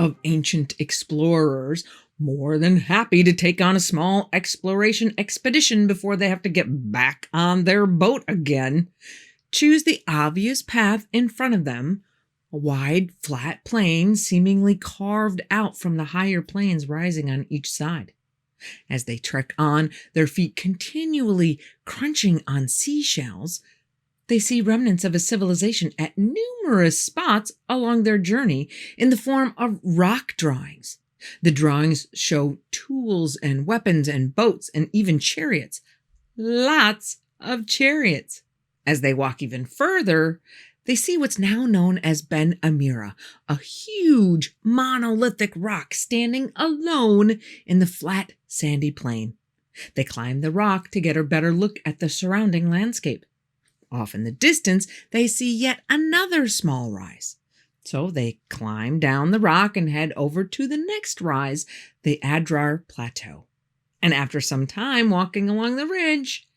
of ancient explorers, more than happy to take on a small exploration expedition before they have to get back on their boat again, choose the obvious path in front of them, a wide, flat plain seemingly carved out from the higher plains rising on each side. As they trek on, their feet continually crunching on seashells, they see remnants of a civilization at numerous spots along their journey in the form of rock drawings. The drawings show tools and weapons and boats and even chariots. Lots of chariots. As they walk even further, they see what's now known as Ben Amira, a huge monolithic rock standing alone in the flat, sandy plain. They climb the rock to get a better look at the surrounding landscape. Off in the distance, they see yet another small rise. So they climb down the rock and head over to the next rise, the Adrar Plateau. And after some time walking along the ridge,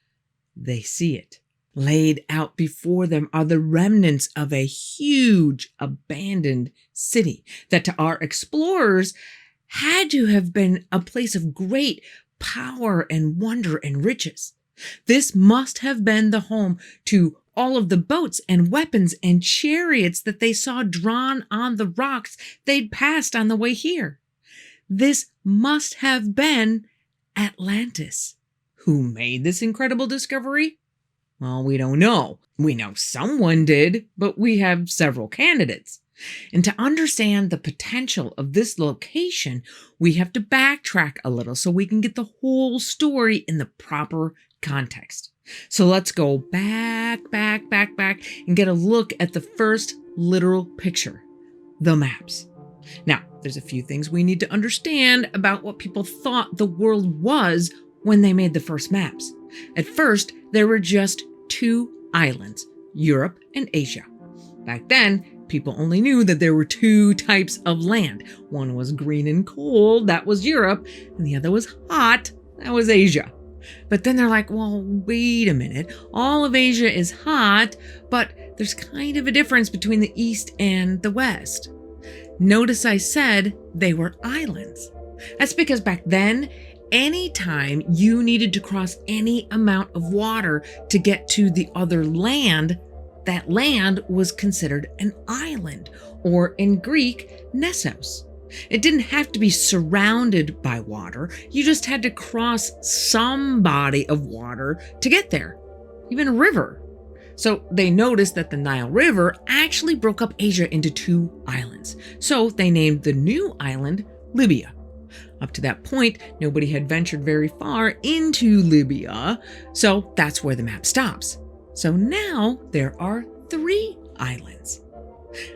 they see it. Laid out before them are the remnants of a huge abandoned city that to our explorers had to have been a place of great power and wonder and riches. This must have been the home to all of the boats and weapons and chariots that they saw drawn on the rocks they'd passed on the way here. This must have been Atlantis. Who made this incredible discovery? Well, we don't know. We know someone did, but we have several candidates. And to understand the potential of this location, we have to backtrack a little so we can get the whole story in the proper context. So let's go back, and get a look at the first literal picture, the maps. Now, there's a few things we need to understand about what people thought the world was when they made the first maps. At first, there were just two islands, Europe and Asia. Back then, people only knew that there were two types of land. One was green and cold, that was Europe, and the other was hot, that was Asia. But then they're like, well, wait a minute, all of Asia is hot, but there's kind of a difference between the East and the West. Notice I said they were islands. That's because back then, anytime you needed to cross any amount of water to get to the other land, that land was considered an island, or in Greek, Nessos. It didn't have to be surrounded by water. You just had to cross some body of water to get there, even a river. So they noticed that the Nile River actually broke up Asia into two islands. So they named the new island Libya. Up to that point, nobody had ventured very far into Libya, so that's where the map stops. So now there are three islands.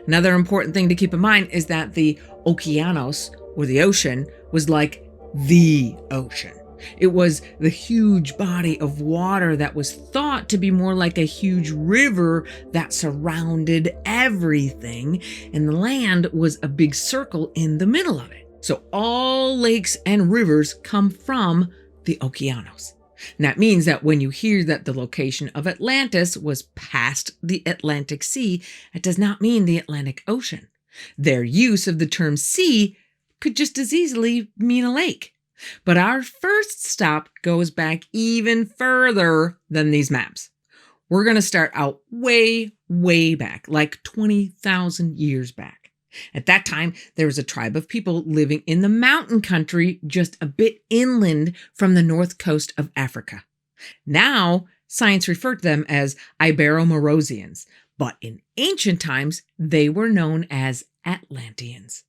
Another important thing to keep in mind is that the Okeanos, or the ocean, was like the ocean. It was the huge body of water that was thought to be more like a huge river that surrounded everything, and the land was a big circle in the middle of it. So all lakes and rivers come from the Okeanos. And that means that when you hear that the location of Atlantis was past the Atlantic Sea, it does not mean the Atlantic Ocean. Their use of the term sea could just as easily mean a lake. But our first stop goes back even further than these maps. We're going to start out way back, like 20,000 years back. At that time, there was a tribe of people living in the mountain country just a bit inland from the north coast of Africa. Now, science referred to them as Iberomaurusians, but in ancient times, they were known as Atlanteans.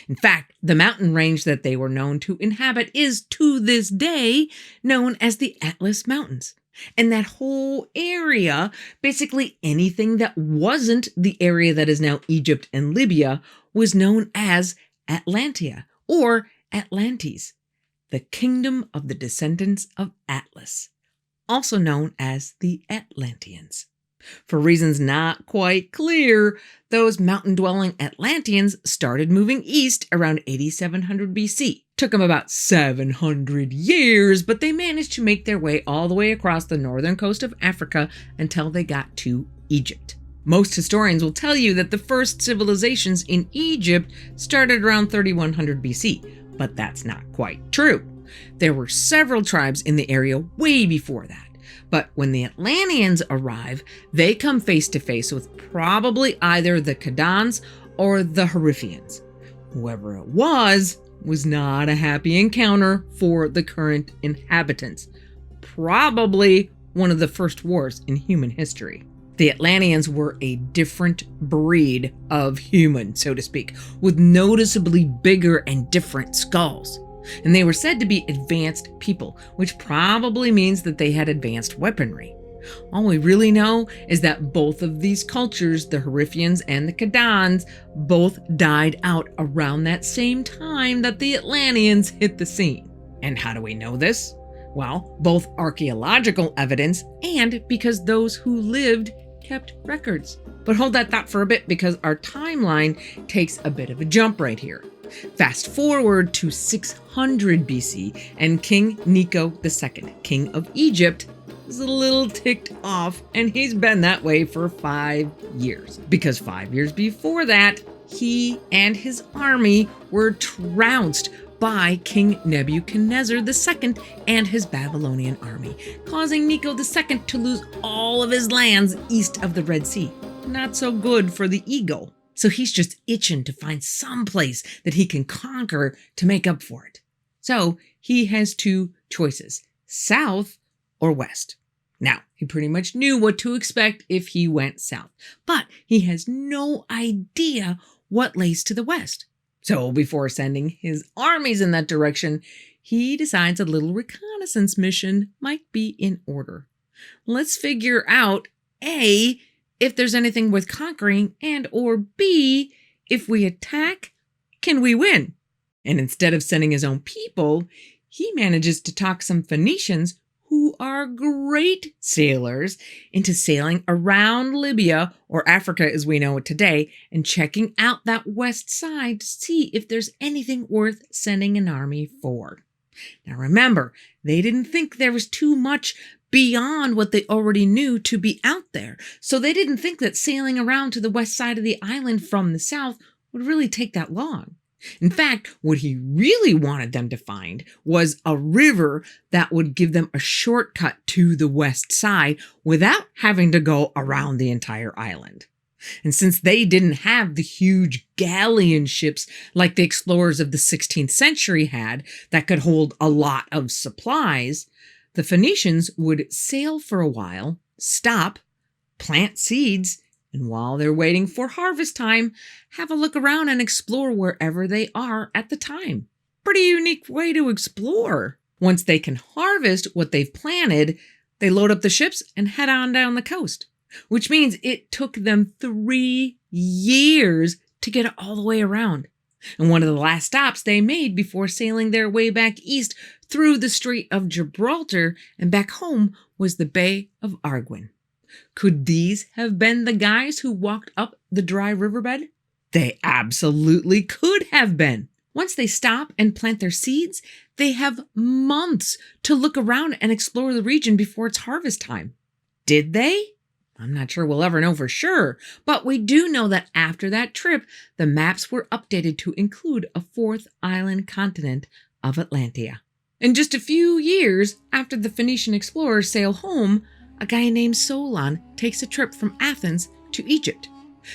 In fact, the mountain range that they were known to inhabit is, to this day, known as the Atlas Mountains. And that whole area, basically anything that wasn't the area that is now Egypt and Libya, was known as Atlantia, or Atlantes, the kingdom of the descendants of Atlas, also known as the Atlanteans. For reasons not quite clear, those mountain-dwelling Atlanteans started moving east around 8700 BC. Took them about 700 years, but they managed to make their way all the way across the northern coast of Africa until they got to Egypt. Most historians will tell you that the first civilizations in Egypt started around 3100 BC, but that's not quite true. There were several tribes in the area way before that. But when the Atlanteans arrive, they come face to face with probably either the Khadans or the Hariffians. Whoever it was not a happy encounter for the current inhabitants. Probably one of the first wars in human history. The Atlanteans were a different breed of human, so to speak, with noticeably bigger and different skulls. And they were said to be advanced people, which probably means that they had advanced weaponry. All we really know is that both of these cultures, the Hariffians and the Khadans, both died out around that same time that the Atlanteans hit the scene. And how do we know this? Well, both archaeological evidence and because those who lived kept records. But hold that thought for a bit because our timeline takes a bit of a jump right here. Fast forward to 600 BC and King Necho II, King of Egypt, is a little ticked off, and he's been that way for 5 years. Because 5 years before that, he and his army were trounced by King Nebuchadnezzar II and his Babylonian army, causing Necho II to lose all of his lands east of the Red Sea. Not so good for the ego. So he's just itching to find some place that he can conquer to make up for it. So he has two choices, south or west. Now, he pretty much knew what to expect if he went south, but he has no idea what lays to the west. So before sending his armies in that direction, he decides a little reconnaissance mission might be in order. Let's figure out A, if there's anything worth conquering, and or B, if we attack, can we win? And instead of sending his own people, he manages to talk some Phoenicians who are great sailors into sailing around Libya, or Africa as we know it today, and checking out that west side to see if there's anything worth sending an army for. Now remember, they didn't think there was too much beyond what they already knew to be out there, so they didn't think that sailing around to the west side of the island from the south would really take that long. In fact, what he really wanted them to find was a river that would give them a shortcut to the west side without having to go around the entire island. And since they didn't have the huge galleon ships like the explorers of the 16th century had that could hold a lot of supplies, the Phoenicians would sail for a while, stop, plant seeds, and while they're waiting for harvest time, have a look around and explore wherever they are at the time. Pretty unique way to explore. Once they can harvest what they've planted, they load up the ships and head on down the coast, which means it took them 3 years to get it all the way around. And one of the last stops they made before sailing their way back east through the Strait of Gibraltar and back home was the Bay of Arguin. Could these have been the guys who walked up the dry riverbed? They absolutely could have been. Once they stop and plant their seeds, they have months to look around and explore the region before it's harvest time. Did they? I'm not sure we'll ever know for sure, but we do know that after that trip, the maps were updated to include a 4th island continent of Atlantia. And just a few years after the Phoenician explorers sail home, a guy named Solon takes a trip from Athens to Egypt.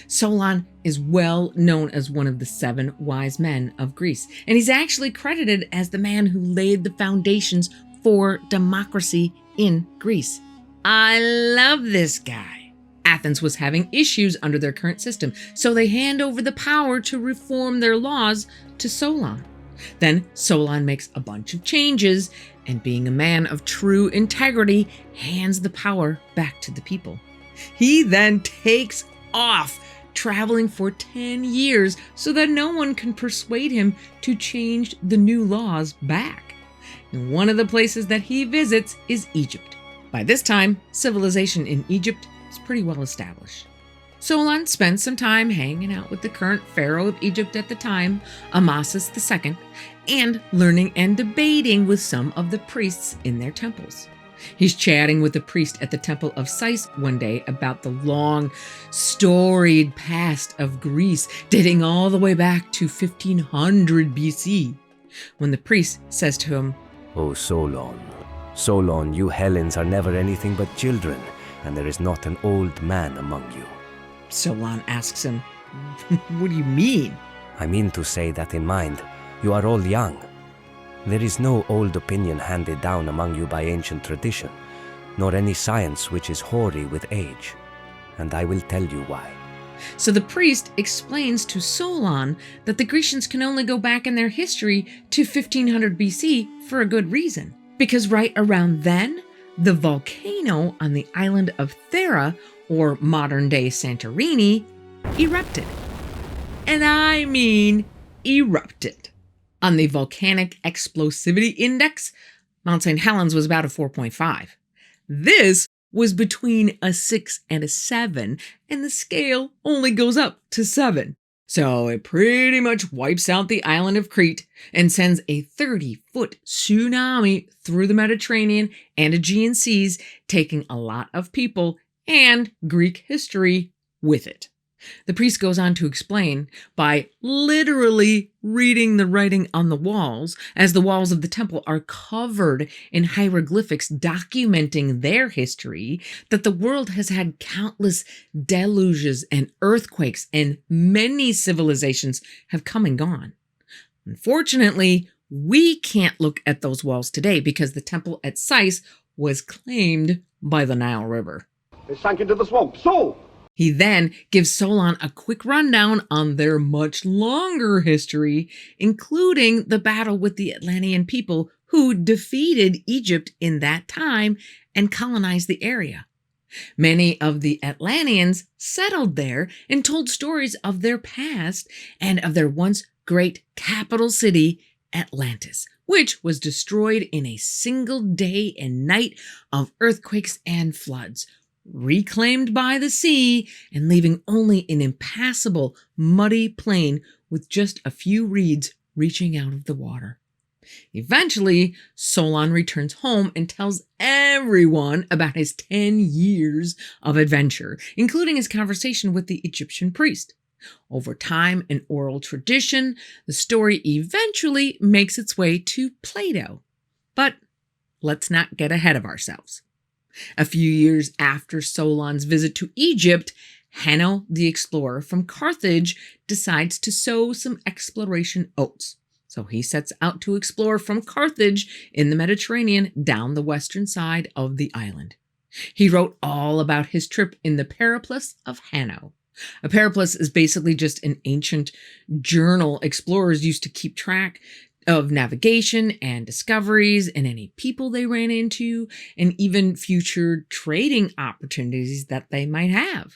Solon is well known as one of the 7 wise men of Greece, and he's actually credited as the man who laid the foundations for democracy in Greece. I love this guy. Athens was having issues under their current system, so they hand over the power to reform their laws to Solon. Then Solon makes a bunch of changes, and being a man of true integrity, hands the power back to the people. He then takes off, traveling for 10 years so that no one can persuade him to change the new laws back. And one of the places that he visits is Egypt. By this time, civilization in Egypt is pretty well established. Solon spent some time hanging out with the current pharaoh of Egypt at the time, Amasis II, and learning and debating with some of the priests in their temples. He's chatting with the priest at the Temple of Sais one day about the long, storied past of Greece, dating all the way back to 1500 BC, when the priest says to him, "Oh, Solon, you Hellenes are never anything but children, and there is not an old man among you." Solon asks him, "What do you mean?" "I mean to say that in mind, you are all young. There is no old opinion handed down among you by ancient tradition, nor any science which is hoary with age. And I will tell you why." So the priest explains to Solon that the Grecians can only go back in their history to 1500 BC for a good reason. Because right around then, the volcano on the island of Thera, or modern-day Santorini, erupted. And I mean erupted. On the Volcanic Explosivity Index, Mount St. Helens was about a 4.5. This was between a 6 and a 7, and the scale only goes up to 7. So it pretty much wipes out the island of Crete and sends a 30-foot tsunami through the Mediterranean and Aegean seas, taking a lot of people and Greek history with it. The priest goes on to explain by literally reading the writing on the walls, as the walls of the temple are covered in hieroglyphics documenting their history, that the world has had countless deluges and earthquakes, and many civilizations have come and gone. Unfortunately, we can't look at those walls today because the temple at Sais was claimed by the Nile River. They sank into the swamp. So He then gives Solon a quick rundown on their much longer history, including the battle with the Atlantean people who defeated Egypt in that time and colonized the area. Many of the Atlanteans settled there and told stories of their past and of their once great capital city, Atlantis, which was destroyed in a single day and night of earthquakes and floods, reclaimed by the sea and leaving only an impassable, muddy plain with just a few reeds reaching out of the water. Eventually, Solon returns home and tells everyone about his 10 years of adventure, including his conversation with the Egyptian priest. Over time and oral tradition, the story eventually makes its way to Plato. But let's not get ahead of ourselves. A few years after Solon's visit to Egypt, Hanno the explorer from Carthage decides to sow some exploration oats. So he sets out to explore from Carthage in the Mediterranean down the western side of the island. He wrote all about his trip in the Periplus of Hanno. A periplus is basically just an ancient journal explorers used to keep track of navigation and discoveries and any people they ran into, and even future trading opportunities that they might have.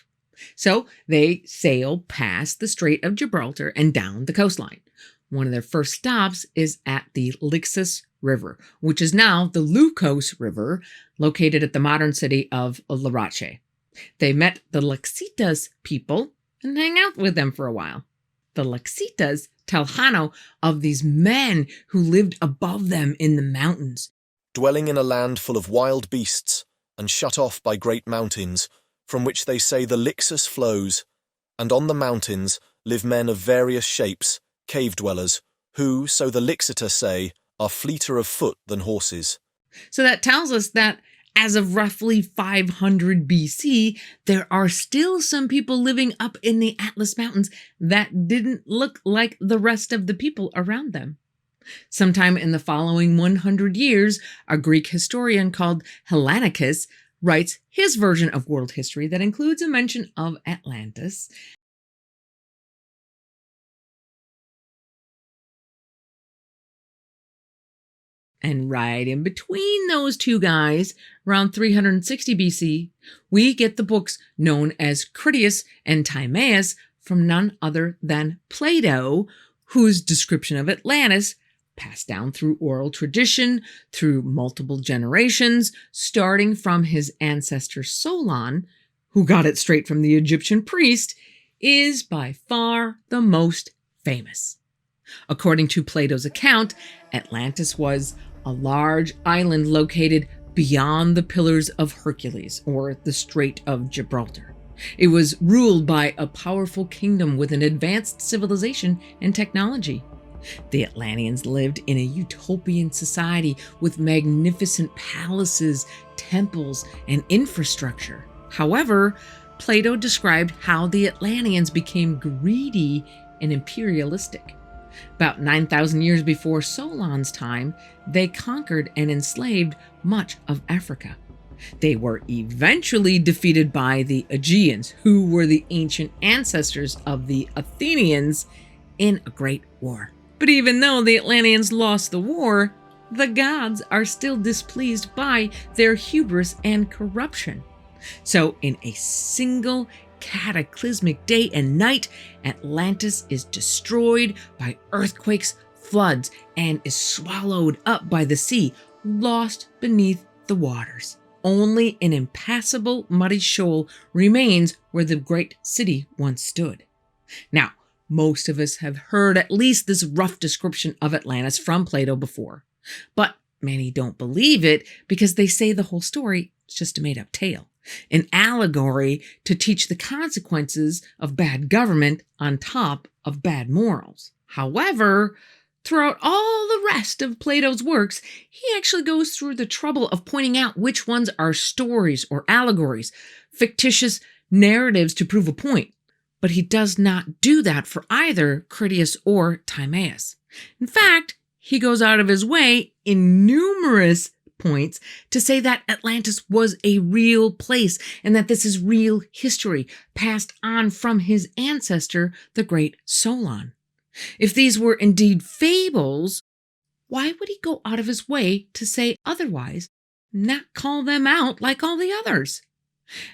So they sail past the Strait of Gibraltar and down the coastline. One of their first stops is at the Lixus River, which is now the Leucos River, located at the modern city of Larache. They met the Lexitas people and hang out with them for a while. The Lexitas tell Hanno of these men who lived above them in the mountains, dwelling in a land full of wild beasts and shut off by great mountains, from which they say the Lixus flows, and on the mountains live men of various shapes, cave-dwellers, who, so the Lixita say, are fleeter of foot than horses. So that tells us that as of roughly 500 BC, there are still some people living up in the Atlas Mountains that didn't look like the rest of the people around them. Sometime in the following 100 years, a Greek historian called Hellanicus writes his version of world history that includes a mention of Atlantis. And right in between those two guys, around 360 BC, we get the books known as Critias and Timaeus from none other than Plato, whose description of Atlantis, passed down through oral tradition, through multiple generations, starting from his ancestor Solon, who got it straight from the Egyptian priest, is by far the most famous. According to Plato's account, Atlantis was a large island located beyond the Pillars of Hercules, or the Strait of Gibraltar. It was ruled by a powerful kingdom with an advanced civilization and technology. The Atlanteans lived in a utopian society with magnificent palaces, temples, and infrastructure. However, Plato described how the Atlanteans became greedy and imperialistic. About 9,000 years before Solon's time, they conquered and enslaved much of Africa. They were eventually defeated by the Aegeans, who were the ancient ancestors of the Athenians, in a great war. But even though the Atlanteans lost the war, the gods are still displeased by their hubris and corruption. So in a single cataclysmic day and night, Atlantis is destroyed by earthquakes, floods, and is swallowed up by the sea, lost beneath the waters. Only an impassable muddy shoal remains where the great city once stood. Now, most of us have heard at least this rough description of Atlantis from Plato before, but many don't believe it because they say the whole story is just a made-up tale, an allegory to teach the consequences of bad government on top of bad morals. However, throughout all the rest of Plato's works, he actually goes through the trouble of pointing out which ones are stories or allegories, fictitious narratives to prove a point. But he does not do that for either Critias or Timaeus. In fact, he goes out of his way in numerous points to say that Atlantis was a real place and that this is real history passed on from his ancestor, the great Solon. If these were indeed fables, why would he go out of his way to say otherwise, not call them out like all the others?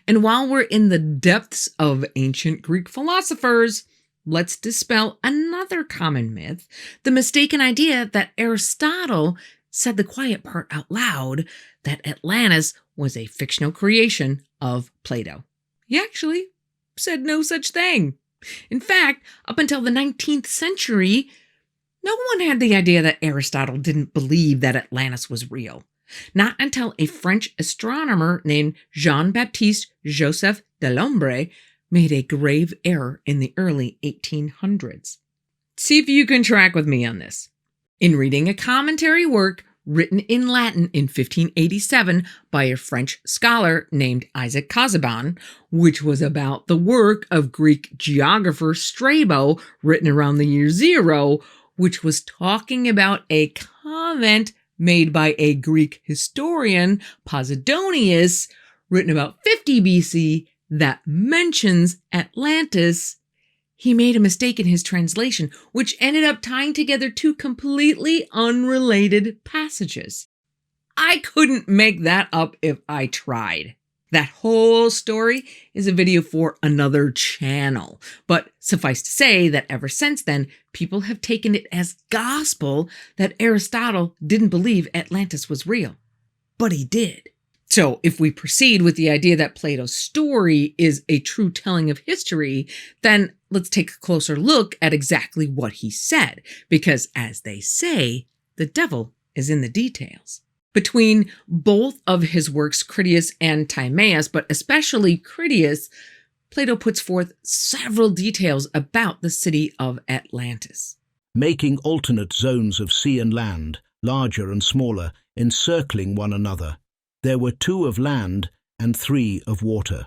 And while we're in the depths of ancient Greek philosophers, let's dispel another common myth, the mistaken idea that Aristotle said the quiet part out loud, that Atlantis was a fictional creation of Plato. He actually said no such thing. In fact, up until the 19th century, no one had the idea that Aristotle didn't believe that Atlantis was real. Not until a French astronomer named Jean-Baptiste Joseph Delambre made a grave error in the early 1800s. See if you can track with me on this. In reading a commentary work written in Latin in 1587 by a French scholar named Isaac Casaubon, which was about the work of Greek geographer Strabo, written around the year 0, which was talking about a comment made by a Greek historian, Posidonius, written about 50 BC, that mentions Atlantis, he made a mistake in his translation, which ended up tying together two completely unrelated passages. I couldn't make that up if I tried. That whole story is a video for another channel, but suffice to say that ever since then, people have taken it as gospel that Aristotle didn't believe Atlantis was real. But he did. So if we proceed with the idea that Plato's story is a true telling of history, then let's take a closer look at exactly what he said, because as they say, the devil is in the details. Between both of his works, Critias and Timaeus, but especially Critias, Plato puts forth several details about the city of Atlantis. Making alternate zones of sea and land, larger and smaller, encircling one another. There were 2 of land and 3 of water.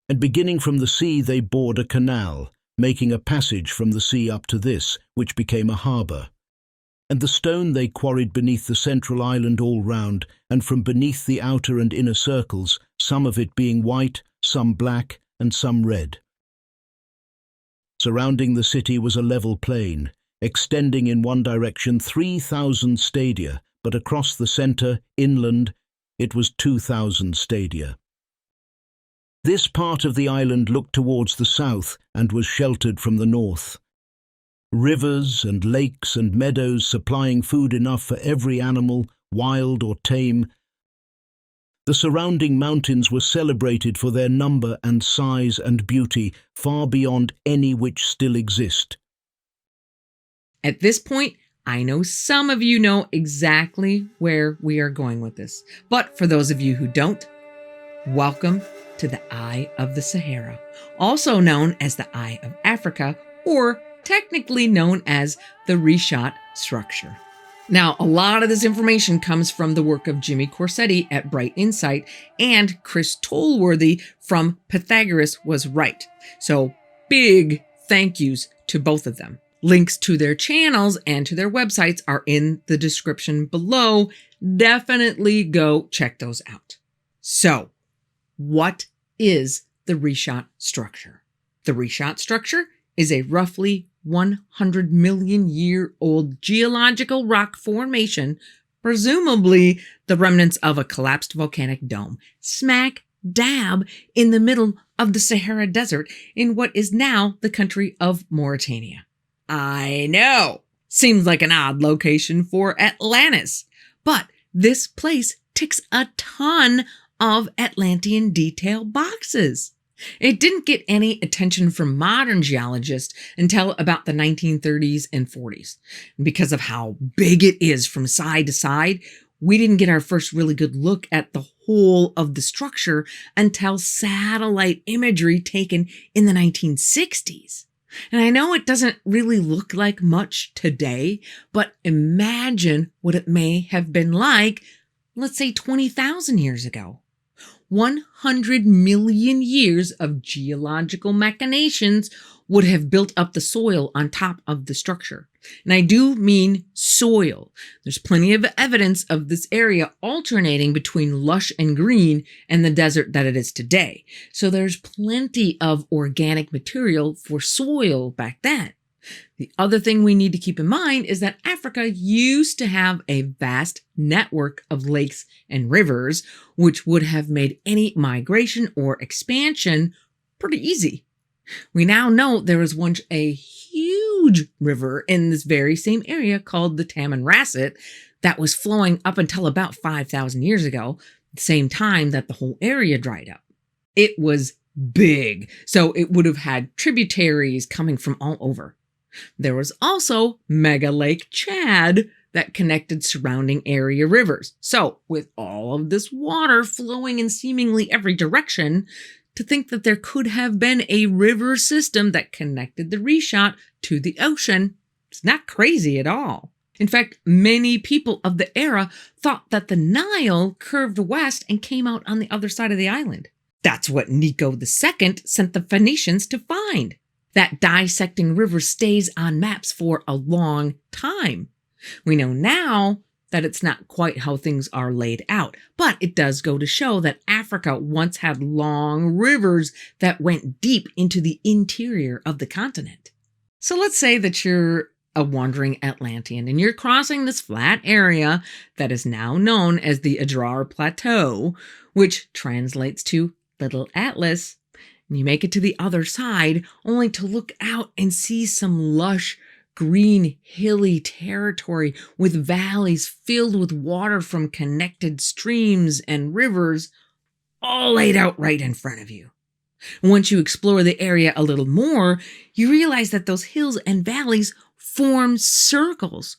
And beginning from the sea they bored a canal, making a passage from the sea up to this, which became a harbour. And the stone they quarried beneath the central island all round, and from beneath the outer and inner circles, some of it being white, some black, and some red. Surrounding the city was a level plain, extending in one direction 3,000 stadia, but across the centre, inland, it was 2,000 stadia. This part of the island looked towards the south and was sheltered from the north. Rivers and lakes and meadows supplying food enough for every animal, wild or tame. The surrounding mountains were celebrated for their number and size and beauty, far beyond any which still exist. At this point, I know some of you know exactly where we are going with this, but for those of you who don't, welcome to the Eye of the Sahara, also known as the Eye of Africa, or technically known as the Richat structure. Now, a lot of this information comes from the work of Jimmy Corsetti at Bright Insight and Chris Tolworthy from Pythagoras Was Right. So big thank yous to both of them. Links to their channels and to their websites are in the description below. Definitely go check those out. So, what is the Richat structure? The Richat structure is a roughly 100 million year old geological rock formation, presumably the remnants of a collapsed volcanic dome, smack dab in the middle of the Sahara Desert in what is now the country of Mauritania. I know, seems like an odd location for Atlantis, but this place ticks a ton of Atlantean detail boxes. It didn't get any attention from modern geologists until about the 1930s and 40s. And because of how big it is from side to side, we didn't get our first really good look at the whole of the structure until satellite imagery taken in the 1960s. And I know it doesn't really look like much today, but imagine what it may have been like, let's say 20,000 years ago. 100 million years of geological machinations would have built up the soil on top of the structure. And I do mean soil. There's plenty of evidence of this area alternating between lush and green and the desert that it is today. So there's plenty of organic material for soil back then. The other thing we need to keep in mind is that Africa used to have a vast network of lakes and rivers, which would have made any migration or expansion pretty easy. We now know there was once a huge river in this very same area called the Tamanrasset that was flowing up until about 5,000 years ago, the same time that the whole area dried up. It was big, so it would have had tributaries coming from all over. There was also Mega Lake Chad that connected surrounding area rivers. So, with all of this water flowing in seemingly every direction, to think that there could have been a river system that connected the Richat to the ocean, it's not crazy at all. In fact, many people of the era thought that the Nile curved west and came out on the other side of the island. That's what Nico II sent the Phoenicians to find. That dissecting river stays on maps for a long time. We know now that it's not quite how things are laid out, but it does go to show that Africa once had long rivers that went deep into the interior of the continent. So let's say that you're a wandering Atlantean and you're crossing this flat area that is now known as the Adrar Plateau, which translates to Little Atlas. And you make it to the other side, only to look out and see some lush, green, hilly territory with valleys filled with water from connected streams and rivers, all laid out right in front of you. Once you explore the area a little more, you realize that those hills and valleys form circles.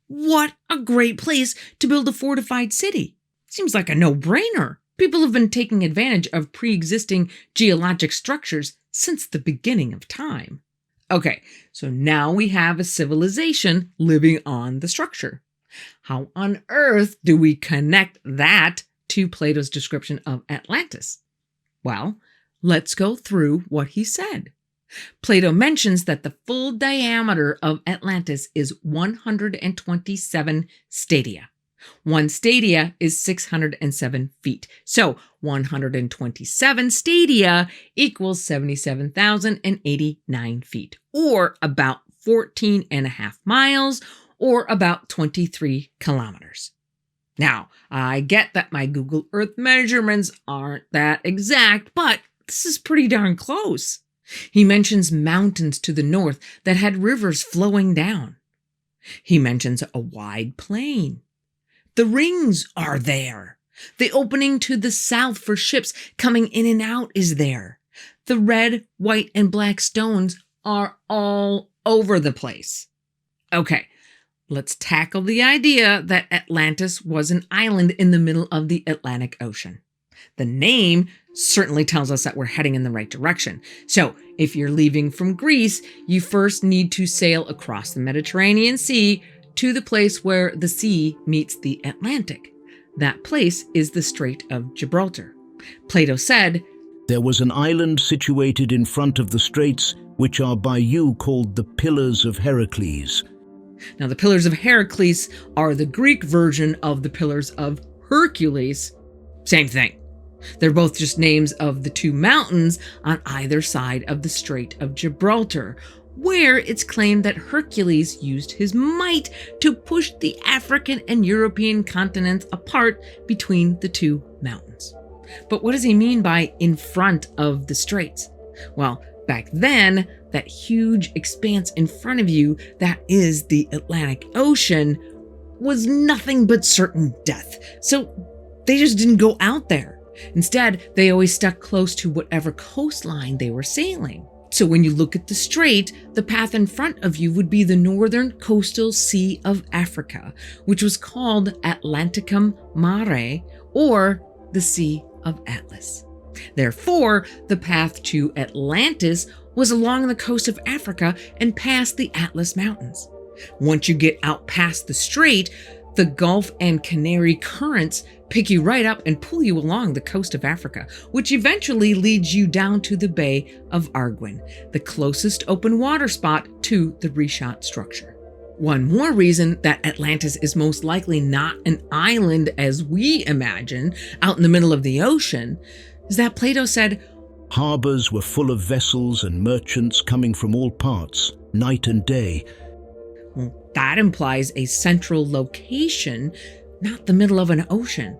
What a great place to build a fortified city. Seems like a no-brainer. People have been taking advantage of pre-existing geologic structures since the beginning of time. Okay, so now we have a civilization living on the structure. How on earth do we connect that to Plato's description of Atlantis? Well, let's go through what he said. Plato mentions that the full diameter of Atlantis is 127 stadia. One stadia is 607 feet. So 127 stadia equals 77,089 feet, or about 14 and a half miles, or about 23 kilometers. Now, I get that my Google Earth measurements aren't that exact, but this is pretty darn close. He mentions mountains to the north that had rivers flowing down. He mentions a wide plain. The rings are there. The opening to the south for ships coming in and out is there. The red, white, and black stones are all over the place. Okay, Let's tackle the idea that Atlantis was an island in the middle of the Atlantic Ocean. The name certainly tells us that we're heading in the right direction. So, if you're leaving from Greece, you first need to sail across the Mediterranean Sea to the place where the sea meets the Atlantic. That place is the Strait of Gibraltar. Plato said, "There was an island situated in front of the straits, which are by you called the Pillars of Heracles." Now, the Pillars of Heracles are the Greek version of the Pillars of Hercules. Same thing. They're both just names of the two mountains on either side of the Strait of Gibraltar, where it's claimed that Hercules used his might to push the African and European continents apart between the two mountains. But what does he mean by in front of the straits? Well, back then, that huge expanse in front of you, that is the Atlantic Ocean, was nothing but certain death. So they just didn't go out there. Instead, they always stuck close to whatever coastline they were sailing. So when you look at the strait, the path in front of you would be the northern coastal Sea of Africa, which was called Atlanticum Mare, or the Sea of Atlas. Therefore, the path to Atlantis was along the coast of Africa and past the Atlas Mountains. Once you get out past the strait, the Gulf and Canary currents pick you right up and pull you along the coast of Africa, which eventually leads you down to the Bay of Arguin, the closest open water spot to the Richat structure. One more reason that Atlantis is most likely not an island as we imagine, out in the middle of the ocean, is that Plato said, "Harbors were full of vessels and merchants coming from all parts, night and day." Well, that implies a central location, not the middle of an ocean.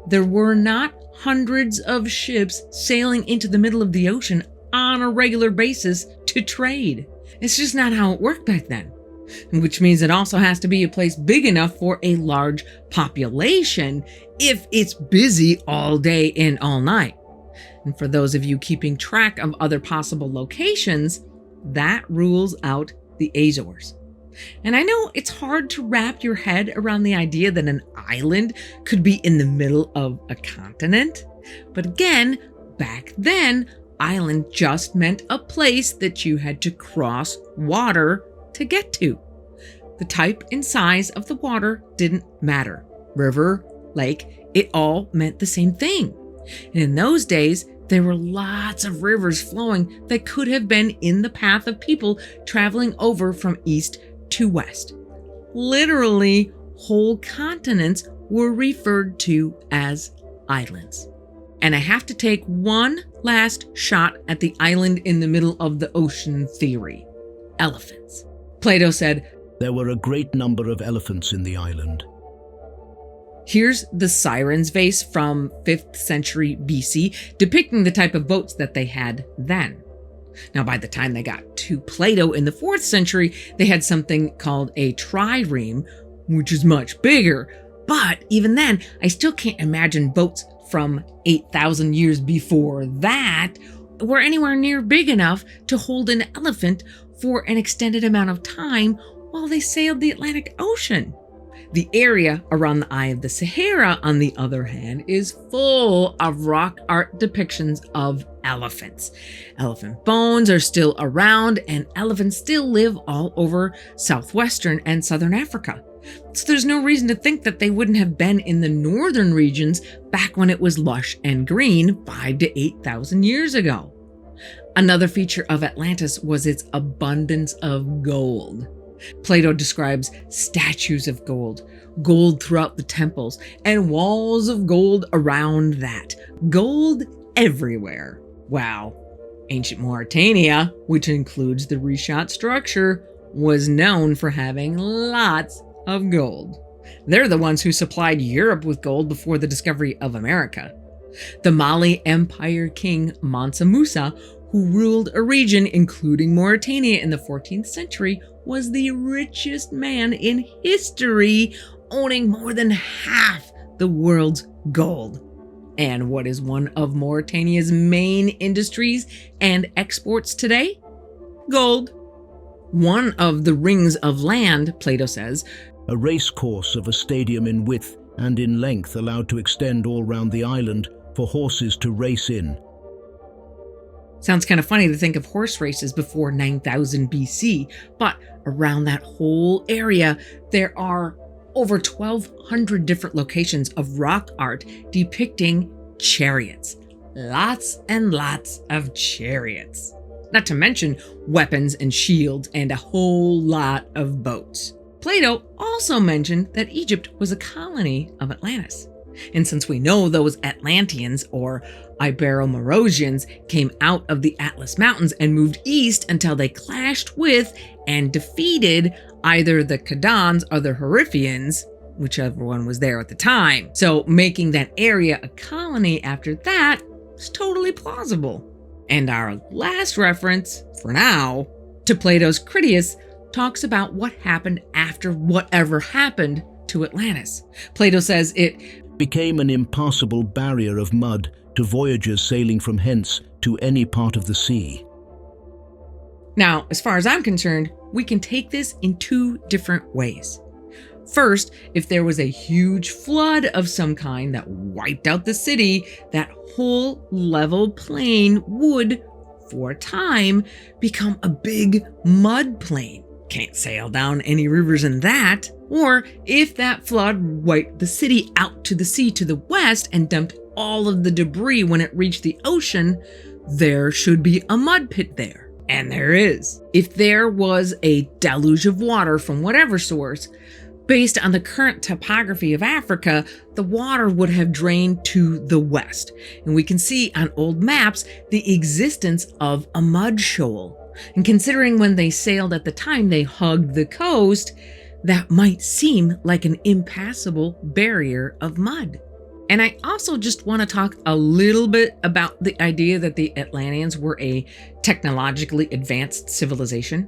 There were not hundreds of ships sailing into the middle of the ocean on a regular basis to trade. It's just not how it worked back then. Which means it also has to be a place big enough for a large population if it's busy all day and all night. And for those of you keeping track of other possible locations, that rules out the Azores. And I know it's hard to wrap your head around the idea that an island could be in the middle of a continent. But again, back then, island just meant a place that you had to cross water to get to. The type and size of the water didn't matter. River, lake, it all meant the same thing. And in those days, there were lots of rivers flowing that could have been in the path of people traveling over from east to west. Literally, whole continents were referred to as islands. And I have to take one last shot at the island in the middle of the ocean theory. Elephants. Plato said, "There were a great number of elephants in the island." Here's the Siren's vase from 5th century BC, depicting the type of boats that they had then. Now, by the time they got to Plato in the 4th century, they had something called a trireme, which is much bigger. But even then, I still can't imagine boats from 8,000 years before that were anywhere near big enough to hold an elephant for an extended amount of time while they sailed the Atlantic Ocean. The area around the Eye of the Sahara, on the other hand, is full of rock art depictions of elephants. Elephant bones are still around, and elephants still live all over southwestern and southern Africa. So there's no reason to think that they wouldn't have been in the northern regions back when it was lush and green 5,000 to 8,000 years ago. Another feature of Atlantis was its abundance of gold. Plato describes statues of gold, gold throughout the temples, and walls of gold around that. Gold everywhere. Wow. Ancient Mauritania, which includes the Richat structure, was known for having lots of gold. They're the ones who supplied Europe with gold before the discovery of America. The Mali Empire king Mansa Musa, who ruled a region including Mauritania in the 14th century, was the richest man in history, owning more than half the world's gold. And what is one of Mauritania's main industries and exports today? Gold. One of the rings of land, Plato says, a race course of a stadium in width and in length allowed to extend all round the island for horses to race in. Sounds kind of funny to think of horse races before 9000 BC, but around that whole area, there are over 1,200 different locations of rock art depicting chariots. Lots and lots of chariots. Not to mention weapons and shields and a whole lot of boats. Plato also mentioned that Egypt was a colony of Atlantis. And since we know those Atlanteans, or Ibero-Maurusians, came out of the Atlas Mountains and moved east until they clashed with and defeated either the Khadans or the Harifians, whichever one was there at the time. So making that area a colony after that is totally plausible. And our last reference, for now, to Plato's Critias talks about what happened after whatever happened to Atlantis. Plato says it became an impassable barrier of mud to voyagers sailing from hence to any part of the sea. Now, as far as I'm concerned, we can take this in two different ways. First, if there was a huge flood of some kind that wiped out the city, that whole level plain would, for a time, become a big mud plain. Can't sail down any rivers in that. Or if that flood wiped the city out to the sea to the west and dumped all of the debris when it reached the ocean, there should be a mud pit there. And there is. If there was a deluge of water from whatever source, based on the current topography of Africa, the water would have drained to the west. And we can see on old maps the existence of a mud shoal. And considering when they sailed at the time they hugged the coast, that might seem like an impassable barrier of mud. And I also just want to talk a little bit about the idea that the Atlanteans were a technologically advanced civilization.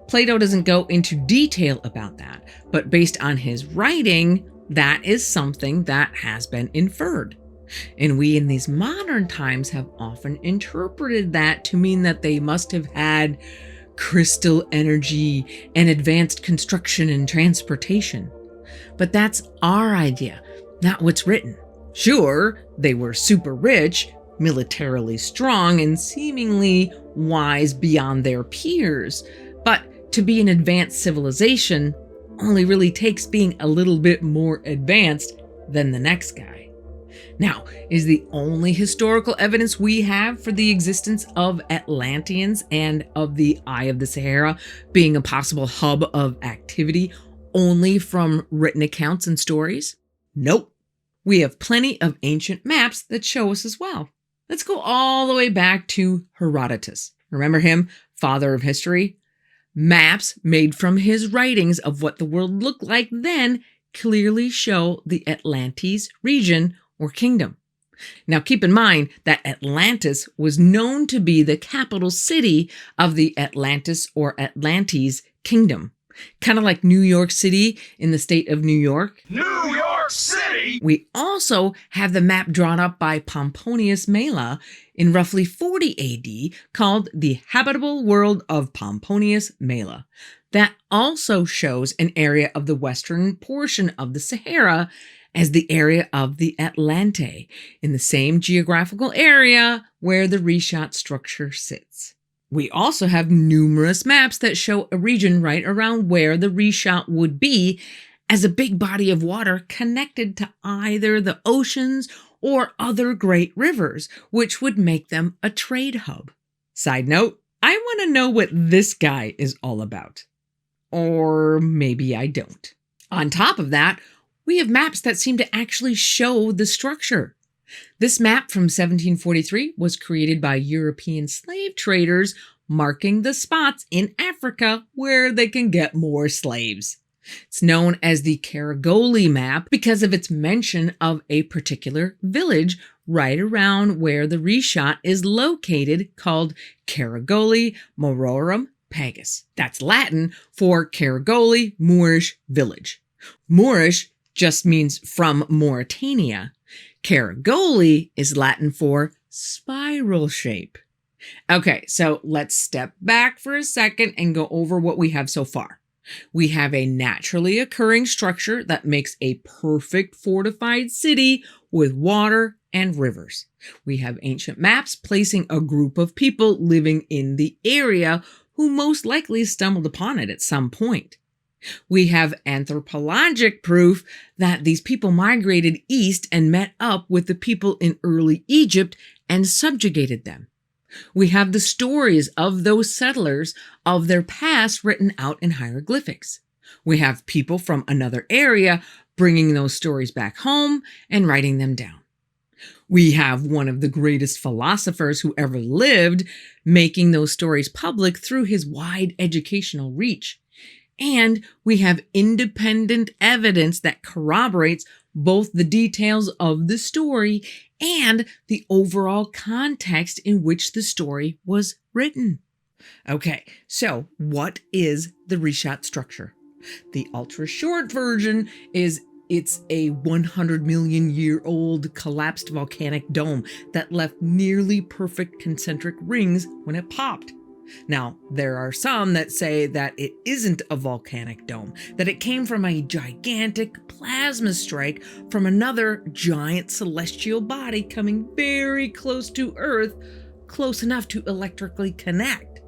Plato doesn't go into detail about that, but based on his writing, that is something that has been inferred. And we in these modern times have often interpreted that to mean that they must have had crystal energy and advanced construction and transportation. But that's our idea, not what's written. Sure, they were super rich, militarily strong, and seemingly wise beyond their peers, but to be an advanced civilization only really takes being a little bit more advanced than the next guy. Now, is the only historical evidence we have for the existence of Atlanteans and of the Eye of the Sahara being a possible hub of activity only from written accounts and stories? Nope. We have plenty of ancient maps that show us as well. Let's go all the way back to Herodotus. Remember him, father of history? Maps made from his writings of what the world looked like then clearly show the Atlantis region or kingdom. Now keep in mind that Atlantis was known to be the capital city of the Atlantis or Atlantes kingdom. Kind of like New York City in the state of New York. New York City! We also have the map drawn up by Pomponius Mela in roughly 40 AD called the Habitable World of Pomponius Mela. That also shows an area of the western portion of the Sahara as the area of the Atlante, in the same geographical area where the Richat structure sits. We also have numerous maps that show a region right around where the Richat would be as a big body of water connected to either the oceans or other great rivers, which would make them a trade hub. Side note, I want to know what this guy is all about. Or maybe I don't. On top of that, we have maps that seem to actually show the structure. This map from 1743 was created by European slave traders marking the spots in Africa where they can get more slaves. It's known as the Karagoli map because of its mention of a particular village right around where the Richat is located called Karagoli Maurorum Pagus. That's Latin for Karagoli Moorish village. Moorish just means from Mauritania. Karagoli is Latin for spiral shape. Okay, so let's step back for a second and go over what we have so far. We have a naturally occurring structure that makes a perfect fortified city with water and rivers. We have ancient maps placing a group of people living in the area who most likely stumbled upon it at some point. We have anthropologic proof that these people migrated east and met up with the people in early Egypt and subjugated them. We have the stories of those settlers of their past written out in hieroglyphics. We have people from another area bringing those stories back home and writing them down. We have one of the greatest philosophers who ever lived making those stories public through his wide educational reach. And we have independent evidence that corroborates both the details of the story and the overall context in which the story was written. Okay, so what is the Richat structure? The ultra short version is it's a 100 million year old collapsed volcanic dome that left nearly perfect concentric rings when it popped. Now, there are some that say that it isn't a volcanic dome, that it came from a gigantic plasma strike from another giant celestial body coming very close to Earth, close enough to electrically connect.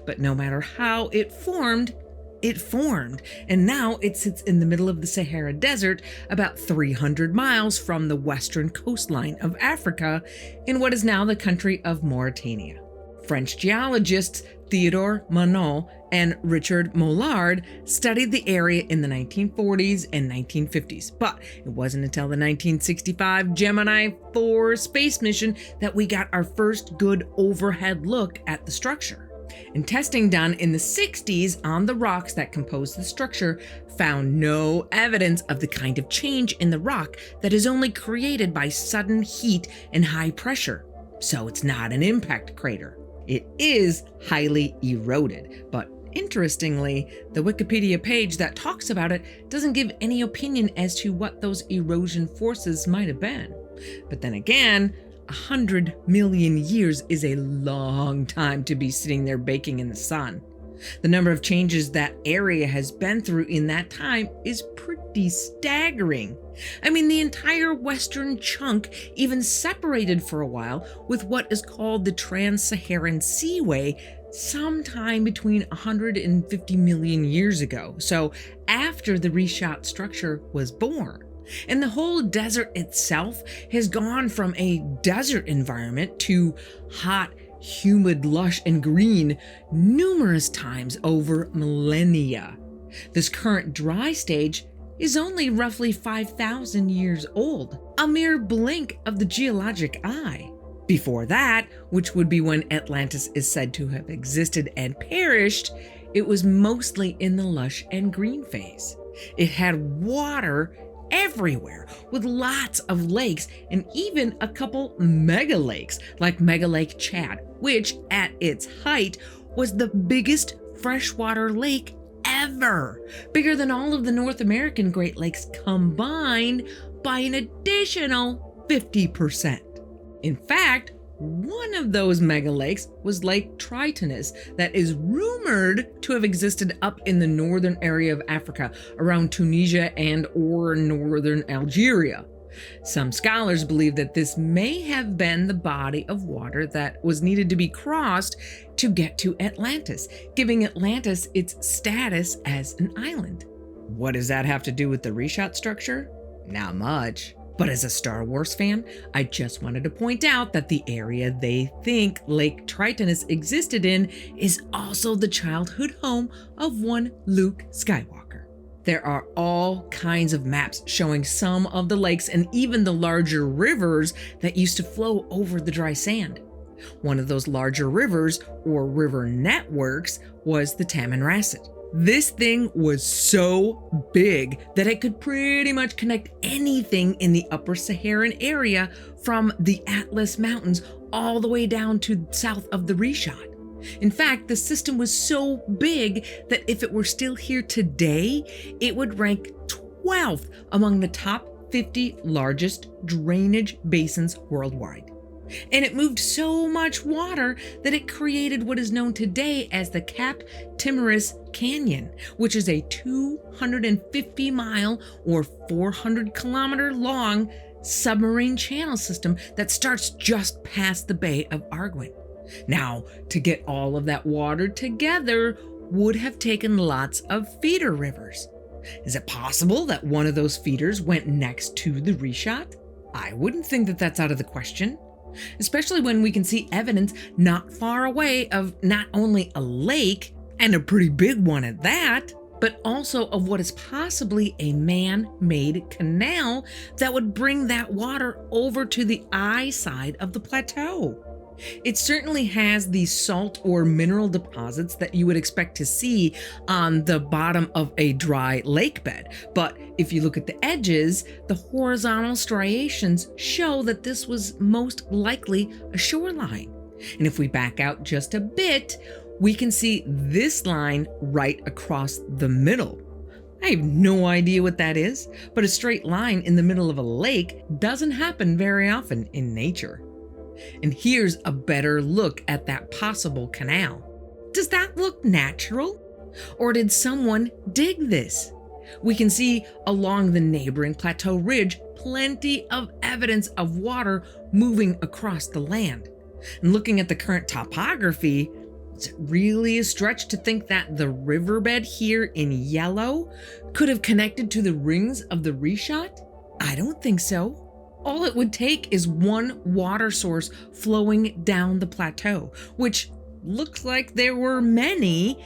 But no matter how it formed, and now it sits in the middle of the Sahara Desert, about 300 miles from the western coastline of Africa, in what is now the country of Mauritania. French geologists Theodore Monod and Richard Mollard studied the area in the 1940s and 1950s, but it wasn't until the 1965 Gemini 4 space mission that we got our first good overhead look at the structure. And testing done in the 60s on the rocks that compose the structure found no evidence of the kind of change in the rock that is only created by sudden heat and high pressure. So it's not an impact crater. It is highly eroded, but interestingly, the Wikipedia page that talks about it doesn't give any opinion as to what those erosion forces might have been. But then again, 100 million years is a long time to be sitting there baking in the sun. The number of changes that area has been through in that time is pretty staggering. I mean, the entire western chunk even separated for a while with what is called the Trans-Saharan Seaway sometime between 150 million years ago, so after the Richat structure was born. And the whole desert itself has gone from a desert environment to hot, humid, lush, and green numerous times over millennia. This current dry stage is only roughly 5,000 years old, a mere blink of the geologic eye. Before that, which would be when Atlantis is said to have existed and perished, it was mostly in the lush and green phase. It had water everywhere, with lots of lakes and even a couple mega lakes, like Mega Lake Chad, which at its height was the biggest freshwater lake ever, bigger than all of the North American Great Lakes combined by an additional 50%. In fact, one of those mega lakes was Lake Tridactyl that is rumored to have existed up in the northern area of Africa around Tunisia and or northern Algeria. Some scholars believe that this may have been the body of water that was needed to be crossed to get to Atlantis, giving Atlantis its status as an island. What does that have to do with the Richat structure? Not much. But as a Star Wars fan, I just wanted to point out that the area they think Lake Tridactyl existed in is also the childhood home of one Luke Skywalker. There are all kinds of maps showing some of the lakes and even the larger rivers that used to flow over the dry sand. One of those larger rivers, or river networks, was the Tamanrasset. This thing was so big that it could pretty much connect anything in the upper Saharan area from the Atlas Mountains all the way down to south of the Richat. In fact, the system was so big that if it were still here today, it would rank 12th among the top 50 largest drainage basins worldwide. And it moved so much water that it created what is known today as the Cap Timorous Canyon, which is a 250-mile or 400-kilometer long submarine channel system that starts just past the Bay of Arguin. Now, to get all of that water together would have taken lots of feeder rivers. Is it possible that one of those feeders went next to the Richat? I wouldn't think that that's out of the question, especially when we can see evidence not far away of not only a lake, and a pretty big one at that, but also of what is possibly a man-made canal that would bring that water over to the eye side of the plateau. It certainly has the salt or mineral deposits that you would expect to see on the bottom of a dry lake bed. But if you look at the edges, the horizontal striations show that this was most likely a shoreline. And if we back out just a bit, we can see this line right across the middle. I have no idea what that is, but a straight line in the middle of a lake doesn't happen very often in nature. And here's a better look at that possible canal. Does that look natural? Or did someone dig this? We can see along the neighboring plateau ridge plenty of evidence of water moving across the land. And looking at the current topography, is it really a stretch to think that the riverbed here in yellow could have connected to the rings of the Richat? I don't think so. All it would take is one water source flowing down the plateau, which looks like there were many,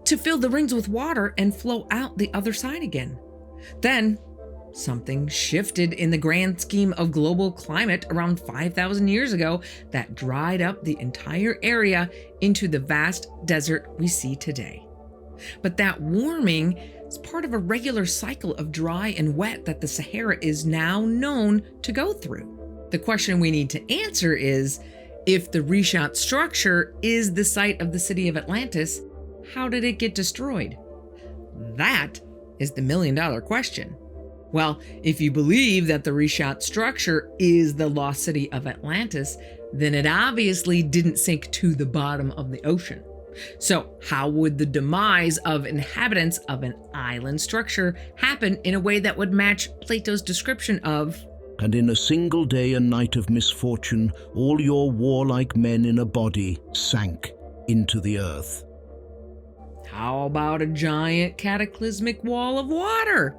to fill the rings with water and flow out the other side again. Then, something shifted in the grand scheme of global climate around 5,000 years ago that dried up the entire area into the vast desert we see today. But that warming is part of a regular cycle of dry and wet that the Sahara is now known to go through. The question we need to answer is, if the Richat structure is the site of the city of Atlantis, how did it get destroyed? That is the million-dollar question. Well, if you believe that the Richat structure is the lost city of Atlantis, then it obviously didn't sink to the bottom of the ocean. So how would the demise of inhabitants of an island structure happen in a way that would match Plato's description of, "And in a single day and night of misfortune, all your warlike men in a body sank into the earth"? how about a giant cataclysmic wall of water?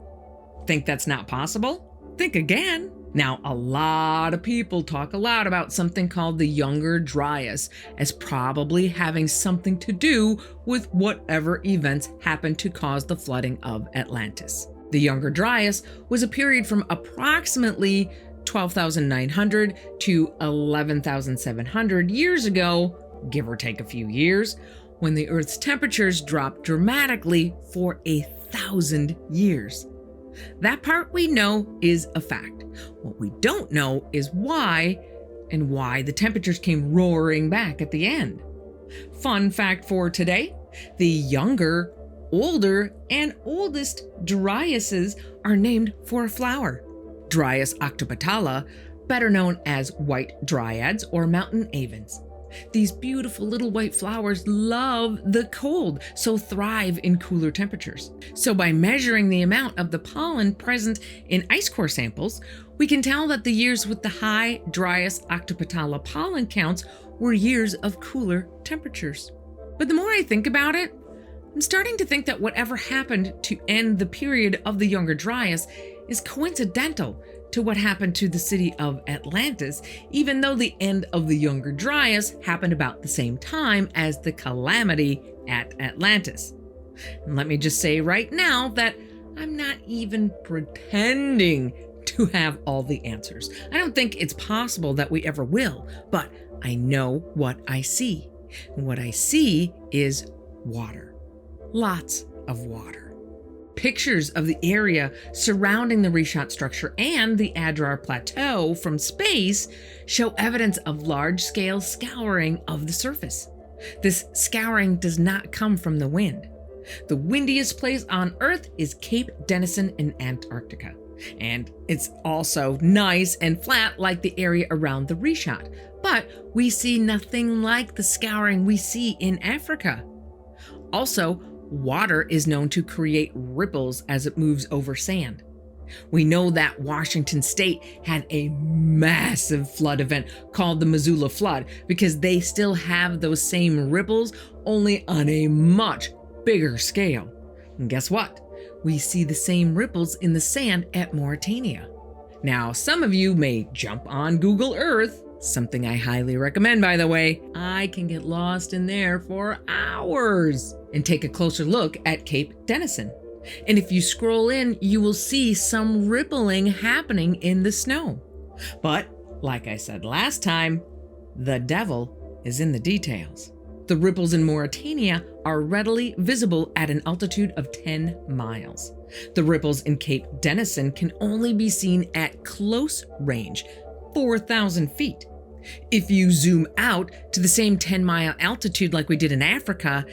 Think that's not possible? Think again. Now, a lot of people talk aloud about something called the Younger Dryas as probably having something to do with whatever events happened to cause the flooding of Atlantis. The Younger Dryas was a period from approximately 12,900 to 11,700 years ago, give or take a few years, when the Earth's temperatures dropped dramatically for 1,000 years. That part we know is a fact. What we don't know is why, and why the temperatures came roaring back at the end. Fun fact for today, the younger, older, and oldest Dryases are named for a flower. Dryas octopetala, better known as white dryads or mountain avens. These beautiful little white flowers love the cold, so thrive in cooler temperatures. So by measuring the amount of the pollen present in ice core samples, we can tell that the years with the high Dryas octopetala pollen counts were years of cooler temperatures. But the more I think about it, I'm starting to think that whatever happened to end the period of the Younger Dryas is coincidental to what happened to the city of Atlantis, even though the end of the Younger Dryas happened about the same time as the calamity at Atlantis. And let me just say right now that I'm not even pretending to have all the answers. I don't think it's possible that we ever will, but I know what I see. And what I see is water. Lots of water. Pictures of the area surrounding the Richat structure and the Adrar Plateau from space show evidence of large-scale scouring of the surface. This scouring does not come from the wind. The windiest place on Earth is Cape Denison in Antarctica. And it's also nice and flat like the area around the Richat, but we see nothing like the scouring we see in Africa. Also, water is known to create ripples as it moves over sand. We know that Washington State had a massive flood event called the Missoula Flood because they still have those same ripples, only on a much bigger scale. And guess what? We see the same ripples in the sand at Mauritania. Now, some of you may jump on Google Earth, something I highly recommend, by the way. I can get lost in there for hours and take a closer look at Cape Denison. And if you scroll in, you will see some rippling happening in the snow. But, like I said last time, the devil is in the details. The ripples in Mauritania are readily visible at an altitude of 10 miles. The ripples in Cape Denison can only be seen at close range, 4,000 feet. If you zoom out to the same 10-mile altitude like we did in Africa,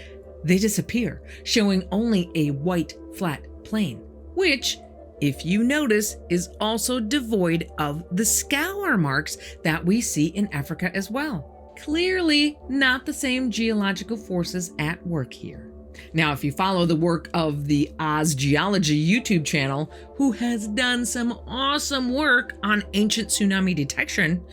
they disappear, showing only a white, flat plain, which, if you notice, is also devoid of the scour marks that we see in Africa as well. Clearly not the same geological forces at work here. Now, if you follow the work of the Oz Geology YouTube channel, who has done some awesome work on ancient tsunami detection,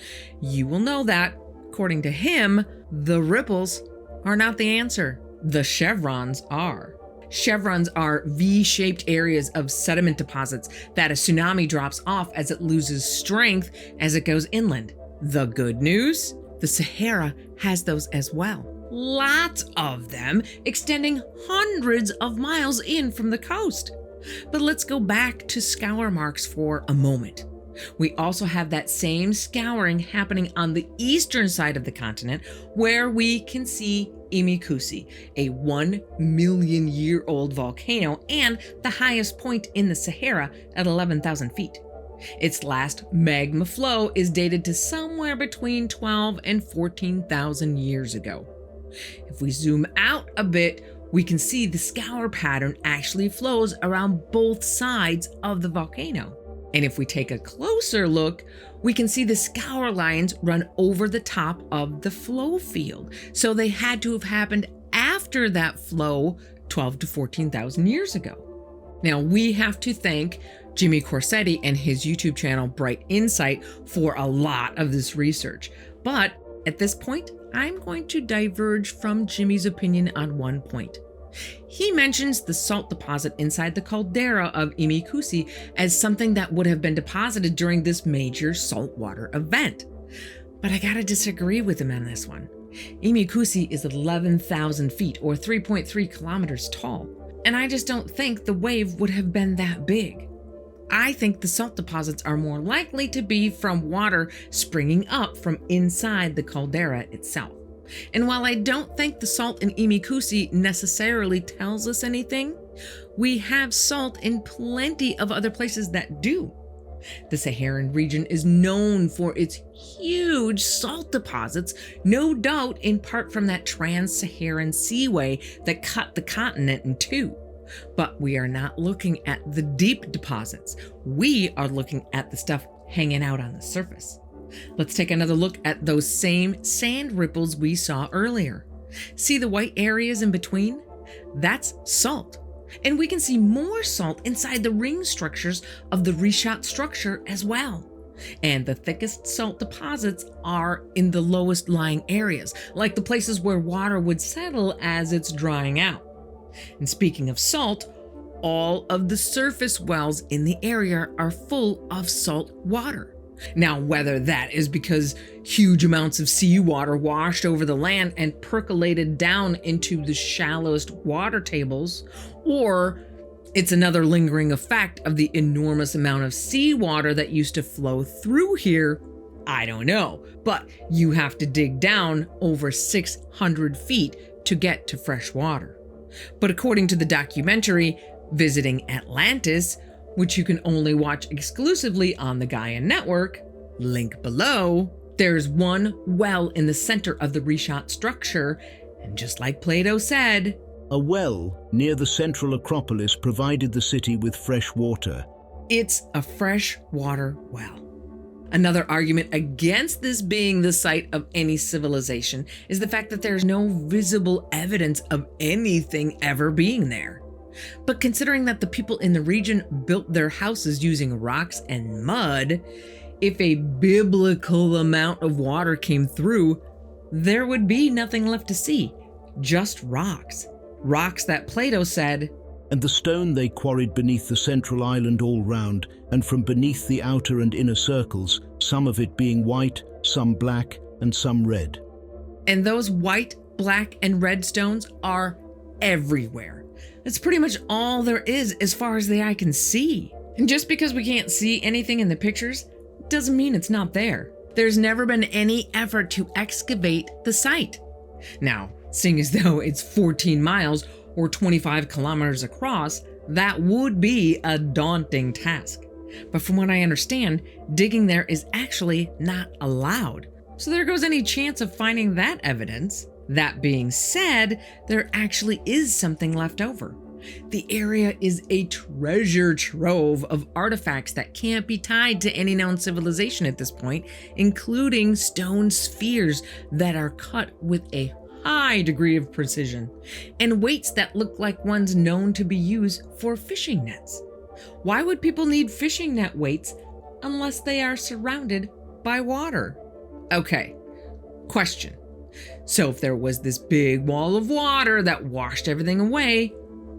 you will know that, according to him, the ripples are not the answer. The chevrons are. Chevrons are V-shaped areas of sediment deposits that a tsunami drops off as it loses strength as it goes inland. The good news? The Sahara has those as well. Lots of them, extending hundreds of miles in from the coast. But let's go back to scour marks for a moment. We also have that same scouring happening on the eastern side of the continent, where we can see Imikusi, a 1-million-year-old volcano and the highest point in the Sahara at 11,000 feet. Its last magma flow is dated to somewhere between 12 and 14,000 years ago. If we zoom out a bit, we can see the scour pattern actually flows around both sides of the volcano. And if we take a closer look, we can see the scour lines run over the top of the flow field. So they had to have happened after that flow 12 to 14,000 years ago. Now, we have to thank Jimmy Corsetti and his YouTube channel Bright Insight for a lot of this research. But at this point, I'm going to diverge from Jimmy's opinion on one point. He mentions the salt deposit inside the caldera of Imikusi as something that would have been deposited during this major saltwater event. But I gotta disagree with him on this one. Imikusi is 11,000 feet or 3.3 kilometers tall, and I just don't think the wave would have been that big. I think the salt deposits are more likely to be from water springing up from inside the caldera itself. And while I don't think the salt in Imikusi necessarily tells us anything, we have salt in plenty of other places that do. The Saharan region is known for its huge salt deposits, no doubt in part from that trans-Saharan seaway that cut the continent in two. But we are not looking at the deep deposits. We are looking at the stuff hanging out on the surface. Let's take another look at those same sand ripples we saw earlier. See the white areas in between? That's salt. And we can see more salt inside the ring structures of the Richat structure as well. And the thickest salt deposits are in the lowest lying areas, like the places where water would settle as it's drying out. And speaking of salt, all of the surface wells in the area are full of salt water. Now, whether that is because huge amounts of seawater washed over the land and percolated down into the shallowest water tables, or it's another lingering effect of the enormous amount of seawater that used to flow through here, I don't know. But you have to dig down over 600 feet to get to fresh water. But according to the documentary Visiting Atlantis, which you can only watch exclusively on the Gaia Network, link below, there's one well in the center of the Richat structure, and just like Plato said, A well near the central Acropolis provided the city with fresh water. It's a freshwater well. Another argument against this being the site of any civilization is the fact that there's no visible evidence of anything ever being there. But considering that the people in the region built their houses using rocks and mud, if a biblical amount of water came through, there would be nothing left to see, just rocks. Rocks that Plato said, "And the stone they quarried beneath the central island all round, and from beneath the outer and inner circles, some of it being white, some black, and some red." And those white, black, and red stones are everywhere. That's pretty much all there is as far as the eye can see. And just because we can't see anything in the pictures, doesn't mean it's not there. There's never been any effort to excavate the site. Now, seeing as though it's 14 miles or 25 kilometers across, that would be a daunting task. But from what I understand, digging there is actually not allowed. So there goes any chance of finding that evidence. That being said, there actually is something left over. The area is a treasure trove of artifacts that can't be tied to any known civilization at this point, including stone spheres that are cut with a high degree of precision, and weights that look like ones known to be used for fishing nets. Why would people need fishing net weights unless they are surrounded by water? Okay, question. So if there was this big wall of water that washed everything away,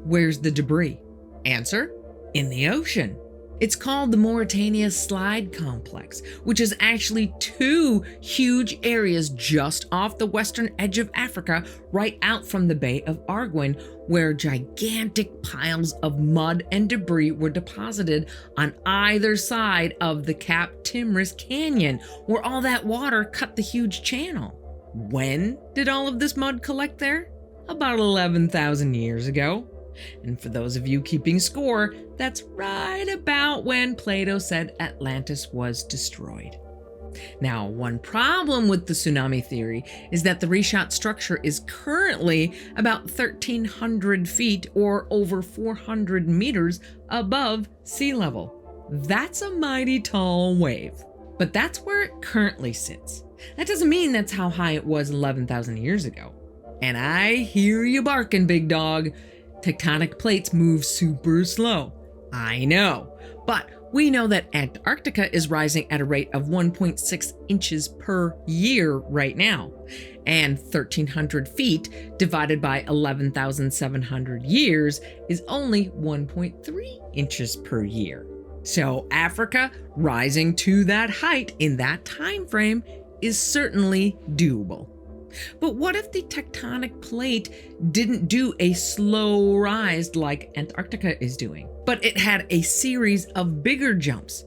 where's the debris? Answer: in the ocean. It's called the Mauritania Slide Complex, which is actually two huge areas just off the western edge of Africa, right out from the Bay of Arguin, where gigantic piles of mud and debris were deposited on either side of the Cap Timris Canyon, where all that water cut the huge channel. When did all of this mud collect there? About 11,000 years ago. And for those of you keeping score, that's right about when Plato said Atlantis was destroyed. Now, one problem with the tsunami theory is that the Richat structure is currently about 1,300 feet or over 400 meters above sea level. That's a mighty tall wave, but that's where it currently sits. That doesn't mean that's how high it was 11,000 years ago. And I hear you barking, big dog. Tectonic plates move super slow. I know, but we know that Antarctica is rising at a rate of 1.6 inches per year right now, and 1,300 feet divided by 11,700 years is only 1.3 inches per year. So Africa rising to that height in that time frame is certainly doable. But what if the tectonic plate didn't do a slow rise like Antarctica is doing, but it had a series of bigger jumps?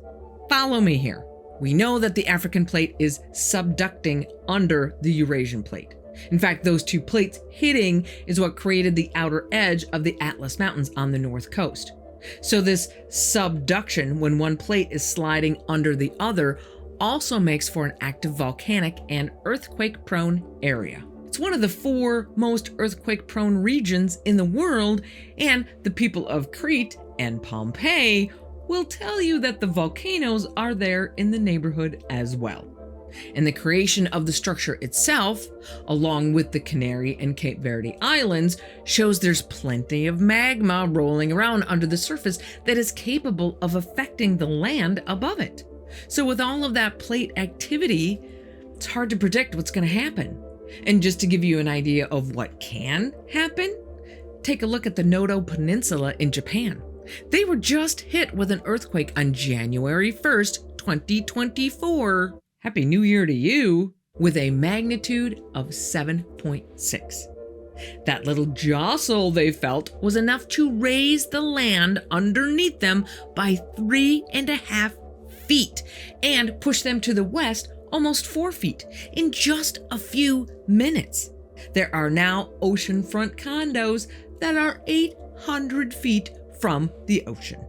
Follow me here. We know that the African plate is subducting under the Eurasian plate. In fact, those two plates hitting is what created the outer edge of the Atlas Mountains on the north coast. So this subduction, when one plate is sliding under the other, also makes for an active volcanic and earthquake-prone area. It's one of the 4 most earthquake-prone regions in the world, and the people of Crete and Pompeii will tell you that the volcanoes are there in the neighborhood as well. And the creation of the structure itself, along with the Canary and Cape Verde Islands, shows there's plenty of magma rolling around under the surface that is capable of affecting the land above it. So with all of that plate activity, it's hard to predict what's going to happen. And just to give you an idea of what can happen, take a look at the Noto Peninsula in Japan. They were just hit with an earthquake on January 1st, 2024. Happy New Year to you, with a magnitude of 7.6. That little jostle they felt was enough to raise the land underneath them by 3.5 feet and push them to the west almost 4 feet in just a few minutes. There are now oceanfront condos that are 800 feet from the ocean.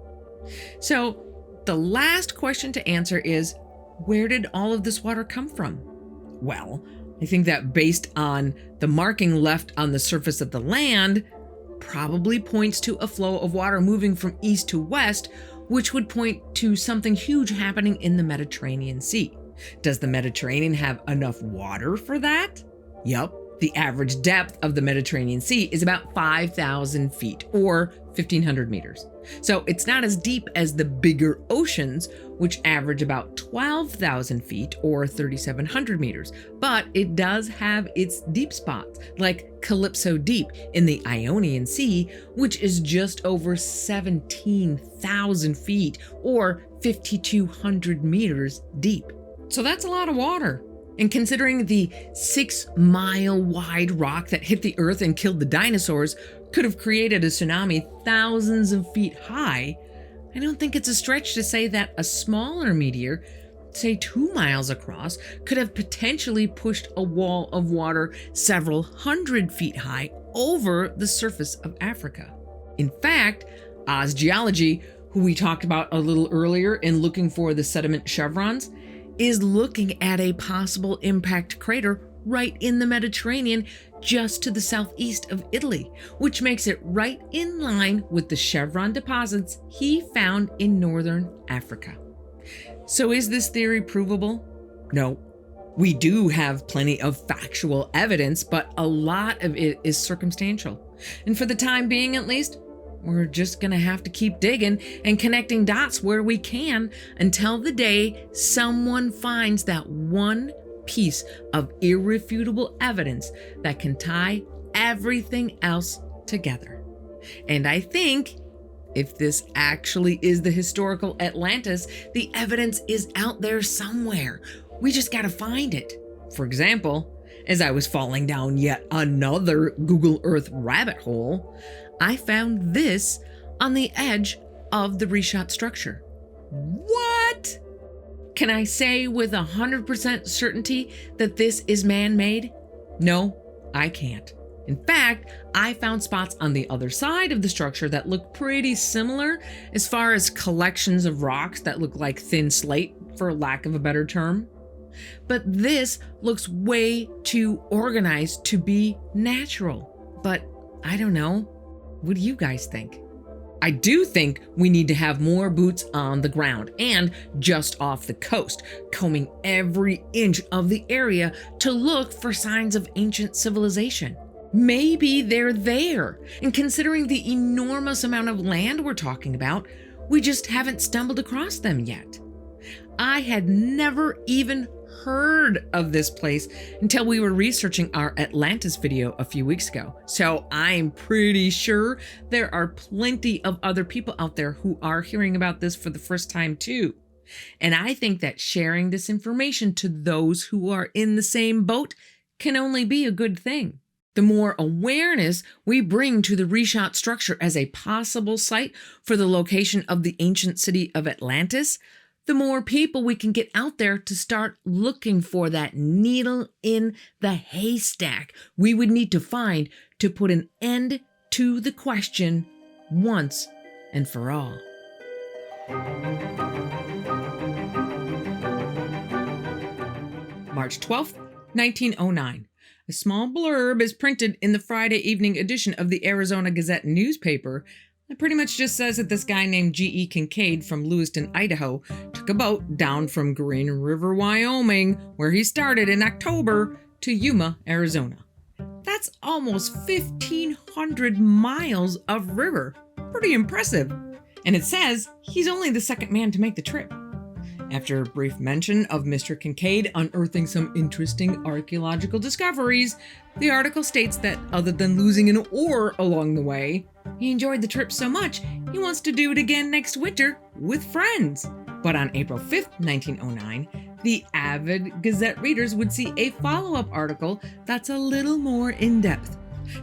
So the last question to answer is, where did all of this water come from? Well, I think that based on the marking left on the surface of the land, probably points to a flow of water moving from east to west, which would point to something huge happening in the Mediterranean Sea. Does the Mediterranean have enough water for that? Yup. The average depth of the Mediterranean Sea is about 5,000 feet, or 1,500 meters. So it's not as deep as the bigger oceans, which average about 12,000 feet, or 3,700 meters. But it does have its deep spots, like Calypso Deep in the Ionian Sea, which is just over 17,000 feet, or 5,200 meters deep. So that's a lot of water. And considering the 6-mile wide rock that hit the Earth and killed the dinosaurs could have created a tsunami thousands of feet high, I don't think it's a stretch to say that a smaller meteor, say 2 miles across, could have potentially pushed a wall of water several hundred feet high over the surface of Africa. In fact, Oz Geology, who we talked about a little earlier in looking for the sediment chevrons, is looking at a possible impact crater right in the Mediterranean just to the southeast of Italy, which makes it right in line with the chevron deposits he found in northern Africa. So is this theory provable? No. We do have plenty of factual evidence, but a lot of it is circumstantial. And for the time being, at least, we're just gonna have to keep digging and connecting dots where we can until the day someone finds that one piece of irrefutable evidence that can tie everything else together. And I think if this actually is the historical Atlantis, the evidence is out there somewhere. We just gotta find it. For example, as I was falling down yet another Google Earth rabbit hole, I found this on the edge of the Richat structure. What? Can I say with 100% certainty that this is man-made? No, I can't. In fact, I found spots on the other side of the structure that look pretty similar as far as collections of rocks that look like thin slate, for lack of a better term. But this looks way too organized to be natural. But I don't know. What do you guys think? I do think we need to have more boots on the ground and just off the coast, combing every inch of the area to look for signs of ancient civilization. Maybe they're there, and considering the enormous amount of land we're talking about, we just haven't stumbled across them yet. I had never even heard of this place until we were researching our Atlantis video a few weeks ago. So I'm pretty sure there are plenty of other people out there who are hearing about this for the first time too. And I think that sharing this information to those who are in the same boat can only be a good thing. The more awareness we bring to the Richat structure as a possible site for the location of the ancient city of Atlantis, the more people we can get out there to start looking for that needle in the haystack we would need to find to put an end to the question once and for all. March 12th, 1909. A small blurb is printed in the Friday evening edition of the Arizona Gazette newspaper. It pretty much just says that this guy named G.E. Kincaid from Lewiston, Idaho, took a boat down from Green River, Wyoming, where he started in October, to Yuma, Arizona. That's almost 1,500 miles of river. Pretty impressive. And it says he's only the second man to make the trip. After a brief mention of Mr. Kincaid unearthing some interesting archaeological discoveries, the article states that other than losing an oar along the way, he enjoyed the trip so much he wants to do it again next winter with friends. But on April 5th, 1909, the avid Gazette readers would see a follow-up article that's a little more in-depth.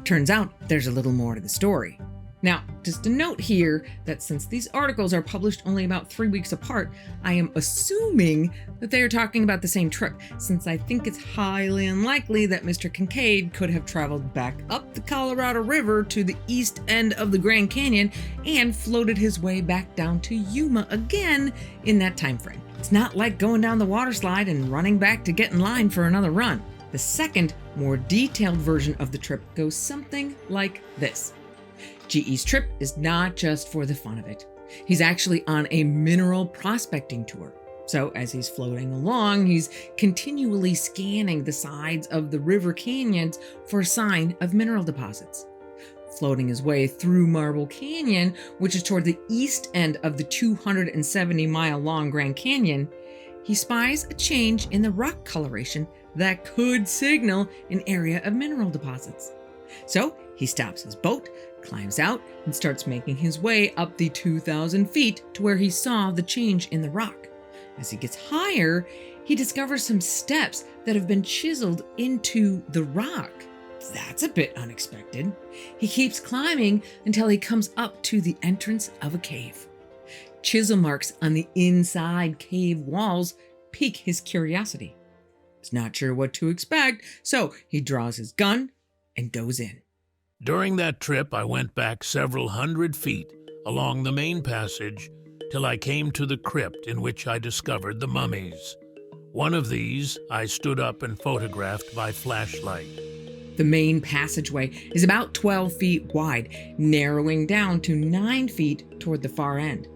Turns out there's a little more to the story. Now, just a note here that since these articles are published only about 3 weeks apart, I am assuming that they are talking about the same trip, since I think it's highly unlikely that Mr. Kincaid could have traveled back up the Colorado River to the east end of the Grand Canyon and floated his way back down to Yuma again in that time frame. It's not like going down the water slide and running back to get in line for another run. The second, more detailed version of the trip goes something like this. GE's trip is not just for the fun of it. He's actually on a mineral prospecting tour. So as he's floating along, he's continually scanning the sides of the river canyons for a sign of mineral deposits. Floating his way through Marble Canyon, which is toward the east end of the 270-mile-long Grand Canyon, he spies a change in the rock coloration that could signal an area of mineral deposits. So he stops his boat, climbs out, and starts making his way up the 2,000 feet to where he saw the change in the rock. As he gets higher, he discovers some steps that have been chiseled into the rock. That's a bit unexpected. He keeps climbing until he comes up to the entrance of a cave. Chisel marks on the inside cave walls pique his curiosity. He's not sure what to expect, so he draws his gun and goes in. During that trip, I went back several hundred feet along the main passage till I came to the crypt in which I discovered the mummies. One of these I stood up and photographed by flashlight. The main passageway is about 12 feet wide, narrowing down to 9 feet toward the far end.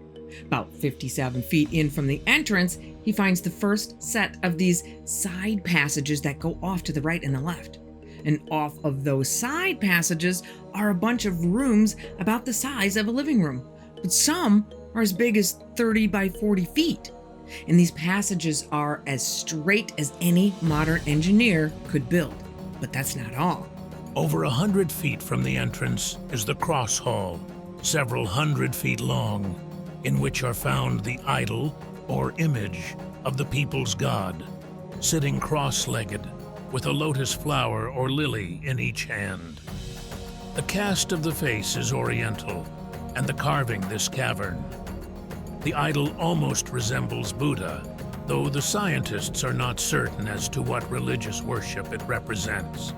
About 57 feet in from the entrance, he finds the first set of these side passages that go off to the right and the left. And off of those side passages are a bunch of rooms about the size of a living room, but some are as big as 30 by 40 feet. And these passages are as straight as any modern engineer could build. But that's not all. Over 100 feet from the entrance is the cross hall, several hundred feet long, in which are found the idol or image of the people's god, sitting cross-legged with a lotus flower or lily in each hand. The cast of the face is oriental, and the carving this cavern. The idol almost resembles Buddha, though the scientists are not certain as to what religious worship it represents.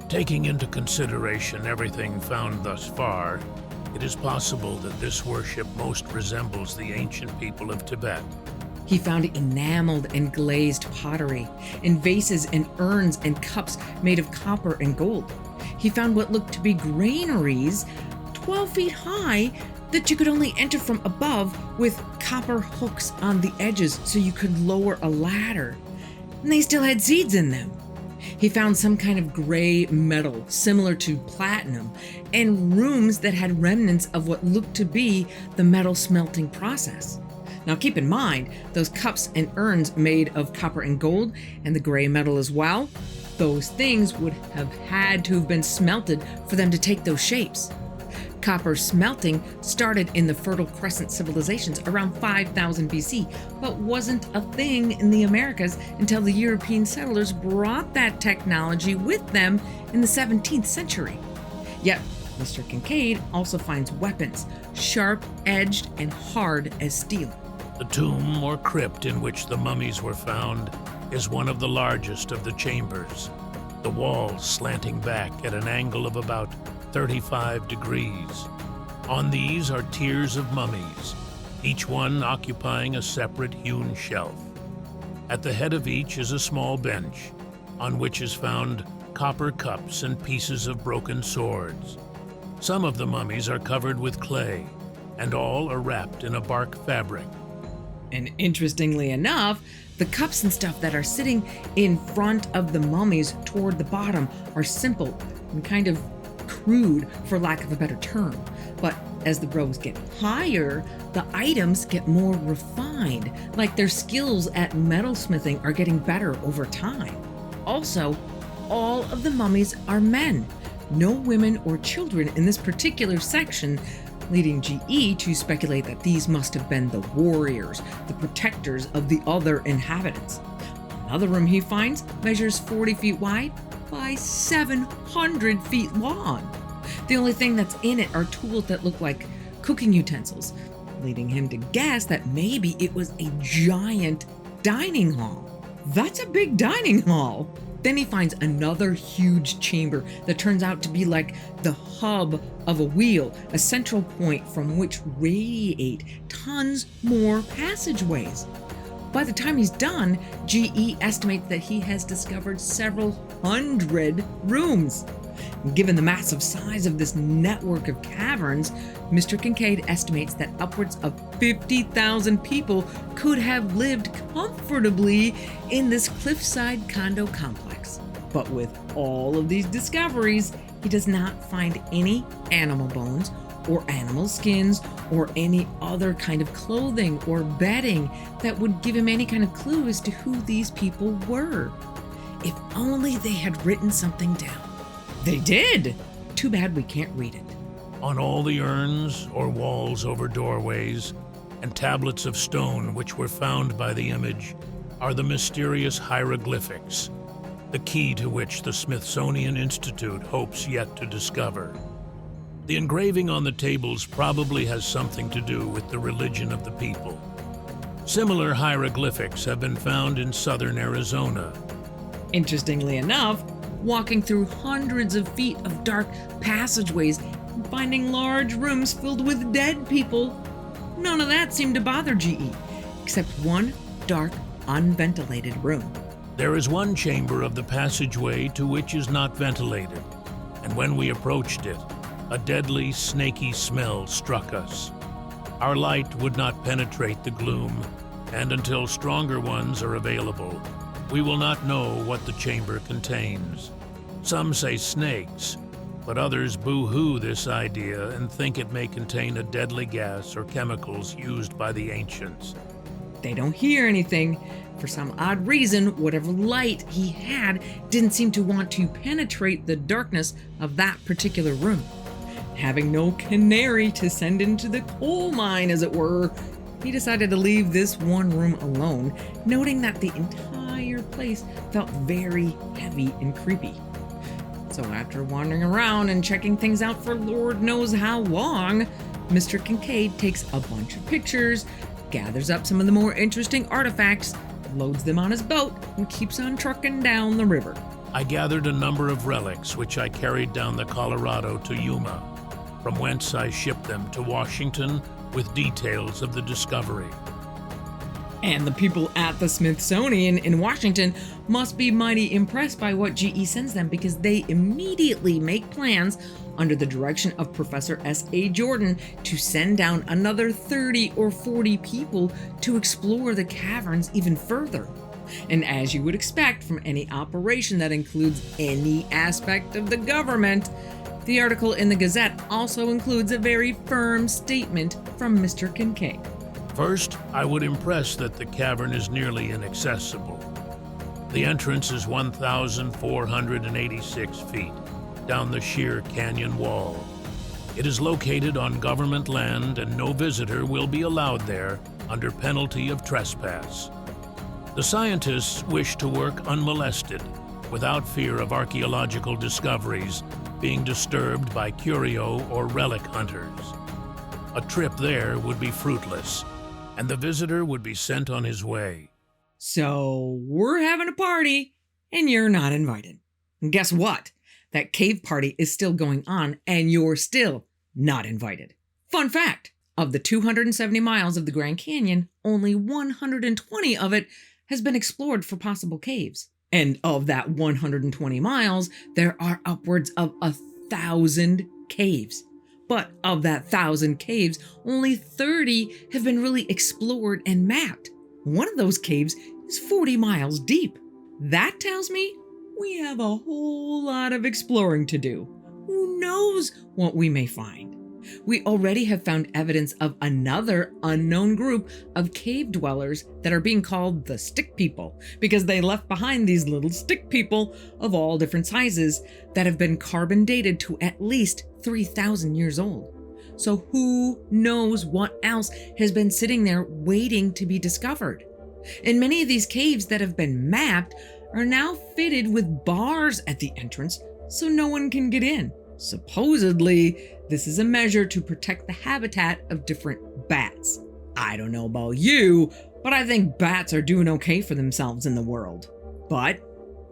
Taking into consideration everything found thus far, it is possible that this worship most resembles the ancient people of Tibet. He found enameled and glazed pottery, and vases and urns and cups made of copper and gold. He found what looked to be granaries 12 feet high that you could only enter from above with copper hooks on the edges so you could lower a ladder. And they still had seeds in them. He found some kind of gray metal similar to platinum and rooms that had remnants of what looked to be the metal smelting process. Now keep in mind, those cups and urns made of copper and gold and the gray metal as well, those things would have had to have been smelted for them to take those shapes. Copper smelting started in the Fertile Crescent civilizations around 5000 BC, but wasn't a thing in the Americas until the European settlers brought that technology with them in the 17th century. Yet, Mr. Kincaid also finds weapons, sharp-edged and hard as steel. The tomb or crypt in which the mummies were found is one of the largest of the chambers, the walls slanting back at an angle of about 35 degrees. On these are tiers of mummies, each one occupying a separate hewn shelf. At the head of each is a small bench, on which is found copper cups and pieces of broken swords. Some of the mummies are covered with clay, and all are wrapped in a bark fabric. And interestingly enough, the cups and stuff that are sitting in front of the mummies toward the bottom are simple and kind of crude, for lack of a better term. But as the rows get higher, the items get more refined, like their skills at metalsmithing are getting better over time. Also, all of the mummies are men, no women or children in this particular section, leading GE to speculate that these must have been the warriors, the protectors of the other inhabitants. Another room he finds measures 40 feet wide by 700 feet long. The only thing that's in it are tools that look like cooking utensils, leading him to guess that maybe it was a giant dining hall. That's a big dining hall. Then he finds another huge chamber that turns out to be like the hub of a wheel, a central point from which radiate tons more passageways. By the time he's done, GE estimates that he has discovered several hundred rooms. Given the massive size of this network of caverns, Mr. Kincaid estimates that upwards of 50,000 people could have lived comfortably in this cliffside condo complex. But with all of these discoveries, he does not find any animal bones or animal skins or any other kind of clothing or bedding that would give him any kind of clue as to who these people were. If only they had written something down. They did! Too bad we can't read it. On all the urns or walls over doorways and tablets of stone which were found by the image are the mysterious hieroglyphics, the key to which the Smithsonian Institute hopes yet to discover. The engraving on the tables probably has something to do with the religion of the people. Similar hieroglyphics have been found in southern Arizona. Interestingly enough, walking through hundreds of feet of dark passageways and finding large rooms filled with dead people, none of that seemed to bother GE, except one dark, unventilated room. There is one chamber of the passageway to which is not ventilated, and when we approached it, a deadly, snaky smell struck us. Our light would not penetrate the gloom, and until stronger ones are available, we will not know what the chamber contains. Some say snakes, but others boo-hoo this idea and think it may contain a deadly gas or chemicals used by the ancients. They don't hear anything. For some odd reason, whatever light he had didn't seem to want to penetrate the darkness of that particular room. Having no canary to send into the coal mine, as it were, he decided to leave this one room alone, noting that the entire place felt very heavy and creepy. So after wandering around and checking things out for Lord knows how long, Mr. Kincaid takes a bunch of pictures, gathers up some of the more interesting artifacts, loads them on his boat, and keeps on trucking down the river. I gathered a number of relics which I carried down the Colorado to Yuma, from whence I shipped them to Washington with details of the discovery. And the people at the Smithsonian in Washington must be mighty impressed by what GE sends them, because they immediately make plans under the direction of Professor S.A. Jordan to send down another 30 or 40 people to explore the caverns even further. And as you would expect from any operation that includes any aspect of the government, the article in the Gazette also includes a very firm statement from Mr. Kincaid. First, I would impress that the cavern is nearly inaccessible. The entrance is 1,486 feet down the sheer canyon wall. It is located on government land, and no visitor will be allowed there under penalty of trespass. The scientists wish to work unmolested, without fear of archaeological discoveries being disturbed by curio or relic hunters. A trip there would be fruitless, and the visitor would be sent on his way. So we're having a party, and you're not invited. And guess what? That cave party is still going on, and you're still not invited. Fun fact, of the 270 miles of the Grand Canyon, only 120 of it has been explored for possible caves. And of that 120 miles, there are upwards of 1,000 caves. But of that 1,000 caves, only 30 have been really explored and mapped. One of those caves is 40 miles deep. That tells me we have a whole lot of exploring to do. Who knows what we may find? We already have found evidence of another unknown group of cave dwellers that are being called the stick people, because they left behind these little stick people of all different sizes that have been carbon dated to at least 3,000 years old. So who knows what else has been sitting there waiting to be discovered? And many of these caves that have been mapped are now fitted with bars at the entrance so no one can get in. Supposedly, this is a measure to protect the habitat of different bats. I don't know about you, but I think bats are doing okay for themselves in the world. But,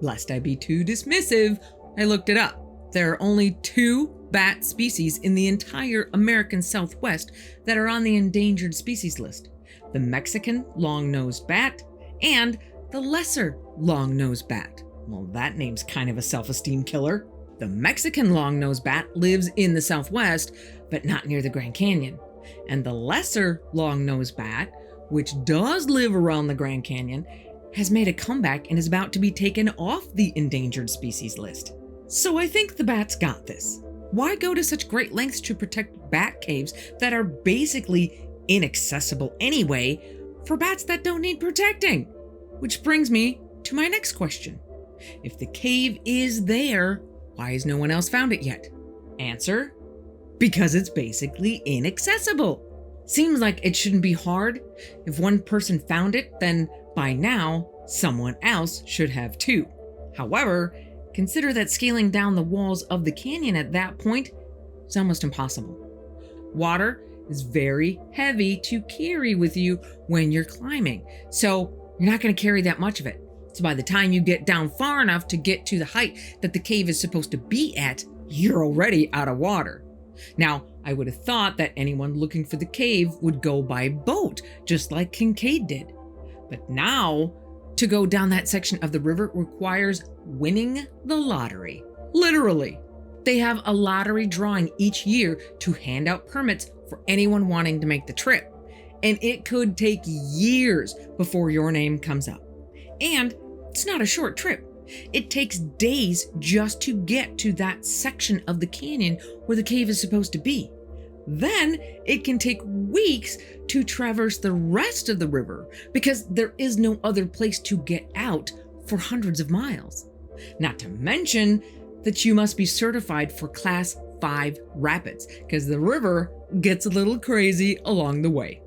lest I be too dismissive, I looked it up. There are only 2 bat species in the entire American Southwest that are on the endangered species list: the Mexican long-nosed bat and the lesser long-nosed bat. Well, that name's kind of a self-esteem killer. The Mexican long-nosed bat lives in the southwest, but not near the Grand Canyon. And the lesser long-nosed bat, which does live around the Grand Canyon, has made a comeback and is about to be taken off the endangered species list. So I think the bats got this. Why go to such great lengths to protect bat caves that are basically inaccessible anyway for bats that don't need protecting? Which brings me to my next question. If the cave is there, why has no one else found it yet? Answer: because it's basically inaccessible. Seems like it shouldn't be hard. If one person found it, then by now, someone else should have too. However, consider that scaling down the walls of the canyon at that point is almost impossible. Water is very heavy to carry with you when you're climbing, so you're not going to carry that much of it. So by the time you get down far enough to get to the height that the cave is supposed to be at, you're already out of water. Now, I would have thought that anyone looking for the cave would go by boat, just like Kincaid did. But now, to go down that section of the river requires winning the lottery. Literally. They have a lottery drawing each year to hand out permits for anyone wanting to make the trip. And it could take years before your name comes up. And it's not a short trip. It takes days just to get to that section of the canyon where the cave is supposed to be. Then it can take weeks to traverse the rest of the river because there is no other place to get out for hundreds of miles. Not to mention that you must be certified for Class 5 rapids because the river gets a little crazy along the way.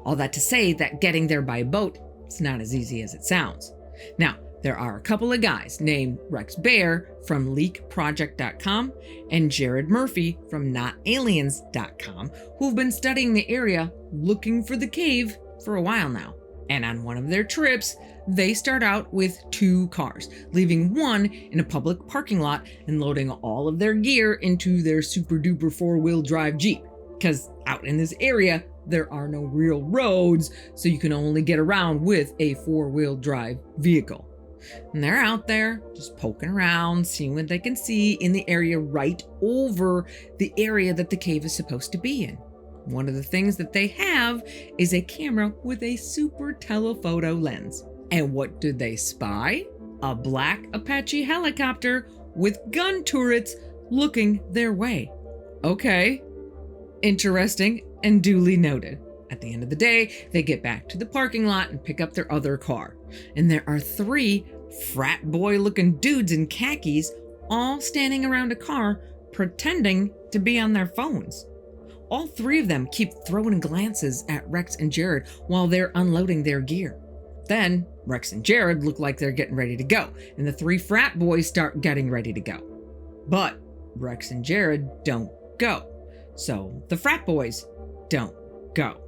All that to say that getting there by boat is not as easy as it sounds. Now, there are a couple of guys named Rex Bear from leakproject.com and Jared Murphy from notaliens.com who've been studying the area looking for the cave for a while now. And on one of their trips, they start out with 2 cars, leaving one in a public parking lot and loading all of their gear into their super duper 4-wheel drive Jeep. Because out in this area, there are no real roads, so you can only get around with a 4-wheel drive vehicle. And they're out there just poking around, seeing what they can see in the area right over the area that the cave is supposed to be in. One of the things that they have is a camera with a super telephoto lens. And what did they spy? A black Apache helicopter with gun turrets looking their way. Okay, interesting and duly noted. At the end of the day, they get back to the parking lot and pick up their other car. And there are 3 frat boy looking dudes in khakis all standing around a car pretending to be on their phones. All 3 of them keep throwing glances at Rex and Jared while they're unloading their gear. Then Rex and Jared look like they're getting ready to go, and the 3 frat boys start getting ready to go. But Rex and Jared don't go. So the frat boys don't go.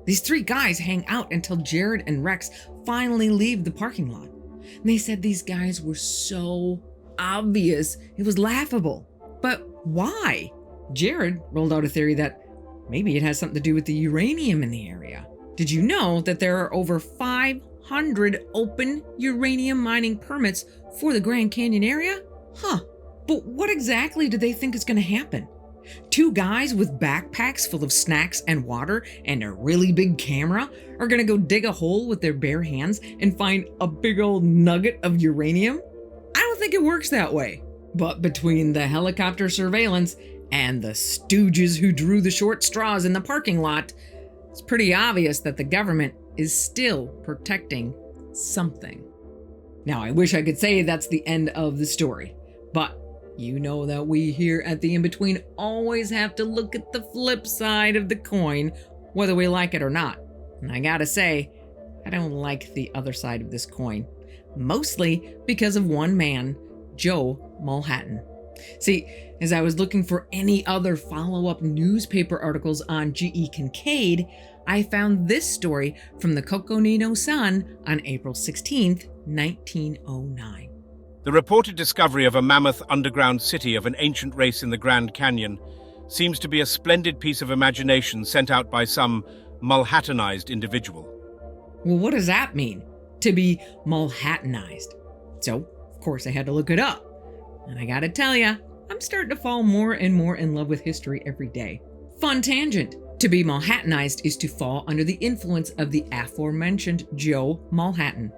These 3 guys hang out until Jared and Rex finally leave the parking lot. And they said these guys were so obvious, it was laughable. But why? Jared rolled out a theory that maybe it has something to do with the uranium in the area. Did you know that there are over 500 open uranium mining permits for the Grand Canyon area? But what exactly do they think is going to happen? 2 guys with backpacks full of snacks and water and a really big camera are gonna go dig a hole with their bare hands and find a big old nugget of uranium? I don't think it works that way. But between the helicopter surveillance and the stooges who drew the short straws in the parking lot, it's pretty obvious that the government is still protecting something. Now, I wish I could say that's the end of the story, but you know that we here at the InBetween always have to look at the flip side of the coin, whether we like it or not. And I gotta say, I don't like the other side of this coin. Mostly because of one man, Joe Mulhattan. See, as I was looking for any other follow-up newspaper articles on G.E. Kincaid, I found this story from the Coconino Sun on April 16th, 1909. The reported discovery of a mammoth underground city of an ancient race in the Grand Canyon seems to be a splendid piece of imagination sent out by some Mulhattanized individual. Well, what does that mean, to be Mulhattanized? So, of course, I had to look it up. And I gotta tell ya, I'm starting to fall more and more in love with history every day. Fun tangent. To be Mulhattanized is to fall under the influence of the aforementioned Joe Mulhattan.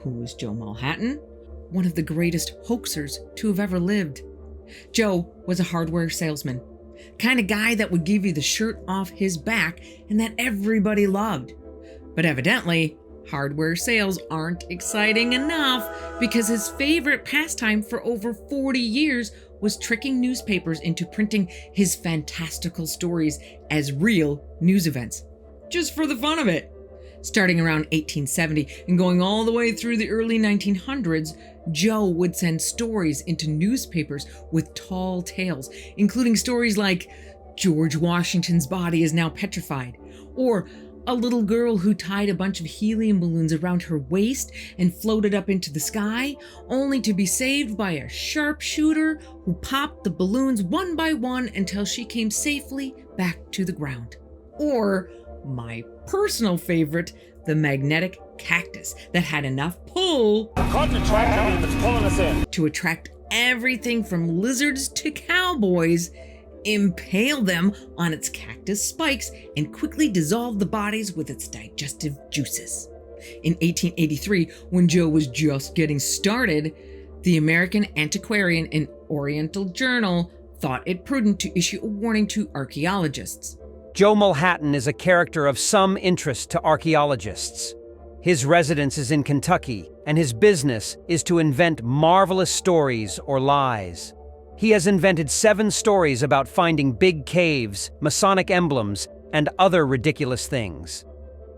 Who is Joe Mulhattan? One of the greatest hoaxers to have ever lived. Joe was a hardware salesman. Kind of guy that would give you the shirt off his back and that everybody loved. But evidently, hardware sales aren't exciting enough because his favorite pastime for over 40 years was tricking newspapers into printing his fantastical stories as real news events, just for the fun of it. Starting around 1870 and going all the way through the early 1900s, Joe would send stories into newspapers with tall tales, including stories like George Washington's body is now petrified, or a little girl who tied a bunch of helium balloons around her waist and floated up into the sky, only to be saved by a sharpshooter who popped the balloons one by one until she came safely back to the ground. Or my personal favorite, the magnetic cactus that had enough pull to attract everything from lizards to cowboys, impale them on its cactus spikes, and quickly dissolve the bodies with its digestive juices. In 1883, when Joe was just getting started, the American Antiquarian and Oriental Journal thought it prudent to issue a warning to archaeologists. Joe Mulhattan is a character of some interest to archaeologists. His residence is in Kentucky, and his business is to invent marvelous stories or lies. He has invented 7 stories about finding big caves, Masonic emblems, and other ridiculous things.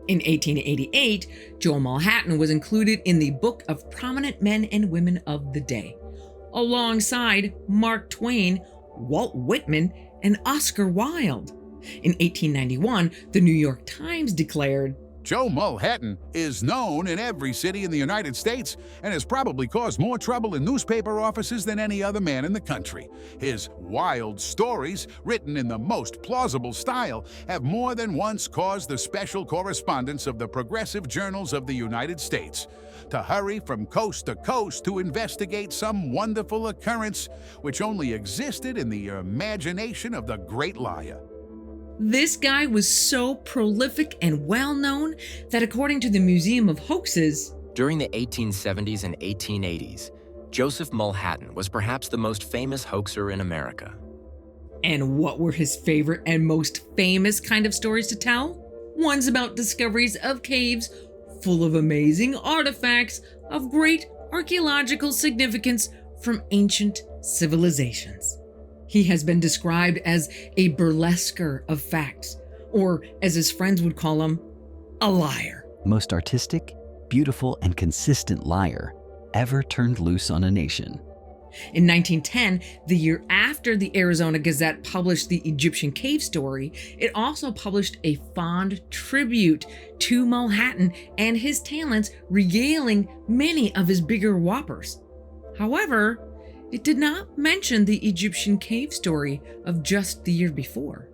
In 1888, Joe Mulhattan was included in the Book of Prominent Men and Women of the Day, alongside Mark Twain, Walt Whitman, and Oscar Wilde. In 1891, the New York Times declared, Joe Mulhattan is known in every city in the United States and has probably caused more trouble in newspaper offices than any other man in the country. His wild stories, written in the most plausible style, have more than once caused the special correspondents of the progressive journals of the United States to hurry from coast to coast to investigate some wonderful occurrence which only existed in the imagination of the great liar. This guy was so prolific and well-known that according to the Museum of Hoaxes, during the 1870s and 1880s, Joseph Mulhattan was perhaps the most famous hoaxer in America. And what were his favorite and most famous kind of stories to tell? Ones about discoveries of caves full of amazing artifacts of great archaeological significance from ancient civilizations. He has been described as a burlesquer of facts, or as his friends would call him, a liar. Most artistic, beautiful, and consistent liar ever turned loose on a nation. In 1910, the year after the Arizona Gazette published the Egyptian cave story, it also published a fond tribute to Mulhattan and his talents, regaling many of his bigger whoppers. However, it did not mention the Egyptian cave story of just the year before.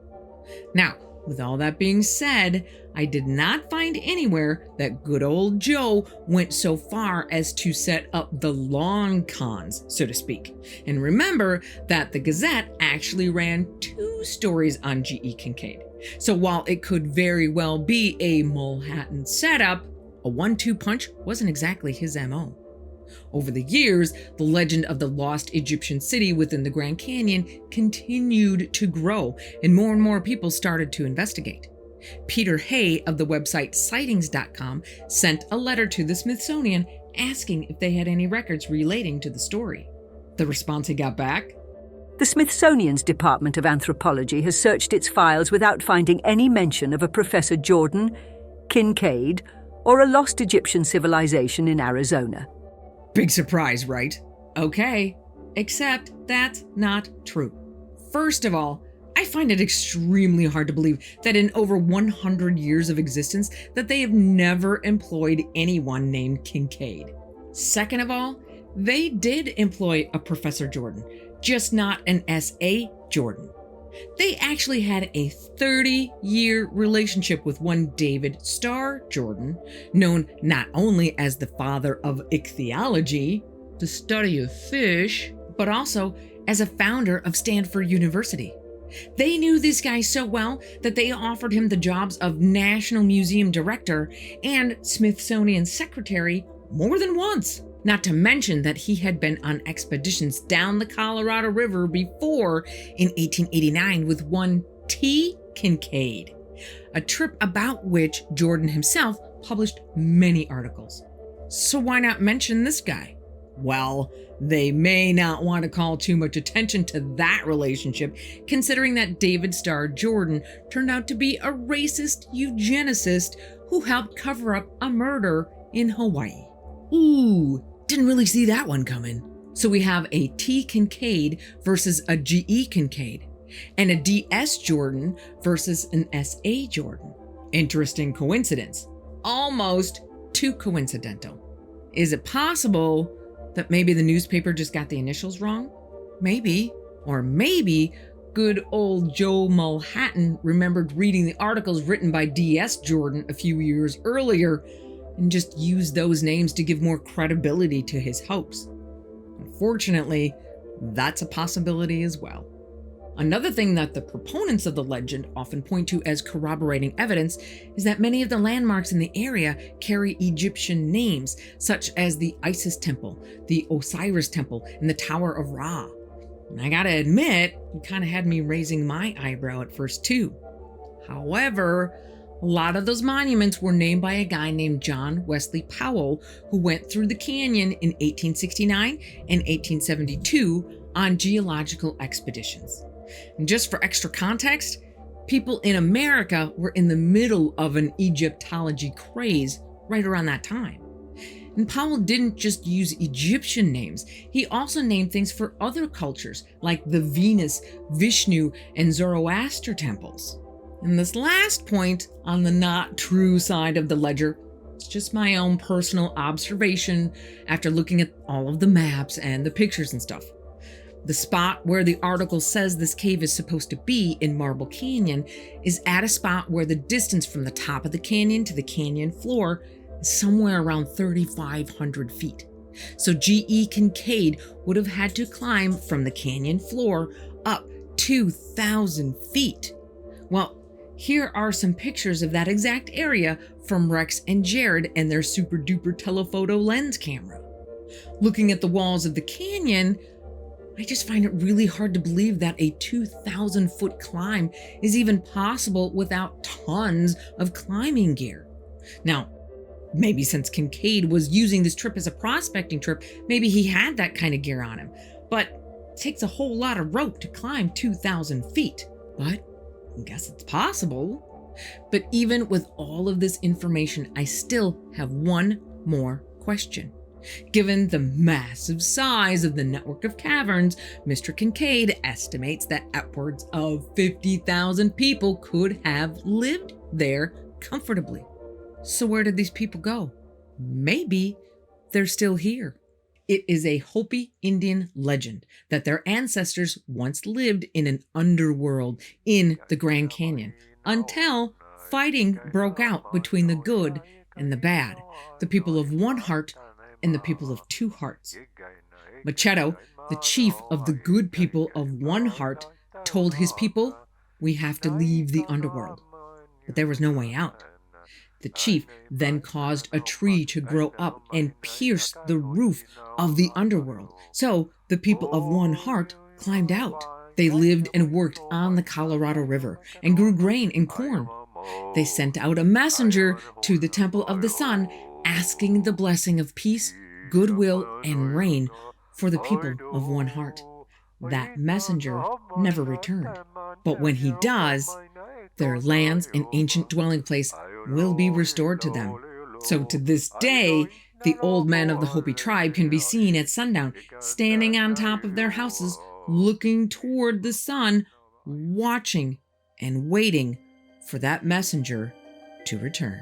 Now, with all that being said, I did not find anywhere that good old Joe went so far as to set up the long cons, so to speak. And remember that the Gazette actually ran 2 stories on G.E. Kincaid. So while it could very well be a Mulhattan setup, a 1-2 punch wasn't exactly his MO. Over the years, the legend of the lost Egyptian city within the Grand Canyon continued to grow, and more people started to investigate. Peter Hay of the website sightings.com sent a letter to the Smithsonian asking if they had any records relating to the story. The response he got back? The Smithsonian's Department of Anthropology has searched its files without finding any mention of a Professor Jordan, Kincaid, or a lost Egyptian civilization in Arizona. Big surprise, right? Okay, except that's not true. First of all, I find it extremely hard to believe that in over 100 years of existence that they have never employed anyone named Kincaid. Second of all, they did employ a Professor Jordan, just not an S.A. Jordan. They actually had a 30-year relationship with one David Starr Jordan, known not only as the father of ichthyology, the study of fish, but also as a founder of Stanford University. They knew this guy so well that they offered him the jobs of National Museum Director and Smithsonian Secretary more than once. Not to mention that he had been on expeditions down the Colorado River before in 1889 with one T. Kincaid, a trip about which Jordan himself published many articles. So why not mention this guy? Well, they may not want to call too much attention to that relationship, considering that David Starr Jordan turned out to be a racist eugenicist who helped cover up a murder in Hawaii. Ooh, didn't really see that one coming. So we have a T. Kincaid versus a G.E. Kincaid, and a D.S. Jordan versus an S.A. Jordan. Interesting coincidence. Almost too coincidental. Is it possible that maybe the newspaper just got the initials wrong? Maybe. Or maybe good old Joe Mulhattan remembered reading the articles written by D.S. Jordan a few years earlier and just used those names to give more credibility to his hoax. Unfortunately, that's a possibility as well. Another thing that the proponents of the legend often point to as corroborating evidence is that many of the landmarks in the area carry Egyptian names, such as the Isis Temple, the Osiris Temple, and the Tower of Ra. And I gotta admit, it kind of had me raising my eyebrow at first too. However, a lot of those monuments were named by a guy named John Wesley Powell, who went through the canyon in 1869 and 1872 on geological expeditions. And just for extra context, people in America were in the middle of an Egyptology craze right around that time. And Powell didn't just use Egyptian names, he also named things for other cultures like the Venus, Vishnu, and Zoroaster temples. And this last point on the not true side of the ledger, it's just my own personal observation after looking at all of the maps and the pictures and stuff. The spot where the article says this cave is supposed to be in Marble Canyon is at a spot where the distance from the top of the canyon to the canyon floor is somewhere around 3,500 feet. So G.E. Kincaid would have had to climb from the canyon floor up 2,000 feet. Well, here are some pictures of that exact area from Rex and Jared and their super duper telephoto lens camera. Looking at the walls of the canyon, I just find it really hard to believe that a 2,000-foot climb is even possible without tons of climbing gear. Now, maybe since Kincaid was using this trip as a prospecting trip, maybe he had that kind of gear on him. But it takes a whole lot of rope to climb 2,000 feet. But I guess it's possible. But even with all of this information, I still have one more question. Given the massive size of the network of caverns, Mr. Kincaid estimates that upwards of 50,000 people could have lived there comfortably. So where did these people go? Maybe they're still here. It is a Hopi Indian legend that their ancestors once lived in an underworld in the Grand Canyon until fighting broke out between the good and the bad, the people of one heart and the people of two hearts. Machado, the chief of the good people of one heart, told his people, "We have to leave the underworld." But there was no way out. The chief then caused a tree to grow up and pierce the roof of the underworld. So the people of one heart climbed out. They lived and worked on the Colorado River and grew grain and corn. They sent out a messenger to the Temple of the Sun, asking the blessing of peace, goodwill, and rain for the people of one heart. That messenger never returned. But when he does, their lands and ancient dwelling place will be restored to them. So to this day, the old men of the Hopi tribe can be seen at sundown, standing on top of their houses, looking toward the sun, watching and waiting for that messenger to return.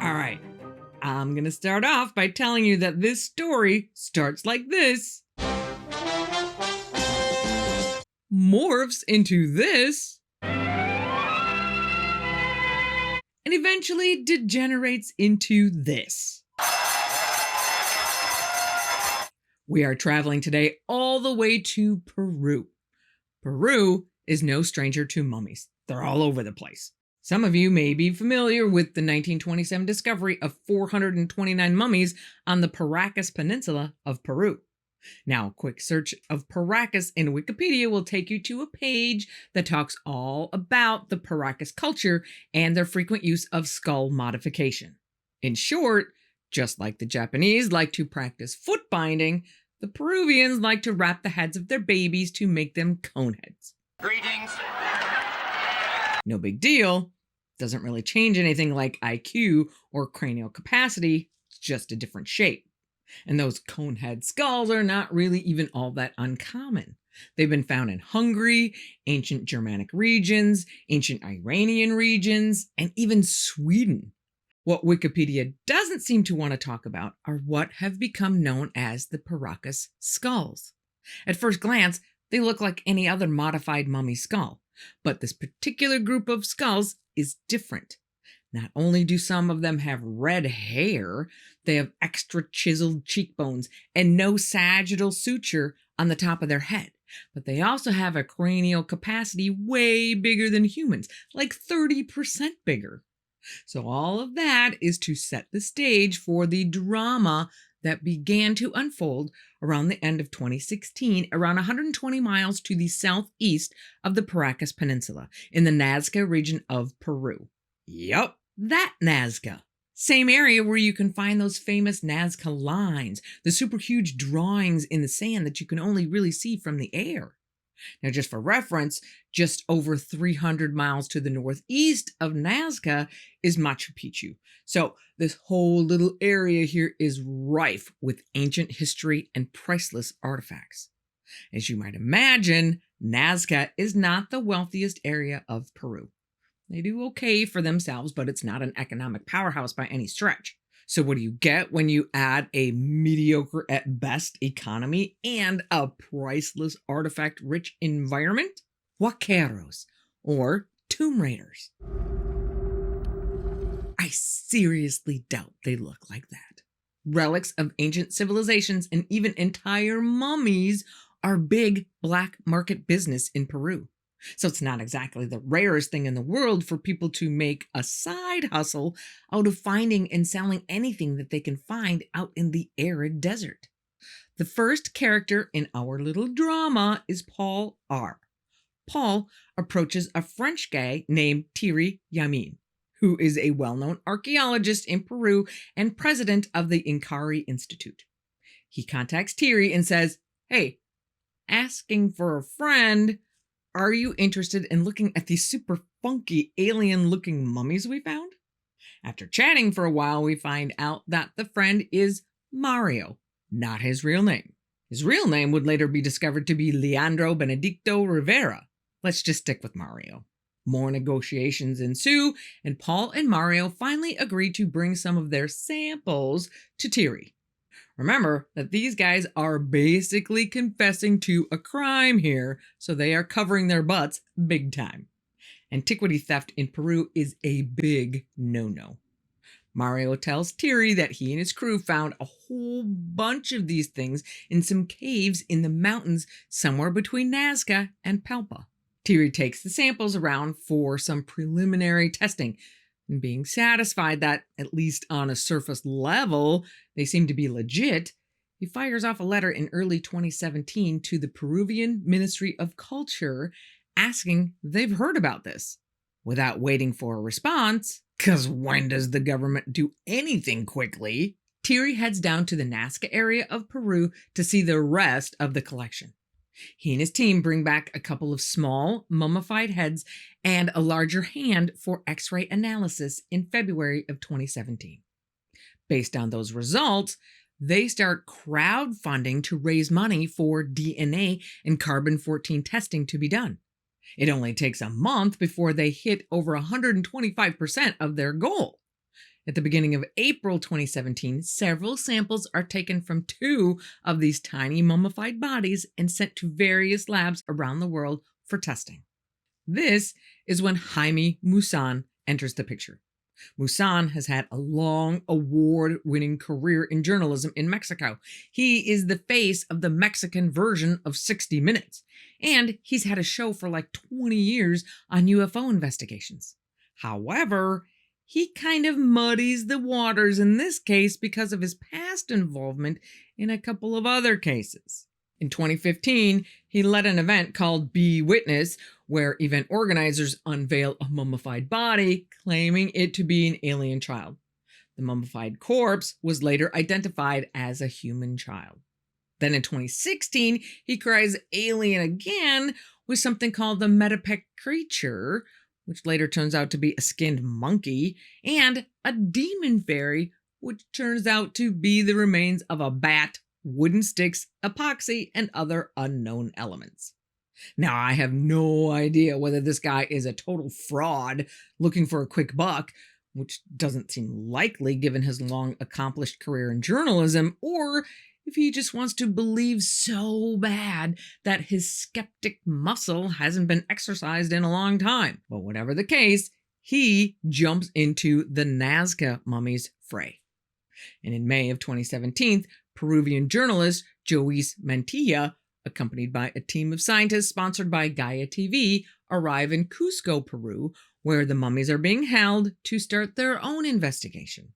All right, I'm going to start off by telling you that this story starts like this, morphs into this, and and eventually degenerates into this. We are traveling today all the way to Peru. Peru is no stranger to mummies. They're all over the place. Some of you may be familiar with the 1927 discovery of 429 mummies on the Paracas Peninsula of Peru. Now, a quick search of Paracas in Wikipedia will take you to a page that talks all about the Paracas culture and their frequent use of skull modification. In short, just like the Japanese like to practice foot binding, the Peruvians like to wrap the heads of their babies to make them cone heads. Greetings. No big deal. Doesn't really change anything like IQ or cranial capacity. It's just a different shape. And those cone head skulls are not really even all that uncommon. They've been found in Hungary, ancient Germanic regions, ancient Iranian regions, and even Sweden. What Wikipedia doesn't seem to want to talk about are what have become known as the Paracas skulls. At first glance, they look like any other modified mummy skull, but this particular group of skulls is different. Not only do some of them have red hair, they have extra chiseled cheekbones and no sagittal suture on the top of their head, but they also have a cranial capacity way bigger than humans, like 30% bigger. So all of that is to set the stage for the drama that began to unfold around the end of 2016, around 120 miles to the southeast of the Paracas Peninsula in the Nazca region of Peru. Yup, that Nazca. Same area where you can find those famous Nazca lines, the super huge drawings in the sand that you can only really see from the air. Now, just for reference, just over 300 miles to the northeast of Nazca is Machu Picchu. So this whole little area here is rife with ancient history and priceless artifacts. As you might imagine, Nazca is not the wealthiest area of Peru. They do okay for themselves, but it's not an economic powerhouse by any stretch. So what do you get when you add a mediocre at best economy and a priceless artifact-rich environment? Huaqueros, or tomb raiders. I seriously doubt they look like that. Relics of ancient civilizations and even entire mummies are big black market business in Peru. So it's not exactly the rarest thing in the world for people to make a side hustle out of finding and selling anything that they can find out in the arid desert. The first character in our little drama is Paul R. Paul approaches a French guy named Thierry Yamin, who is a well-known archaeologist in Peru and president of the Incauri Institute. He contacts Thierry and says, "Hey, asking for a friend. Are you interested in looking at these super funky alien-looking mummies we found?" After chatting for a while, we find out that the friend is Mario, not his real name. His real name would later be discovered to be Leandro Benedicto Rivera. Let's just stick with Mario. More negotiations ensue, and Paul and Mario finally agree to bring some of their samples to Thierry. Remember that these guys are basically confessing to a crime here, so they are covering their butts big time. Antiquity theft in Peru is a big no-no. Mario tells Thierry that he and his crew found a whole bunch of these things in some caves in the mountains somewhere between Nazca and Palpa. Thierry takes the samples around for some preliminary testing, and being satisfied that, at least on a surface level, they seem to be legit, he fires off a letter in early 2017 to the Peruvian Ministry of Culture asking if they've heard about this. Without waiting for a response, because when does the government do anything quickly, Thierry heads down to the Nazca area of Peru to see the rest of the collection. He and his team bring back a couple of small mummified heads and a larger hand for X-ray analysis in February of 2017. Based on those results, they start crowdfunding to raise money for DNA and carbon-14 testing to be done. It only takes a month before they hit over 125% of their goal. At the beginning of April 2017, several samples are taken from 2 of these tiny mummified bodies and sent to various labs around the world for testing. This is when Jaime Maussan enters the picture. Musan has had a long, award-winning career in journalism in Mexico. He is the face of the Mexican version of 60 Minutes, and he's had a show for like 20 years on UFO investigations. However, he kind of muddies the waters in this case because of his past involvement in a couple of other cases. In 2015, he led an event called Be Witness, where event organizers unveil a mummified body, claiming it to be an alien child. The mummified corpse was later identified as a human child. Then in 2016, he cries alien again with something called the Metapec creature, which later turns out to be a skinned monkey, and a demon fairy, which turns out to be the remains of a bat, wooden sticks, epoxy, and other unknown elements. Now, I have no idea whether this guy is a total fraud looking for a quick buck, which doesn't seem likely given his long accomplished career in journalism, or if he just wants to believe so bad that his skeptic muscle hasn't been exercised in a long time. But whatever the case, he jumps into the Nazca mummies fray. And in May of 2017, Peruvian journalist Joyce Mantilla, accompanied by a team of scientists sponsored by Gaia TV, arrive in Cusco, Peru, where the mummies are being held to start their own investigation.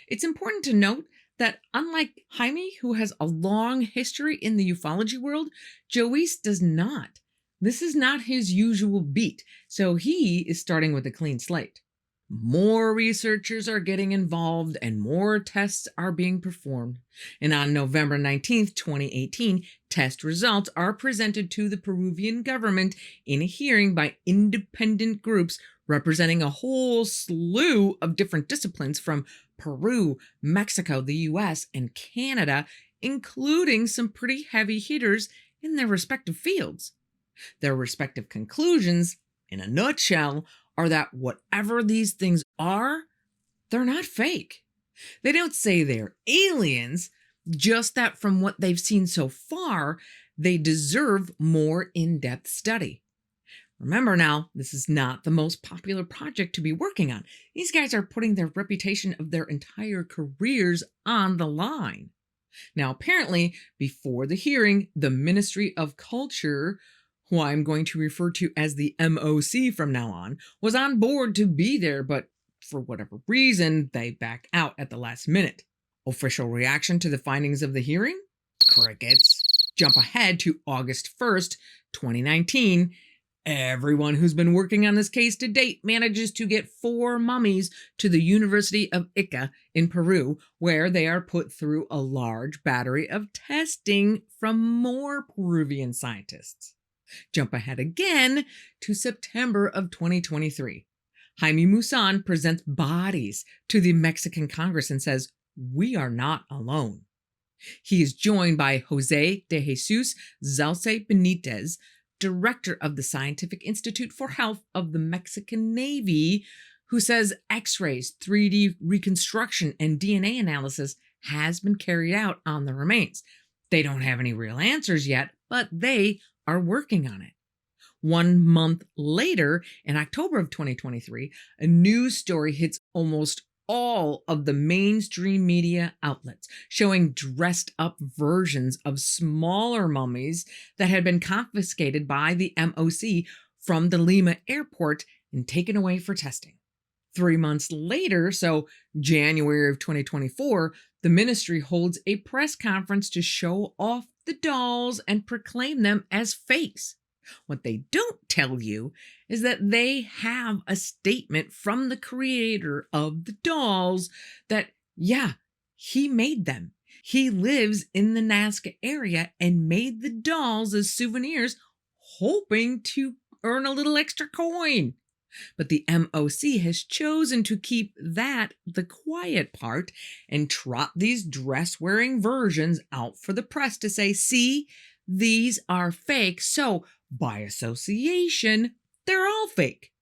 It's important to note that unlike Jaime, who has a long history in the ufology world, Joyce does not. This is not his usual beat, so he is starting with a clean slate. More researchers are getting involved and more tests are being performed. And on November 19th, 2018, test results are presented to the Peruvian government in a hearing by independent groups representing a whole slew of different disciplines from Peru, Mexico, the US, and Canada, including some pretty heavy hitters in their respective fields. Their respective conclusions, in a nutshell, are that whatever these things are, they're not fake. They don't say they're aliens, just that from what they've seen so far, they deserve more in-depth study. Remember now, this is not the most popular project to be working on. These guys are putting their reputation of their entire careers on the line. Now, apparently, before the hearing, the Ministry of Culture, who I'm going to refer to as the MOC from now on, was on board to be there, but for whatever reason, they back out at the last minute. Official reaction to the findings of the hearing? Crickets. Jump ahead to August 1st, 2019. Everyone who's been working on this case to date manages to get 4 mummies to the University of Ica in Peru, where they are put through a large battery of testing from more Peruvian scientists. Jump ahead again to September of 2023. Jaime Musan presents bodies to the Mexican Congress and says, "We are not alone." He is joined by Jose de Jesus Zalce Benitez, director of the Scientific Institute for Health of the Mexican Navy, who says X-rays, 3D reconstruction, and DNA analysis has been carried out on the remains. They don't have any real answers yet, but they are working on it. 1 month later, in October of 2023, a news story hits almost all of the mainstream media outlets, showing dressed up versions of smaller mummies that had been confiscated by the MOC from the Lima airport and taken away for testing. 3 months later, so January of 2024, the ministry holds a press conference to show off the dolls and proclaim them as fakes. What they don't tell you is that they have a statement from the creator of the dolls that, yeah, he made them. He lives in the Nazca area and made the dolls as souvenirs, hoping to earn a little extra coin. But the MOC has chosen to keep that the quiet part and trot these dress-wearing versions out for the press to say, see, these are fake, so by association, they're all fake.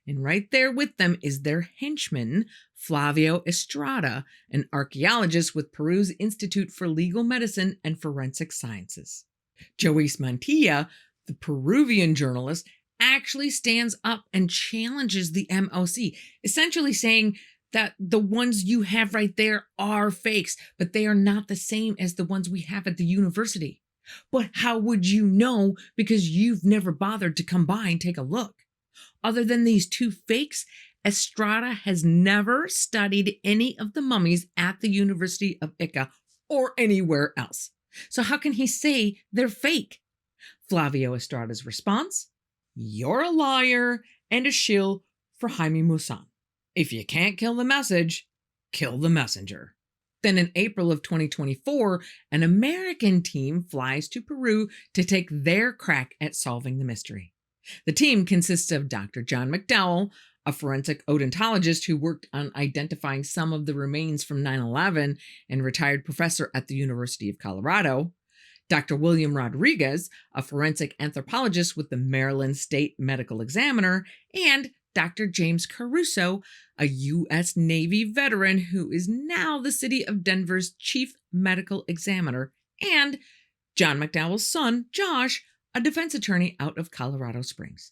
And right there with them is their henchman, Flavio Estrada, an archaeologist with Peru's Institute for Legal Medicine and Forensic Sciences. Joyce Mantilla, the Peruvian journalist, actually stands up and challenges the MOC, essentially saying that the ones you have right there are fakes, but they are not the same as the ones we have at the university. But how would you know, because you've never bothered to come by and take a look? Other than these two fakes, Estrada has never studied any of the mummies at the University of Ica or anywhere else. So how can he say they're fake? Flavio Estrada's response: you're a liar and a shill for Jaime Maussan. If you can't kill the message, kill the messenger. Then in April of 2024, an American team flies to Peru to take their crack at solving the mystery. The team consists of Dr. John McDowell, a forensic odontologist who worked on identifying some of the remains from 9/11 and retired professor at the University of Colorado, Dr. William Rodriguez, a forensic anthropologist with the Maryland State Medical Examiner, and Dr. James Caruso, a U.S. Navy veteran who is now the city of Denver's chief medical examiner, and John McDowell's son, Josh, a defense attorney out of Colorado Springs.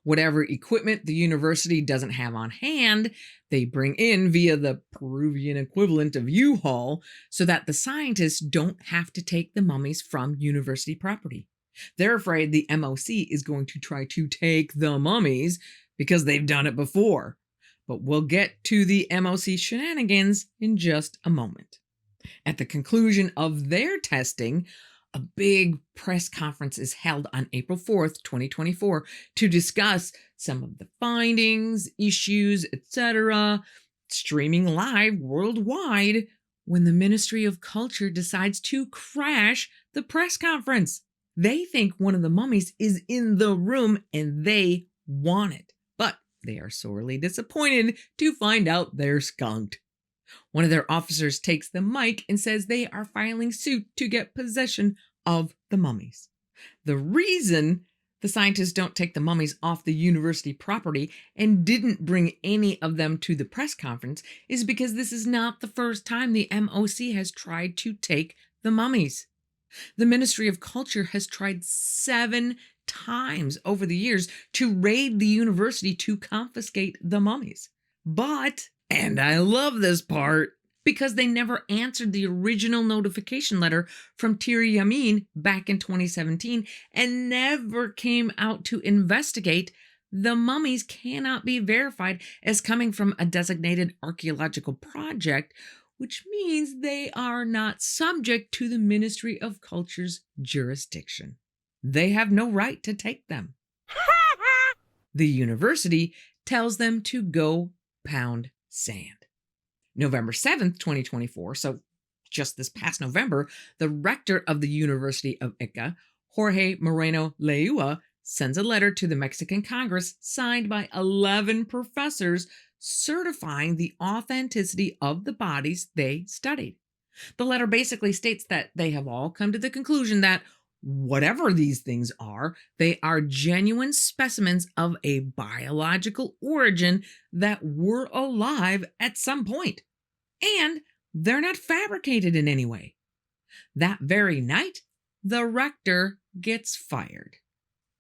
Whatever equipment the university doesn't have on hand, they bring in via the Peruvian equivalent of U-Haul so that the scientists don't have to take the mummies from university property. They're afraid the MOC is going to try to take the mummies because they've done it before. But we'll get to the MOC shenanigans in just a moment. At the conclusion of their testing, a big press conference is held on April 4th, 2024, to discuss some of the findings, issues, etc., streaming live worldwide when the Ministry of Culture decides to crash the press conference. They think one of the mummies is in the room and they want it, but they are sorely disappointed to find out they're skunked. One of their officers takes the mic and says they are filing suit to get possession of the mummies. The reason the scientists don't take the mummies off the university property and didn't bring any of them to the press conference is because this is not the first time the MOC has tried to take the mummies. The Ministry of Culture has tried 7 times over the years to raid the university to confiscate the mummies. But, and I love this part, because they never answered the original notification letter from Thierry Yamin back in 2017 and never came out to investigate, the mummies cannot be verified as coming from a designated archaeological project, which means they are not subject to the Ministry of Culture's jurisdiction. They have no right to take them. The university tells them to go pound sand. November 7th, 2024, so just this past November, the rector of the University of Ica, Jorge Moreno Leua, sends a letter to the Mexican Congress signed by 11 professors certifying the authenticity of the bodies they studied. The letter basically states that they have all come to the conclusion that whatever these things are, they are genuine specimens of a biological origin that were alive at some point. And they're not fabricated in any way. That very night, the rector gets fired.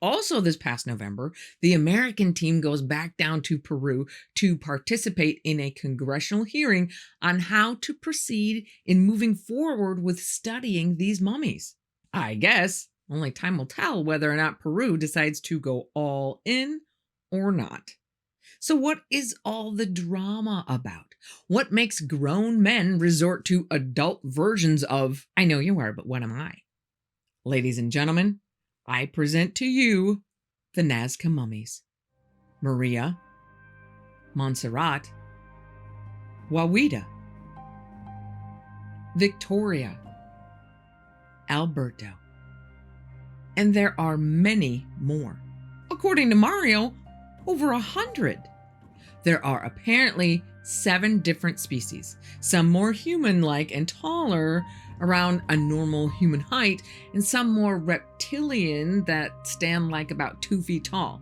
Also this past November, the American team goes back down to Peru to participate in a congressional hearing on how to proceed in moving forward with studying these mummies. I guess only time will tell whether or not Peru decides to go all in or not. So what is all the drama about? What makes grown men resort to adult versions of, I know you are, but what am I? Ladies and gentlemen, I present to you the Nazca mummies. Maria, Montserrat, Wawida, Victoria, Alberto. And there are many more. According to Mario, over 100. There are apparently 7 different species, some more human-like and taller, around a normal human height, and some more reptilian that stand like about 2 feet tall.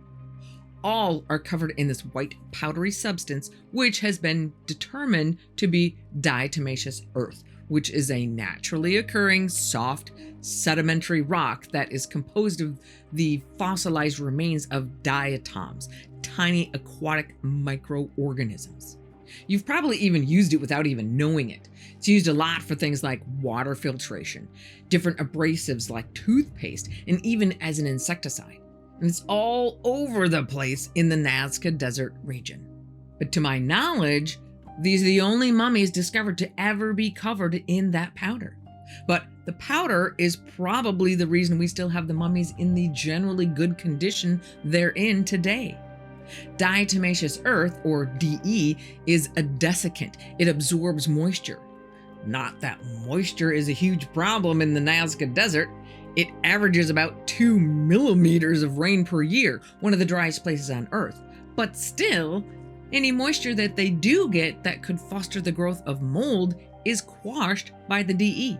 all are covered in this white powdery substance, which has been determined to be diatomaceous earth, which is a naturally occurring soft sedimentary rock that is composed of the fossilized remains of diatoms, tiny aquatic microorganisms. You've probably even used it without even knowing it. It's used a lot for things like water filtration, different abrasives like toothpaste, and even as an insecticide. And it's all over the place in the Nazca Desert region. But to my knowledge, these are the only mummies discovered to ever be covered in that powder. But the powder is probably the reason we still have the mummies in the generally good condition they're in today. Diatomaceous earth, or DE, is a desiccant. It absorbs moisture. Not that moisture is a huge problem in the Nazca Desert. It averages about 2 millimeters of rain per year, one of the driest places on Earth. But still, any moisture that they do get that could foster the growth of mold is quashed by the DE.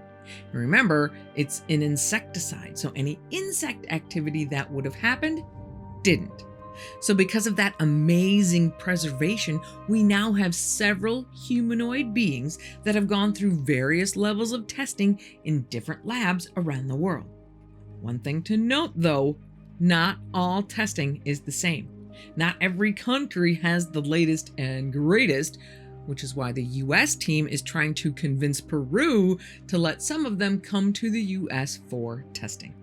Remember, it's an insecticide, so any insect activity that would have happened didn't. So because of that amazing preservation, we now have several humanoid beings that have gone through various levels of testing in different labs around the world. One thing to note though, not all testing is the same. Not every country has the latest and greatest, which is why the US team is trying to convince Peru to let some of them come to the US for testing.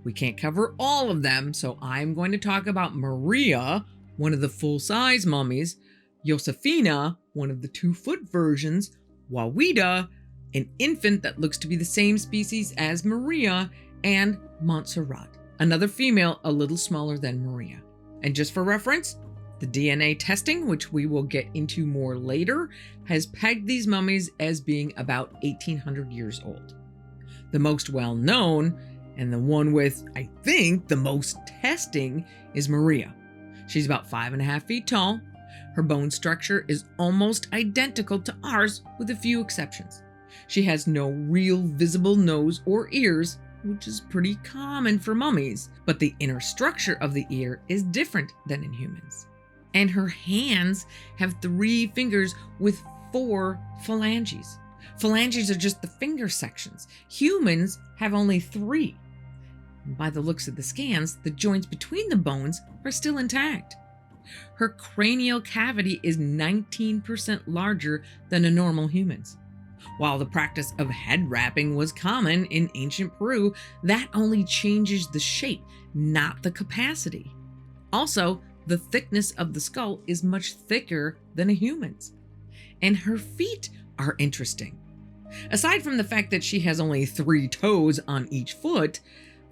We can't cover all of them, so I'm going to talk about Maria, one of the full-size mummies, Josefina, one of the 2-foot versions, Wawida, an infant that looks to be the same species as Maria, and Montserrat, another female a little smaller than Maria. And just for reference, the DNA testing, which we will get into more later, has pegged these mummies as being about 1,800 years old. The most well-known, and the one with, I think, the most testing, is Maria. She's about 5.5 feet tall. Her bone structure is almost identical to ours, with a few exceptions. She has no real visible nose or ears, which is pretty common for mummies, but the inner structure of the ear is different than in humans. And her hands have 3 fingers with 4 phalanges. Phalanges are just the finger sections. Humans have only 3. By the looks of the scans, the joints between the bones are still intact. Her cranial cavity is 19% larger than a normal human's. While the practice of head wrapping was common in ancient Peru, that only changes the shape, not the capacity. Also, the thickness of the skull is much thicker than a human's. And her feet are interesting. Aside from the fact that she has only 3 toes on each foot,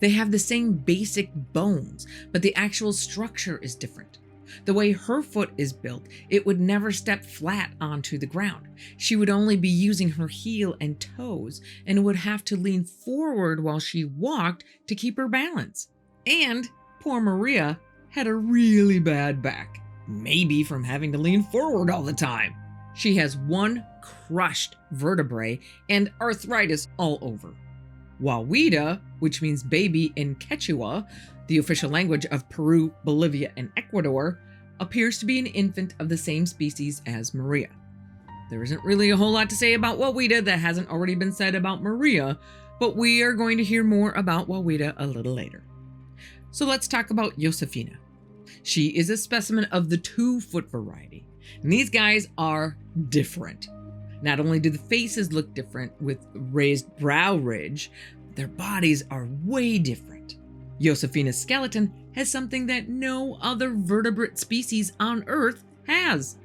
they have the same basic bones, but the actual structure is different. The way her foot is built, it would never step flat onto the ground. She would only be using her heel and toes and would have to lean forward while she walked to keep her balance. And poor Maria had a really bad back, maybe from having to lean forward all the time. She has 1 crushed vertebrae and arthritis all over. Wawida, which means baby in Quechua, the official language of Peru, Bolivia, and Ecuador, appears to be an infant of the same species as Maria. There isn't really a whole lot to say about Wawida that hasn't already been said about Maria, but we are going to hear more about Wawida a little later. So let's talk about Josefina. She is a specimen of the 2-foot variety, and these guys are different. Not only do the faces look different with raised brow ridge, their bodies are way different. Josefina's skeleton has something that no other vertebrate species on Earth has.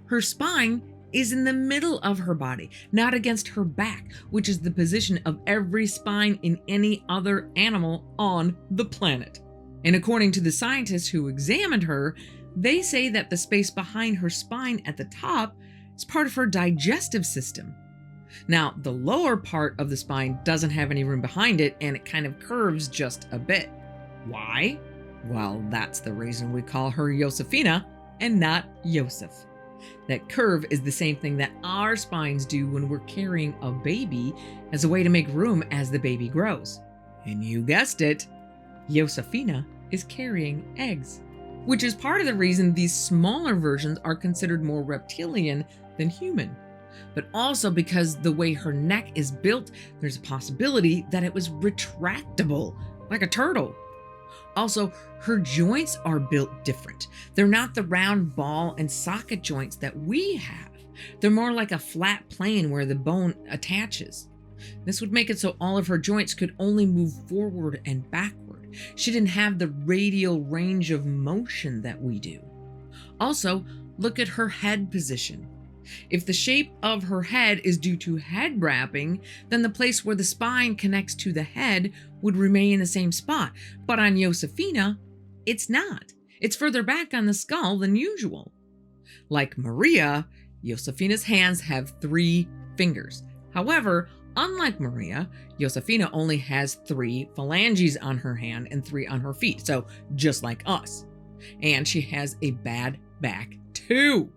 Her spine is in the middle of her body, not against her back, which is the position of every spine in any other animal on the planet. And according to the scientists who examined her, they say that the space behind her spine at the top is part of her digestive system. Now, the lower part of the spine doesn't have any room behind it, and it kind of curves just a bit. Why? Well, that's the reason we call her Josefina and not Joseph. That curve is the same thing that our spines do when we're carrying a baby as a way to make room as the baby grows. And you guessed it, Josefina is carrying eggs. which is part of the reason these smaller versions are considered more reptilian than human. But also because the way her neck is built, there's a possibility that it was retractable, like a turtle. Also, her joints are built different. They're not the round ball and socket joints that we have. They're more like a flat plane where the bone attaches. This would make it so all of her joints could only move forward and backward. She didn't have the radial range of motion that we do. Also, look at her head position. If the shape of her head is due to head wrapping, then the place where the spine connects to the head would remain in the same spot. But on Josefina, it's not. It's further back on the skull than usual. Like Maria, Josefina's hands have 3 fingers. However, unlike Maria, Josefina only has 3 phalanges on her hand and 3 on her feet, so just like us. And she has a bad back too.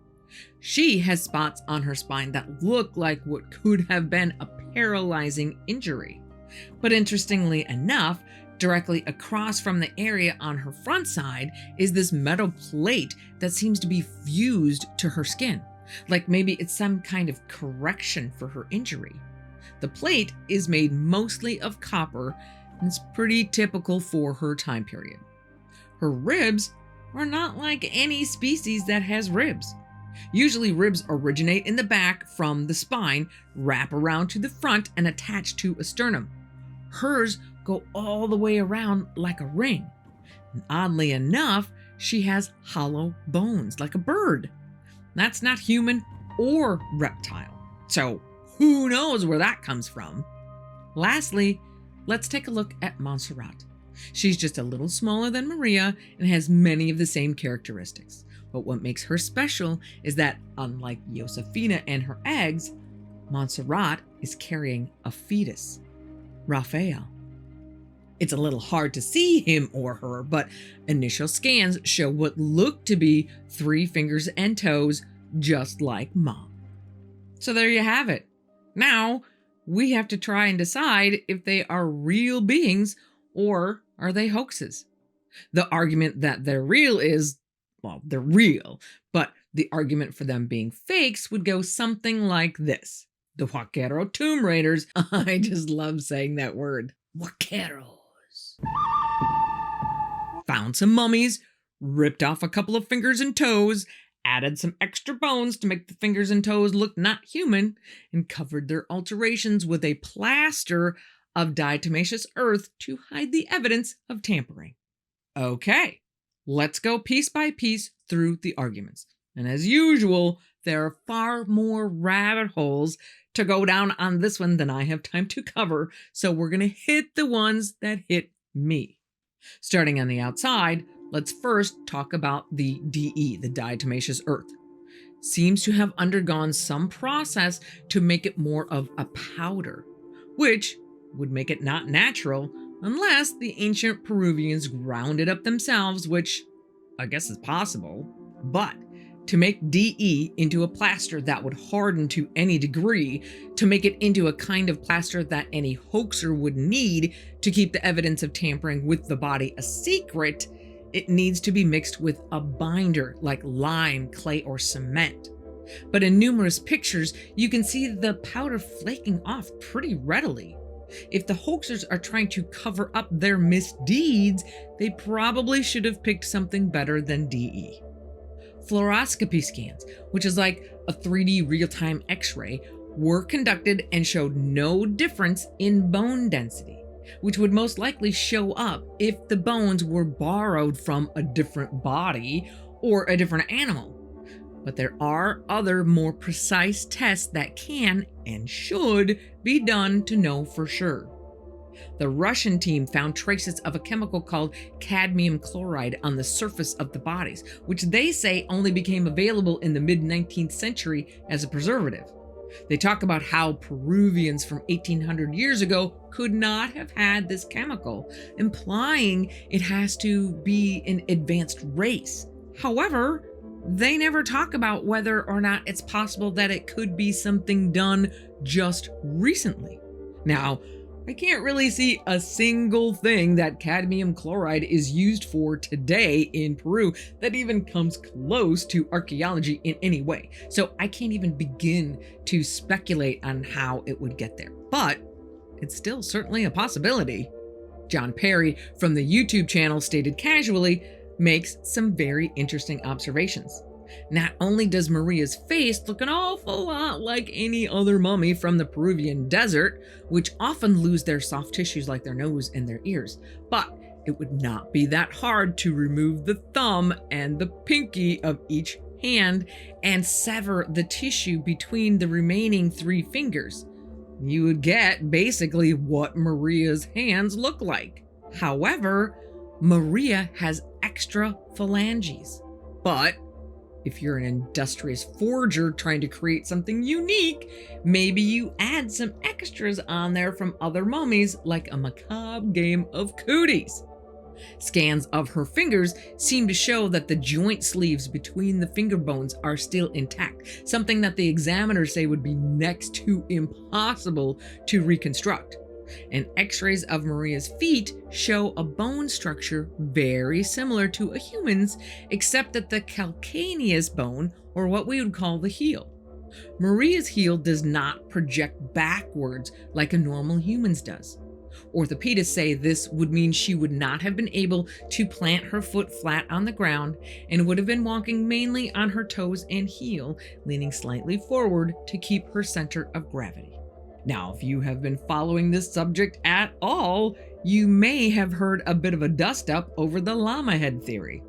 She has spots on her spine that look like what could have been a paralyzing injury. But interestingly enough, directly across from the area on her front side is this metal plate that seems to be fused to her skin. Like maybe it's some kind of correction for her injury. The plate is made mostly of copper and it's pretty typical for her time period. Her ribs are not like any species that has ribs. Usually ribs originate in the back from the spine, wrap around to the front, and attach to a sternum. Hers go all the way around like a ring. And oddly enough, she has hollow bones like a bird. That's not human or reptile. So who knows where that comes from? Lastly, let's take a look at Montserrat. She's just a little smaller than Maria and has many of the same characteristics. But what makes her special is that, unlike Josefina and her eggs, Montserrat is carrying a fetus, Raphael. It's a little hard to see him or her, but initial scans show what look to be 3 fingers and toes, just like Mom. So there you have it. Now, we have to try and decide if they are real beings or are they hoaxes. The argument that they're real is, well, they're real, but the argument for them being fakes would go something like this. The Huaquero Tomb Raiders. I just love saying that word. Huaqueros. Found some mummies, ripped off a couple of fingers and toes, added some extra bones to make the fingers and toes look not human, and covered their alterations with a plaster of diatomaceous earth to hide the evidence of tampering. Okay. Let's go piece by piece through the arguments. And as usual, there are far more rabbit holes to go down on this one than I have time to cover, so we're going to hit the ones that hit me. Starting on the outside, let's first talk about the DE, the diatomaceous earth. Seems to have undergone some process to make it more of a powder, which would make it not natural unless the ancient Peruvians ground it up themselves, which I guess is possible. But to make DE into a plaster that would harden to any degree, to make it into a kind of plaster that any hoaxer would need to keep the evidence of tampering with the body a secret, it needs to be mixed with a binder like lime, clay, or cement. But in numerous pictures, you can see the powder flaking off pretty readily. If the hoaxers are trying to cover up their misdeeds, they probably should have picked something better than DE. Fluoroscopy scans, which is like a 3D real-time X-ray, were conducted and showed no difference in bone density, which would most likely show up if the bones were borrowed from a different body or a different animal. But there are other more precise tests that can and should be done to know for sure. The Russian team found traces of a chemical called cadmium chloride on the surface of the bodies, which they say only became available in the mid-19th century as a preservative. They talk about how Peruvians from 1800 years ago could not have had this chemical, implying it has to be an advanced race. However, they never talk about whether or not it's possible that it could be something done just recently. Now, I can't really see a single thing that cadmium chloride is used for today in Peru that even comes close to archaeology in any way. So I can't even begin to speculate on how it would get there. But it's still certainly a possibility. John Perry from the YouTube channel Stated Casually makes some very interesting observations. Not only does Maria's face look an awful lot like any other mummy from the Peruvian desert, which often lose their soft tissues like their nose and their ears, but it would not be that hard to remove the thumb and the pinky of each hand and sever the tissue between the remaining 3 fingers. You would get basically what Maria's hands look like. However, Maria has extra phalanges. But if you're an industrious forger trying to create something unique, maybe you add some extras on there from other mummies, like a macabre game of cooties. Scans of her fingers seem to show that the joint sleeves between the finger bones are still intact, something that the examiners say would be next to impossible to reconstruct. And x-rays of Maria's feet show a bone structure very similar to a human's, except that the calcaneus bone, or what we would call the heel. Maria's heel does not project backwards like a normal human's does. Orthopedists say this would mean she would not have been able to plant her foot flat on the ground and would have been walking mainly on her toes and heel, leaning slightly forward to keep her center of gravity. Now, if you have been following this subject at all, you may have heard a bit of a dust-up over the llama head theory.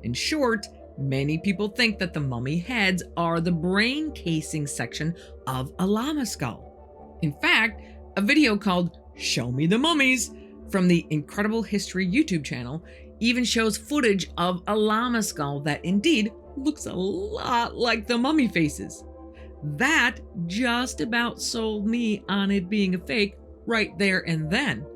In short, many people think that the mummy heads are the brain casing section of a llama skull. In fact, a video called Show Me the Mummies from the Incredible History YouTube channel even shows footage of a llama skull that indeed looks a lot like the mummy faces. That just about sold me on it being a fake right there and then.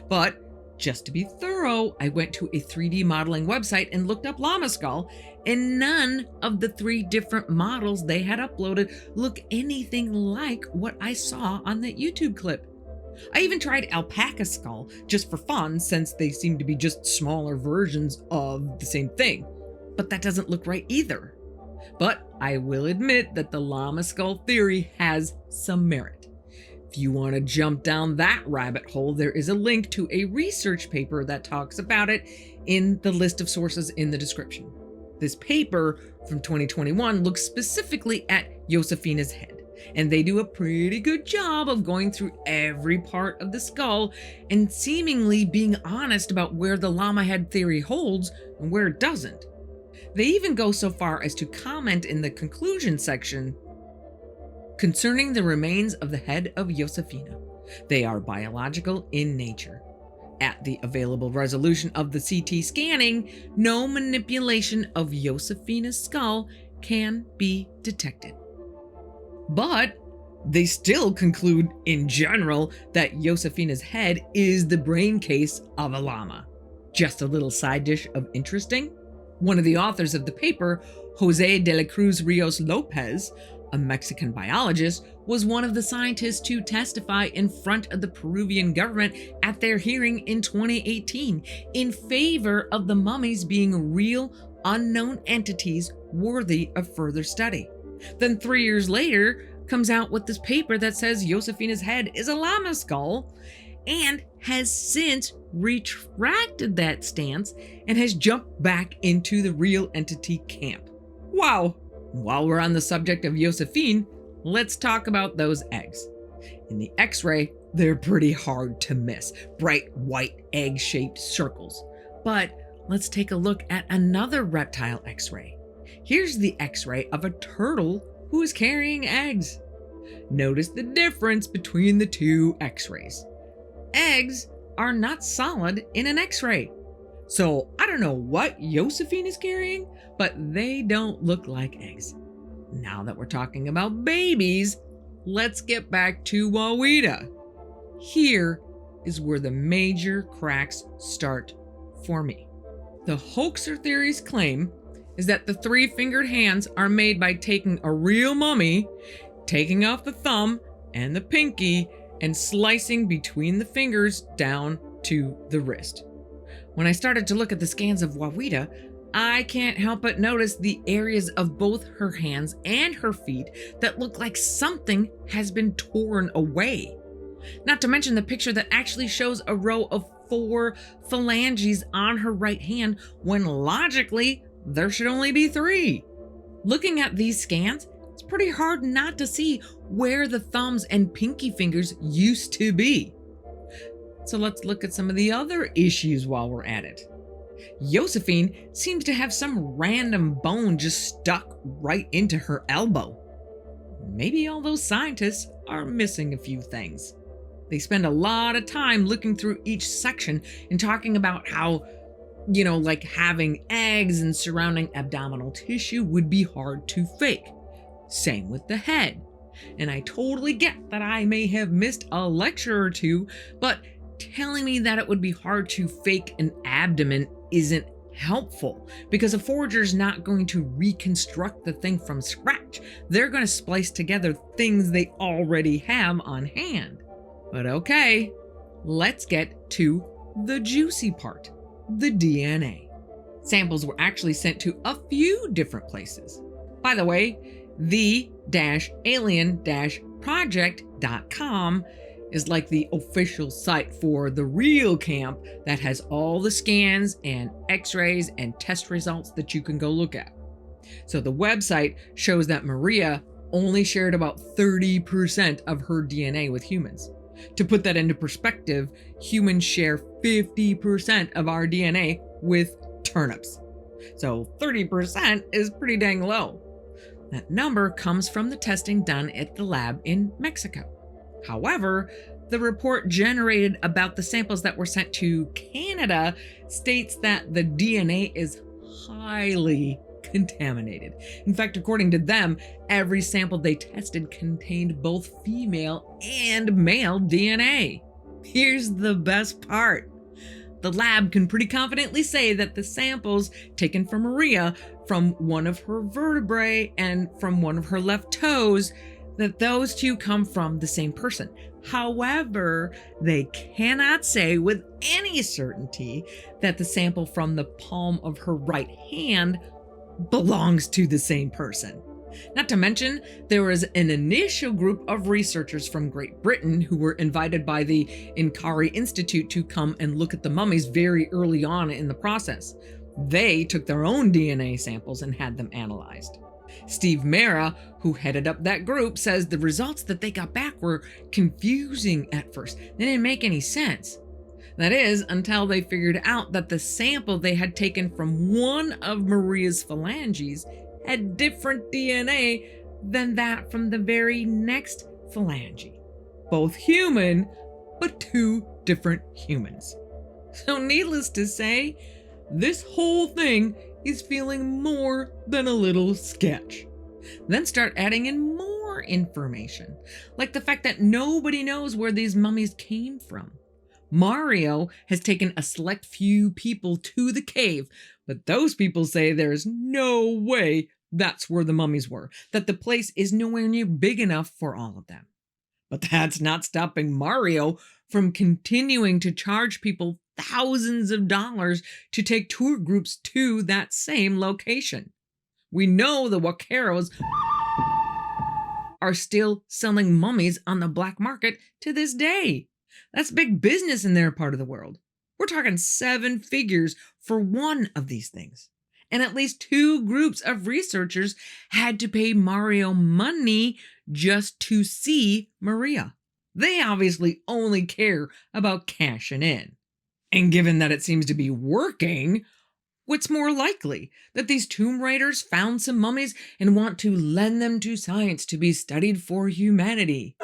But just to be thorough, I went to a 3D modeling website and looked up llama skull, and none of the 3 different models they had uploaded look anything like what I saw on that YouTube clip. I even tried alpaca skull just for fun, since they seem to be just smaller versions of the same thing, but that doesn't look right either. But I will admit that the llama skull theory has some merit. If you want to jump down that rabbit hole, there is a link to a research paper that talks about it in the list of sources in the description. This paper from 2021 looks specifically at Josefina's head, and they do a pretty good job of going through every part of the skull and seemingly being honest about where the llama head theory holds and where it doesn't. They even go so far as to comment in the conclusion section concerning the remains of the head of Josefina. They are biological in nature. At the available resolution of the CT scanning, no manipulation of Josefina's skull can be detected. But they still conclude in general that Josefina's head is the brain case of a llama. Just a little side dish of interesting. One of the authors of the paper, Jose de la Cruz Rios Lopez, a Mexican biologist, was one of the scientists to testify in front of the Peruvian government at their hearing in 2018 in favor of the mummies being real, unknown entities worthy of further study. Then 3 years later, comes out with this paper that says Josefina's head is a llama skull, and has since retracted that stance and has jumped back into the real entity camp. Wow! While we're on the subject of Josephine, let's talk about those eggs. In the X-ray, they're pretty hard to miss, bright white egg-shaped circles. But let's take a look at another reptile X-ray. Here's the X-ray of a turtle who is carrying eggs. Notice the difference between the 2 X-rays. Eggs are not solid in an X-ray. So I don't know what Josephine is carrying, but they don't look like eggs. Now that we're talking about babies, let's get back to Wawita. Here is where the major cracks start for me. The hoaxer theory's claim is that the 3-fingered hands are made by taking a real mummy, taking off the thumb and the pinky, and slicing between the fingers down to the wrist. When I started to look at the scans of Wawita, I can't help but notice the areas of both her hands and her feet that look like something has been torn away. Not to mention the picture that actually shows a row of 4 phalanges on her right hand when logically there should only be 3. Looking at these scans, it's pretty hard not to see where the thumbs and pinky fingers used to be. So let's look at some of the other issues while we're at it. Josephine seems to have some random bone just stuck right into her elbow. Maybe all those scientists are missing a few things. They spend a lot of time looking through each section and talking about how, like having eggs and surrounding abdominal tissue would be hard to fake. Same with the head. And I totally get that I may have missed a lecture or two, but telling me that it would be hard to fake an abdomen isn't helpful, because a forger's not going to reconstruct the thing from scratch. They're going to splice together things they already have on hand. But okay, let's get to the juicy part, the DNA. Samples were actually sent to a few different places. By the way, the-alien-project.com is like the official site for the real camp that has all the scans and x-rays and test results that you can go look at. So the website shows that Maria only shared about 30% of her DNA with humans. To put that into perspective, humans share 50% of our DNA with turnips. So 30% is pretty dang low. That number comes from the testing done at the lab in Mexico. However, the report generated about the samples that were sent to Canada states that the DNA is highly contaminated. In fact, according to them, every sample they tested contained both female and male DNA. Here's the best part. The lab can pretty confidently say that the samples taken from Maria from one of her vertebrae and from one of her left toes, that those two come from the same person. However, they cannot say with any certainty that the sample from the palm of her right hand belongs to the same person. Not to mention, there was an initial group of researchers from Great Britain who were invited by the Inkari Institute to come and look at the mummies very early on in the process. They took their own DNA samples and had them analyzed. Steve Mera, who headed up that group, says the results that they got back were confusing at first. They didn't make any sense. That is, until they figured out that the sample they had taken from one of Maria's phalanges had different DNA than that from the very next phalange. Both human, but 2 different humans. So needless to say, this whole thing is feeling more than a little sketch. Then start adding in more information, like the fact that nobody knows where these mummies came from. Mario has taken a select few people to the cave, but those people say there's no way that's where the mummies were, that the place is nowhere near big enough for all of them. But that's not stopping Mario from continuing to charge people thousands of dollars to take tour groups to that same location. We know the Vaqueros are still selling mummies on the black market to this day. That's big business in their part of the world. We're talking 7 figures for one of these things. And at least 2 groups of researchers had to pay Mario money just to see Maria. They obviously only care about cashing in. And given that it seems to be working, what's more likely? That these tomb raiders found some mummies and want to lend them to science to be studied for humanity?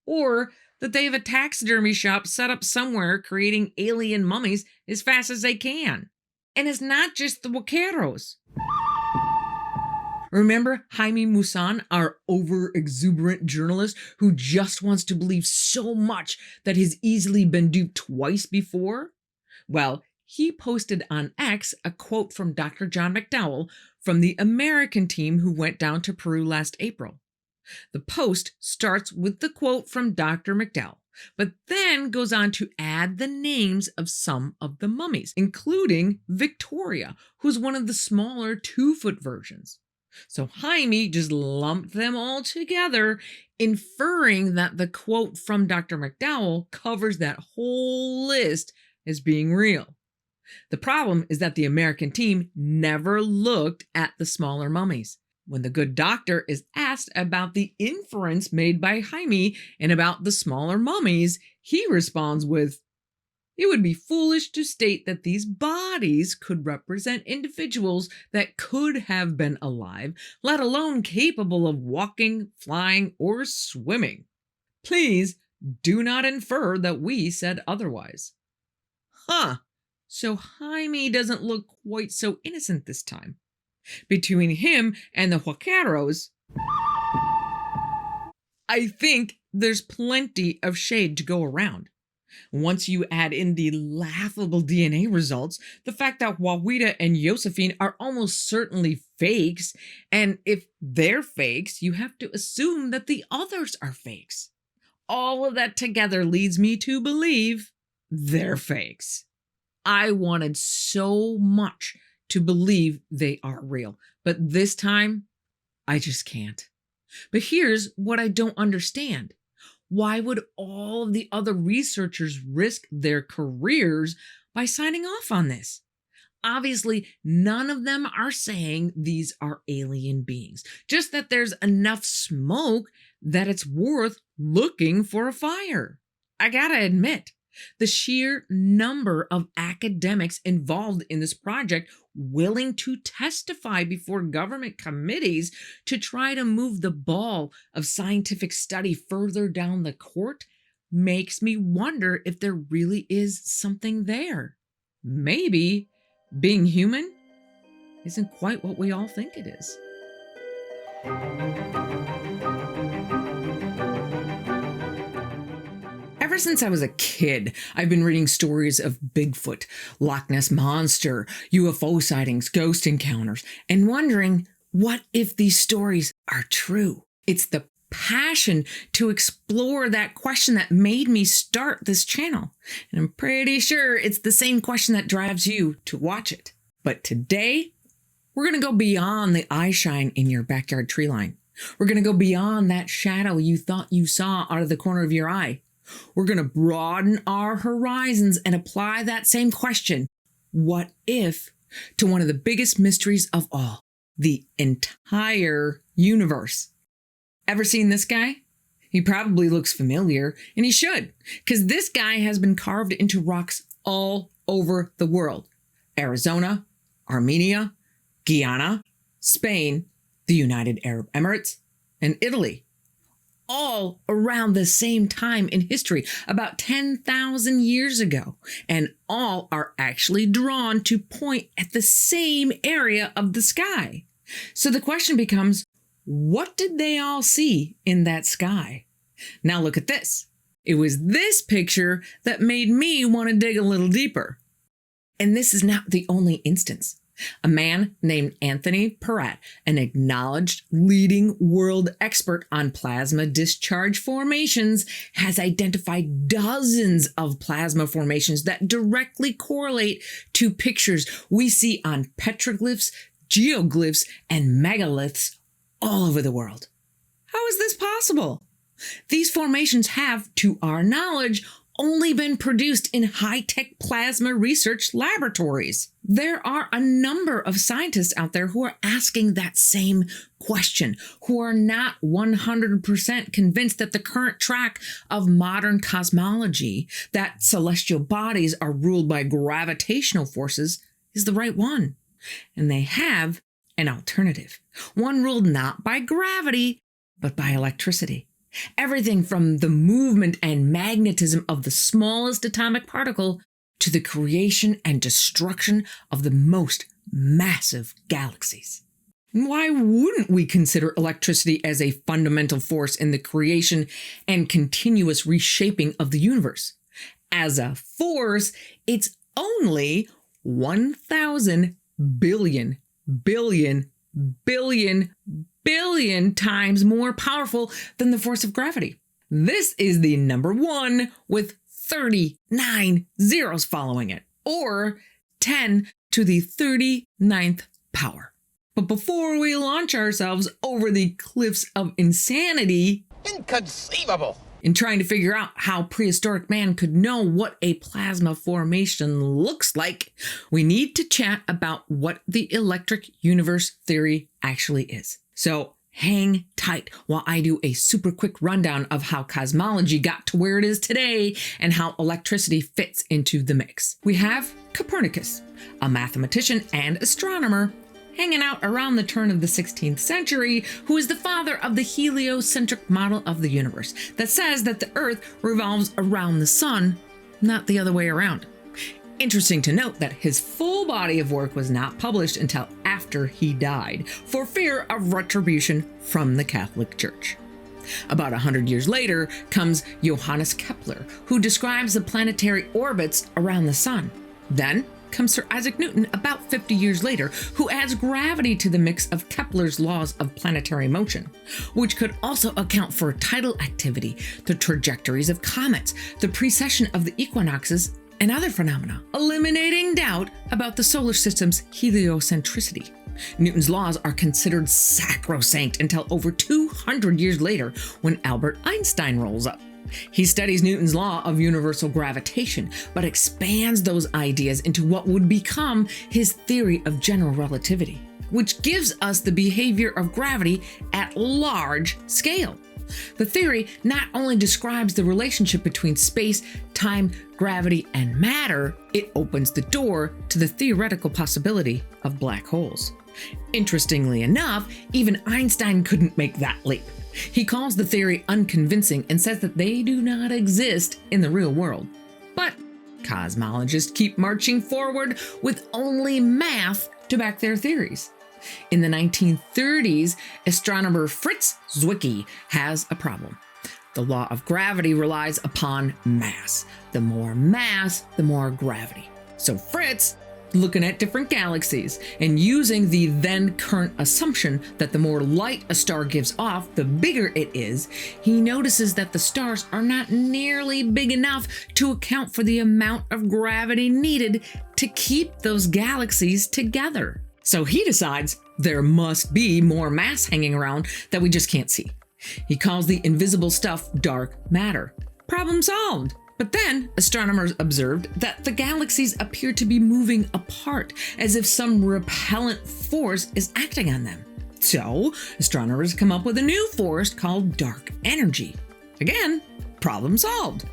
Or that they have a taxidermy shop set up somewhere creating alien mummies as fast as they can? And it's not just the Vaqueros. Remember Jaime Maussan, our over-exuberant journalist who just wants to believe so much that he's easily been duped twice before? Well, he posted on X a quote from Dr. John McDowell from the American team who went down to Peru last April. The post starts with the quote from Dr. McDowell, but then goes on to add the names of some of the mummies, including Victoria, who's one of the smaller 2-foot versions. So Jaime just lumped them all together, inferring that the quote from Dr. McDowell covers that whole list as being real. The problem is that the American team never looked at the smaller mummies. When the good doctor is asked about the inference made by Jaime and about the smaller mummies, he responds with, "It would be foolish to state that these bodies could represent individuals that could have been alive, let alone capable of walking, flying, or swimming. Please do not infer that we said otherwise." So Jaime doesn't look quite so innocent this time. Between him and the Huaqueros, I think there's plenty of shade to go around. Once you add in the laughable DNA results, the fact that Wawida and Josephine are almost certainly fakes, and if they're fakes, you have to assume that the others are fakes. All of that together leads me to believe they're fakes. I wanted so much to believe they are real, but this time, I just can't. But here's what I don't understand. Why would all of the other researchers risk their careers by signing off on this? Obviously, none of them are saying these are alien beings, just that there's enough smoke that it's worth looking for a fire. I gotta admit, the sheer number of academics involved in this project willing to testify before government committees to try to move the ball of scientific study further down the court makes me wonder if there really is something there. Maybe being human isn't quite what we all think it is. Ever since I was a kid, I've been reading stories of Bigfoot, Loch Ness Monster, UFO sightings, ghost encounters, and wondering, what if these stories are true? It's the passion to explore that question that made me start this channel. And I'm pretty sure it's the same question that drives you to watch it. But today, we're going to go beyond the eye shine in your backyard tree line. We're going to go beyond that shadow you thought you saw out of the corner of your eye. We're going to broaden our horizons and apply that same question, what if, to one of the biggest mysteries of all, the entire universe. Ever seen this guy? He probably looks familiar, and he should, because this guy has been carved into rocks all over the world. Arizona, Armenia, Guyana, Spain, the United Arab Emirates, and Italy. All around the same time in history, about 10,000 years ago, and all are actually drawn to point at the same area of the sky. So the question becomes, what did they all see in that sky? Now look at this. It was this picture that made me want to dig a little deeper. And this is not the only instance. A man named Anthony Peratt, an acknowledged leading world expert on plasma discharge formations, has identified dozens of plasma formations that directly correlate to pictures we see on petroglyphs, geoglyphs, and megaliths all over the world. How is this possible? These formations have, to our knowledge, only been produced in high-tech plasma research laboratories. There are a number of scientists out there who are asking that same question, who are not 100% convinced that the current track of modern cosmology, that celestial bodies are ruled by gravitational forces, is the right one. And they have an alternative, one ruled not by gravity, but by electricity. Everything from the movement and magnetism of the smallest atomic particle to the creation and destruction of the most massive galaxies. Why wouldn't we consider electricity as a fundamental force in the creation and continuous reshaping of the universe? As a force, it's only 1,000 billion billion times more powerful than the force of gravity. This is the number 1 with 39 zeros following it, or 10 to the 39th power. But before we launch ourselves over the cliffs of insanity, inconceivable, in trying to figure out how prehistoric man could know what a plasma formation looks like, we need to chat about what the electric universe theory actually is. So hang tight while I do a super quick rundown of how cosmology got to where it is today and how electricity fits into the mix. We have Copernicus, a mathematician and astronomer, hanging out around the turn of the 16th century, who is the father of the heliocentric model of the universe that says that the Earth revolves around the sun, not the other way around. Interesting to note that his full body of work was not published until after he died, for fear of retribution from the Catholic Church. About 100 years later comes Johannes Kepler, who describes the planetary orbits around the sun. Then comes Sir Isaac Newton about 50 years later, who adds gravity to the mix of Kepler's laws of planetary motion, which could also account for tidal activity, the trajectories of comets, the precession of the equinoxes, and other phenomena, eliminating doubt about the solar system's heliocentricity. Newton's laws are considered sacrosanct until over 200 years later, when Albert Einstein rolls up. He studies Newton's law of universal gravitation, but expands those ideas into what would become his theory of general relativity, which gives us the behavior of gravity at large scale. The theory not only describes the relationship between space, time, gravity, and matter, it opens the door to the theoretical possibility of black holes. Interestingly enough, even Einstein couldn't make that leap. He calls the theory unconvincing and says that they do not exist in the real world. But cosmologists keep marching forward with only math to back their theories. In the 1930s, astronomer Fritz Zwicky has a problem. The law of gravity relies upon mass. The more mass, the more gravity. So Fritz, looking at different galaxies and using the then current assumption that the more light a star gives off, the bigger it is, he notices that the stars are not nearly big enough to account for the amount of gravity needed to keep those galaxies together. So he decides there must be more mass hanging around that we just can't see. He calls the invisible stuff dark matter. Problem solved. But then astronomers observed that the galaxies appear to be moving apart, as if some repellent force is acting on them. So astronomers come up with a new force called dark energy. Again, problem solved.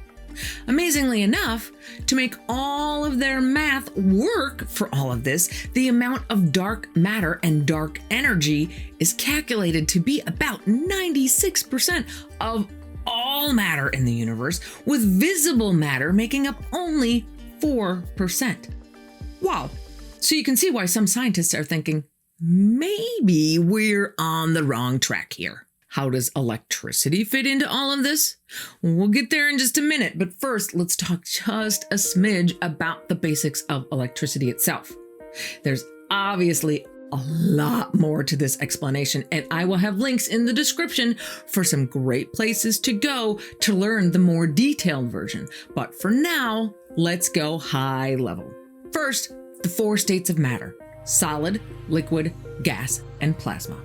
Amazingly enough, to make all of their math work for all of this, the amount of dark matter and dark energy is calculated to be about 96% of all matter in the universe, with visible matter making up only 4%. Wow. So you can see why some scientists are thinking, maybe we're on the wrong track here. How does electricity fit into all of this? We'll get there in just a minute, but first let's talk just a smidge about the basics of electricity itself. There's obviously a lot more to this explanation, and I will have links in the description for some great places to go to learn the more detailed version. But for now, let's go high level. First, the 4 states of matter: solid, liquid, gas, and plasma.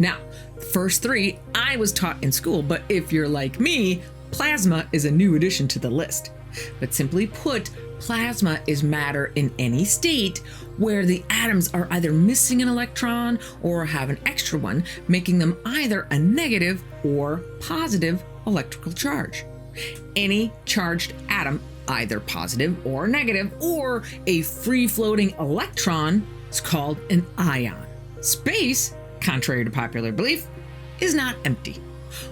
Now, the first 3 I was taught in school, but if you're like me, plasma is a new addition to the list. But simply put, plasma is matter in any state where the atoms are either missing an electron or have an extra one, making them either a negative or positive electrical charge. Any charged atom, either positive or negative, or a free-floating electron, is called an ion. Space, contrary to popular belief, is not empty.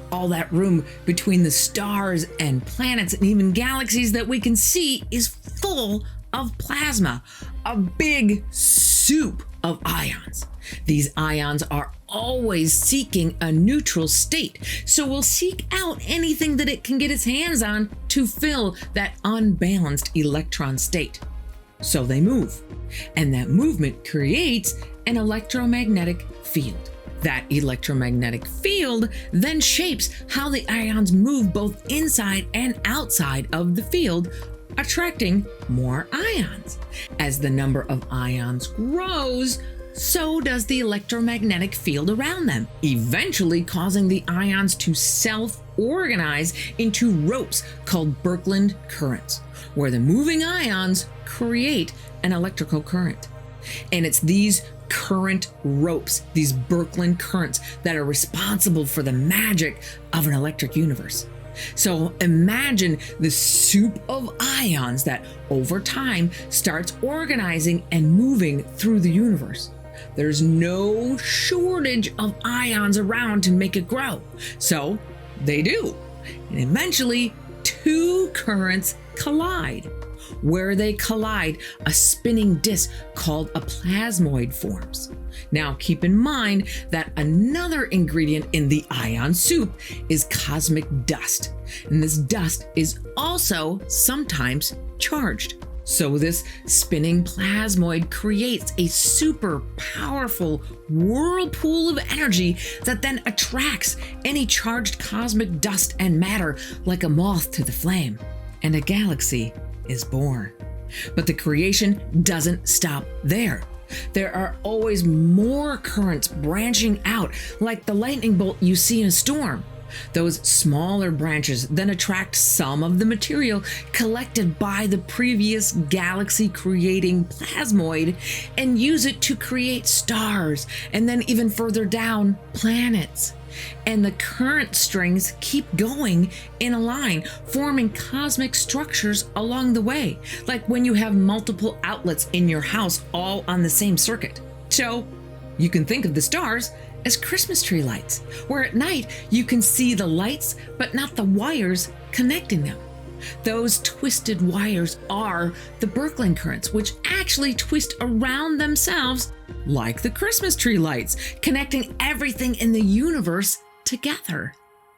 All that room between the stars and planets and even galaxies that we can see is full of plasma, a big soup of ions. These ions are always seeking a neutral state, so will seek out anything that it can get its hands on to fill that unbalanced electron state. So they move, and that movement creates an electromagnetic field. That electromagnetic field then shapes how the ions move both inside and outside of the field, attracting more ions. As the number of ions grows, so does the electromagnetic field around them, eventually causing the ions to self-organize into ropes called Birkeland currents, where the moving ions create an electrical current. And it's these current ropes, these Birkeland currents, that are responsible for the magic of an electric universe. So imagine the soup of ions that over time starts organizing and moving through the universe. There's no shortage of ions around to make it grow. So they do. And eventually, two currents collide. Where they collide, a spinning disk called a plasmoid forms. Now keep in mind that another ingredient in the ion soup is cosmic dust. And this dust is also sometimes charged. So this spinning plasmoid creates a super powerful whirlpool of energy that then attracts any charged cosmic dust and matter like a moth to the flame. And a galaxy is born. But the creation doesn't stop there. There are always more currents branching out, like the lightning bolt you see in a storm. Those smaller branches then attract some of the material collected by the previous galaxy-creating plasmoid and use it to create stars, and then even further down, planets. And the current strings keep going in a line, forming cosmic structures along the way, like when you have multiple outlets in your house all on the same circuit. So you can think of the stars as Christmas tree lights, where at night you can see the lights but not the wires connecting them. Those twisted wires are the Birkeland currents, which actually twist around themselves like the Christmas tree lights, connecting everything in the universe together.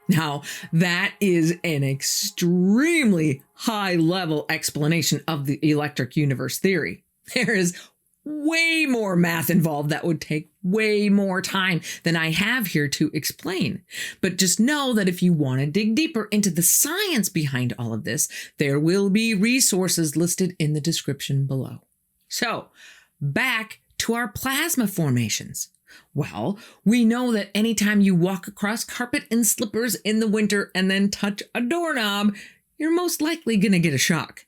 Now, that is an extremely high-level explanation of the electric universe theory. There is way more math involved that would take way more time than I have here to explain. But just know that if you want to dig deeper into the science behind all of this, there will be resources listed in the description below. So, back to our plasma formations. Well, we know that anytime you walk across carpet and slippers in the winter and then touch a doorknob, you're most likely going to get a shock.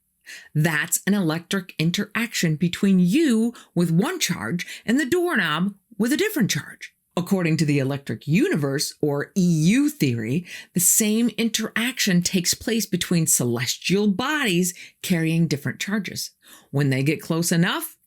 That's an electric interaction between you with one charge and the doorknob with a different charge. According to the electric universe, or EU theory, the same interaction takes place between celestial bodies carrying different charges. When they get close enough,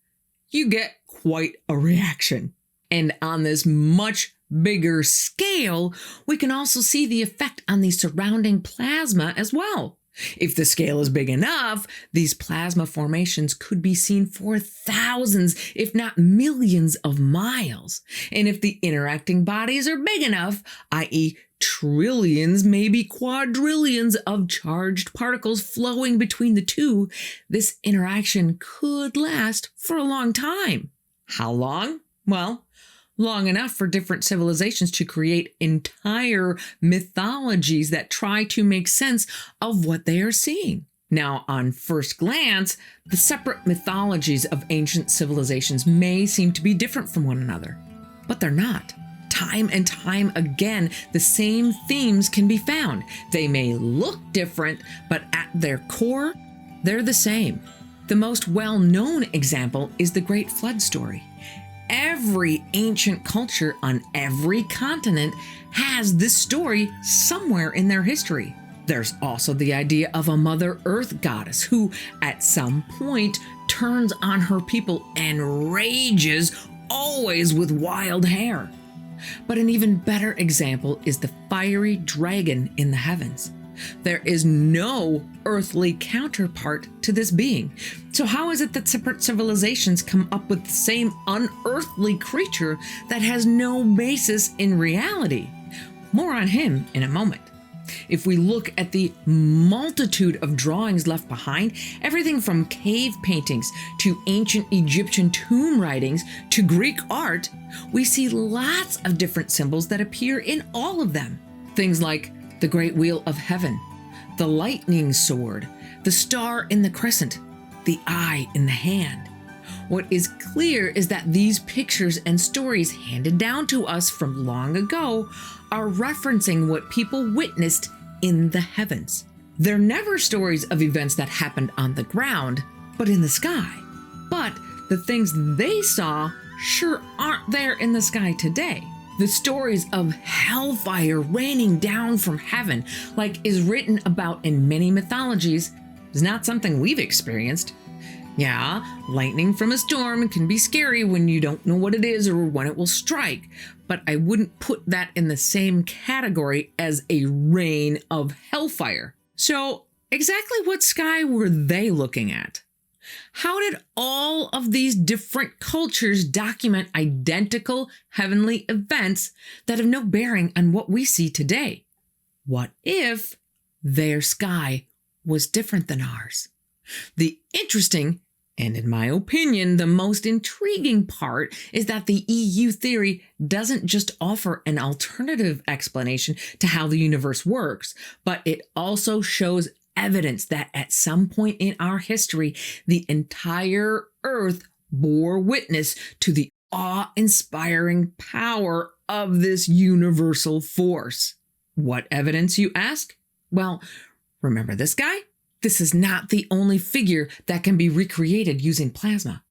you get quite a reaction. And on this much bigger scale, we can also see the effect on the surrounding plasma as well. If the scale is big enough, these plasma formations could be seen for thousands, if not millions of miles. And if the interacting bodies are big enough, i.e. trillions, maybe quadrillions of charged particles flowing between the two, this interaction could last for a long time. How long? Well, long enough for different civilizations to create entire mythologies that try to make sense of what they are seeing. Now, on first glance, the separate mythologies of ancient civilizations may seem to be different from one another, but they're not. Time and time again, the same themes can be found. They may look different, but at their core, they're the same. The most well-known example is the Great Flood story. Every ancient culture on every continent has this story somewhere in their history. There's also the idea of a Mother Earth goddess who, at some point, turns on her people and rages, always with wild hair. But an even better example is the fiery dragon in the heavens. There is no earthly counterpart to this being. So how is it that separate civilizations come up with the same unearthly creature that has no basis in reality? More on him in a moment. If we look at the multitude of drawings left behind, everything from cave paintings to ancient Egyptian tomb writings to Greek art, we see lots of different symbols that appear in all of them. Things like the Great Wheel of Heaven, the lightning sword, the star in the crescent, the eye in the hand. What is clear is that these pictures and stories handed down to us from long ago are referencing what people witnessed in the heavens. They're never stories of events that happened on the ground, but in the sky. But the things they saw sure aren't there in the sky today. The stories of hellfire raining down from heaven, like is written about in many mythologies, is not something we've experienced. Yeah, lightning from a storm can be scary when you don't know what it is or when it will strike, but I wouldn't put that in the same category as a rain of hellfire. So, exactly what sky were they looking at? How did all of these different cultures document identical heavenly events that have no bearing on what we see today? What if their sky was different than ours? The interesting, and in my opinion, the most intriguing part is that the EU theory doesn't just offer an alternative explanation to how the universe works, but it also shows evidence that at some point in our history, the entire Earth bore witness to the awe-inspiring power of this universal force. What evidence, you ask? Well, remember this guy? This is not the only figure that can be recreated using plasma.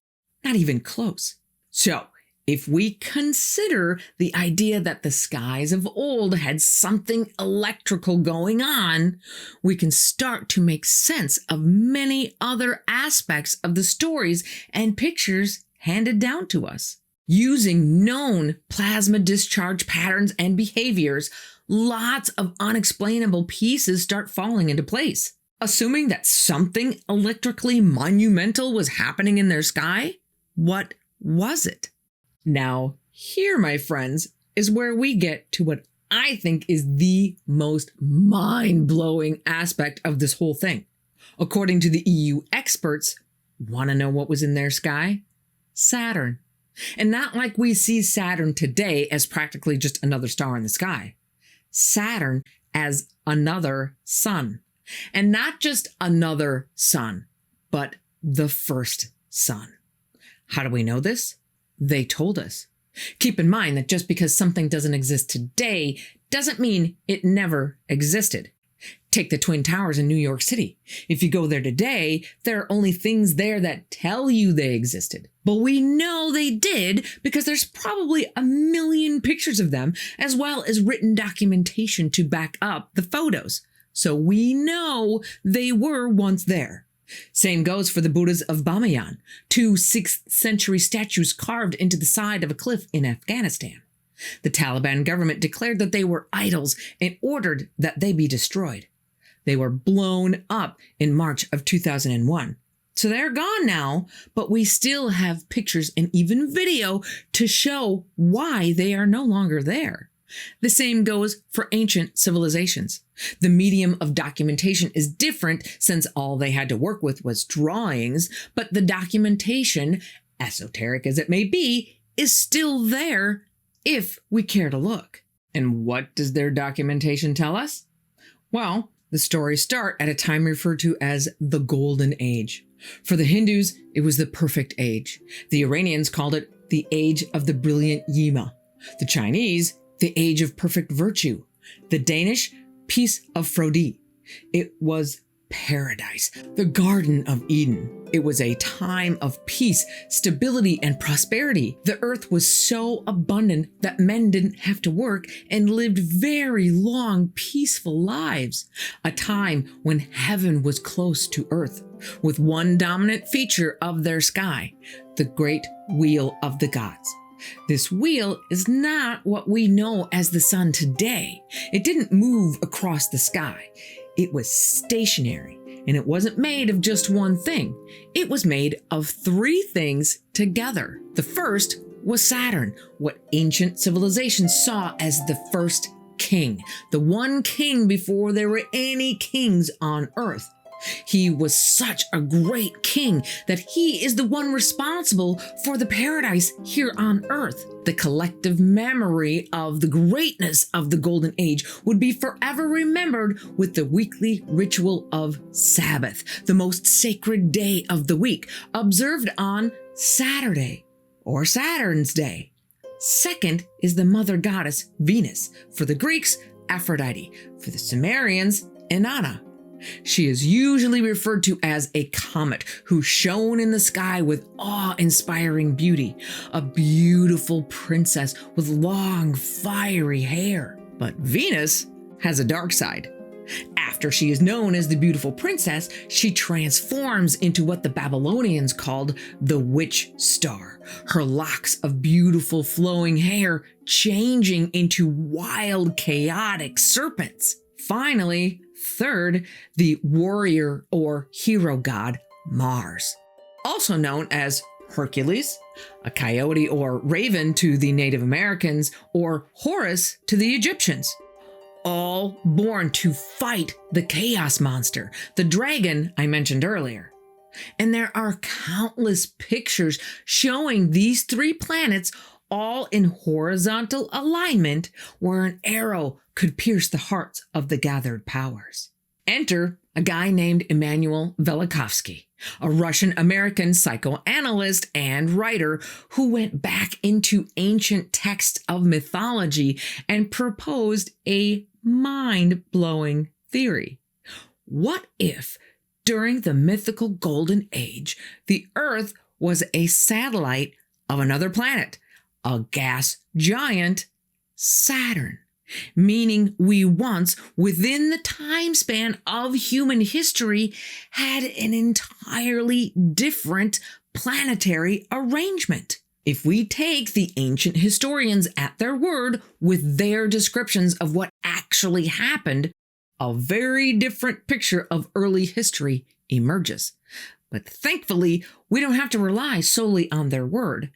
Not even close. So, if we consider the idea that the skies of old had something electrical going on, we can start to make sense of many other aspects of the stories and pictures handed down to us. Using known plasma discharge patterns and behaviors, lots of unexplainable pieces start falling into place. Assuming that something electrically monumental was happening in their sky, what was it? Now, here, my friends, is where we get to what I think is the most mind-blowing aspect of this whole thing. According to the EU experts, want to know what was in their sky? Saturn. And not like we see Saturn today as practically just another star in the sky. Saturn as another sun. And not just another sun, but the first sun. How do we know this? They told us. Keep in mind that just because something doesn't exist today doesn't mean it never existed. Take the Twin Towers in New York City. If you go there today, there are only things there that tell you they existed. But we know they did because there's probably a million pictures of them, as well as written documentation to back up the photos. So we know they were once there. Same goes for the Buddhas of Bamiyan, 2 6th century statues carved into the side of a cliff in Afghanistan. The Taliban government declared that they were idols and ordered that they be destroyed. They were blown up in March of 2001. So they're gone now, but we still have pictures and even video to show why they are no longer there. The same goes for ancient civilizations. The medium of documentation is different since all they had to work with was drawings, but the documentation, esoteric as it may be, is still there if we care to look. And what does their documentation tell us? Well, the stories start at a time referred to as the Golden Age. For the Hindus, it was the perfect age. The Iranians called it the Age of the Brilliant Yima. The Chinese, the Age of Perfect Virtue. The Danish, Peace of Frodi. It was paradise, the Garden of Eden. It was a time of peace, stability, and prosperity. The earth was so abundant that men didn't have to work and lived very long, peaceful lives. A time when heaven was close to earth, with one dominant feature of their sky, the great wheel of the gods. This wheel is not what we know as the sun today. It didn't move across the sky. It was stationary, and it wasn't made of just one thing. It was made of 3 things together. The first was Saturn, what ancient civilizations saw as the first king, the one king before there were any kings on earth. He was such a great king that he is the one responsible for the paradise here on earth. The collective memory of the greatness of the Golden Age would be forever remembered with the weekly ritual of Sabbath, the most sacred day of the week, observed on Saturday or Saturn's Day. Second is the mother goddess Venus, for the Greeks, Aphrodite, for the Sumerians, Inanna. She is usually referred to as a comet who shone in the sky with awe-inspiring beauty, a beautiful princess with long, fiery hair. But Venus has a dark side. After she is known as the beautiful princess, she transforms into what the Babylonians called the witch star, her locks of beautiful flowing hair changing into wild, chaotic serpents. Finally, third, the warrior or hero god Mars, also known as Hercules, a coyote or raven to the Native Americans, or Horus to the Egyptians. All born to fight the chaos monster, the dragon I mentioned earlier. And there are countless pictures showing these three planets all in horizontal alignment where an arrow could pierce the hearts of the gathered powers. Enter a guy named Immanuel Velikovsky, a Russian-American psychoanalyst and writer who went back into ancient texts of mythology and proposed a mind-blowing theory. What if, during the mythical Golden Age, the Earth was a satellite of another planet, a gas giant, Saturn? Meaning we once, within the time span of human history, had an entirely different planetary arrangement. If we take the ancient historians at their word with their descriptions of what actually happened, a very different picture of early history emerges. But thankfully, we don't have to rely solely on their word.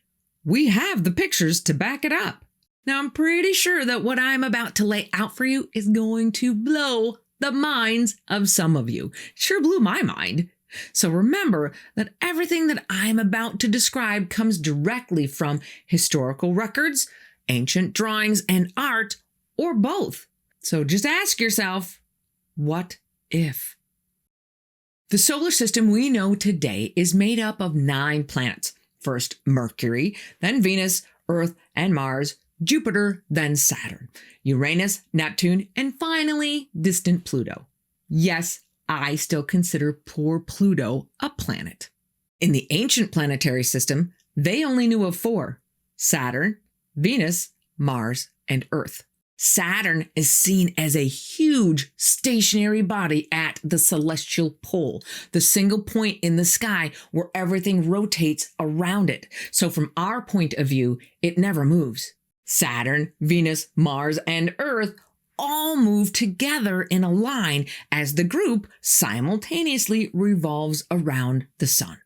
We have the pictures to back it up. Now, I'm pretty sure that what I'm about to lay out for you is going to blow the minds of some of you. It sure blew my mind. So remember that everything that I'm about to describe comes directly from historical records, ancient drawings and art, or both. So just ask yourself, what if? The solar system we know today is made up of 9 planets. First Mercury, then Venus, Earth, and Mars, Jupiter, then Saturn, Uranus, Neptune, and finally, distant Pluto. Yes, I still consider poor Pluto a planet. In the ancient planetary system, they only knew of 4: Saturn, Venus, Mars, and Earth. Saturn is seen as a huge stationary body at the celestial pole, the single point in the sky where everything rotates around it. So from our point of view, it never moves. Saturn, Venus, Mars, and Earth all move together in a line as the group simultaneously revolves around the sun.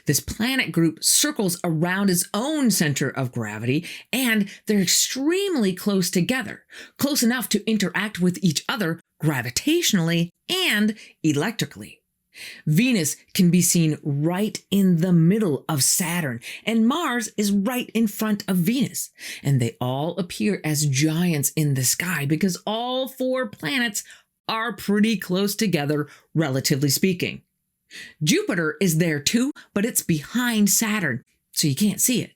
This planet group circles around its own center of gravity, and they're extremely close together, close enough to interact with each other gravitationally and electrically. Venus can be seen right in the middle of Saturn, and Mars is right in front of Venus. And they all appear as giants in the sky because all 4 planets are pretty close together, relatively speaking. Jupiter is there too, but it's behind Saturn, so you can't see it.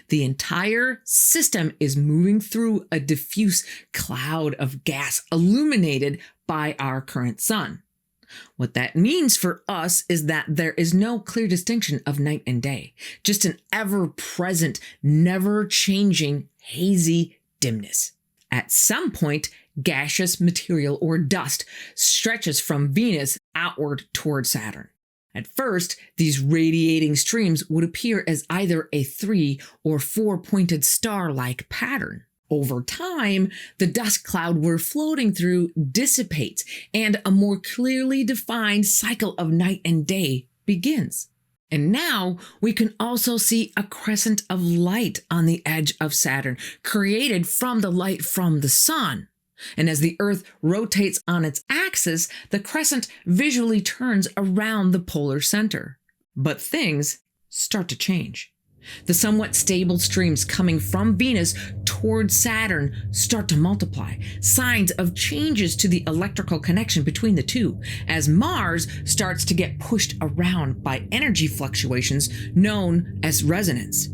The entire system is moving through a diffuse cloud of gas illuminated by our current sun. What that means for us is that there is no clear distinction of night and day, just an ever-present, never-changing, hazy dimness. At some point, gaseous material or dust stretches from Venus outward toward Saturn. At first, these radiating streams would appear as either a 3 or 4-pointed star-like pattern. Over time, the dust cloud we're floating through dissipates, and a more clearly defined cycle of night and day begins. And now we can also see a crescent of light on the edge of Saturn, created from the light from the sun. And as the Earth rotates on its axis, the crescent visually turns around the polar center. But things start to change. The somewhat stable streams coming from Venus towards Saturn start to multiply, signs of changes to the electrical connection between the two, as Mars starts to get pushed around by energy fluctuations known as resonance.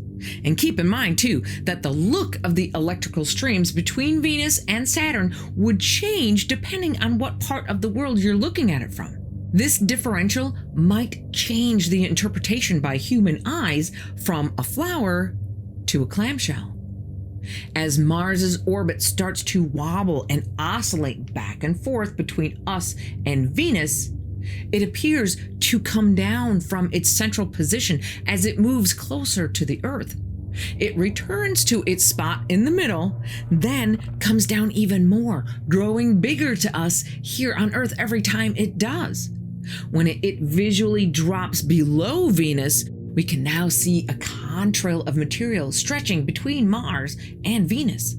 And keep in mind, too, that the look of the electrical streams between Venus and Saturn would change depending on what part of the world you're looking at it from. This differential might change the interpretation by human eyes from a flower to a clamshell. As Mars's orbit starts to wobble and oscillate back and forth between us and Venus, it appears to come down from its central position as it moves closer to the Earth. It returns to its spot in the middle, then comes down even more, growing bigger to us here on Earth every time it does. When it visually drops below Venus, we can now see a contrail of material stretching between Mars and Venus.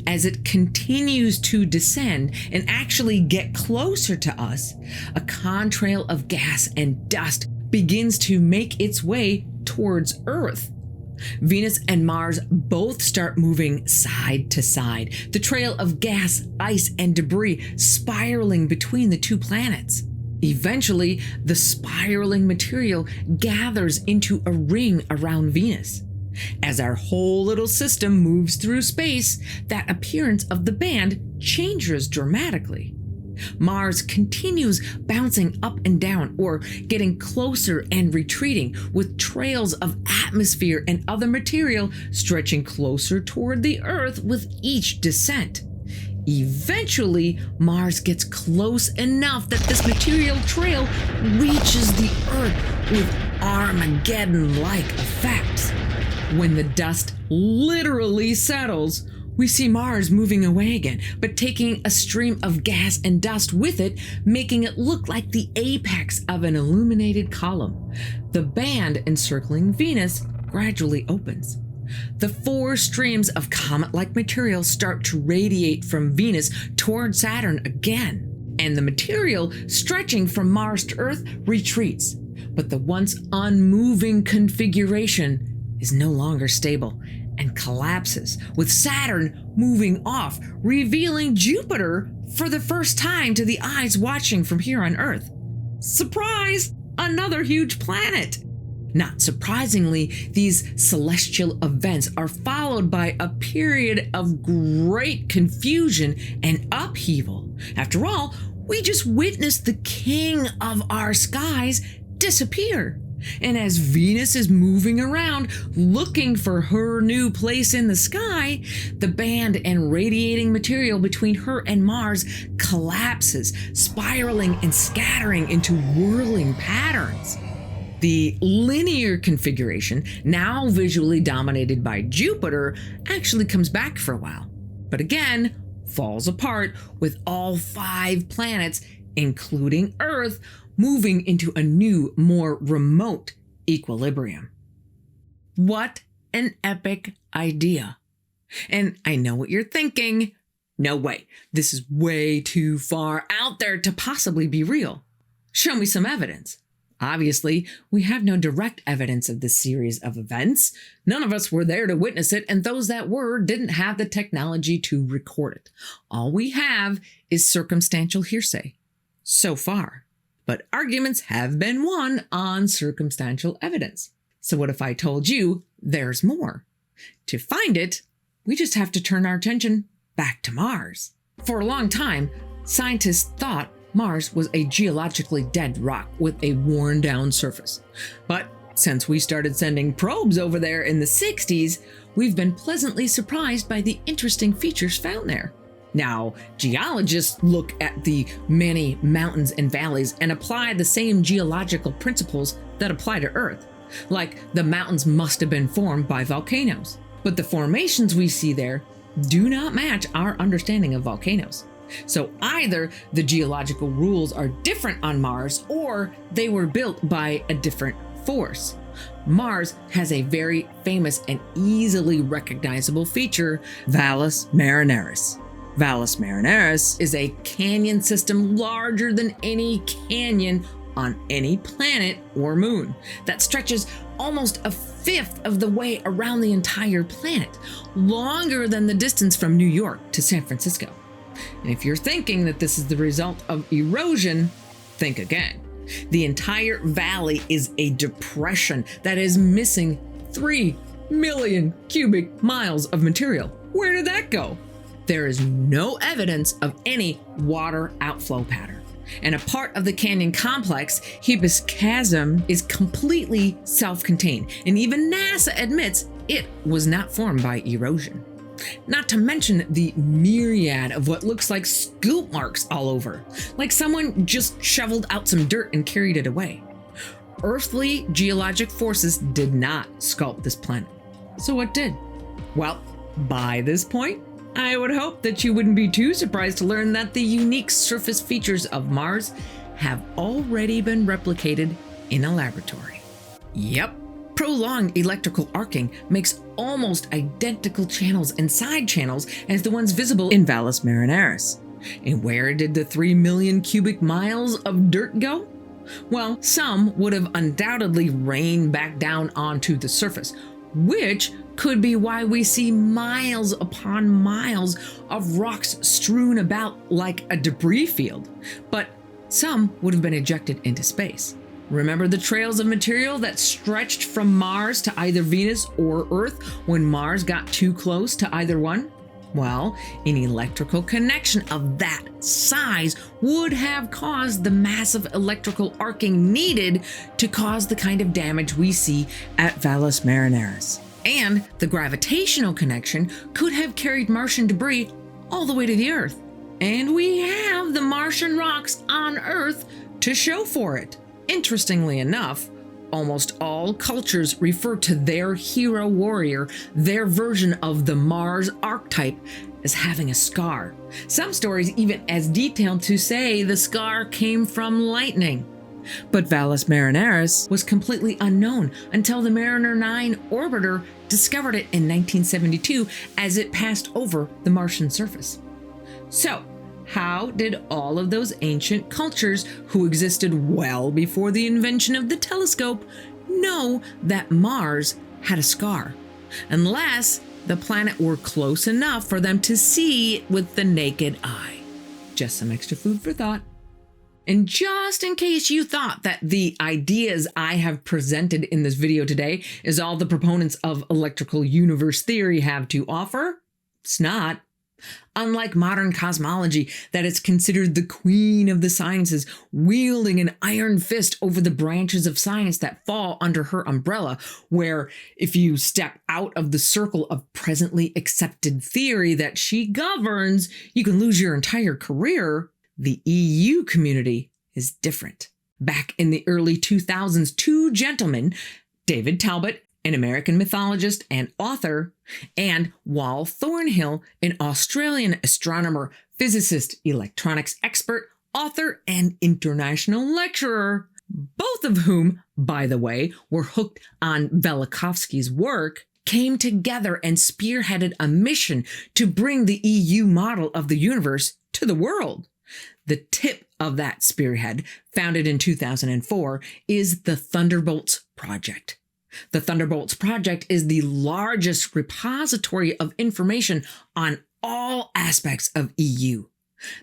As it continues to descend and actually get closer to us, a contrail of gas and dust begins to make its way towards Earth. Venus and Mars both start moving side to side, the trail of gas, ice, and debris spiraling between the two planets. Eventually, the spiraling material gathers into a ring around Venus. As our whole little system moves through space, that appearance of the band changes dramatically. Mars continues bouncing up and down or getting closer and retreating, with trails of atmosphere and other material stretching closer toward the Earth with each descent. Eventually, Mars gets close enough that this material trail reaches the Earth with Armageddon-like effects. When the dust literally settles, we see Mars moving away again, but taking a stream of gas and dust with it, making it look like the apex of an illuminated column. The band encircling Venus gradually opens. The four streams of comet-like material start to radiate from Venus toward Saturn again, and the material stretching from Mars to Earth retreats. But the once unmoving configuration is no longer stable and collapses, with Saturn moving off, revealing Jupiter for the first time to the eyes watching from here on Earth. Surprise! Another huge planet! Not surprisingly, these celestial events are followed by a period of great confusion and upheaval. After all, we just witnessed the king of our skies disappear. And as Venus is moving around looking for her new place in the sky, the band and radiating material between her and Mars collapses, spiraling and scattering into whirling patterns. The linear configuration, now visually dominated by Jupiter, actually comes back for a while, but again falls apart, with all 5 planets, including Earth, moving into a new, more remote equilibrium. What an epic idea. And I know what you're thinking. No way, this is way too far out there to possibly be real. Show me some evidence. Obviously, we have no direct evidence of this series of events. None of us were there to witness it, and those that were didn't have the technology to record it. All we have is circumstantial hearsay. So far. But arguments have been won on circumstantial evidence. So what if I told you there's more? To find it, we just have to turn our attention back to Mars. For a long time, scientists thought Mars was a geologically dead rock with a worn-down surface. But since we started sending probes over there in the 60s, we've been pleasantly surprised by the interesting features found there. Now, geologists look at the many mountains and valleys and apply the same geological principles that apply to Earth, like the mountains must have been formed by volcanoes. But the formations we see there do not match our understanding of volcanoes. So either the geological rules are different on Mars, or they were built by a different force. Mars has a very famous and easily recognizable feature, Valles Marineris. Valles Marineris is a canyon system larger than any canyon on any planet or moon that stretches almost a fifth of the way around the entire planet, longer than the distance from New York to San Francisco. And if you're thinking that this is the result of erosion, think again. The entire valley is a depression that is missing 3 million cubic miles of material. Where did that go? There is no evidence of any water outflow pattern. And a part of the canyon complex, Hebus Chasm, is completely self-contained, and even NASA admits it was not formed by erosion. Not to mention the myriad of what looks like scoop marks all over, like someone just shoveled out some dirt and carried it away. Earthly geologic forces did not sculpt this planet. So what did? Well, by this point, I would hope that you wouldn't be too surprised to learn that the unique surface features of Mars have already been replicated in a laboratory. Yep, prolonged electrical arcing makes almost identical channels and side channels as the ones visible in Valles Marineris. And where did the 3 million cubic miles of dirt go? Well, some would have undoubtedly rained back down onto the surface, which could be why we see miles upon miles of rocks strewn about like a debris field. But some would have been ejected into space. Remember the trails of material that stretched from Mars to either Venus or Earth when Mars got too close to either one? Well, an electrical connection of that size would have caused the massive electrical arcing needed to cause the kind of damage we see at Valles Marineris. And the gravitational connection could have carried Martian debris all the way to the Earth. And we have the Martian rocks on Earth to show for it. Interestingly enough, almost all cultures refer to their hero warrior, their version of the Mars archetype, as having a scar. Some stories even as detailed to say the scar came from lightning. But Valles Marineris was completely unknown until the Mariner 9 orbiter discovered it in 1972 as it passed over the Martian surface. So, how did all of those ancient cultures who existed well before the invention of the telescope know that Mars had a scar? Unless the planet were close enough for them to see it with the naked eye. Just some extra food for thought. And just in case you thought that the ideas I have presented in this video today is all the proponents of electrical universe theory have to offer, it's not. Unlike modern cosmology, that is considered the queen of the sciences, wielding an iron fist over the branches of science that fall under her umbrella, where if you step out of the circle of presently accepted theory that she governs, you can lose your entire career. The EU community is different. Back in the early 2000s, two gentlemen, David Talbot, an American mythologist and author, and Wal Thornhill, an Australian astronomer, physicist, electronics expert, author, and international lecturer, both of whom, by the way, were hooked on Velikovsky's work, came together and spearheaded a mission to bring the EU model of the universe to the world. The tip of that spearhead, founded in 2004, is the Thunderbolts Project. The Thunderbolts Project is the largest repository of information on all aspects of EU.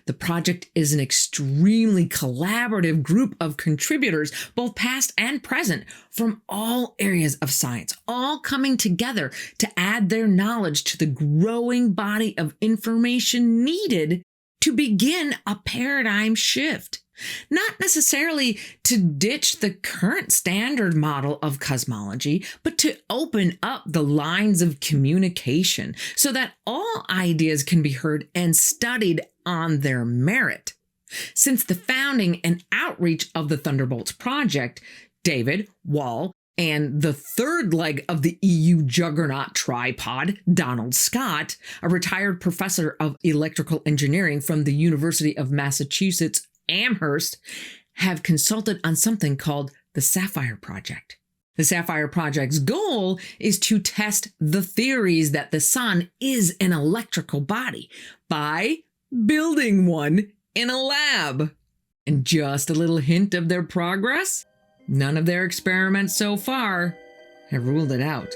The project is an extremely collaborative group of contributors, both past and present, from all areas of science, all coming together to add their knowledge to the growing body of information needed to begin a paradigm shift. Not necessarily to ditch the current standard model of cosmology, but to open up the lines of communication so that all ideas can be heard and studied on their merit. Since the founding and outreach of the Thunderbolts Project, David, Wal, and the third leg of the EU juggernaut tripod, Donald Scott, a retired professor of electrical engineering from the University of Massachusetts Amherst, have consulted on something called the Sapphire Project. The Sapphire Project's goal is to test the theories that the sun is an electrical body by building one in a lab. And just a little hint of their progress? None of their experiments so far have ruled it out.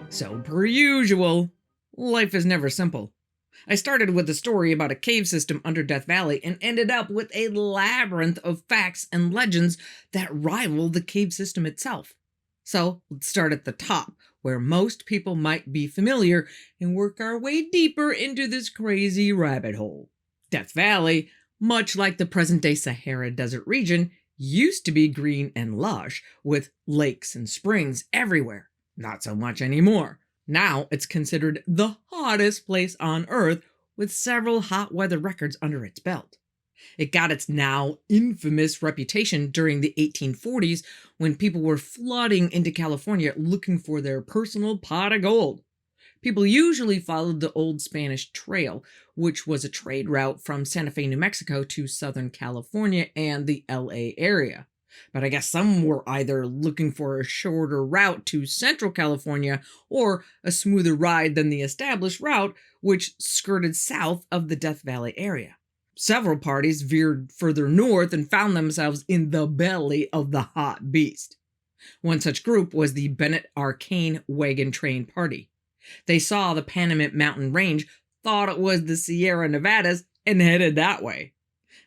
So, per usual, life is never simple. I started with a story about a cave system under Death Valley and ended up with a labyrinth of facts and legends that rival the cave system itself. So, let's start at the top, where most people might be familiar, and work our way deeper into this crazy rabbit hole. Death Valley, much like the present-day Sahara Desert region, used to be green and lush, with lakes and springs everywhere. Not so much anymore. Now it's considered the hottest place on Earth, with several hot weather records under its belt. It got its now infamous reputation during the 1840s when people were flooding into California looking for their personal pot of gold. People usually followed the old Spanish Trail, which was a trade route from Santa Fe, New Mexico to Southern California and the LA area. But I guess some were either looking for a shorter route to Central California or a smoother ride than the established route, which skirted south of the Death Valley area. Several parties veered further north and found themselves in the belly of the hot beast. One such group was the Bennett Arcane Wagon Train Party. They saw the Panamint Mountain Range, thought it was the Sierra Nevadas, and headed that way.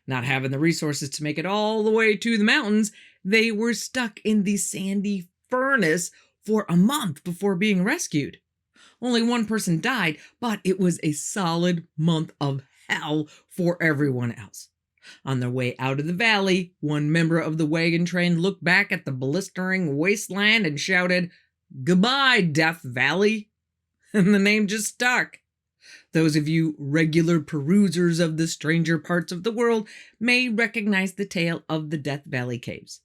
Not having the resources to make it all the way to the mountains, they were stuck in the sandy furnace for a month before being rescued. Only one person died, but it was a solid month of hell for everyone else. On their way out of the valley, one member of the wagon train looked back at the blistering wasteland and shouted, "Goodbye, Death Valley." And the name just stuck. Those of you regular perusers of the stranger parts of the world may recognize the tale of the Death Valley Caves.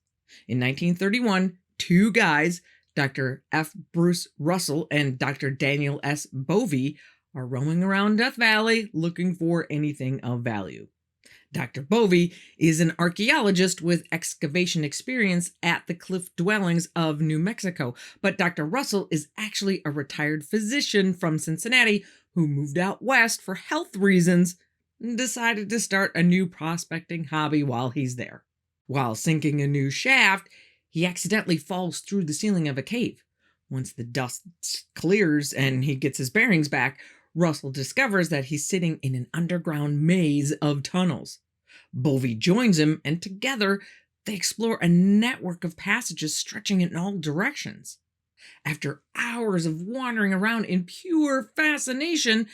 In 1931, two guys, Dr. F. Bruce Russell and Dr. Daniel S. Bovey, are roaming around Death Valley looking for anything of value. Dr. Bovey is an archaeologist with excavation experience at the cliff dwellings of New Mexico, but Dr. Russell is actually a retired physician from Cincinnati who moved out west for health reasons and decided to start a new prospecting hobby while he's there. While sinking a new shaft, he accidentally falls through the ceiling of a cave. Once the dust clears and he gets his bearings back, Russell discovers that he's sitting in an underground maze of tunnels. Bovey joins him, and together they explore a network of passages stretching in all directions. After hours of wandering around in pure fascination,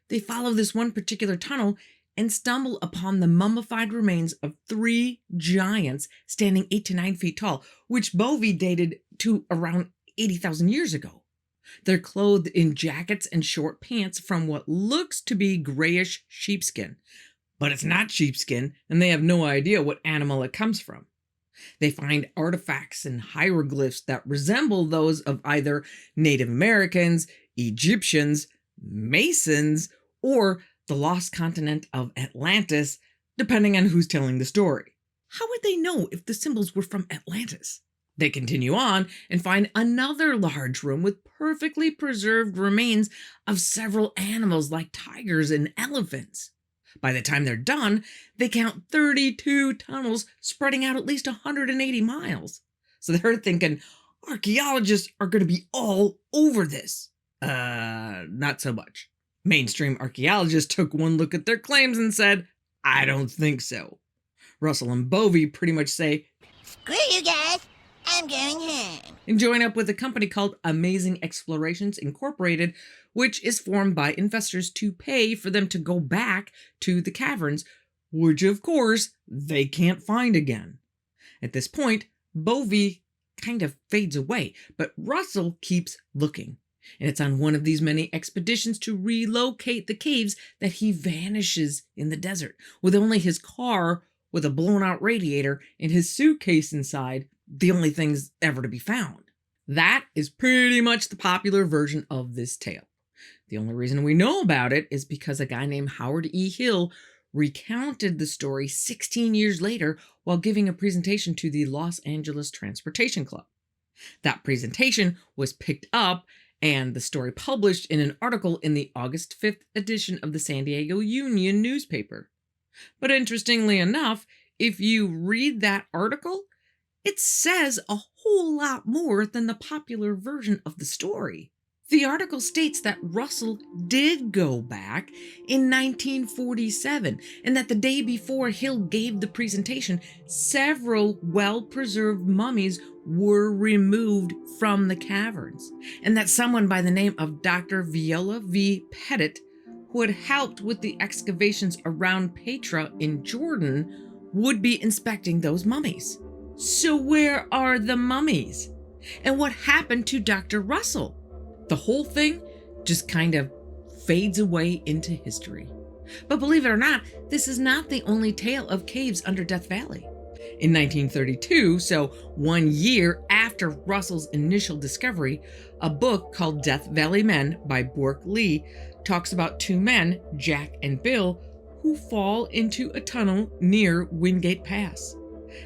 they follow this one particular tunnel and stumble upon the mummified remains of three giants standing 8 to 9 feet tall, which Bovey dated to around 80,000 years ago. They're clothed in jackets and short pants from what looks to be grayish sheepskin. But it's not sheepskin, and they have no idea what animal it comes from. They find artifacts and hieroglyphs that resemble those of either Native Americans, Egyptians, Masons, or the lost continent of Atlantis, depending on who's telling the story. How would they know if the symbols were from Atlantis? They continue on and find another large room with perfectly preserved remains of several animals like tigers and elephants. By the time they're done, they count 32 tunnels spreading out at least 180 miles. So they're thinking archaeologists are going to be all over this. Not so much. Mainstream archaeologists took one look at their claims and said, "I don't think so." Russell and Bovey pretty much say, "Screw you guys, I'm going home," and join up with a company called Amazing Explorations Incorporated, which is formed by investors to pay for them to go back to the caverns, which of course they can't find again. At this point, Bovey kind of fades away, but Russell keeps looking. And it's on one of these many expeditions to relocate the caves that he vanishes in the desert, with only his car with a blown-out radiator and his suitcase inside, the only things ever to be found. That is pretty much the popular version of this tale. The only reason we know about it is because a guy named Howard E. Hill recounted the story 16 years later while giving a presentation to the Los Angeles Transportation Club. That presentation was picked up and the story published in an article in the August 5th edition of the San Diego Union newspaper. But interestingly enough, if you read that article, it says a whole lot more than the popular version of the story. The article states that Russell did go back in 1947 and that the day before Hill gave the presentation, several well-preserved mummies were removed from the caverns, and that someone by the name of Dr. Viola V. Pettit, who had helped with the excavations around Petra in Jordan, would be inspecting those mummies. So where are the mummies? And what happened to Dr. Russell? The whole thing just kind of fades away into history. But believe it or not, this is not the only tale of caves under Death Valley. In 1932, so 1 year after Russell's initial discovery, a book called Death Valley Men by Bork Lee talks about two men, Jack and Bill, who fall into a tunnel near Wingate Pass.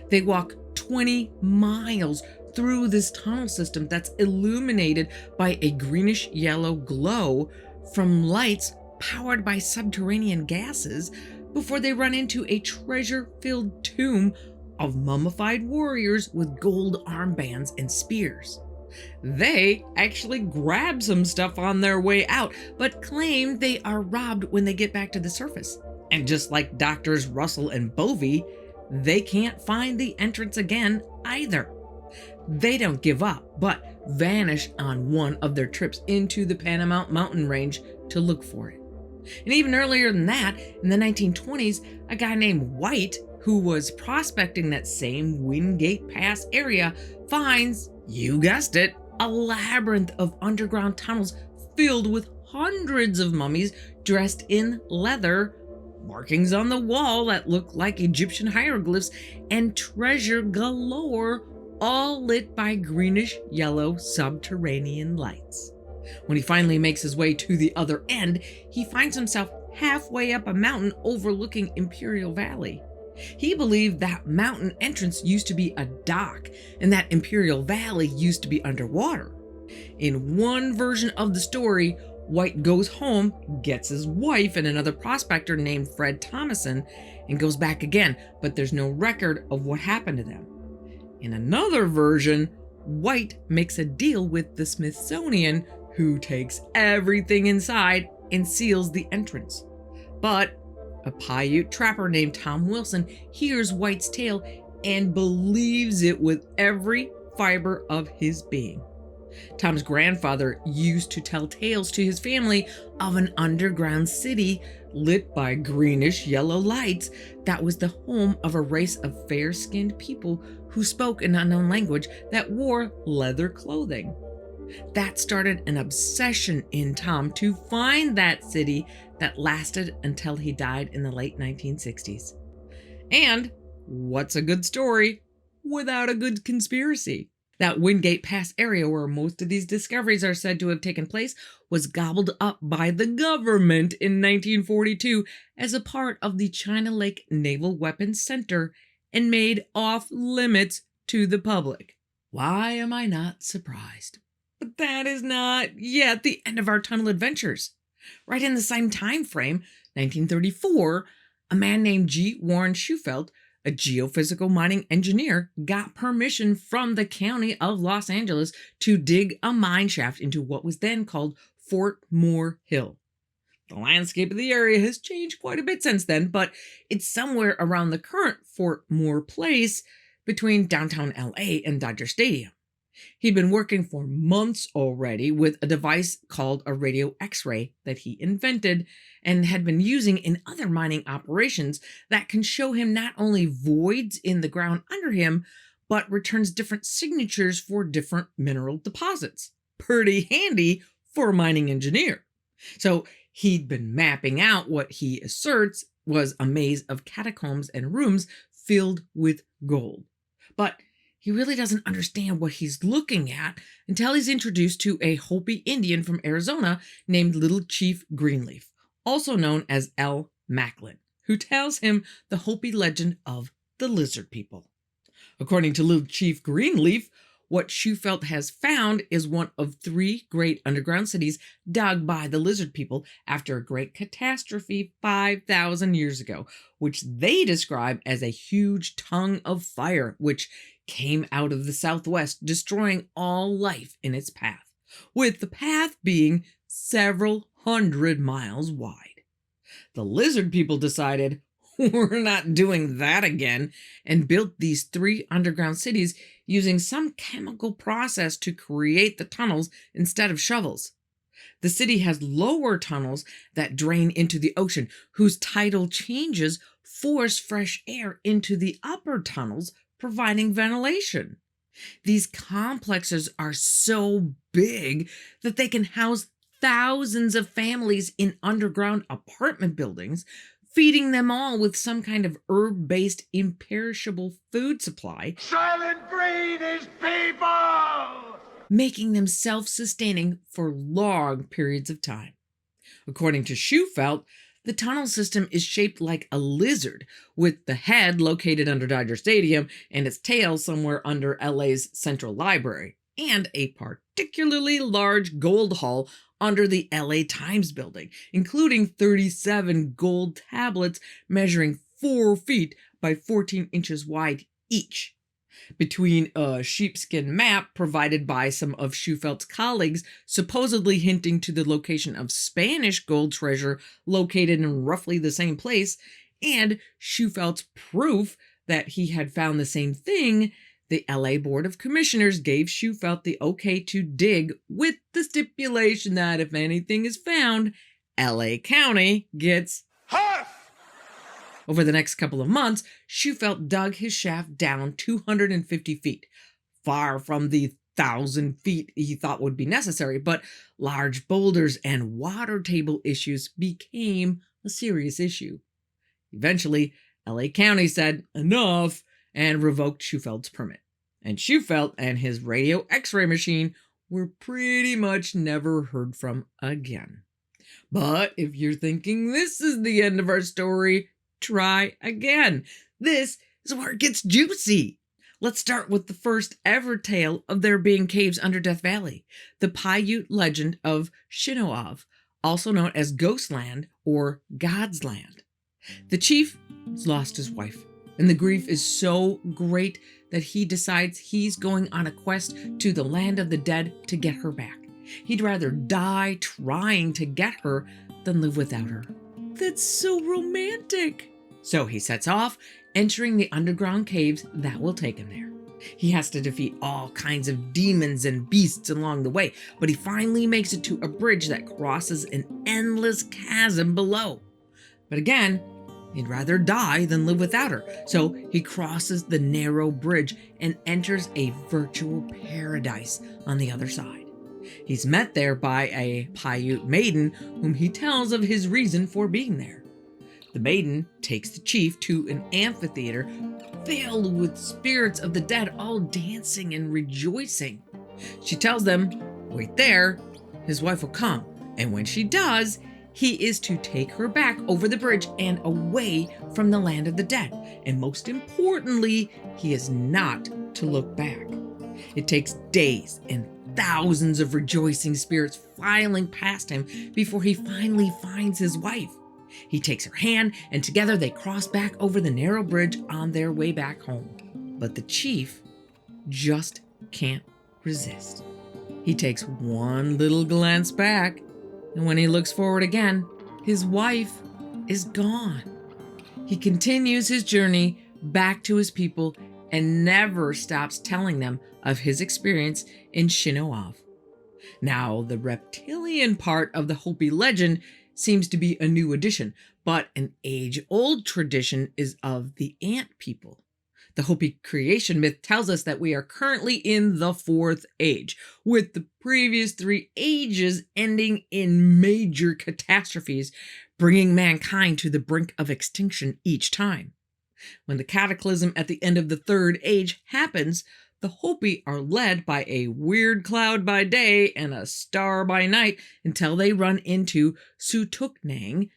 They walk 20 miles through this tunnel system that's illuminated by a greenish-yellow glow from lights powered by subterranean gases before they run into a treasure-filled tomb of mummified warriors with gold armbands and spears. They actually grab some stuff on their way out, but claim they are robbed when they get back to the surface. And just like Doctors Russell and Bovey, they can't find the entrance again either. They don't give up, but vanish on one of their trips into the Panama mountain range to look for it. And even earlier than that, in the 1920s, a guy named White, who was prospecting that same Wingate Pass area, finds, you guessed it, a labyrinth of underground tunnels filled with hundreds of mummies dressed in leather, markings on the wall that look like Egyptian hieroglyphs, and treasure galore, all lit by greenish-yellow subterranean lights. When he finally makes his way to the other end, he finds himself halfway up a mountain overlooking Imperial Valley. He believed that mountain entrance used to be a dock and that Imperial Valley used to be underwater. In one version of the story, White goes home, gets his wife and another prospector named Fred Thomason, and goes back again, but there's no record of what happened to them. In another version, White makes a deal with the Smithsonian, who takes everything inside and seals the entrance. But a Paiute trapper named Tom Wilson hears White's tale and believes it with every fiber of his being. Tom's grandfather used to tell tales to his family of an underground city lit by greenish-yellow lights that was the home of a race of fair-skinned people who spoke an unknown language that wore leather clothing. That started an obsession in Tom to find that city that lasted until he died in the late 1960s. And what's a good story without a good conspiracy? That Wingate Pass area where most of these discoveries are said to have taken place was gobbled up by the government in 1942 as a part of the China Lake Naval Weapons Center and made off limits to the public. Why am I not surprised? But that is not yet the end of our tunnel adventures. Right in the same time frame, 1934, a man named G. Warren Schufelt, a geophysical mining engineer, got permission from the county of Los Angeles to dig a mine shaft into what was then called Fort Moore Hill. The landscape of the area has changed quite a bit since then, but it's somewhere around the current Fort Moore place between downtown LA and Dodger Stadium. He'd been working for months already with a device called a radio X-ray that he invented and had been using in other mining operations that can show him not only voids in the ground under him, but returns different signatures for different mineral deposits. Pretty handy for a mining engineer. So he'd been mapping out what he asserts was a maze of catacombs and rooms filled with gold. But he really doesn't understand what he's looking at until he's introduced to a Hopi Indian from Arizona named Little Chief Greenleaf, also known as L. Macklin, who tells him the Hopi legend of the lizard people. According to Little Chief Greenleaf, what Shufelt has found is one of 3 great underground cities dug by the lizard people after a great catastrophe 5,000 years ago, which they describe as a huge tongue of fire which came out of the southwest, destroying all life in its path, with the path being several hundred miles wide. The lizard people decided, we're not doing that again, and built these 3 underground cities using some chemical process to create the tunnels instead of shovels. The city has lower tunnels that drain into the ocean, whose tidal changes force fresh air into the upper tunnels, providing ventilation. These complexes are so big that they can house thousands of families in underground apartment buildings, feeding them all with some kind of herb-based imperishable food supply. Silent Breed is people! Making them self-sustaining for long periods of time. According to Shufelt, the tunnel system is shaped like a lizard, with the head located under Dodger Stadium and its tail somewhere under LA's Central Library, and a particularly large gold hall under the LA Times building, including 37 gold tablets measuring 4 feet by 14 inches wide each. Between a sheepskin map provided by some of Schufelt's colleagues, supposedly hinting to the location of Spanish gold treasure located in roughly the same place, and Schufelt's proof that he had found the same thing, the LA Board of Commissioners gave Shufelt the okay to dig, with the stipulation that if anything is found, LA County gets half. Over the next couple of months, Shufelt dug his shaft down 250 feet, far from the 1,000 feet he thought would be necessary, but large boulders and water table issues became a serious issue. Eventually, LA County said enough and revoked Schufelt's permit. And Shufelt and his radio X-ray machine were pretty much never heard from again. But if you're thinking this is the end of our story, try again. This is where it gets juicy. Let's start with the first ever tale of there being caves under Death Valley, the Paiute legend of Shinoav, also known as Ghostland or God's Land. The chief has lost his wife, and the grief is so great that he decides he's going on a quest to the land of the dead to get her back. He'd rather die trying to get her than live without her. That's so romantic. So he sets off, entering the underground caves that will take him there. He has to defeat all kinds of demons and beasts along the way, but he finally makes it to a bridge that crosses an endless chasm below. But again, he'd rather die than live without her, so he crosses the narrow bridge and enters a virtual paradise on the other side. He's met there by a Paiute maiden whom he tells of his reason for being there. The maiden takes the chief to an amphitheater filled with spirits of the dead, all dancing and rejoicing. She tells them, wait there, his wife will come, and when she does, he is to take her back over the bridge and away from the land of the dead. And most importantly, he is not to look back. It takes days and thousands of rejoicing spirits filing past him before he finally finds his wife. He takes her hand, and together they cross back over the narrow bridge on their way back home. But the chief just can't resist. He takes one little glance back, and when he looks forward again, his wife is gone. He continues his journey back to his people and never stops telling them of his experience in Shinoav. Now, the reptilian part of the Hopi legend seems to be a new addition, but an age-old tradition is of the ant people. The Hopi creation myth tells us that we are currently in the 4th age, with the previous 3 ages ending in major catastrophes, bringing mankind to the brink of extinction each time. When the cataclysm at the end of the 3rd age happens, the Hopi are led by a weird cloud by day and a star by night until they run into Sutuknang,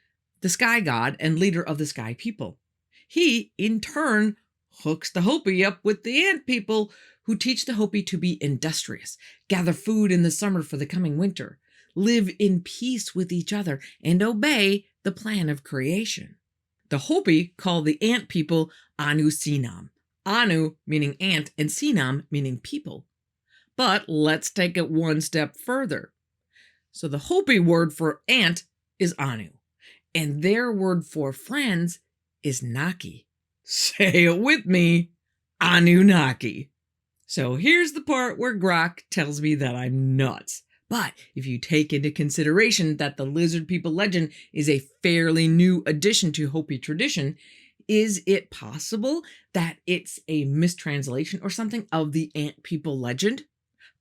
the sky god and leader of the sky people. He, in turn, hooks the Hopi up with the ant people, who teach the Hopi to be industrious, gather food in the summer for the coming winter, live in peace with each other, and obey the plan of creation. The Hopi call the ant people Anu Sinam. Anu meaning ant and Sinam meaning people. But let's take it one step further. So the Hopi word for ant is Anu, and their word for friends is Naki. Say it with me, Anunnaki. So here's the part where Grok tells me that I'm nuts. But if you take into consideration that the lizard people legend is a fairly new addition to Hopi tradition, is it possible that it's a mistranslation or something of the ant people legend?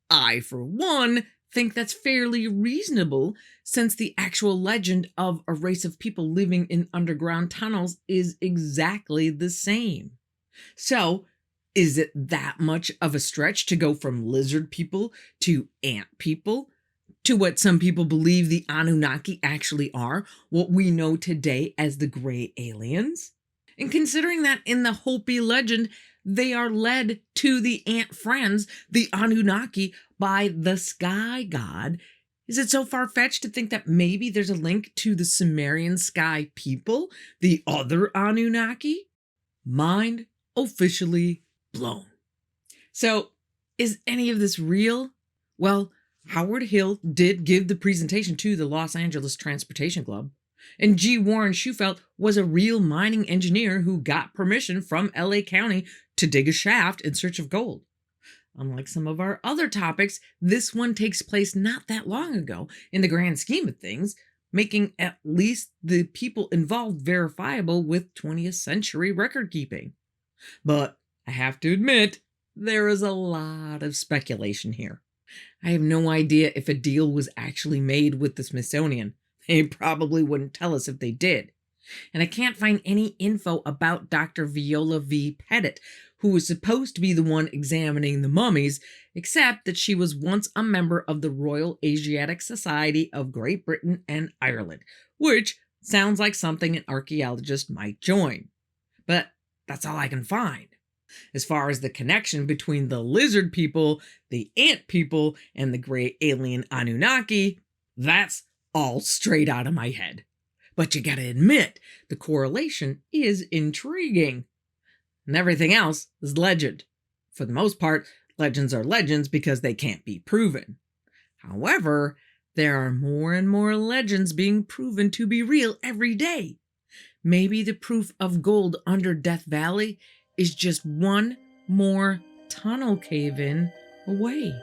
I, for one, think that's fairly reasonable, since the actual legend of a race of people living in underground tunnels is exactly the same. So, is it that much of a stretch to go from lizard people to ant people, to what some people believe the Anunnaki actually are, what we know today as the gray aliens? And considering that in the Hopi legend, they are led to the ant friends, the Anunnaki, by the sky god, is it so far-fetched to think that maybe there's a link to the Sumerian sky people, the other Anunnaki? Mind officially blown. So, is any of this real? Well, Howard Hill did give the presentation to the Los Angeles Transportation Club, and G. Warren Shufelt was a real mining engineer who got permission from LA County to dig a shaft in search of gold. Unlike some of our other topics, this one takes place not that long ago in the grand scheme of things, making at least the people involved verifiable with 20th century record keeping. But I have to admit, there is a lot of speculation here. I have no idea if a deal was actually made with the Smithsonian. They probably wouldn't tell us if they did. And I can't find any info about Dr. Viola V. Pettit, who was supposed to be the one examining the mummies, except that she was once a member of the Royal Asiatic Society of Great Britain and Ireland, which sounds like something an archaeologist might join. But that's all I can find. As far as the connection between the lizard people, the ant people, and the gray alien Anunnaki, that's all straight out of my head. But you gotta admit, the correlation is intriguing. And everything else is legend. For the most part, legends are legends because they can't be proven. However, there are more and more legends being proven to be real every day. Maybe the proof of gold under Death Valley is just one more tunnel cave-in away.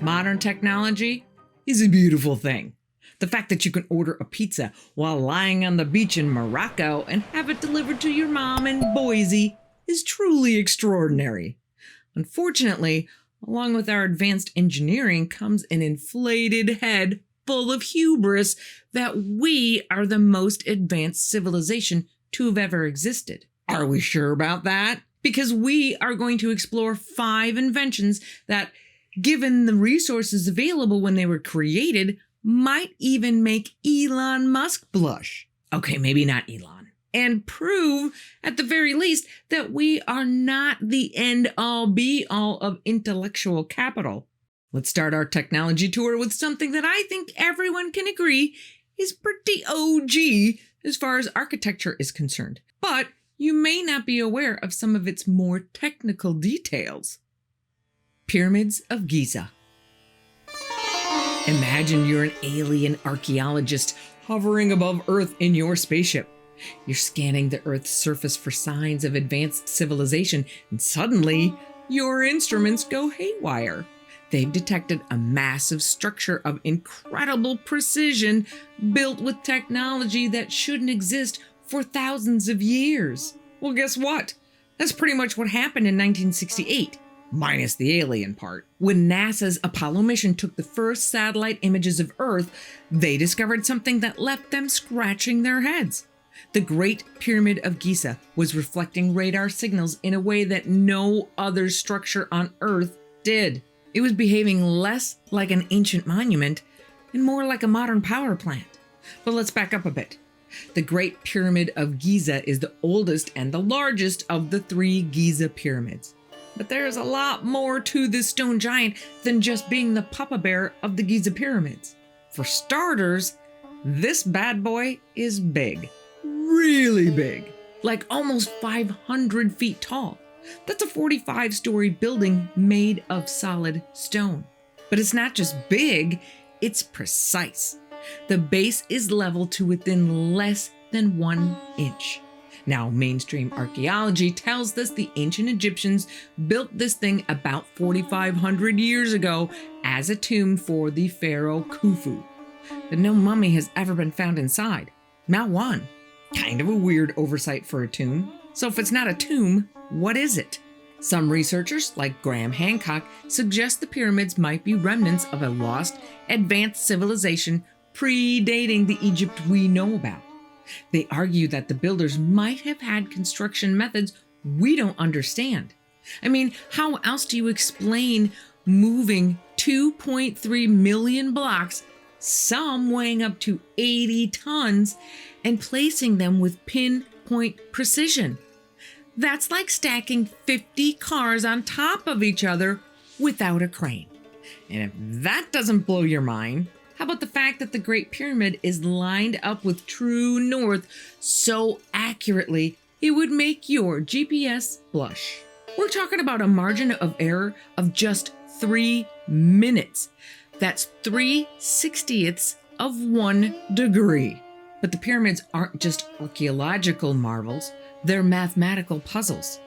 Modern technology is a beautiful thing. The fact that you can order a pizza while lying on the beach in Morocco and have it delivered to your mom in Boise is truly extraordinary. Unfortunately, along with our advanced engineering comes an inflated head full of hubris that we are the most advanced civilization to have ever existed. Are we sure about that? Because we are going to explore 5 inventions that, given the resources available when they were created, might even make Elon Musk blush. Okay, maybe not Elon. And prove, at the very least, that we are not the end-all be-all of intellectual capital. Let's start our technology tour with something that I think everyone can agree is pretty OG as far as architecture is concerned. But you may not be aware of some of its more technical details. Pyramids of Giza. Imagine you're an alien archaeologist hovering above Earth in your spaceship. You're scanning the Earth's surface for signs of advanced civilization, and suddenly, your instruments go haywire. They've detected a massive structure of incredible precision built with technology that shouldn't exist for thousands of years. Well, guess what? That's pretty much what happened in 1968. Minus the alien part. When NASA's Apollo mission took the first satellite images of Earth, they discovered something that left them scratching their heads. The Great Pyramid of Giza was reflecting radar signals in a way that no other structure on Earth did. It was behaving less like an ancient monument and more like a modern power plant. But let's back up a bit. The Great Pyramid of Giza is the oldest and the largest of the 3 Giza pyramids. But there's a lot more to this stone giant than just being the Papa Bear of the Giza pyramids. For starters, this bad boy is big. Really big. Like almost 500 feet tall. That's a 45-story building made of solid stone. But it's not just big, it's precise. The base is leveled to within less than 1 inch. Now, mainstream archaeology tells us the ancient Egyptians built this thing about 4,500 years ago as a tomb for the pharaoh Khufu. But no mummy has ever been found inside. Not one. Kind of a weird oversight for a tomb. So if it's not a tomb, what is it? Some researchers, like Graham Hancock, suggest the pyramids might be remnants of a lost, advanced civilization predating the Egypt we know about. They argue that the builders might have had construction methods we don't understand. I mean, how else do you explain moving 2.3 million blocks, some weighing up to 80 tons, and placing them with pinpoint precision? That's like stacking 50 cars on top of each other without a crane. And if that doesn't blow your mind, how about the fact that the Great Pyramid is lined up with true north so accurately it would make your GPS blush? We're talking about a margin of error of just 3 minutes. That's 3/60ths of 1 degree. But the pyramids aren't just archaeological marvels, they're mathematical puzzles.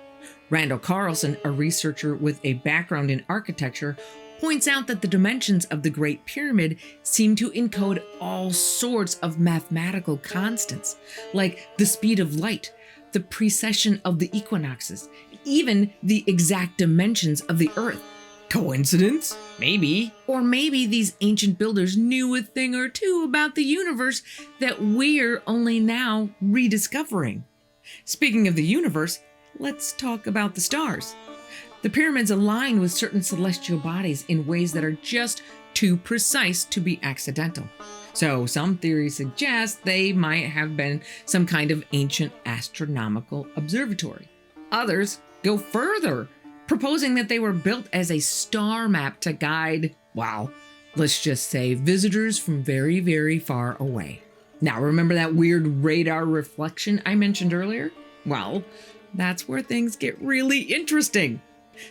Randall Carlson, a researcher with a background in architecture, points out that the dimensions of the Great Pyramid seem to encode all sorts of mathematical constants, like the speed of light, the precession of the equinoxes, even the exact dimensions of the Earth. Coincidence? Maybe. Or maybe these ancient builders knew a thing or two about the universe that we're only now rediscovering. Speaking of the universe, let's talk about the stars. The pyramids align with certain celestial bodies in ways that are just too precise to be accidental. So some theories suggest they might have been some kind of ancient astronomical observatory. Others go further, proposing that they were built as a star map to guide, well, let's just say visitors from very, very far away. Now, remember that weird radar reflection I mentioned earlier? Well, that's where things get really interesting.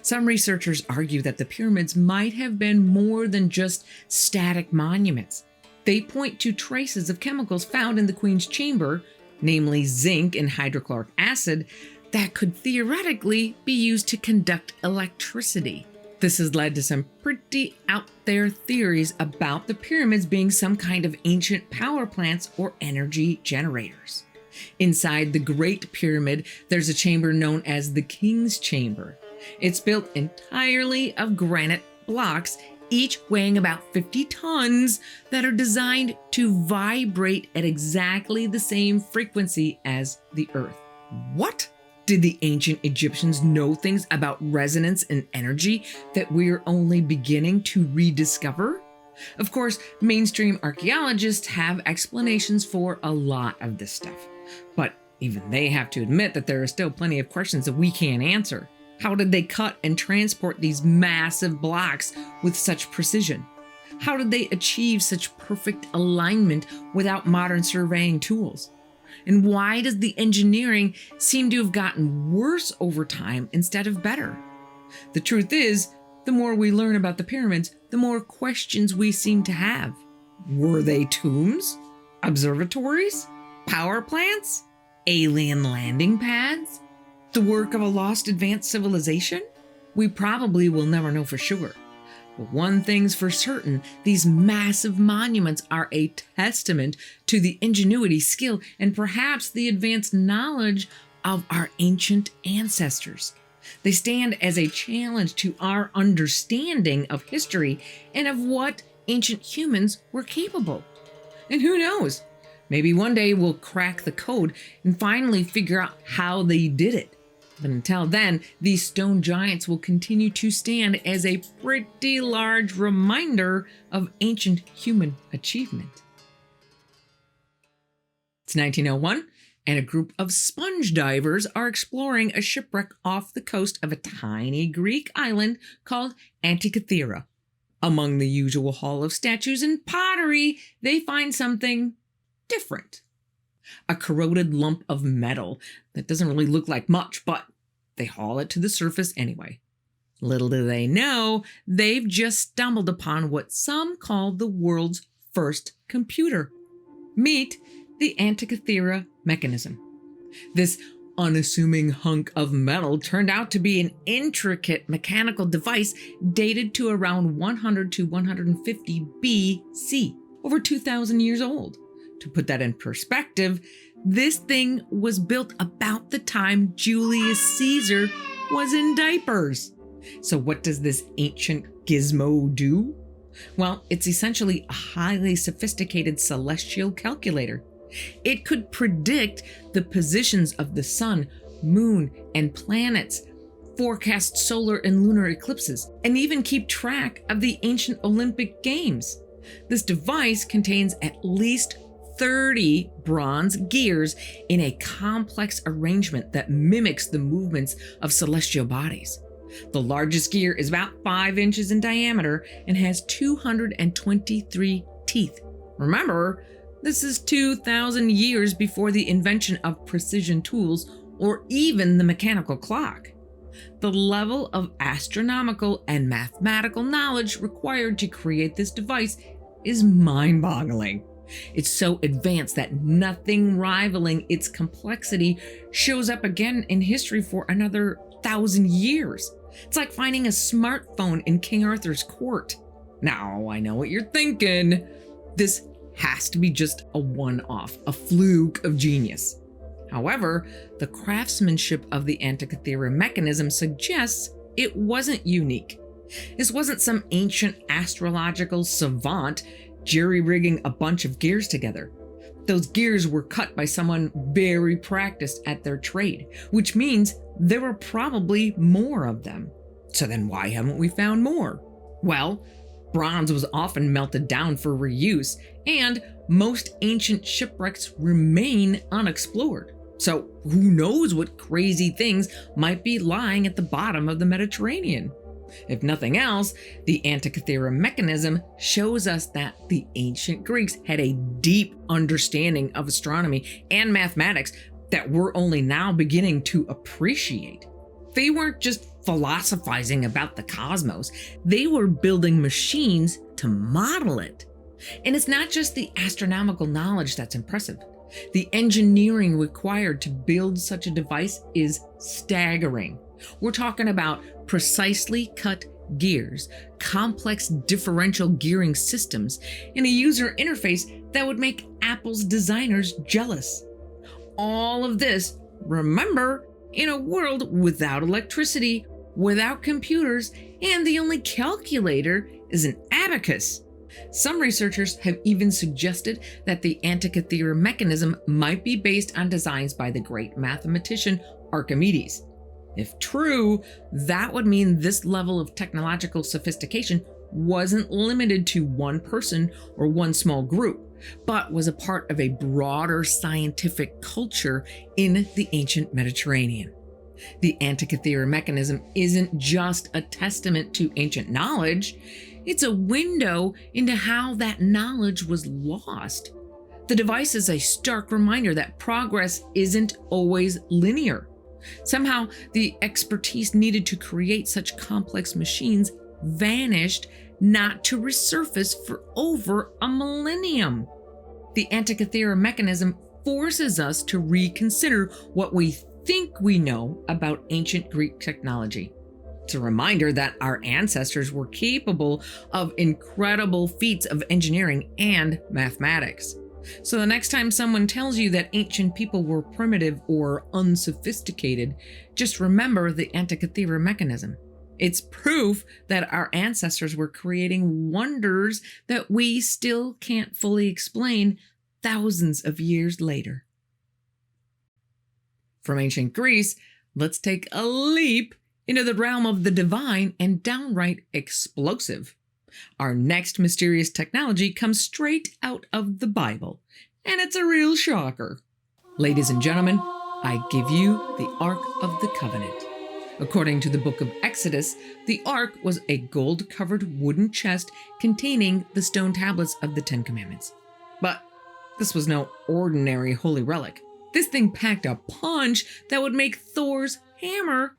Some researchers argue that the pyramids might have been more than just static monuments. They point to traces of chemicals found in the Queen's chamber, namely zinc and hydrochloric acid, that could theoretically be used to conduct electricity. This has led to some pretty out there theories about the pyramids being some kind of ancient power plants or energy generators. Inside the Great Pyramid, there's a chamber known as the King's Chamber. It's built entirely of granite blocks, each weighing about 50 tons, that are designed to vibrate at exactly the same frequency as the Earth. What? Did the ancient Egyptians know things about resonance and energy that we're only beginning to rediscover? Of course, mainstream archaeologists have explanations for a lot of this stuff, but even they have to admit that there are still plenty of questions that we can't answer. How did they cut and transport these massive blocks with such precision? How did they achieve such perfect alignment without modern surveying tools? And why does the engineering seem to have gotten worse over time instead of better? The truth is, the more we learn about the pyramids, the more questions we seem to have. Were they tombs? Observatories? Power plants? Alien landing pads? The work of a lost advanced civilization? We probably will never know for sure. But one thing's for certain, these massive monuments are a testament to the ingenuity, skill, and perhaps the advanced knowledge of our ancient ancestors. They stand as a challenge to our understanding of history and of what ancient humans were capable. And who knows? Maybe one day we'll crack the code and finally figure out how they did it. But until then, these stone giants will continue to stand as a pretty large reminder of ancient human achievement. It's 1901, and a group of sponge divers are exploring a shipwreck off the coast of a tiny Greek island called Antikythera. Among the usual haul of statues and pottery, they find something different. A corroded lump of metal that doesn't really look like much, but they haul it to the surface anyway. Little do they know, they've just stumbled upon what some call the world's first computer. Meet the Antikythera mechanism. This unassuming hunk of metal turned out to be an intricate mechanical device dated to around 100 to 150 BC, over 2,000 years old. To put that in perspective, this thing was built about the time Julius Caesar was in diapers. So what does this ancient gizmo do? Well, it's essentially a highly sophisticated celestial calculator. It could predict the positions of the sun, moon, and planets, forecast solar and lunar eclipses, and even keep track of the ancient Olympic Games. This device contains at least 30 bronze gears in a complex arrangement that mimics the movements of celestial bodies. The largest gear is about 5 inches in diameter and has 223 teeth. Remember, this is 2,000 years before the invention of precision tools or even the mechanical clock. The level of astronomical and mathematical knowledge required to create this device is mind-boggling. It's so advanced that nothing rivaling its complexity shows up again in history for another 1,000 years. It's like finding a smartphone in King Arthur's court. Now, I know what you're thinking. This has to be just a one-off, a fluke of genius. However, the craftsmanship of the Antikythera mechanism suggests it wasn't unique. This wasn't some ancient astrological savant jerry-rigging a bunch of gears together. Those gears were cut by someone very practiced at their trade, which means there were probably more of them. So then why haven't we found more? Well, bronze was often melted down for reuse, and most ancient shipwrecks remain unexplored. So who knows what crazy things might be lying at the bottom of the Mediterranean? If nothing else, the Antikythera mechanism shows us that the ancient Greeks had a deep understanding of astronomy and mathematics that we're only now beginning to appreciate. They weren't just philosophizing about the cosmos, they were building machines to model it. And it's not just the astronomical knowledge that's impressive. The engineering required to build such a device is staggering. We're talking about precisely cut gears, complex differential gearing systems, and a user interface that would make Apple's designers jealous. All of this, remember, in a world without electricity, without computers, and the only calculator is an abacus. Some researchers have even suggested that the Antikythera mechanism might be based on designs by the great mathematician Archimedes. If true, that would mean this level of technological sophistication wasn't limited to one person or one small group, but was a part of a broader scientific culture in the ancient Mediterranean. The Antikythera mechanism isn't just a testament to ancient knowledge, it's a window into how that knowledge was lost. The device is a stark reminder that progress isn't always linear. Somehow, the expertise needed to create such complex machines vanished, not to resurface for over a millennium. The Antikythera mechanism forces us to reconsider what we think we know about ancient Greek technology. It's a reminder that our ancestors were capable of incredible feats of engineering and mathematics. So the next time someone tells you that ancient people were primitive or unsophisticated, just remember the Antikythera mechanism. It's proof that our ancestors were creating wonders that we still can't fully explain thousands of years later. From ancient Greece, let's take a leap into the realm of the divine and downright explosive. Our next mysterious technology comes straight out of the Bible, and it's a real shocker. Ladies and gentlemen, I give you the Ark of the Covenant. According to the book of Exodus, the Ark was a gold-covered wooden chest containing the stone tablets of the Ten Commandments. But this was no ordinary holy relic. This thing packed a punch that would make Thor's hammer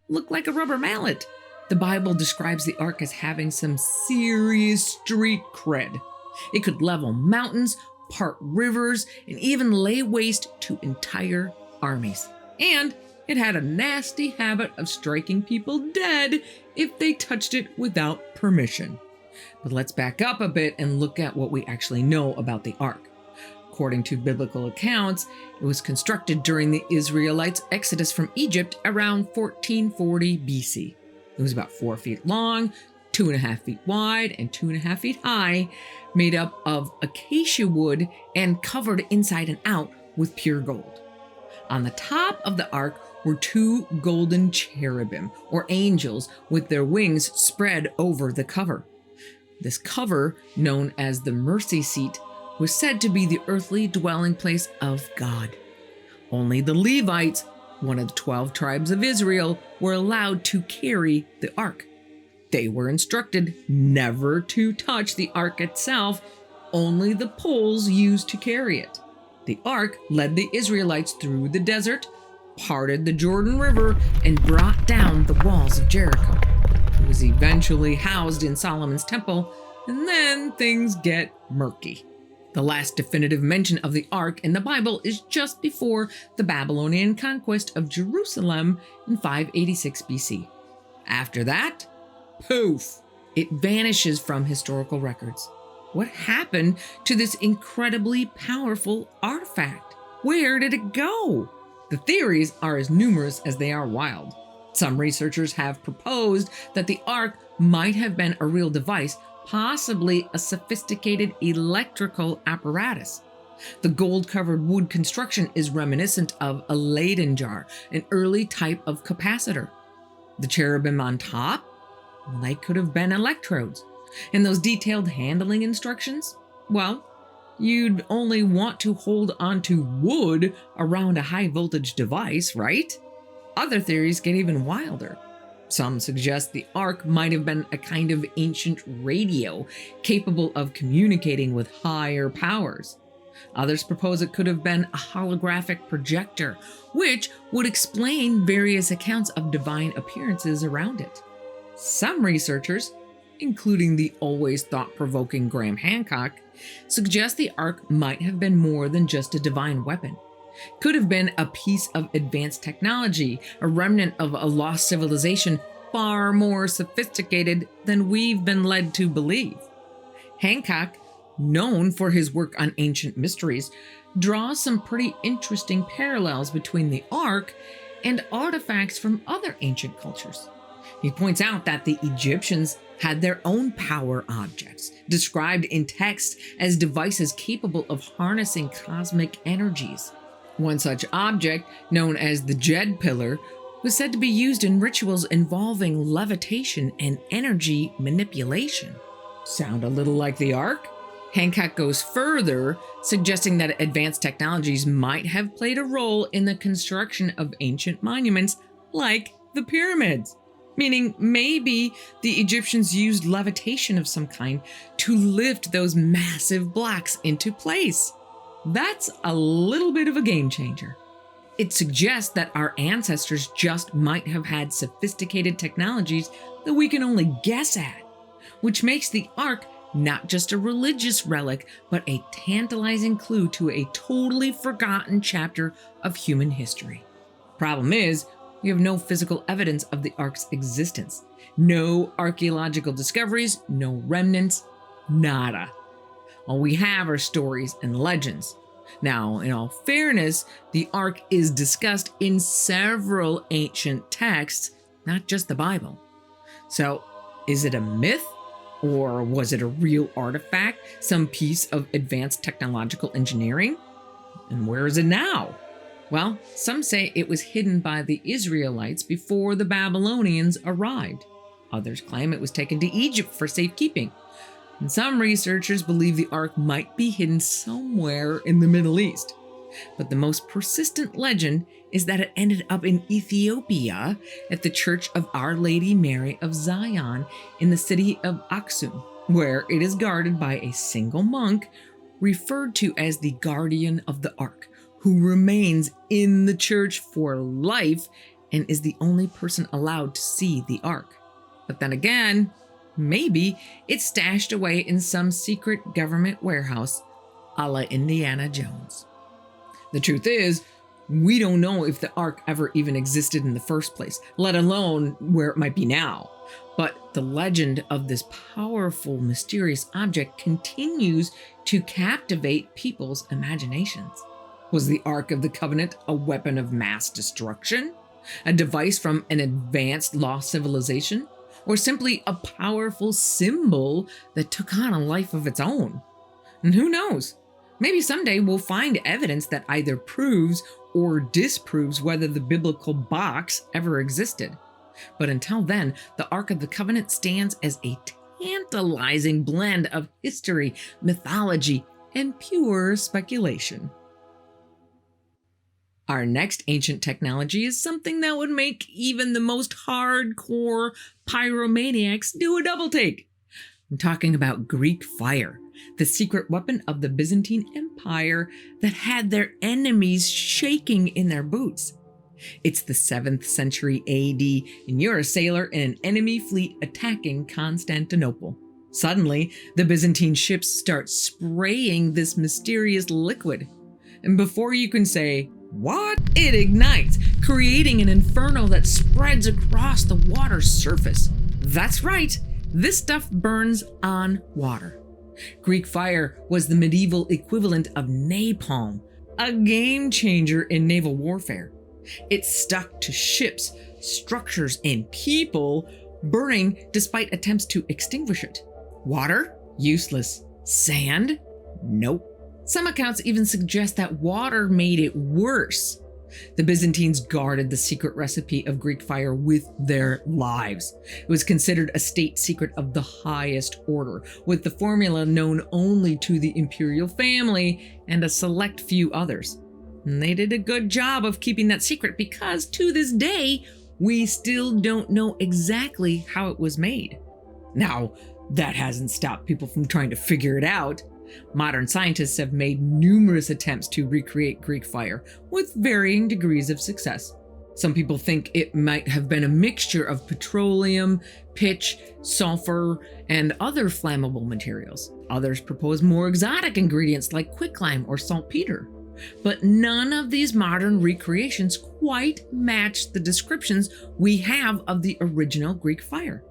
look like a rubber mallet. The Bible describes the Ark as having some serious street cred. It could level mountains, part rivers, and even lay waste to entire armies. And it had a nasty habit of striking people dead if they touched it without permission. But let's back up a bit and look at what we actually know about the Ark. According to biblical accounts, it was constructed during the Israelites' exodus from Egypt around 1440 BC. It was about 4 feet long, 2.5 feet wide, and 2.5 feet high, made up of acacia wood and covered inside and out with pure gold. On the top of the ark were 2 golden cherubim, or angels, with their wings spread over the cover. This cover, known as the mercy seat, was said to be the earthly dwelling place of God. Only the Levites, one of the 12 tribes of Israel, were allowed to carry the ark. They were instructed never to touch the ark itself, only the poles used to carry it. The ark led the Israelites through the desert, parted the Jordan River, and brought down the walls of Jericho. It was eventually housed in Solomon's temple, and then things get murky. The last definitive mention of the ark in the Bible is just before the Babylonian conquest of Jerusalem in 586 BC. After that, poof, it vanishes from historical records. What happened to this incredibly powerful artifact? Where did it go? The theories are as numerous as they are wild. Some researchers have proposed that the ark might have been a real device, possibly a sophisticated electrical apparatus. The gold-covered wood construction is reminiscent of a Leyden jar, an early type of capacitor. The cherubim on top? Well, they could have been electrodes. And those detailed handling instructions? Well, you'd only want to hold onto wood around a high-voltage device, right? Other theories get even wilder. Some suggest the ark might have been a kind of ancient radio capable of communicating with higher powers. Others propose it could have been a holographic projector, which would explain various accounts of divine appearances around it. Some researchers, including the always thought-provoking Graham Hancock, suggest the ark might have been more than just a divine weapon. Could have been a piece of advanced technology, a remnant of a lost civilization far more sophisticated than we've been led to believe. Hancock, known for his work on ancient mysteries, draws some pretty interesting parallels between the ark and artifacts from other ancient cultures. He points out that the Egyptians had their own power objects, described in text as devices capable of harnessing cosmic energies. One such object, known as the Jed Pillar, was said to be used in rituals involving levitation and energy manipulation. Sound a little like the Ark? Hancock goes further, suggesting that advanced technologies might have played a role in the construction of ancient monuments like the pyramids. Meaning maybe the Egyptians used levitation of some kind to lift those massive blocks into place. That's a little bit of a game changer. It suggests that our ancestors just might have had sophisticated technologies that we can only guess at, which makes the Ark not just a religious relic, but a tantalizing clue to a totally forgotten chapter of human history. Problem is, we have no physical evidence of the Ark's existence. No archaeological discoveries, no remnants, nada. All we have are stories and legends. Now, in all fairness, the Ark is discussed in several ancient texts, not just the Bible. So, is it a myth? Or was it a real artifact, some piece of advanced technological engineering? And where is it now? Well, some say it was hidden by the Israelites before the Babylonians arrived. Others claim it was taken to Egypt for safekeeping. And some researchers believe the Ark might be hidden somewhere in the Middle East. But the most persistent legend is that it ended up in Ethiopia at the Church of Our Lady Mary of Zion in the city of Aksum, where it is guarded by a single monk referred to as the guardian of the Ark, who remains in the church for life and is the only person allowed to see the Ark. But then again, maybe it's stashed away in some secret government warehouse a la Indiana Jones. The truth is, we don't know if the Ark ever even existed in the first place, let alone where it might be now. But the legend of this powerful, mysterious object continues to captivate people's imaginations. Was the Ark of the Covenant a weapon of mass destruction? A device from an advanced lost civilization? Or simply a powerful symbol that took on a life of its own? And who knows? Maybe someday we'll find evidence that either proves or disproves whether the biblical box ever existed. But until then, the Ark of the Covenant stands as a tantalizing blend of history, mythology, and pure speculation. Our next ancient technology is something that would make even the most hardcore pyromaniacs do a double take. I'm talking about Greek fire, the secret weapon of the Byzantine Empire that had their enemies shaking in their boots. It's the 7th century AD, and you're a sailor in an enemy fleet attacking Constantinople. Suddenly, the Byzantine ships start spraying this mysterious liquid. And before you can say, "What?" it ignites, creating an inferno that spreads across the water's surface. That's right, this stuff burns on water. Greek fire was the medieval equivalent of napalm, a game changer in naval warfare. It stuck to ships, structures, and people, burning despite attempts to extinguish it. Water? Useless. Sand? Nope. Some accounts even suggest that water made it worse. The Byzantines guarded the secret recipe of Greek fire with their lives. It was considered a state secret of the highest order, with the formula known only to the imperial family and a select few others. And they did a good job of keeping that secret because to this day, we still don't know exactly how it was made. Now, that hasn't stopped people from trying to figure it out. Modern scientists have made numerous attempts to recreate Greek fire, with varying degrees of success. Some people think it might have been a mixture of petroleum, pitch, sulfur, and other flammable materials. Others propose more exotic ingredients like quicklime or saltpeter. But none of these modern recreations quite match the descriptions we have of the original Greek fire.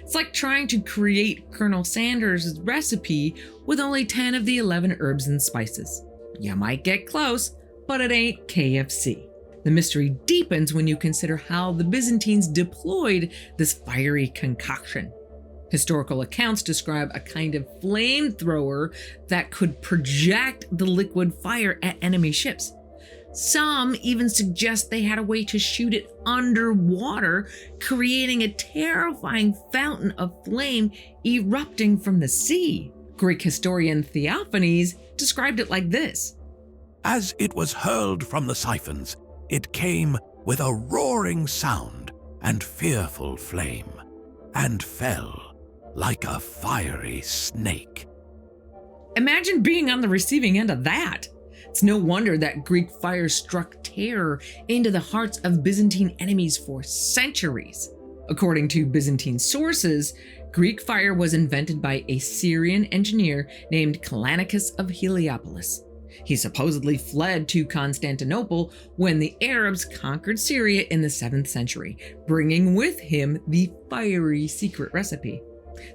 It's like trying to create Colonel Sanders' recipe with only 10 of the 11 herbs and spices. You might get close, but it ain't KFC. The mystery deepens when you consider how the Byzantines deployed this fiery concoction. Historical accounts describe a kind of flamethrower that could project the liquid fire at enemy ships. Some even suggest they had a way to shoot it underwater, creating a terrifying fountain of flame erupting from the sea. Greek historian Theophanes described it like this: "As it was hurled from the siphons, it came with a roaring sound and fearful flame, and fell like a fiery snake." Imagine being on the receiving end of that. It's no wonder that Greek fire struck terror into the hearts of Byzantine enemies for centuries. According to Byzantine sources, Greek fire was invented by a Syrian engineer named Callinicus of Heliopolis. He supposedly fled to Constantinople when the Arabs conquered Syria in the 7th century, bringing with him the fiery secret recipe.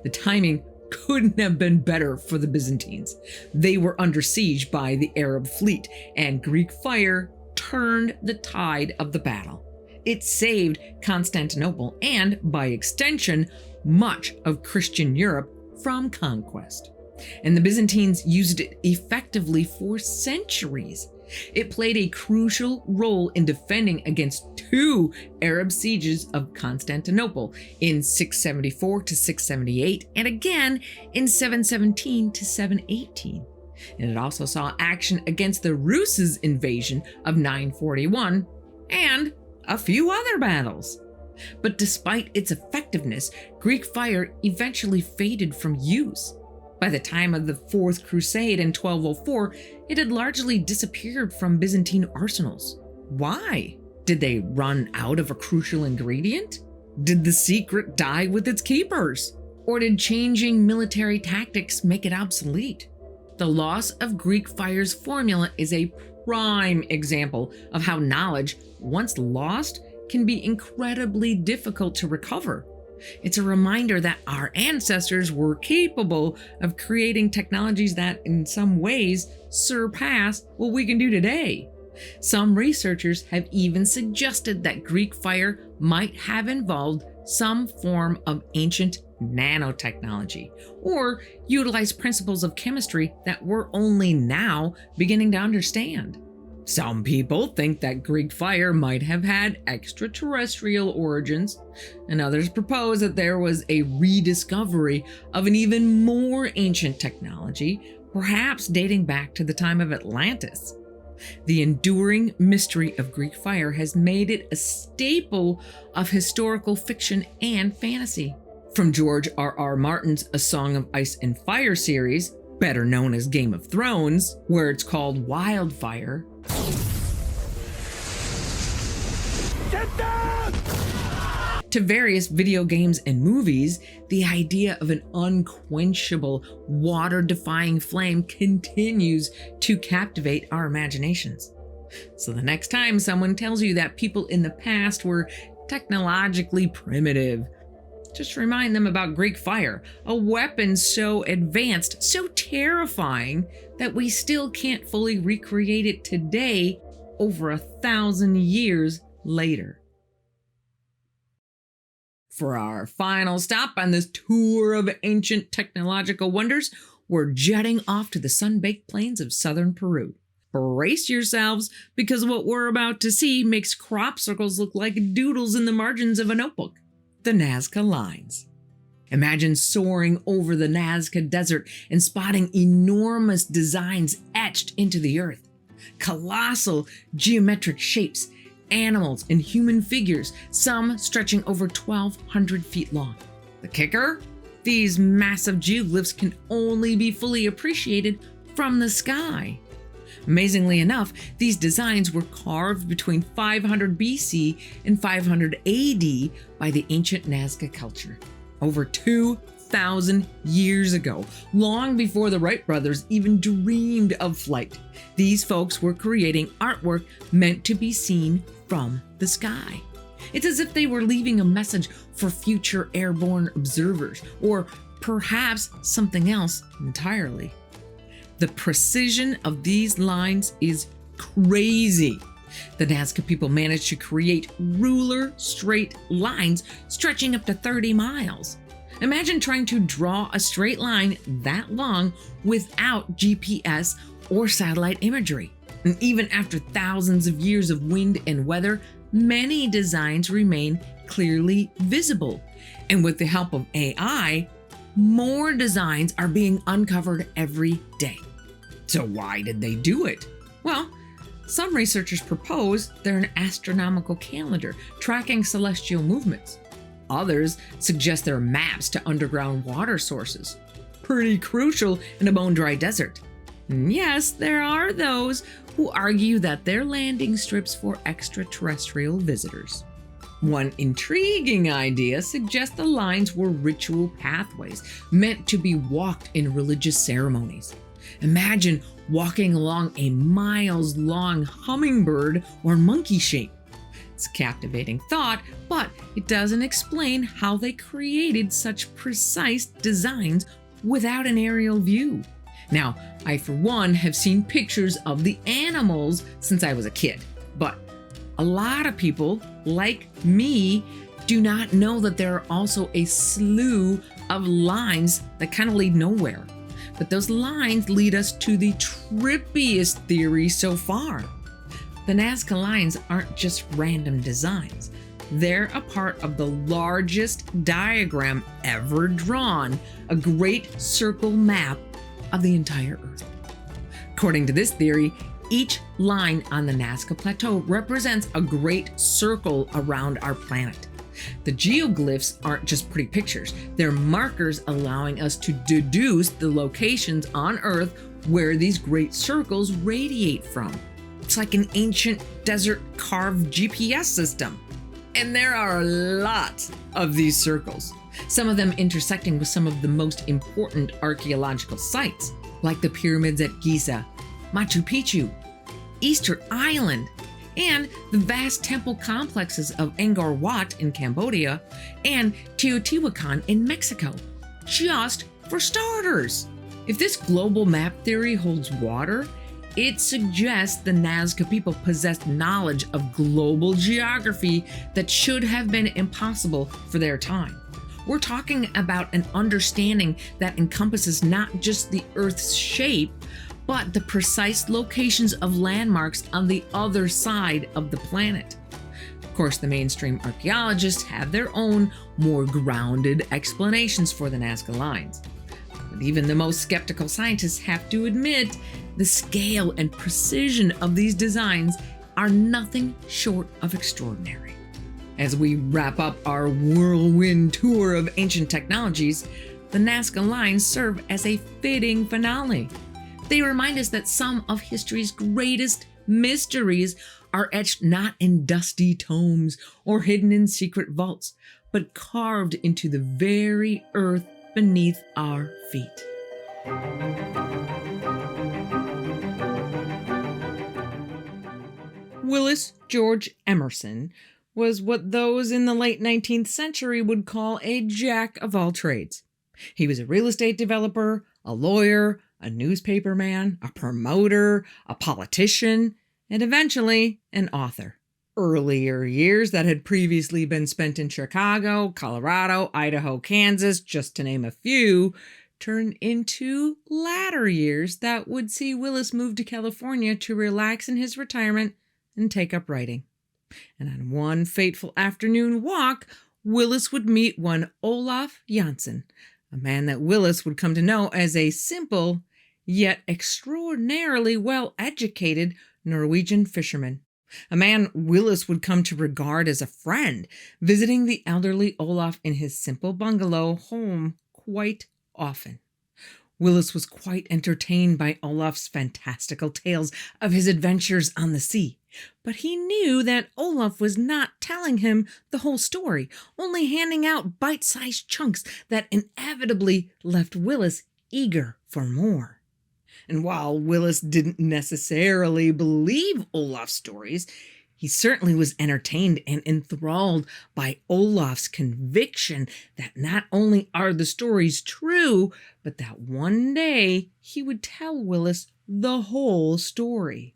The timing couldn't have been better for the Byzantines. They were under siege by the Arab fleet, and Greek fire turned the tide of the battle. It saved Constantinople and, by extension, much of Christian Europe from conquest. And the Byzantines used it effectively for centuries. It played a crucial role in defending against 2 Arab sieges of Constantinople in 674 to 678 and again in 717 to 718. And it also saw action against the Rus' invasion of 941 and a few other battles. But despite its effectiveness, Greek fire eventually faded from use. By the time of the Fourth Crusade in 1204, it had largely disappeared from Byzantine arsenals. Why? Did they run out of a crucial ingredient? Did the secret die with its keepers? Or did changing military tactics make it obsolete? The loss of Greek fire's formula is a prime example of how knowledge, once lost, can be incredibly difficult to recover. It's a reminder that our ancestors were capable of creating technologies that, in some ways, surpass what we can do today. Some researchers have even suggested that Greek fire might have involved some form of ancient nanotechnology, or utilized principles of chemistry that we're only now beginning to understand. Some people think that Greek fire might have had extraterrestrial origins, and others propose that there was a rediscovery of an even more ancient technology, perhaps dating back to the time of Atlantis. The enduring mystery of Greek fire has made it a staple of historical fiction and fantasy. From George R.R. Martin's A Song of Ice and Fire series, better known as Game of Thrones, where it's called wildfire, to various video games and movies, the idea of an unquenchable, water-defying flame continues to captivate our imaginations. So the next time someone tells you that people in the past were technologically primitive, just remind them about Greek fire, a weapon so advanced, so terrifying, that we still can't fully recreate it today, over 1,000 years later. For our final stop on this tour of ancient technological wonders, we're jetting off to the sun-baked plains of southern Peru. Brace yourselves, because what we're about to see makes crop circles look like doodles in the margins of a notebook. The Nazca Lines. Imagine soaring over the Nazca Desert and spotting enormous designs etched into the earth. Colossal geometric shapes, animals and human figures, some stretching over 1,200 feet long. The kicker? These massive geoglyphs can only be fully appreciated from the sky. Amazingly enough, these designs were carved between 500 BC and 500 AD by the ancient Nazca culture, over 2,000 years ago, long before the Wright brothers even dreamed of flight. These folks were creating artwork meant to be seen from the sky. It's as if they were leaving a message for future airborne observers, or perhaps something else entirely. The precision of these lines is crazy. The Nazca people managed to create ruler straight lines stretching up to 30 miles. Imagine trying to draw a straight line that long without GPS or satellite imagery. And even after thousands of years of wind and weather, many designs remain clearly visible. And with the help of AI, more designs are being uncovered every day. So why did they do it? Well, some researchers propose they're an astronomical calendar tracking celestial movements. Others suggest they're maps to underground water sources. Pretty crucial in a bone-dry desert. And yes, there are those who argue that they're landing strips for extraterrestrial visitors. One intriguing idea suggests the lines were ritual pathways meant to be walked in religious ceremonies. Imagine walking along a miles-long hummingbird or monkey shape. It's a captivating thought, but it doesn't explain how they created such precise designs without an aerial view. Now, I for one have seen pictures of the animals since I was a kid, but a lot of people, like me, do not know that there are also a slew of lines that kind of lead nowhere. But those lines lead us to the trippiest theory so far. The Nazca lines aren't just random designs. They're a part of the largest diagram ever drawn, a great circle map of the entire Earth. According to this theory, each line on the Nazca Plateau represents a great circle around our planet. The geoglyphs aren't just pretty pictures, they're markers allowing us to deduce the locations on Earth where these great circles radiate from. It's like an ancient desert carved GPS system. And there are a lot of these circles, some of them intersecting with some of the most important archaeological sites, like the pyramids at Giza, Machu Picchu, Easter Island, and the vast temple complexes of Angkor Wat in Cambodia and Teotihuacan in Mexico, just for starters. If this global map theory holds water, it suggests the Nazca people possessed knowledge of global geography that should have been impossible for their time. We're talking about an understanding that encompasses not just the Earth's shape, but the precise locations of landmarks on the other side of the planet. Of course, the mainstream archaeologists have their own, more grounded explanations for the Nazca lines. But even the most skeptical scientists have to admit the scale and precision of these designs are nothing short of extraordinary. As we wrap up our whirlwind tour of ancient technologies, the Nazca lines serve as a fitting finale. They remind us that some of history's greatest mysteries are etched not in dusty tomes or hidden in secret vaults, but carved into the very earth beneath our feet. Willis George Emerson was what those in the late 19th century would call a jack of all trades. He was a real estate developer, a lawyer, a newspaper man, a promoter, a politician, and eventually an author. Earlier years that had previously been spent in Chicago, Colorado, Idaho, Kansas, just to name a few, turned into latter years that would see Willis move to California to relax in his retirement and take up writing. And on one fateful afternoon walk, Willis would meet one Olaf Janssen, a man that Willis would come to know as a simple, yet extraordinarily well-educated Norwegian fisherman. A man Willis would come to regard as a friend, visiting the elderly Olaf in his simple bungalow home quite often. Willis was quite entertained by Olaf's fantastical tales of his adventures on the sea, but he knew that Olaf was not telling him the whole story, only handing out bite-sized chunks that inevitably left Willis eager for more. And while Willis didn't necessarily believe Olaf's stories, he certainly was entertained and enthralled by Olaf's conviction that not only are the stories true, but that one day he would tell Willis the whole story.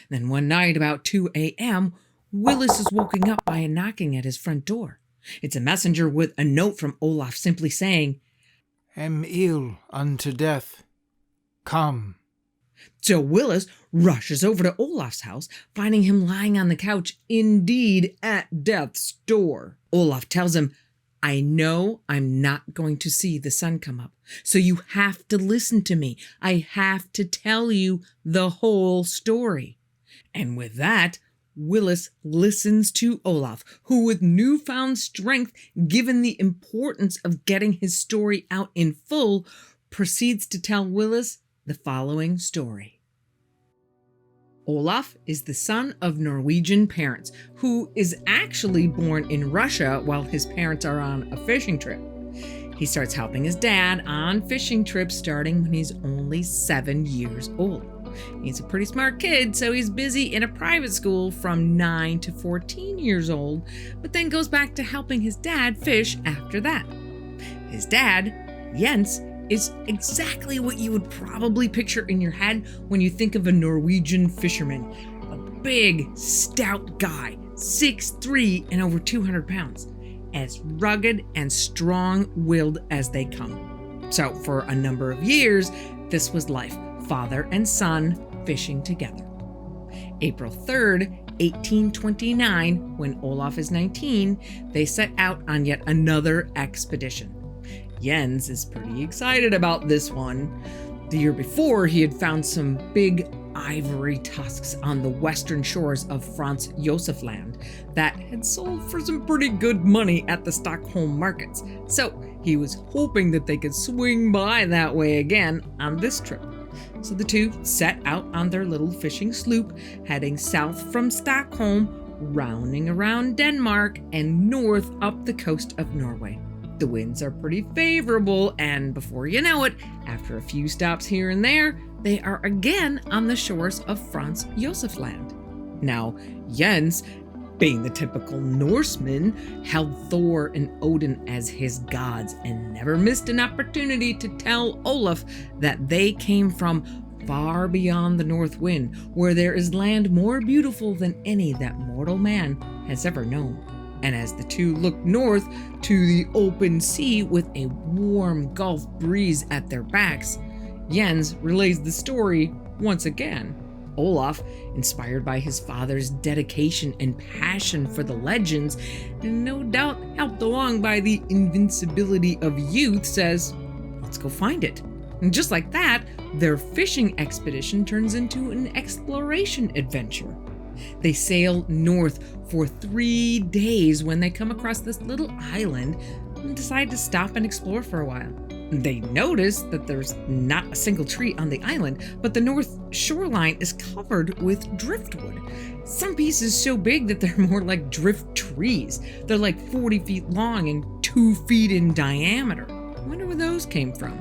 Then one night about 2 a.m., Willis is woken up by a knocking at his front door. It's a messenger with a note from Olaf simply saying, "Am ill unto death. Come." So Willis rushes over to Olaf's house, finding him lying on the couch, indeed at death's door. Olaf tells him, "I know I'm not going to see the sun come up, so you have to listen to me. I have to tell you the whole story." And with that, Willis listens to Olaf, who with newfound strength, given the importance of getting his story out in full, proceeds to tell Willis the following story. Olaf is the son of Norwegian parents, who is actually born in Russia while his parents are on a fishing trip. He starts helping his dad on fishing trips starting when he's only 7 years old. He's a pretty smart kid, so he's busy in a private school from 9 to 14 years old, but then goes back to helping his dad fish after that. His dad, Jens, is exactly what you would probably picture in your head when you think of a Norwegian fisherman. A big, stout guy, 6'3" and over 200 pounds, as rugged and strong-willed as they come. So for a number of years, this was life, father and son fishing together. April 3rd, 1829, when Olaf is 19, they set out on yet another expedition. Jens is pretty excited about this one. The year before, he had found some big ivory tusks on the western shores of Franz Josef Land that had sold for some pretty good money at the Stockholm markets. So he was hoping that they could swing by that way again on this trip. So the two set out on their little fishing sloop, heading south from Stockholm, rounding around Denmark and north up the coast of Norway. The winds are pretty favorable, and before you know it, after a few stops here and there, they are again on the shores of Franz Josef Land. Now, Jens, being the typical Norseman, held Thor and Odin as his gods and never missed an opportunity to tell Olaf that they came from far beyond the north wind, where there is land more beautiful than any that mortal man has ever known. And as the two looked north to the open sea with a warm Gulf breeze at their backs, Jens relays the story once again. Olaf, inspired by his father's dedication and passion for the legends, and no doubt helped along by the invincibility of youth, says, "Let's go find it." And just like that, their fishing expedition turns into an exploration adventure. They sail north for 3 days when they come across this little island and decide to stop and explore for a while. They notice that there's not a single tree on the island, but the north shoreline is covered with driftwood. Some pieces so big that they're more like drift trees. They're like 40 feet long and 2 feet in diameter. I wonder where those came from.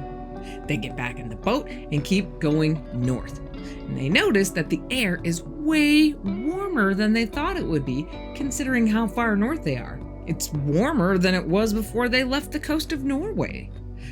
They get back in the boat and keep going north. And they notice that the air is way warmer than they thought it would be, considering how far north they are. It's warmer than it was before they left the coast of Norway.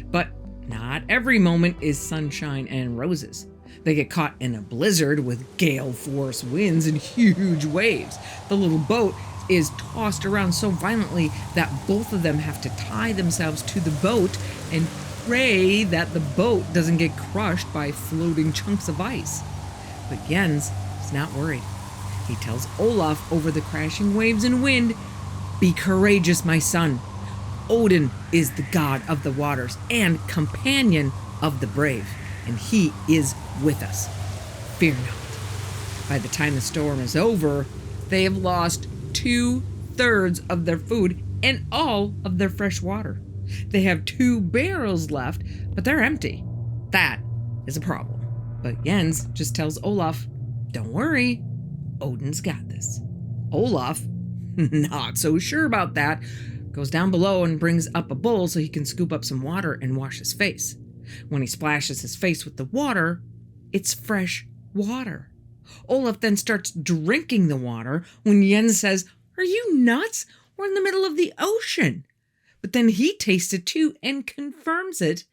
But not every moment is sunshine and roses. They get caught in a blizzard with gale force winds and huge waves. The little boat is tossed around so violently that both of them have to tie themselves to the boat and pray that the boat doesn't get crushed by floating chunks of ice. But Jens is not worried. He tells Olaf over the crashing waves and wind, "Be courageous, my son. Odin is the god of the waters and companion of the brave, and he is with us. Fear not." By the time the storm is over, they have lost 2/3 of their food and all of their fresh water. They have 2 barrels left, but they're empty. That is a problem. But Jens just tells Olaf, "Don't worry, Odin's got this." Olaf, not so sure about that, goes down below and brings up a bowl so he can scoop up some water and wash his face. When he splashes his face with the water, it's fresh water. Olaf then starts drinking the water when Jens says, "Are you nuts? We're in the middle of the ocean." But then he tastes it too and confirms it.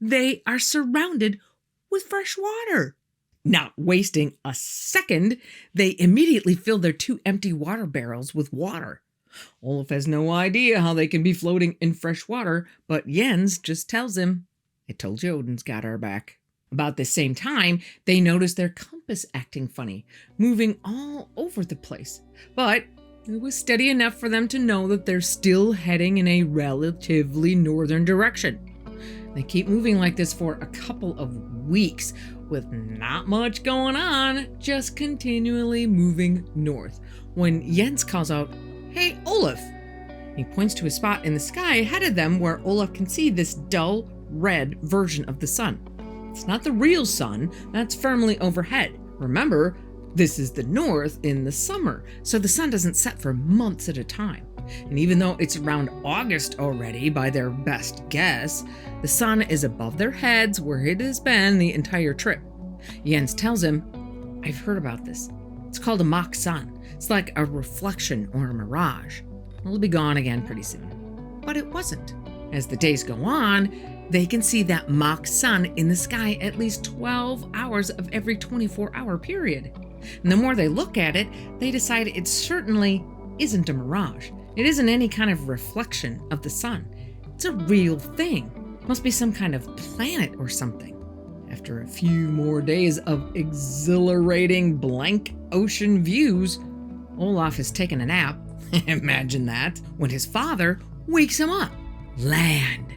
They are surrounded with fresh water. Not wasting a second, they immediately fill their 2 empty water barrels with water. Olaf has no idea how they can be floating in fresh water, but Jens just tells him, "I told you Odin's got our back." About the same time, they notice their compass acting funny, moving all over the place. But it was steady enough for them to know that they're still heading in a relatively northern direction. They keep moving like this for a couple of weeks with not much going on, just continually moving north. When Jens calls out, "Hey, Olaf!" He points to a spot in the sky ahead of them where Olaf can see this dull red version of the sun. It's not the real sun, that's firmly overhead. Remember, this is the north in the summer, so the sun doesn't set for months at a time. And even though it's around August already by their best guess, the sun is above their heads where it has been the entire trip. Jens tells him, "I've heard about this. It's called a mock sun. It's like a reflection or a mirage. It'll be gone again pretty soon." But it wasn't. As the days go on, they can see that mock sun in the sky at least 12 hours of every 24-hour period. And the more they look at it, they decide it certainly isn't a mirage. It isn't any kind of reflection of the sun. It's a real thing. It must be some kind of planet or something. After a few more days of exhilarating blank ocean views, Olaf has taken a nap, imagine that, when his father wakes him up. Land.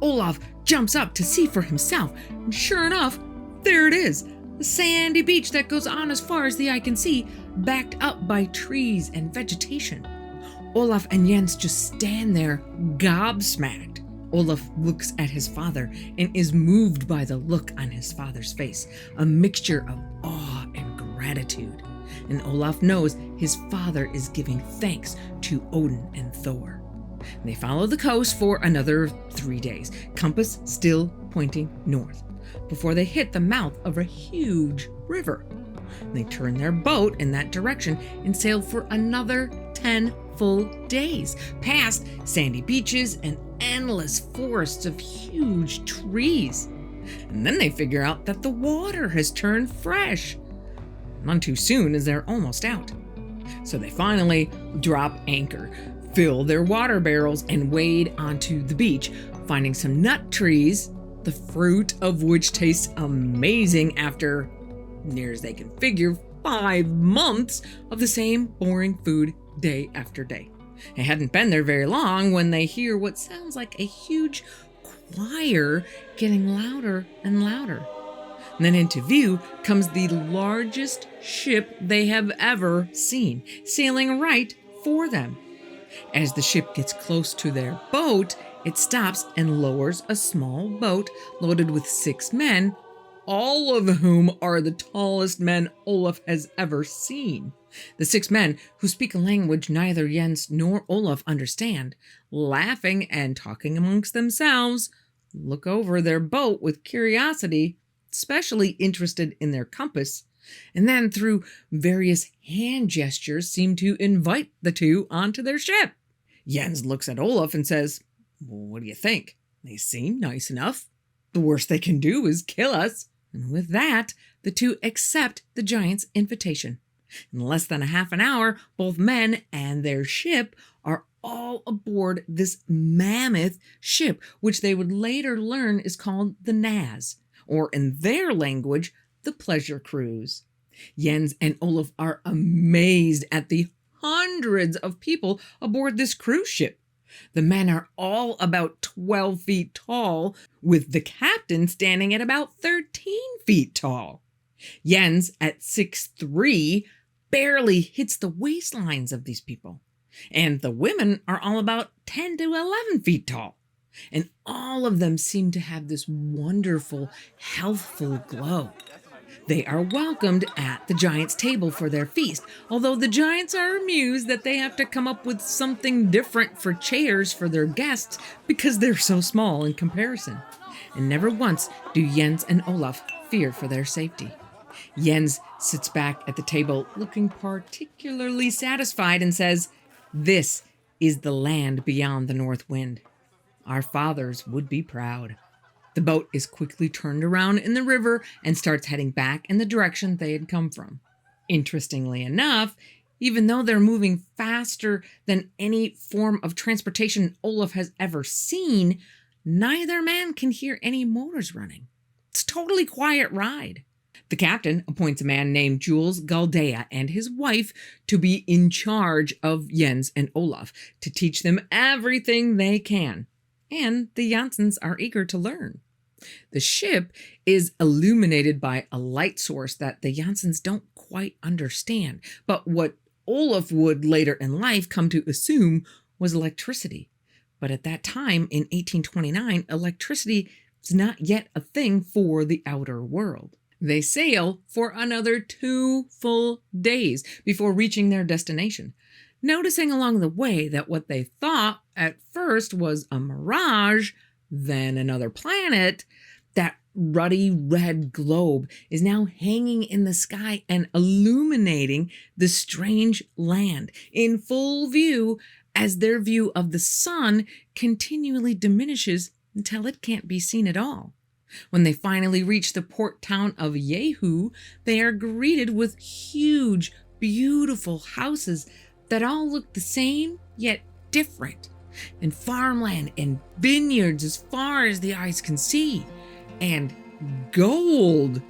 Olaf jumps up to see for himself, and sure enough, there it is, a sandy beach that goes on as far as the eye can see, backed up by trees and vegetation. Olaf and Jens just stand there, gobsmacked. Olaf looks at his father and is moved by the look on his father's face, a mixture of awe and gratitude. And Olaf knows his father is giving thanks to Odin and Thor. They follow the coast for another 3 days, compass still pointing north, before they hit the mouth of a huge river. They turn their boat in that direction and sail for another 10 full days, past sandy beaches and endless forests of huge trees. And then they figure out that the water has turned fresh. None too soon, as they're almost out. So they finally drop anchor, fill their water barrels, and wade onto the beach, finding some nut trees, the fruit of which tastes amazing after, near as they can figure, 5 months of the same boring food day after day. They hadn't been there very long when they hear what sounds like a huge choir getting louder and louder. And then into view comes the largest ship they have ever seen, sailing right for them. As the ship gets close to their boat, it stops and lowers a small boat loaded with 6 men, all of whom are the tallest men Olaf has ever seen. The 6 men, who speak a language neither Jens nor Olaf understand, laughing and talking amongst themselves, look over their boat with curiosity, especially interested in their compass, and then through various hand gestures seem to invite the 2 onto their ship. Jens looks at Olaf and says, "Well, what do you think? They seem nice enough. The worst they can do is kill us." And with that, the 2 accept the giant's invitation. In less than a half an hour, both men and their ship are all aboard this mammoth ship, which they would later learn is called the Naz, or in their language, the Pleasure Cruise. Jens and Olaf are amazed at the hundreds of people aboard this cruise ship. The men are all about 12 feet tall, with the captain standing at about 13 feet tall. Jens, at 6'3", barely hits the waistlines of these people. And the women are all about 10 to 11 feet tall. And all of them seem to have this wonderful, healthful glow. They are welcomed at the giant's table for their feast, although the giants are amused that they have to come up with something different for chairs for their guests because they're so small in comparison. And never once do Jens and Olaf fear for their safety. Jens sits back at the table looking particularly satisfied and says, "This is the land beyond the north wind. Our fathers would be proud." The boat is quickly turned around in the river and starts heading back in the direction they had come from. Interestingly enough, even though they're moving faster than any form of transportation Olaf has ever seen, neither man can hear any motors running. It's a totally quiet ride. The captain appoints a man named Jules Galdea and his wife to be in charge of Jens and Olaf, to teach them everything they can. And the Janssens are eager to learn. The ship is illuminated by a light source that the Janssens don't quite understand, but what Olaf would later in life come to assume was electricity. But at that time, in 1829, electricity was not yet a thing for the outer world. They sail for another 2 full days before reaching their destination, noticing along the way that what they thought at first was a mirage, then another planet, that ruddy red globe is now hanging in the sky and illuminating the strange land in full view as their view of the sun continually diminishes until it can't be seen at all. When they finally reach the port town of Yehu, they are greeted with huge, beautiful houses that all look the same yet different, and farmland and vineyards as far as the eyes can see. And gold.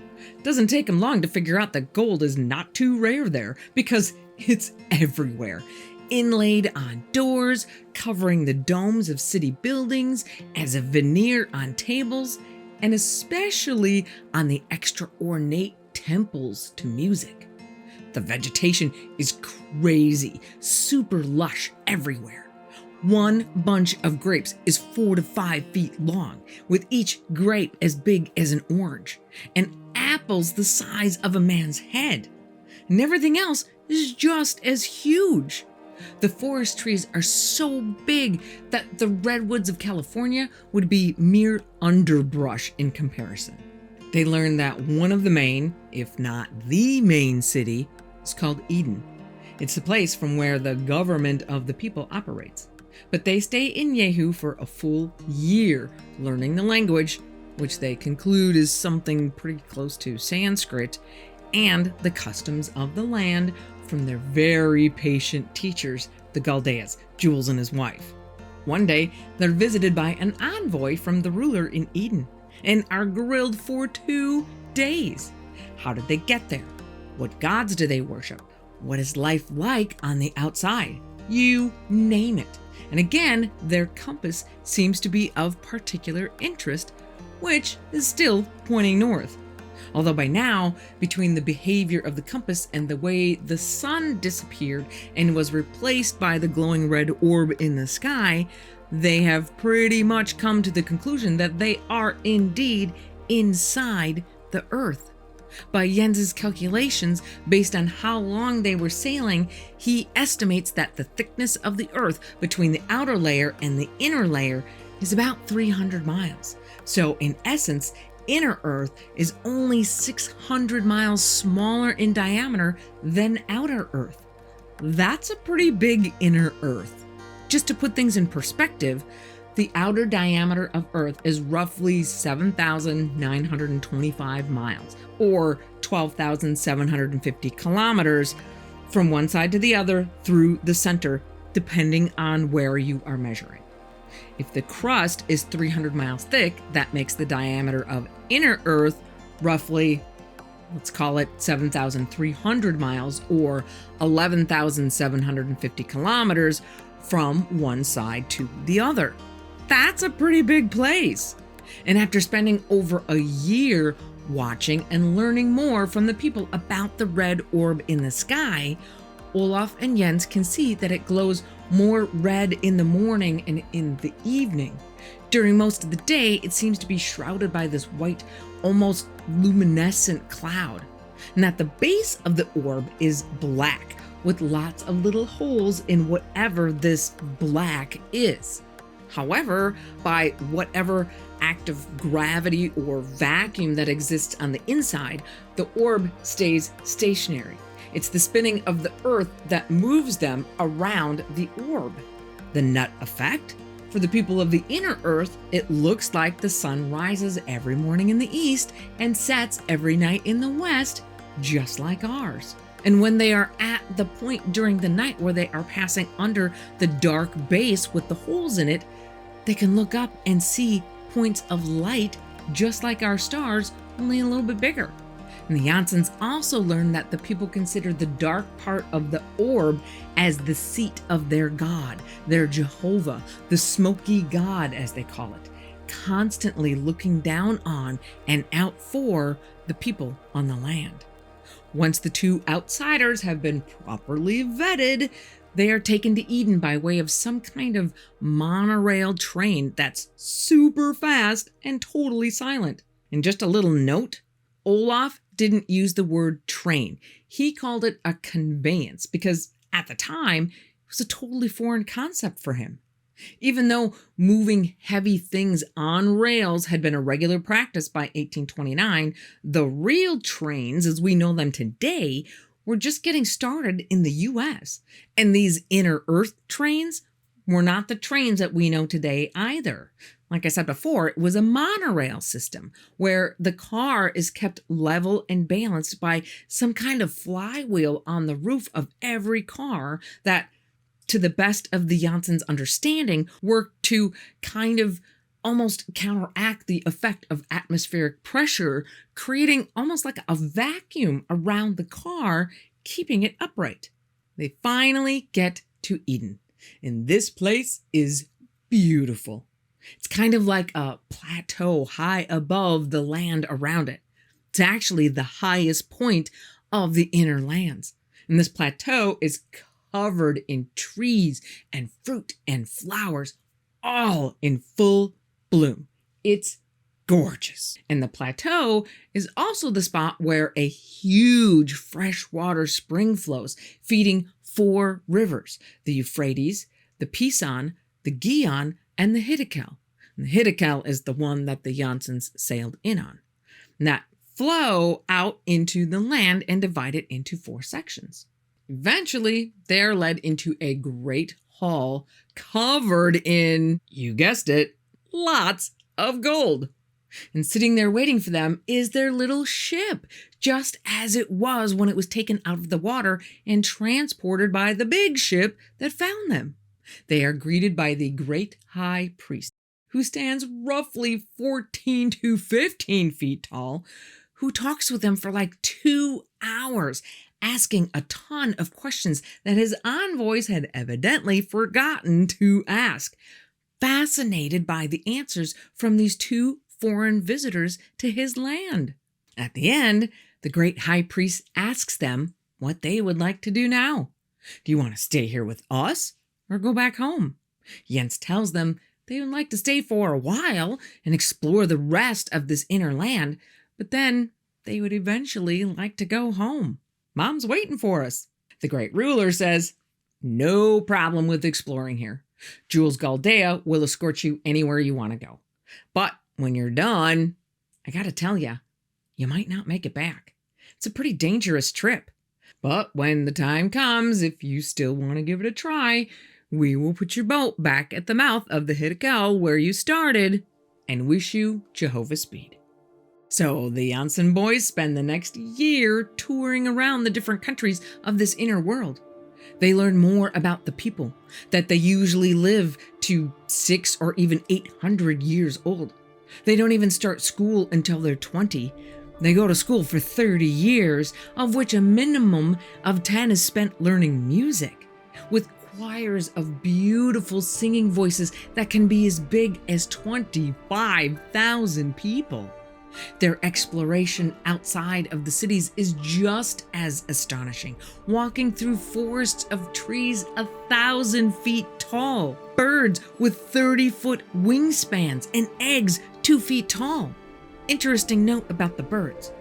Doesn't take them long to figure out that gold is not too rare there because it's everywhere. Inlaid on doors, covering the domes of city buildings, as a veneer on tables, and especially on the extra ornate temples to music. The vegetation is crazy, super lush everywhere. One bunch of grapes is 4 to 5 feet long, with each grape as big as an orange, and apples the size of a man's head. And everything else is just as huge. The forest trees are so big that the redwoods of California would be mere underbrush in comparison. They learned that one of the main, if not the main city, is called Eden. It's the place from where the government of the people operates. But they stay in Yehu for a full year, learning the language, which they conclude is something pretty close to Sanskrit, and the customs of the land from their very patient teachers, the Galdeas, Jules and his wife. One day, they're visited by an envoy from the ruler in Eden, and are grilled for 2 days. How did they get there? What gods do they worship? What is life like on the outside? You name it. And again, their compass seems to be of particular interest, which is still pointing north. Although by now, between the behavior of the compass and the way the sun disappeared and was replaced by the glowing red orb in the sky, they have pretty much come to the conclusion that they are indeed inside the Earth. By Jens's calculations, based on how long they were sailing, he estimates that the thickness of the Earth between the outer layer and the inner layer is about 300 miles. So in essence, inner Earth is only 600 miles smaller in diameter than outer Earth. That's a pretty big inner Earth. Just to put things in perspective, the outer diameter of Earth is roughly 7,925 miles, or 12,750 kilometers, from one side to the other through the center, depending on where you are measuring. If the crust is 300 miles thick, that makes the diameter of inner Earth roughly, let's call it 7,300 miles, or 11,750 kilometers from one side to the other. That's a pretty big place. And after spending over a year watching and learning more from the people about the red orb in the sky, Olaf and Jens can see that it glows more red in the morning and in the evening. During most of the day, it seems to be shrouded by this white, almost luminescent cloud. And at the base of the orb is black, with lots of little holes in whatever this black is. However, by whatever act of gravity or vacuum that exists on the inside, the orb stays stationary. It's the spinning of the Earth that moves them around the orb. The nut effect? For the people of the inner Earth, it looks like the sun rises every morning in the east and sets every night in the west, just like ours. And when they are at the point during the night where they are passing under the dark base with the holes in it, they can look up and see points of light just like our stars, only a little bit bigger. And the Jansens also learned that the people consider the dark part of the orb as the seat of their god, their Jehovah, the Smokey god as they call it, constantly looking down on and out for the people on the land. Once the 2 outsiders have been properly vetted, they are taken to Eden by way of some kind of monorail train that's super fast and totally silent. And just a little note, Olaf didn't use the word train. He called it a conveyance because at the time, it was a totally foreign concept for him. Even though moving heavy things on rails had been a regular practice by 1829, the real trains as we know them today were just getting started in the US. And these inner Earth trains were not the trains that we know today either. Like I said before, it was a monorail system where the car is kept level and balanced by some kind of flywheel on the roof of every car that, to the best of the Janssen's understanding, worked to kind of almost counteract the effect of atmospheric pressure, creating almost like a vacuum around the car, keeping it upright. They finally get to Eden, and this place is beautiful. It's kind of like a plateau high above the land around it. It's actually the highest point of the inner lands. And this plateau is covered in trees and fruit and flowers, all in full bloom. It's gorgeous. And the plateau is also the spot where a huge freshwater spring flows, feeding 4 rivers: the Euphrates, the Pison, the Gihon, and the Hiddekel. And the Hiddekel is the one that the Janssens sailed in on. And that flow out into the land and divide it into 4 sections. Eventually, they're led into a great hall covered in, you guessed it, lots of gold. And sitting there waiting for them is their little ship, just as it was when it was taken out of the water and transported by the big ship that found them. They are greeted by the great high priest, who stands roughly 14 to 15 feet tall, who talks with them for like 2 hours, asking a ton of questions that his envoys had evidently forgotten to ask, fascinated by the answers from these 2 foreign visitors to his land. At the end, the great high priest asks them what they would like to do now. Do you want to stay here with us or go back home? Jens tells them they would like to stay for a while and explore the rest of this inner land, but then they would eventually like to go home. Mom's waiting for us. The great ruler says, no problem with exploring here. Jules Galdea will escort you anywhere you want to go. But when you're done, I gotta tell you, you might not make it back. It's a pretty dangerous trip. But when the time comes, if you still want to give it a try, we will put your boat back at the mouth of the Hiddekel where you started and wish you Jehovah's speed. So the Janssen boys spend the next year touring around the different countries of this inner world. They learn more about the people, that they usually live to 600 or even 800 years old. They don't even start school until they're 20. They go to school for 30 years, of which a minimum of 10 is spent learning music, with choirs of beautiful singing voices that can be as big as 25,000 people. Their exploration outside of the cities is just as astonishing, walking through forests of trees 1,000 feet tall, birds with 30-foot wingspans, and eggs 2 feet tall. Interesting note about the birds.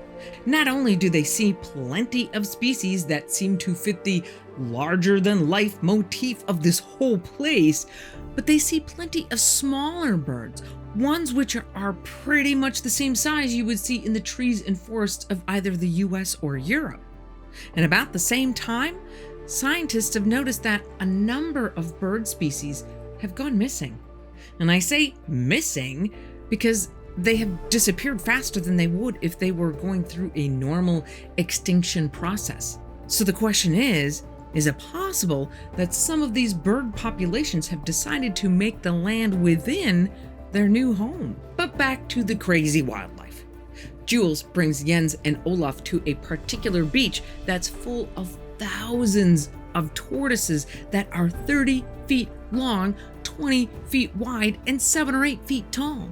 Not only do they see plenty of species that seem to fit the larger-than-life motif of this whole place, but they see plenty of smaller birds, ones which are pretty much the same size you would see in the trees and forests of either the US or Europe. And about the same time, scientists have noticed that a number of bird species have gone missing. And I say missing because they have disappeared faster than they would if they were going through a normal extinction process. So the question is it possible that some of these bird populations have decided to make the land within their new home? But back to the crazy wildlife. Jules brings Jens and Olaf to a particular beach that's full of thousands of tortoises that are 30 feet long, 20 feet wide, and 7 or 8 feet tall.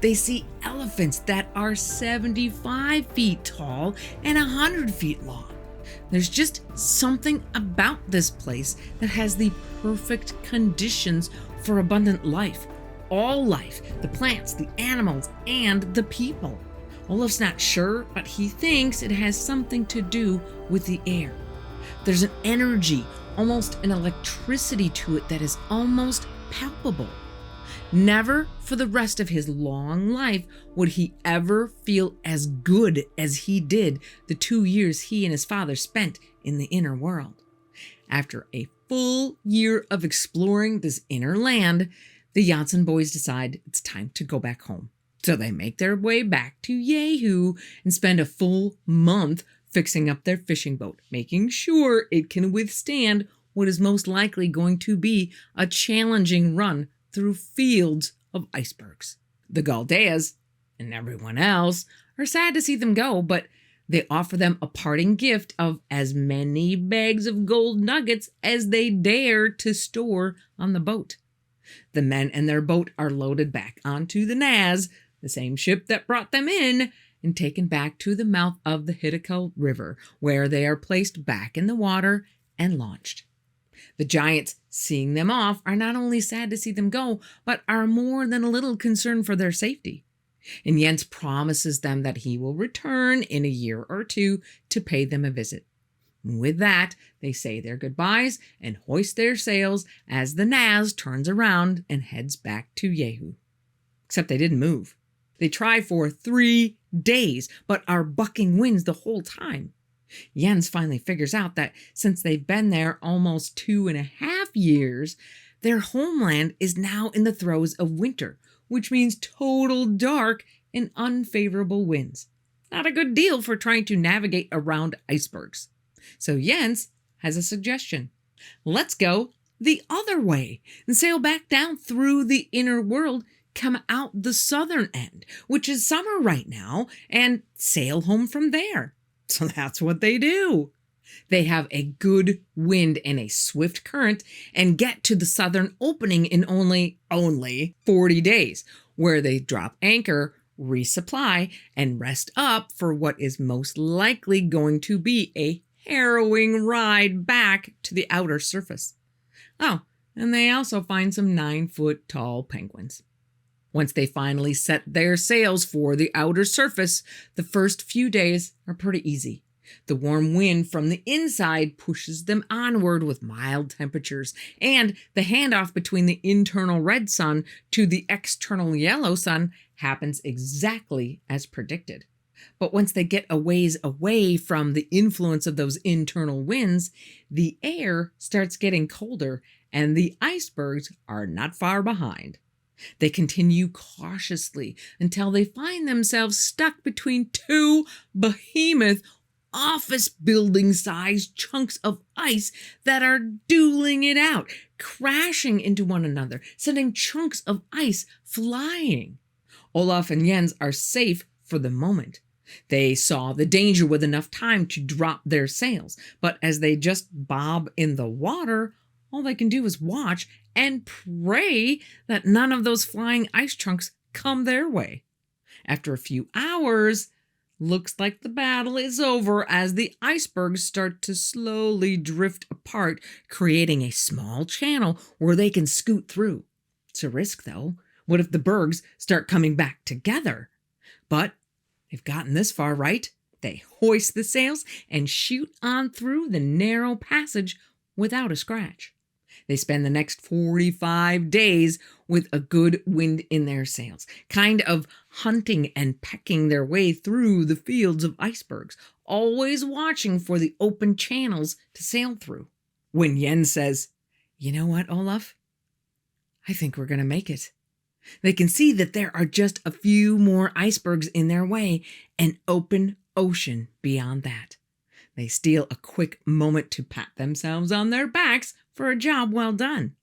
They see elephants that are 75 feet tall and 100 feet long. There's just something about this place that has the perfect conditions for abundant life. All life, the plants, the animals, and the people. Olaf's not sure, but he thinks it has something to do with the air. There's an energy, almost an electricity to it that is almost palpable. Never for the rest of his long life would he ever feel as good as he did the 2 years he and his father spent in the inner world. After a full year of exploring this inner land, the Janssen boys decide it's time to go back home. So they make their way back to Jehu and spend a full month fixing up their fishing boat, making sure it can withstand what is most likely going to be a challenging run through fields of icebergs. The Galdeas and everyone else are sad to see them go, but they offer them a parting gift of as many bags of gold nuggets as they dare to store on the boat. The men and their boat are loaded back onto the Naz, the same ship that brought them in, and taken back to the mouth of the Tridactyl River, where they are placed back in the water and launched. The giants, seeing them off, are not only sad to see them go, but are more than a little concerned for their safety. And Jens promises them that he will return in a year or two to pay them a visit. With that, they say their goodbyes and hoist their sails as the Naz turns around and heads back to Jehu. Except they didn't move. They try for 3 days, but are bucking winds the whole time. Jens finally figures out that since they've been there almost 2.5 years, their homeland is now in the throes of winter, which means total dark and unfavorable winds. Not a good deal for trying to navigate around icebergs. So Jens has a suggestion. Let's go the other way and sail back down through the inner world, come out the southern end, which is summer right now, and sail home from there. So that's what they do. They have a good wind and a swift current and get to the southern opening in only 40 days, where they drop anchor, resupply, and rest up for what is most likely going to be a harrowing ride back to the outer surface. Oh, and they also find some 9-foot-tall penguins. Once they finally set their sails for the outer surface, the first few days are pretty easy. The warm wind from the inside pushes them onward with mild temperatures, and the handoff between the internal red sun to the external yellow sun happens exactly as predicted. But once they get a ways away from the influence of those internal winds, the air starts getting colder, and the icebergs are not far behind. They continue cautiously until they find themselves stuck between 2 behemoth office building sized chunks of ice that are dueling it out, crashing into one another, sending chunks of ice flying. Olaf and Jens are safe for the moment. They saw the danger with enough time to drop their sails, but as they just bob in the water, all they can do is watch and pray that none of those flying ice chunks come their way. After a few hours, looks like the battle is over as the icebergs start to slowly drift apart, creating a small channel where they can scoot through. It's a risk, though. What if the bergs start coming back together? But they've gotten this far, right? They hoist the sails and shoot on through the narrow passage without a scratch. They spend the next 45 days with a good wind in their sails, kind of hunting and pecking their way through the fields of icebergs, always watching for the open channels to sail through. When Jens says, "You know what, Olaf? I think we're going to make it." They can see that there are just a few more icebergs in their way, an open ocean beyond that. They steal a quick moment to pat themselves on their backs for a job well done.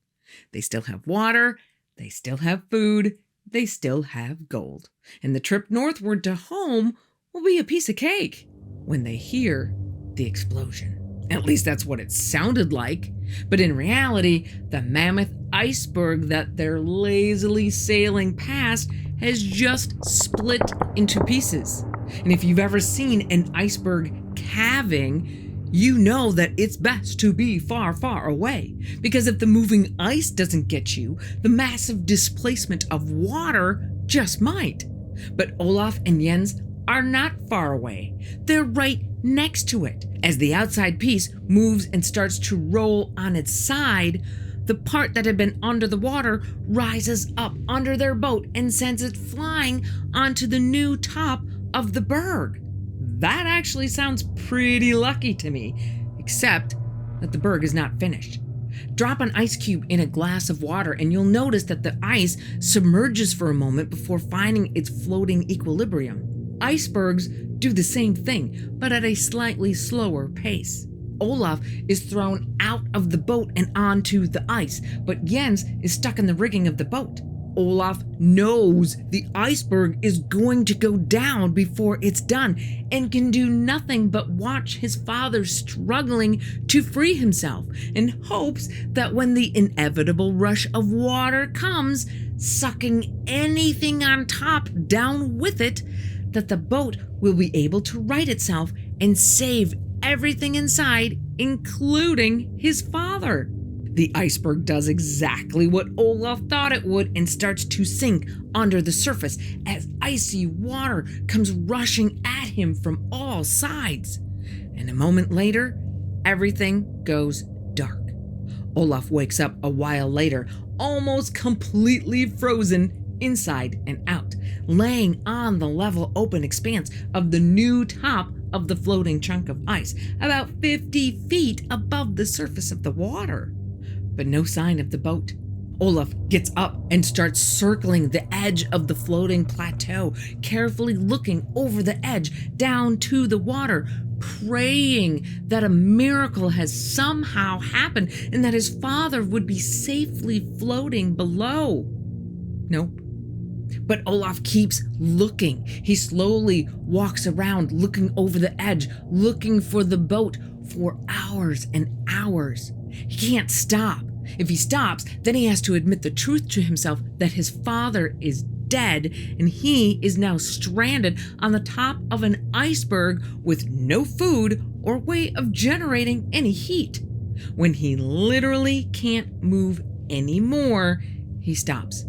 They still have water, they still have food, they still have gold. And the trip northward to home will be a piece of cake when they hear the explosion. At least that's what it sounded like. But in reality, the mammoth iceberg that they're lazily sailing past has just split into pieces. And if you've ever seen an iceberg calving, you know that it's best to be far, far away. Because if the moving ice doesn't get you, the massive displacement of water just might. But Olaf and Jens are not far away. They're right next to it. As the outside piece moves and starts to roll on its side, the part that had been under the water rises up under their boat and sends it flying onto the new top of the berg. That actually sounds pretty lucky to me, except that the berg is not finished. Drop an ice cube in a glass of water and you'll notice that the ice submerges for a moment before finding its floating equilibrium. Icebergs do the same thing, but at a slightly slower pace. Olaf is thrown out of the boat and onto the ice, but Jens is stuck in the rigging of the boat. Olaf knows the iceberg is going to go down before it's done and can do nothing but watch his father struggling to free himself and hopes that when the inevitable rush of water comes, sucking anything on top down with it, that the boat will be able to right itself and save everything inside, including his father. The iceberg does exactly what Olaf thought it would and starts to sink under the surface as icy water comes rushing at him from all sides. And a moment later, everything goes dark. Olaf wakes up a while later, almost completely frozen inside and out, laying on the level open expanse of the new top of the floating chunk of ice, about 50 feet above the surface of the water. But no sign of the boat. Olaf gets up and starts circling the edge of the floating plateau, carefully looking over the edge down to the water, praying that a miracle has somehow happened and that his father would be safely floating below. Nope. But Olaf keeps looking. He slowly walks around, looking over the edge, looking for the boat for hours and hours. He can't stop. If he stops, then he has to admit the truth to himself that his father is dead and he is now stranded on the top of an iceberg with no food or way of generating any heat. When he literally can't move anymore, he stops.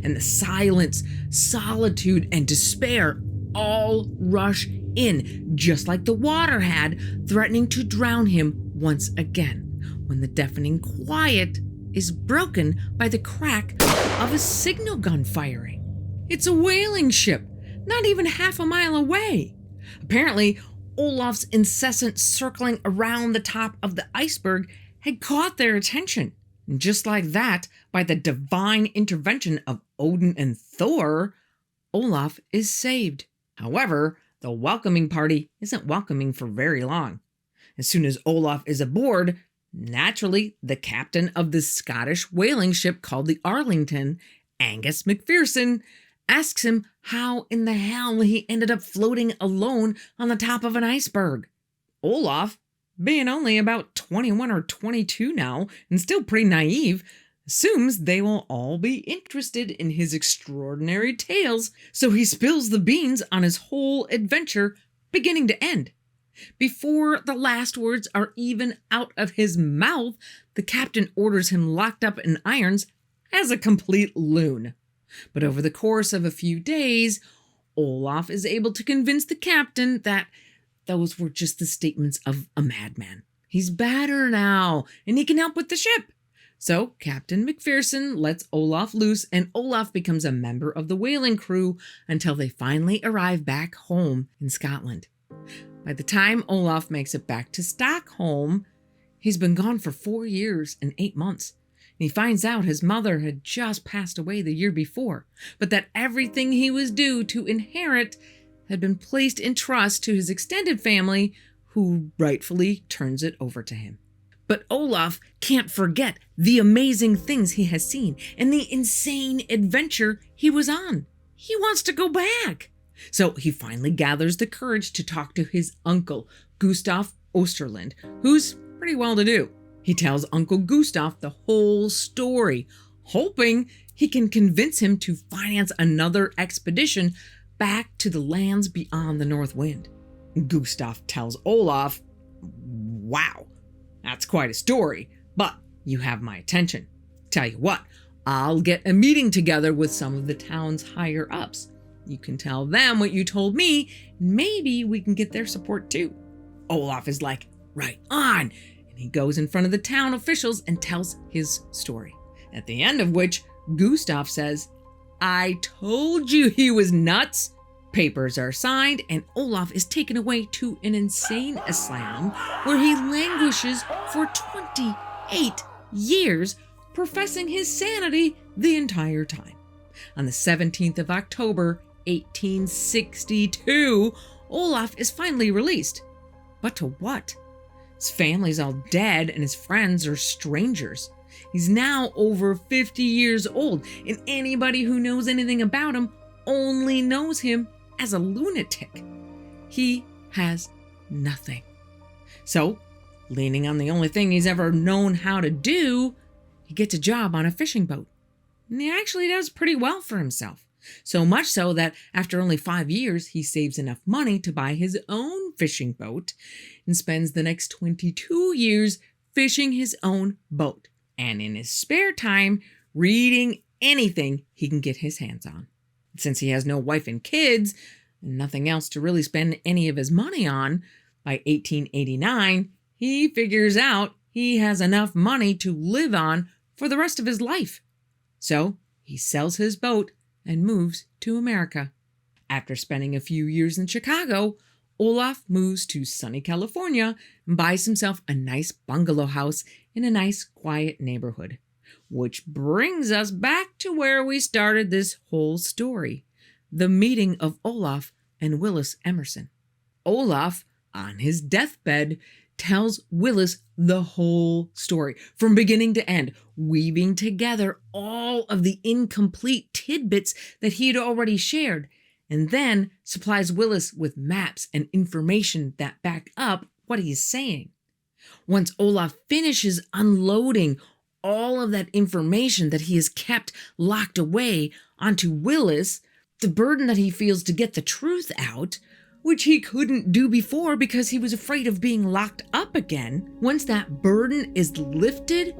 And the silence, solitude, and despair all rush in, just like the water had, threatening to drown him once again, when the deafening quiet is broken by the crack of a signal gun firing. It's a whaling ship, not even half a mile away. Apparently, Olaf's incessant circling around the top of the iceberg had caught their attention. And just like that, by the divine intervention of Odin and Thor, Olaf is saved. However, the welcoming party isn't welcoming for very long. As soon as Olaf is aboard, naturally, the captain of the Scottish whaling ship called the Arlington, Angus McPherson, asks him how in the hell he ended up floating alone on the top of an iceberg. Olaf, being only about 21 or 22 now and still pretty naive, assumes they will all be interested in his extraordinary tales, so he spills the beans on his whole adventure, beginning to end. Before the last words are even out of his mouth, the captain orders him locked up in irons as a complete loon. But over the course of a few days, Olaf is able to convince the captain that those were just the statements of a madman. He's better now, and he can help with the ship. So Captain McPherson lets Olaf loose, and Olaf becomes a member of the whaling crew until they finally arrive back home in Scotland. By the time Olaf makes it back to Stockholm, he's been gone for 4 years and 8 months. And he finds out his mother had just passed away the year before, but that everything he was due to inherit had been placed in trust to his extended family, who rightfully turns it over to him. But Olaf can't forget the amazing things he has seen and the insane adventure he was on. He wants to go back. So he finally gathers the courage to talk to his uncle, Gustav Osterland, who's pretty well-to-do. He tells Uncle Gustav the whole story, hoping he can convince him to finance another expedition back to the lands beyond the North Wind. Gustav tells Olaf, "Wow, that's quite a story, but you have my attention. Tell you what, I'll get a meeting together with some of the town's higher-ups. You can tell them what you told me, and maybe we can get their support too." Olaf is like, "Right on," and he goes in front of the town officials and tells his story. At the end of which, Gustav says, "I told you he was nuts." Papers are signed, and Olaf is taken away to an insane asylum where he languishes for 28 years, professing his sanity the entire time. On the 17th of October, 1862, Olaf is finally released. But to what? His family's all dead and his friends are strangers. He's now over 50 years old, and anybody who knows anything about him only knows him as a lunatic. He has nothing. So, leaning on the only thing he's ever known how to do, he gets a job on a fishing boat. And he actually does pretty well for himself. So much so that after only 5 years, he saves enough money to buy his own fishing boat and spends the next 22 years fishing his own boat. And in his spare time, reading anything he can get his hands on. Since he has no wife and kids, and nothing else to really spend any of his money on, by 1889, he figures out he has enough money to live on for the rest of his life. So he sells his boat and moves to America. After spending a few years in Chicago, Olaf moves to sunny California and buys himself a nice bungalow house in a nice quiet neighborhood. Which brings us back to where we started this whole story, the meeting of Olaf and Willis Emerson. Olaf, on his deathbed, tells Willis the whole story, from beginning to end, weaving together all of the incomplete tidbits that he had already shared, and then supplies Willis with maps and information that back up what he's saying. Once Olaf finishes unloading all of that information that he has kept locked away onto Willis, the burden that he feels to get the truth out, which he couldn't do before because he was afraid of being locked up again. Once that burden is lifted,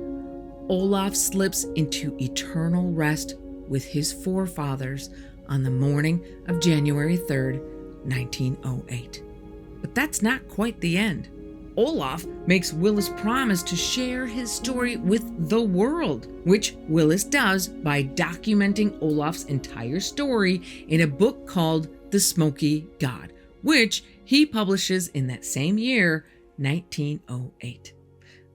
Olaf slips into eternal rest with his forefathers on the morning of January 3rd, 1908. But that's not quite the end. Olaf makes Willis promise to share his story with the world, which Willis does by documenting Olaf's entire story in a book called The Smokey God, which he publishes in that same year, 1908.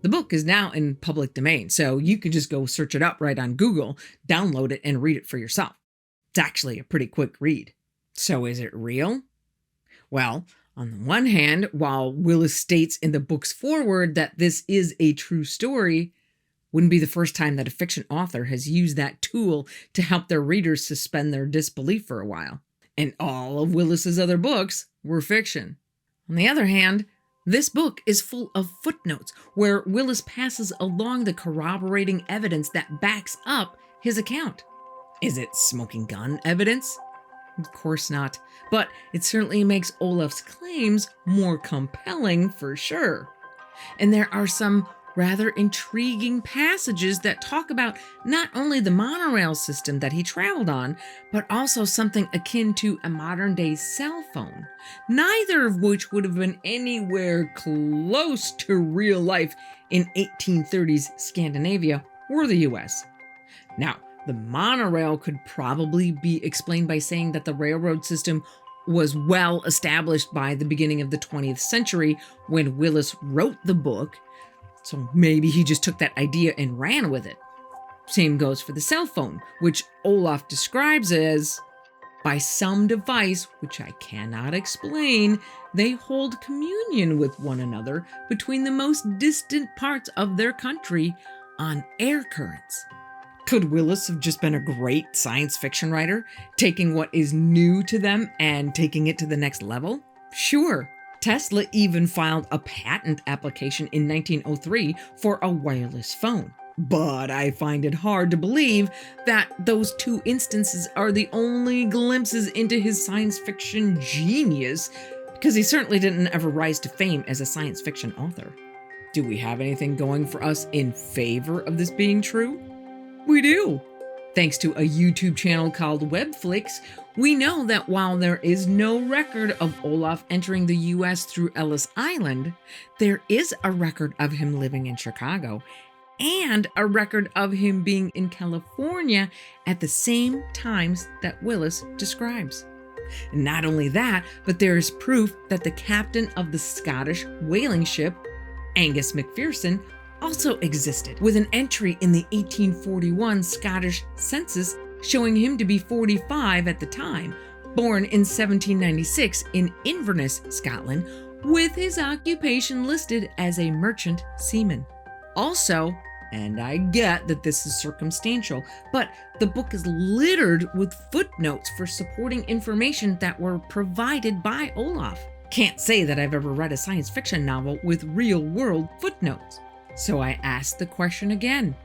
The book is now in public domain, so you can just go search it up right on Google, download it, and read it for yourself. It's actually a pretty quick read. So is it real? Well, on the one hand, while Willis states in the book's foreword that this is a true story, wouldn't be the first time that a fiction author has used that tool to help their readers suspend their disbelief for a while. And all of Willis's other books were fiction. On the other hand, this book is full of footnotes where Willis passes along the corroborating evidence that backs up his account. Is it smoking gun evidence? Of course not, but it certainly makes Olaf's claims more compelling for sure. And there are some rather intriguing passages that talk about not only the monorail system that he traveled on, but also something akin to a modern-day cell phone, neither of which would have been anywhere close to real life in 1830s Scandinavia or the US. Now, the monorail could probably be explained by saying that the railroad system was well established by the beginning of the 20th century when Willis wrote the book, so maybe he just took that idea and ran with it. Same goes for the cell phone, which Olaf describes as, by some device which I cannot explain, they hold communion with one another between the most distant parts of their country on air currents. Could Willis have just been a great science fiction writer, taking what is new to them and taking it to the next level? Sure. Tesla even filed a patent application in 1903 for a wireless phone. But I find it hard to believe that those two instances are the only glimpses into his science fiction genius, because he certainly didn't ever rise to fame as a science fiction author. Do we have anything going for us in favor of this being true? We do. Thanks to a YouTube channel called Webflix, we know that while there is no record of Olaf entering the US through Ellis Island, there is a record of him living in Chicago and a record of him being in California at the same times that Willis describes. And not only that, but there is proof that the captain of the Scottish whaling ship, Angus MacPherson, also existed, with an entry in the 1841 Scottish census showing him to be 45 at the time, born in 1796 in Inverness, Scotland, with his occupation listed as a merchant seaman. Also, And I get that this is circumstantial, but the book is littered with footnotes for supporting information that were provided by Olaf. Can't say that I've ever read a science fiction novel with real-world footnotes. So I asked the question again.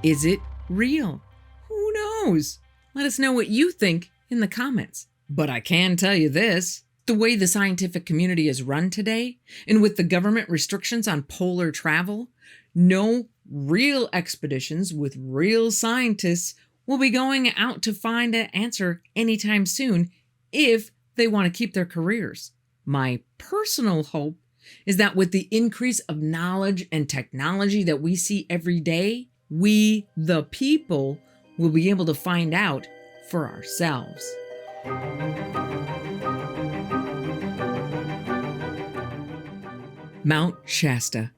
Is it real? Who knows? Let us know what you think in the comments. But I can tell you this. The way the scientific community is run today, and with the government restrictions on polar travel, no real expeditions with real scientists will be going out to find an answer anytime soon if they want to keep their careers. My personal hope is that with the increase of knowledge and technology that we see every day, we, the people, will be able to find out for ourselves. Mount Shasta,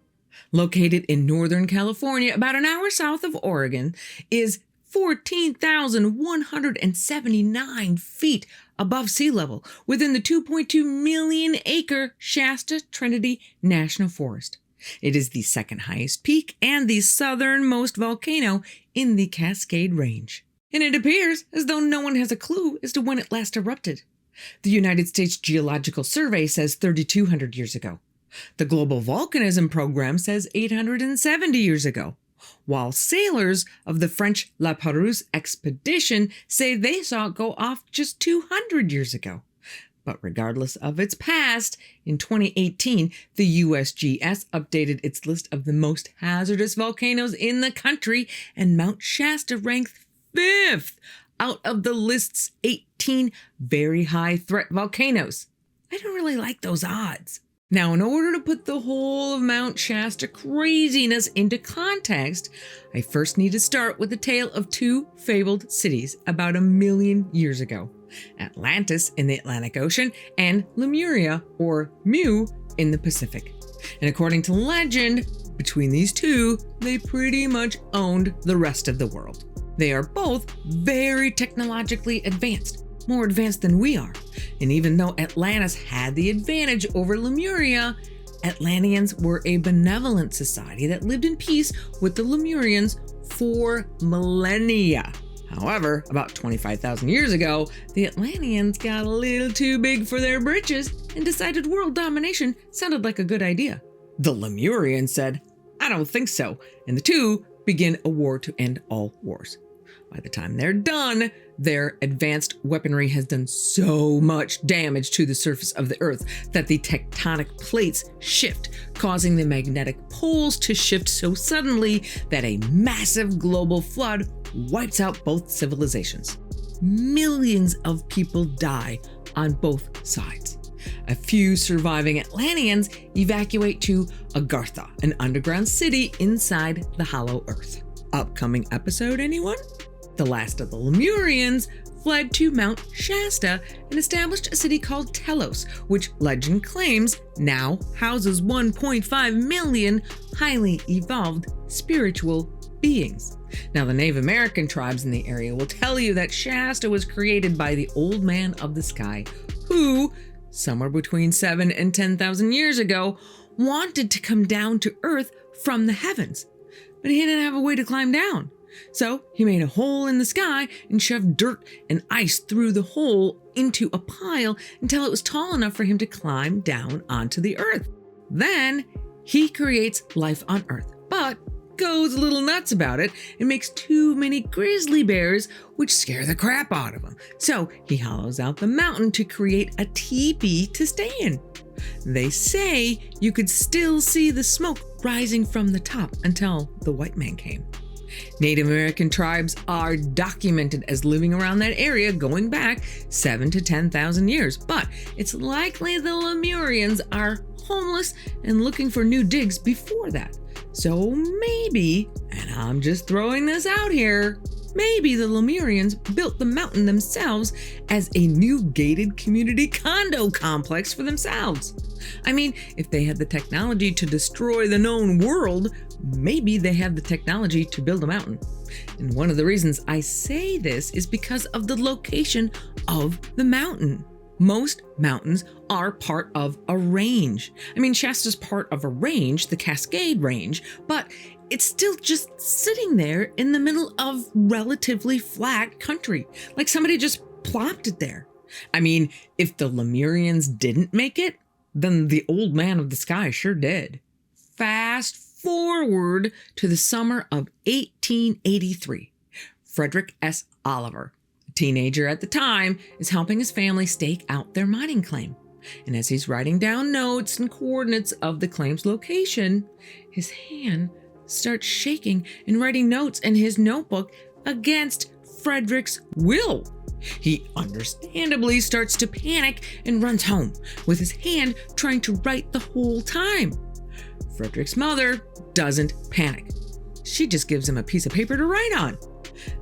located in Northern California, about an hour south of Oregon, is 14,179 feet above sea level within the 2.2 million acre Shasta Trinity National Forest. It is the second highest peak and the southernmost volcano in the Cascade Range. And it appears as though no one has a clue as to when it last erupted. The United States Geological Survey says 3,200 years ago. The Global Volcanism Program says 870 years ago, while sailors of the French La Pérouse expedition say they saw it go off just 200 years ago. But regardless of its past, in 2018, the USGS updated its list of the most hazardous volcanoes in the country, and Mount Shasta ranked 5th out of the list's 18 very high threat volcanoes. I don't really like those odds. Now, in order to put the whole of Mount Shasta craziness into context, I first need to start with the tale of two fabled cities about 1 million years ago. Atlantis in the Atlantic Ocean and Lemuria, or Mu, in the Pacific. And according to legend, between these two, they pretty much owned the rest of the world. They are both very technologically advanced, more advanced than we are. And even though Atlantis had the advantage over Lemuria, Atlanteans were a benevolent society that lived in peace with the Lemurians for millennia. However, about 25,000 years ago, the Atlanteans got a little too big for their britches and decided world domination sounded like a good idea. The Lemurians said, "I don't think so," and the two begin a war to end all wars. By the time they're done, their advanced weaponry has done so much damage to the surface of the Earth that the tectonic plates shift, causing the magnetic poles to shift so suddenly that a massive global flood wipes out both civilizations. Millions of people die on both sides. A few surviving Atlanteans evacuate to Agartha, an underground city inside the hollow Earth. Upcoming episode, anyone? The last of the Lemurians fled to Mount Shasta and established a city called Telos, which legend claims now houses 1.5 million highly evolved spiritual beings. Now, the Native American tribes in the area will tell you that Shasta was created by the Old Man of the Sky, who, somewhere between 7,000 and 10,000 years ago, wanted to come down to Earth from the heavens, but he didn't have a way to climb down. So he made a hole in the sky and shoved dirt and ice through the hole into a pile until it was tall enough for him to climb down onto the Earth. Then he creates life on Earth, but goes a little nuts about it and makes too many grizzly bears, which scare the crap out of him. So he hollows out the mountain to create a teepee to stay in. They say you could still see the smoke rising from the top until the white man came. Native American tribes are documented as living around that area going back 7,000 to 10,000 years, but it's likely the Lemurians are homeless and looking for new digs before that. So maybe, and I'm just throwing this out here, maybe the Lemurians built the mountain themselves as a new gated community condo complex for themselves. I mean, if they had the technology to destroy the known world, maybe they have the technology to build a mountain. And one of the reasons I say this is because of the location of the mountain. Most mountains are part of a range. I mean, Shasta's part of a range, the Cascade Range, but it's still just sitting there in the middle of relatively flat country, like somebody just plopped it there. I mean, if the Lemurians didn't make it, then the old man of the sky sure did. Fast forward to the summer of 1883. Frederick S. Oliver, a teenager at the time, is helping his family stake out their mining claim. And as he's writing down notes and coordinates of the claim's location, his hand starts shaking and writing notes in his notebook against Frederick's will. He understandably starts to panic and runs home, with his hand trying to write the whole time. Frederick's mother doesn't panic. She just gives him a piece of paper to write on.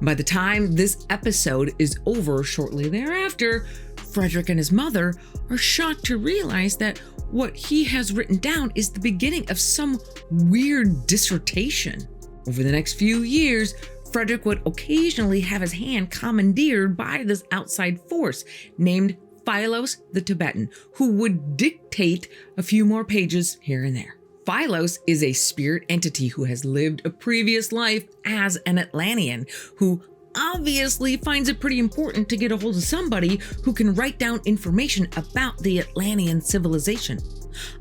By the time this episode is over shortly thereafter, Frederick and his mother are shocked to realize that what he has written down is the beginning of some weird dissertation. Over the next few years, Frederick would occasionally have his hand commandeered by this outside force named Philos the Tibetan, who would dictate a few more pages here and there. Philos is a spirit entity who has lived a previous life as an Atlantean, who obviously finds it pretty important to get a hold of somebody who can write down information about the Atlantean civilization.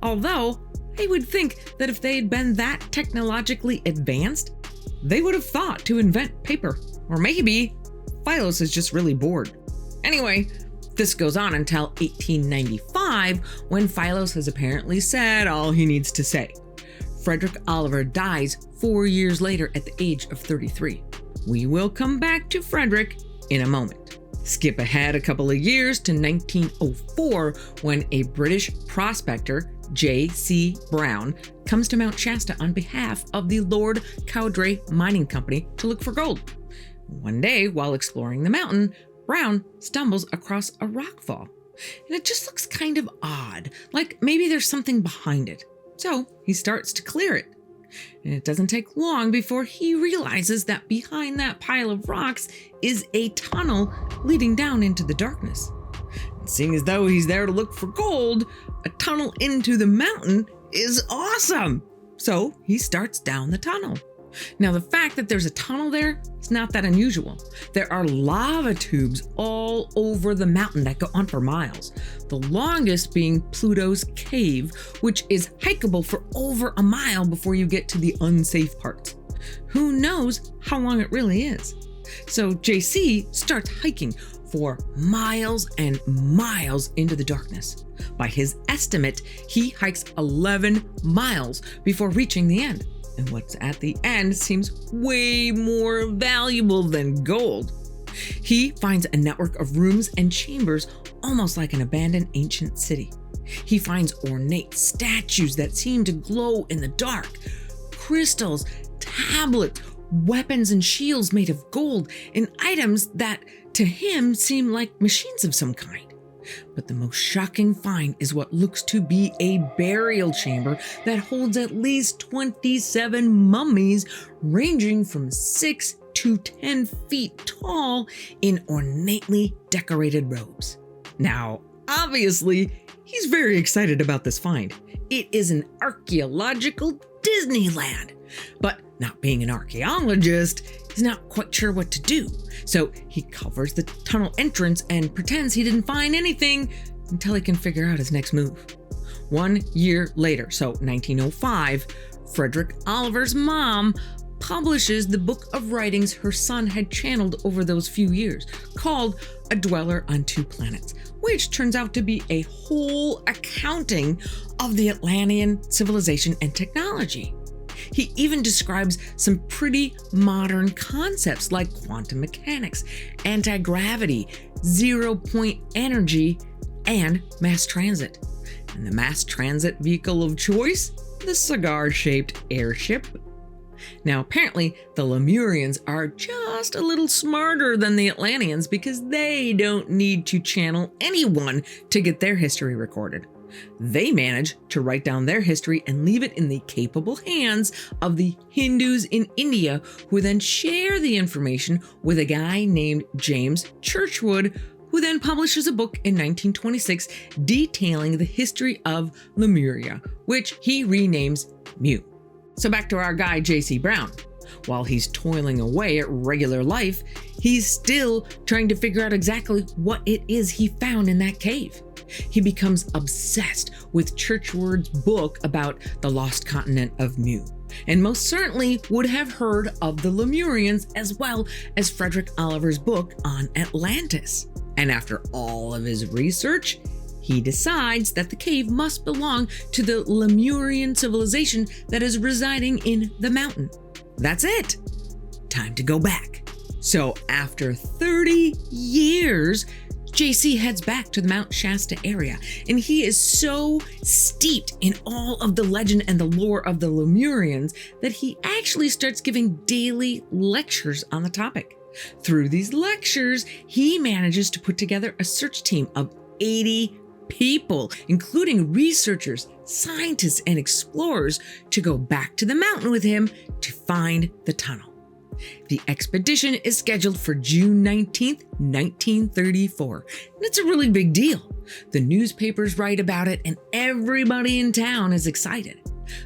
Although, I would think that if they had been that technologically advanced, they would have thought to invent paper. Or maybe Philos is just really bored. Anyway, this goes on until 1895, when Philos has apparently said all he needs to say. Frederick Oliver dies 4 years later at the age of 33. We will come back to Frederick in a moment. Skip ahead a couple of years to 1904, when a British prospector, J.C. Brown, comes to Mount Shasta on behalf of the Lord Cowdray Mining Company to look for gold. One day, while exploring the mountain, Brown stumbles across a rockfall, and it just looks kind of odd, like maybe there's something behind it. So he starts to clear it. And it doesn't take long before he realizes that behind that pile of rocks is a tunnel leading down into the darkness. And seeing as though he's there to look for gold, a tunnel into the mountain is awesome. So he starts down the tunnel. Now, the fact that there's a tunnel there is not that unusual. There are lava tubes all over the mountain that go on for miles, the longest being Pluto's Cave, which is hikeable for over a mile before you get to the unsafe parts. Who knows how long it really is? So JC starts hiking for miles and miles into the darkness. By his estimate, he hikes 11 miles before reaching the end. And what's at the end seems way more valuable than gold. He finds a network of rooms and chambers almost like an abandoned ancient city. He finds ornate statues that seem to glow in the dark, crystals, tablets, weapons and shields made of gold, and items that to him seem like machines of some kind. But the most shocking find is what looks to be a burial chamber that holds at least 27 mummies ranging from 6 to 10 feet tall in ornately decorated robes. Now, obviously, he's very excited about this find. It is an archaeological Disneyland. But not being an archaeologist, he's not quite sure what to do. So he covers the tunnel entrance and pretends he didn't find anything until he can figure out his next move. 1 year later, so 1905, Frederick Oliver's mom publishes the book of writings her son had channeled over those few years, called A Dweller on Two Planets, which turns out to be a whole accounting of the Atlantean civilization and technology. He even describes some pretty modern concepts like quantum mechanics, anti-gravity, zero-point energy, and mass transit. And the mass transit vehicle of choice? The cigar-shaped airship. Now, apparently, the Lemurians are just a little smarter than the Atlanteans because they don't need to channel anyone to get their history recorded. They manage to write down their history and leave it in the capable hands of the Hindus in India, who then share the information with a guy named James Churchwood, who then publishes a book in 1926 detailing the history of Lemuria, which he renames Mu. So back to our guy J.C. Brown. While he's toiling away at regular life, he's still trying to figure out exactly what it is he found in that cave. He becomes obsessed with Churchward's book about the lost continent of Mu, and most certainly would have heard of the Lemurians as well as Frederick Oliver's book on Atlantis. And after all of his research, he decides that the cave must belong to the Lemurian civilization that is residing in the mountain. That's it. Time to go back. So after 30 years, JC heads back to the Mount Shasta area, and he is so steeped in all of the legend and the lore of the Lemurians that he actually starts giving daily lectures on the topic. Through these lectures, he manages to put together a search team of 80 people, including researchers, scientists, and explorers, to go back to the mountain with him to find the tunnel. The expedition is scheduled for June 19th, 1934, and it's a really big deal. The newspapers write about it, and everybody in town is excited.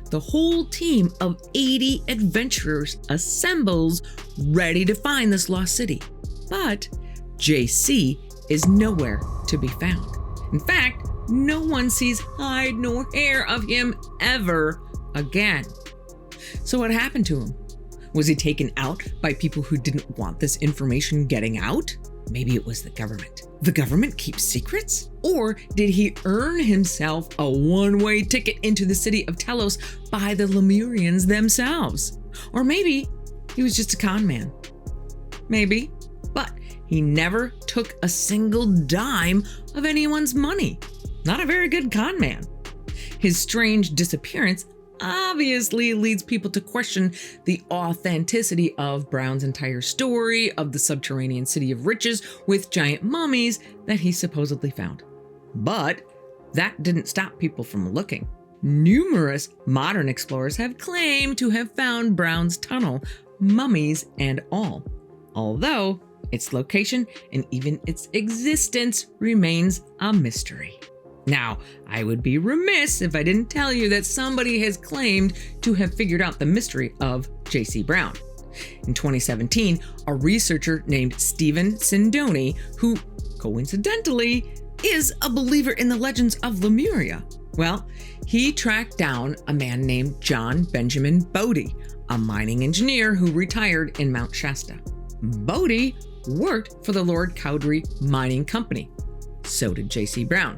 The whole team of 80 adventurers assembles, ready to find this lost city. But JC is nowhere to be found. In fact, no one sees hide nor hair of him ever again. So what happened to him? Was he taken out by people who didn't want this information getting out? Maybe it was the government. The government keeps secrets? Or did he earn himself a one-way ticket into the city of Telos by the Lemurians themselves? Or maybe he was just a con man. Maybe, but he never took a single dime of anyone's money. Not a very good con man. His strange disappearance obviously leads people to question the authenticity of Brown's entire story of the subterranean city of riches with giant mummies that he supposedly found. But that didn't stop people from looking. Numerous modern explorers have claimed to have found Brown's tunnel, mummies and all, although its location and even its existence remains a mystery. Now, I would be remiss if I didn't tell you that somebody has claimed to have figured out the mystery of J.C. Brown. In 2017, a researcher named Stephen Sindoni, who coincidentally is a believer in the legends of Lemuria, well, he tracked down a man named John Benjamin Bodie, a mining engineer who retired in Mount Shasta. Bodie worked for the Lord Cowdery Mining Company. So did J.C. Brown.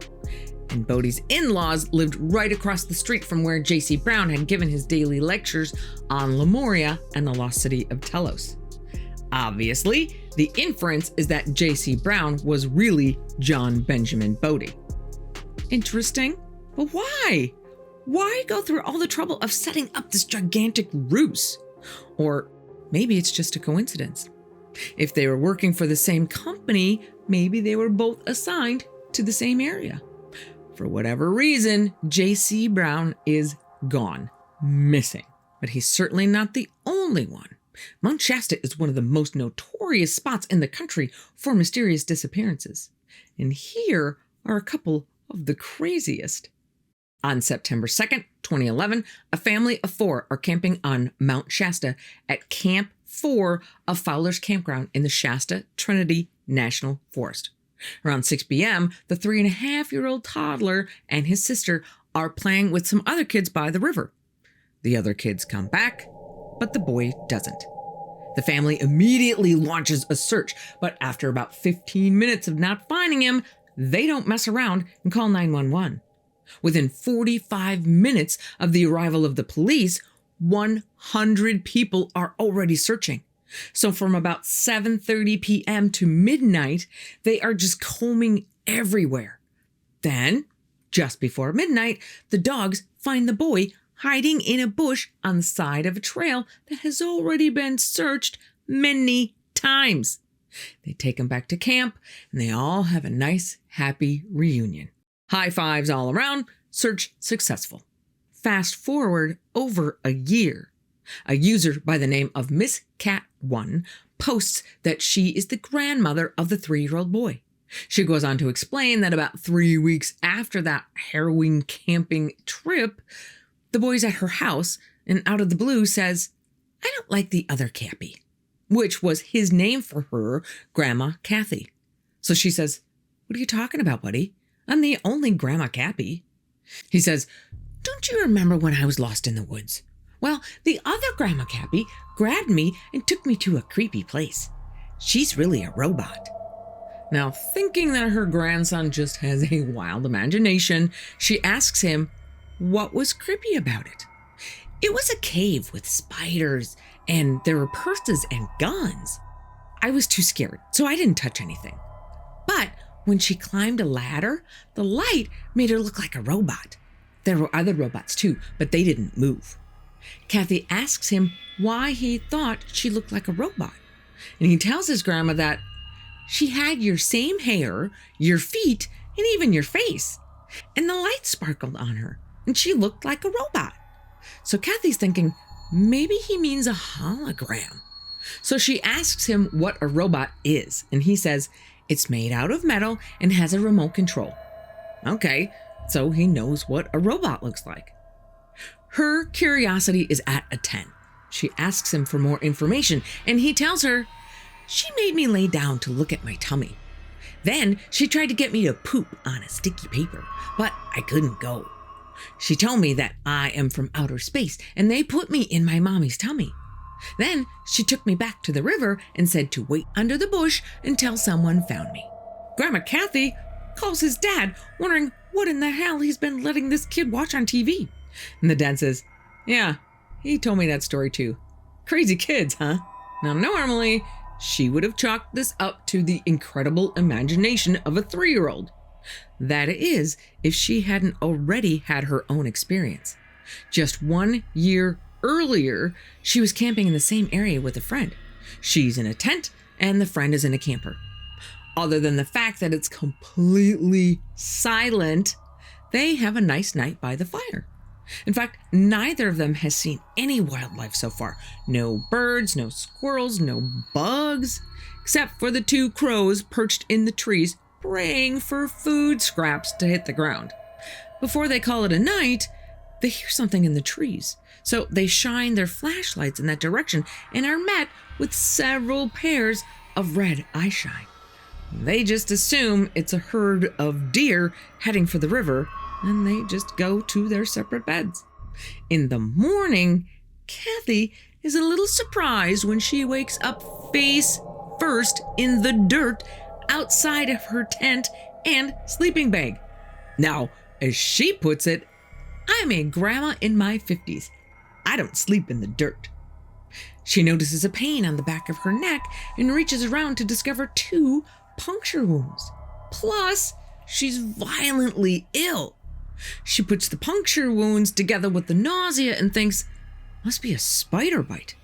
And Bodie's in-laws lived right across the street from where J.C. Brown had given his daily lectures on Lemuria and the lost city of Telos. Obviously, the inference is that J.C. Brown was really John Benjamin Bodie. Interesting, but why? Why go through all the trouble of setting up this gigantic ruse? Or maybe it's just a coincidence. If they were working for the same company, maybe they were both assigned to the same area. For whatever reason, J.C. Brown is gone, missing. But he's certainly not the only one. Mount Shasta is one of the most notorious spots in the country for mysterious disappearances. And here are a couple of the craziest. On September 2nd, 2011, a family of 4 are camping on Mount Shasta at Camp 4 of Fowler's Campground in the Shasta Trinity National Forest. Around 6 p.m., the 3.5-year-old toddler and his sister are playing with some other kids by the river. The other kids come back, but the boy doesn't. The family immediately launches a search, but after about 15 minutes of not finding him, they don't mess around and call 911. Within 45 minutes of the arrival of the police, 100 people are already searching. So from about 7:30 p.m. to midnight, they are just combing everywhere. Then, just before midnight, the dogs find the boy hiding in a bush on the side of a trail that has already been searched many times. They take him back to camp, and they all have a nice, happy reunion. High fives all around, search successful. Fast forward over a year. A user by the name of Miss Cat 1 posts that she is the grandmother of the 3-year-old boy. She goes on to explain that about 3 weeks after that harrowing camping trip, the boy's at her house and out of the blue says, "I don't like the other Cappy," which was his name for her, Grandma Kathy. So she says, "What are you talking about, buddy? I'm the only Grandma Cappy." He says, "Don't you remember when I was lost in the woods? Well, the other Grandma Cappy grabbed me and took me to a creepy place. She's really a robot." Now, thinking that her grandson just has a wild imagination, she asks him what was creepy about it. "It was a cave with spiders, and there were purses and guns. I was too scared, so I didn't touch anything. But when she climbed a ladder, the light made her look like a robot. There were other robots too, but they didn't move." Kathy asks him why he thought she looked like a robot. And he tells his grandma that she had your same hair, your feet, and even your face. And the light sparkled on her, and she looked like a robot. So Kathy's thinking, maybe he means a hologram. So she asks him what a robot is, and he says it's made out of metal and has a remote control. Okay, so he knows what a robot looks like. Her curiosity is at a 10. She asks him for more information, and he tells her, "She made me lay down to look at my tummy. Then she tried to get me to poop on a sticky paper, but I couldn't go. She told me that I am from outer space, and they put me in my mommy's tummy. Then she took me back to the river and said to wait under the bush until someone found me." Grandma Kathy calls his dad, wondering what in the hell he's been letting this kid watch on TV. And the dad says, "Yeah, he told me that story too. Crazy kids, huh?" Now, normally, she would have chalked this up to the incredible imagination of a 3-year-old. That is, if she hadn't already had her own experience. Just 1 year earlier, she was camping in the same area with a friend. She's in a tent, and the friend is in a camper. Other than the fact that it's completely silent, they have a nice night by the fire. In fact, neither of them has seen any wildlife so far. No birds, no squirrels, no bugs, except for the 2 crows perched in the trees, praying for food scraps to hit the ground. Before they call it a night, they hear something in the trees. So they shine their flashlights in that direction and are met with several pairs of red eyeshine. They just assume it's a herd of deer heading for the river, and they just go to their separate beds. In the morning, Kathy is a little surprised when she wakes up face first in the dirt outside of her tent and sleeping bag. Now, as she puts it, "I'm a grandma in my 50s. I don't sleep in the dirt." She notices a pain on the back of her neck and reaches around to discover 2 puncture wounds. Plus, she's violently ill. She puts the puncture wounds together with the nausea and thinks, must be a spider bite.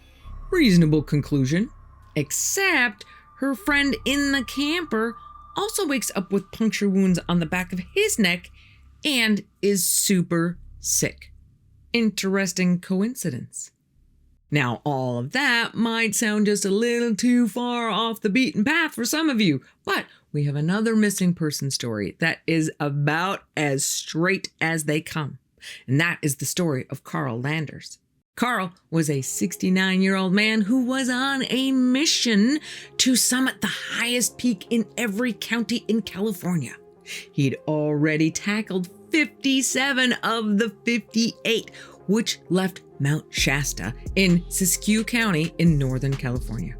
Reasonable conclusion. Except her friend in the camper also wakes up with puncture wounds on the back of his neck and is super sick. Interesting coincidence. Now, all of that might sound just a little too far off the beaten path for some of you, but we have another missing person story that is about as straight as they come, and that is the story of Carl Landers. Carl was a 69-year-old man who was on a mission to summit the highest peak in every county in California. He'd already tackled 57 of the 58, which left Mount Shasta in Siskiyou County in Northern California.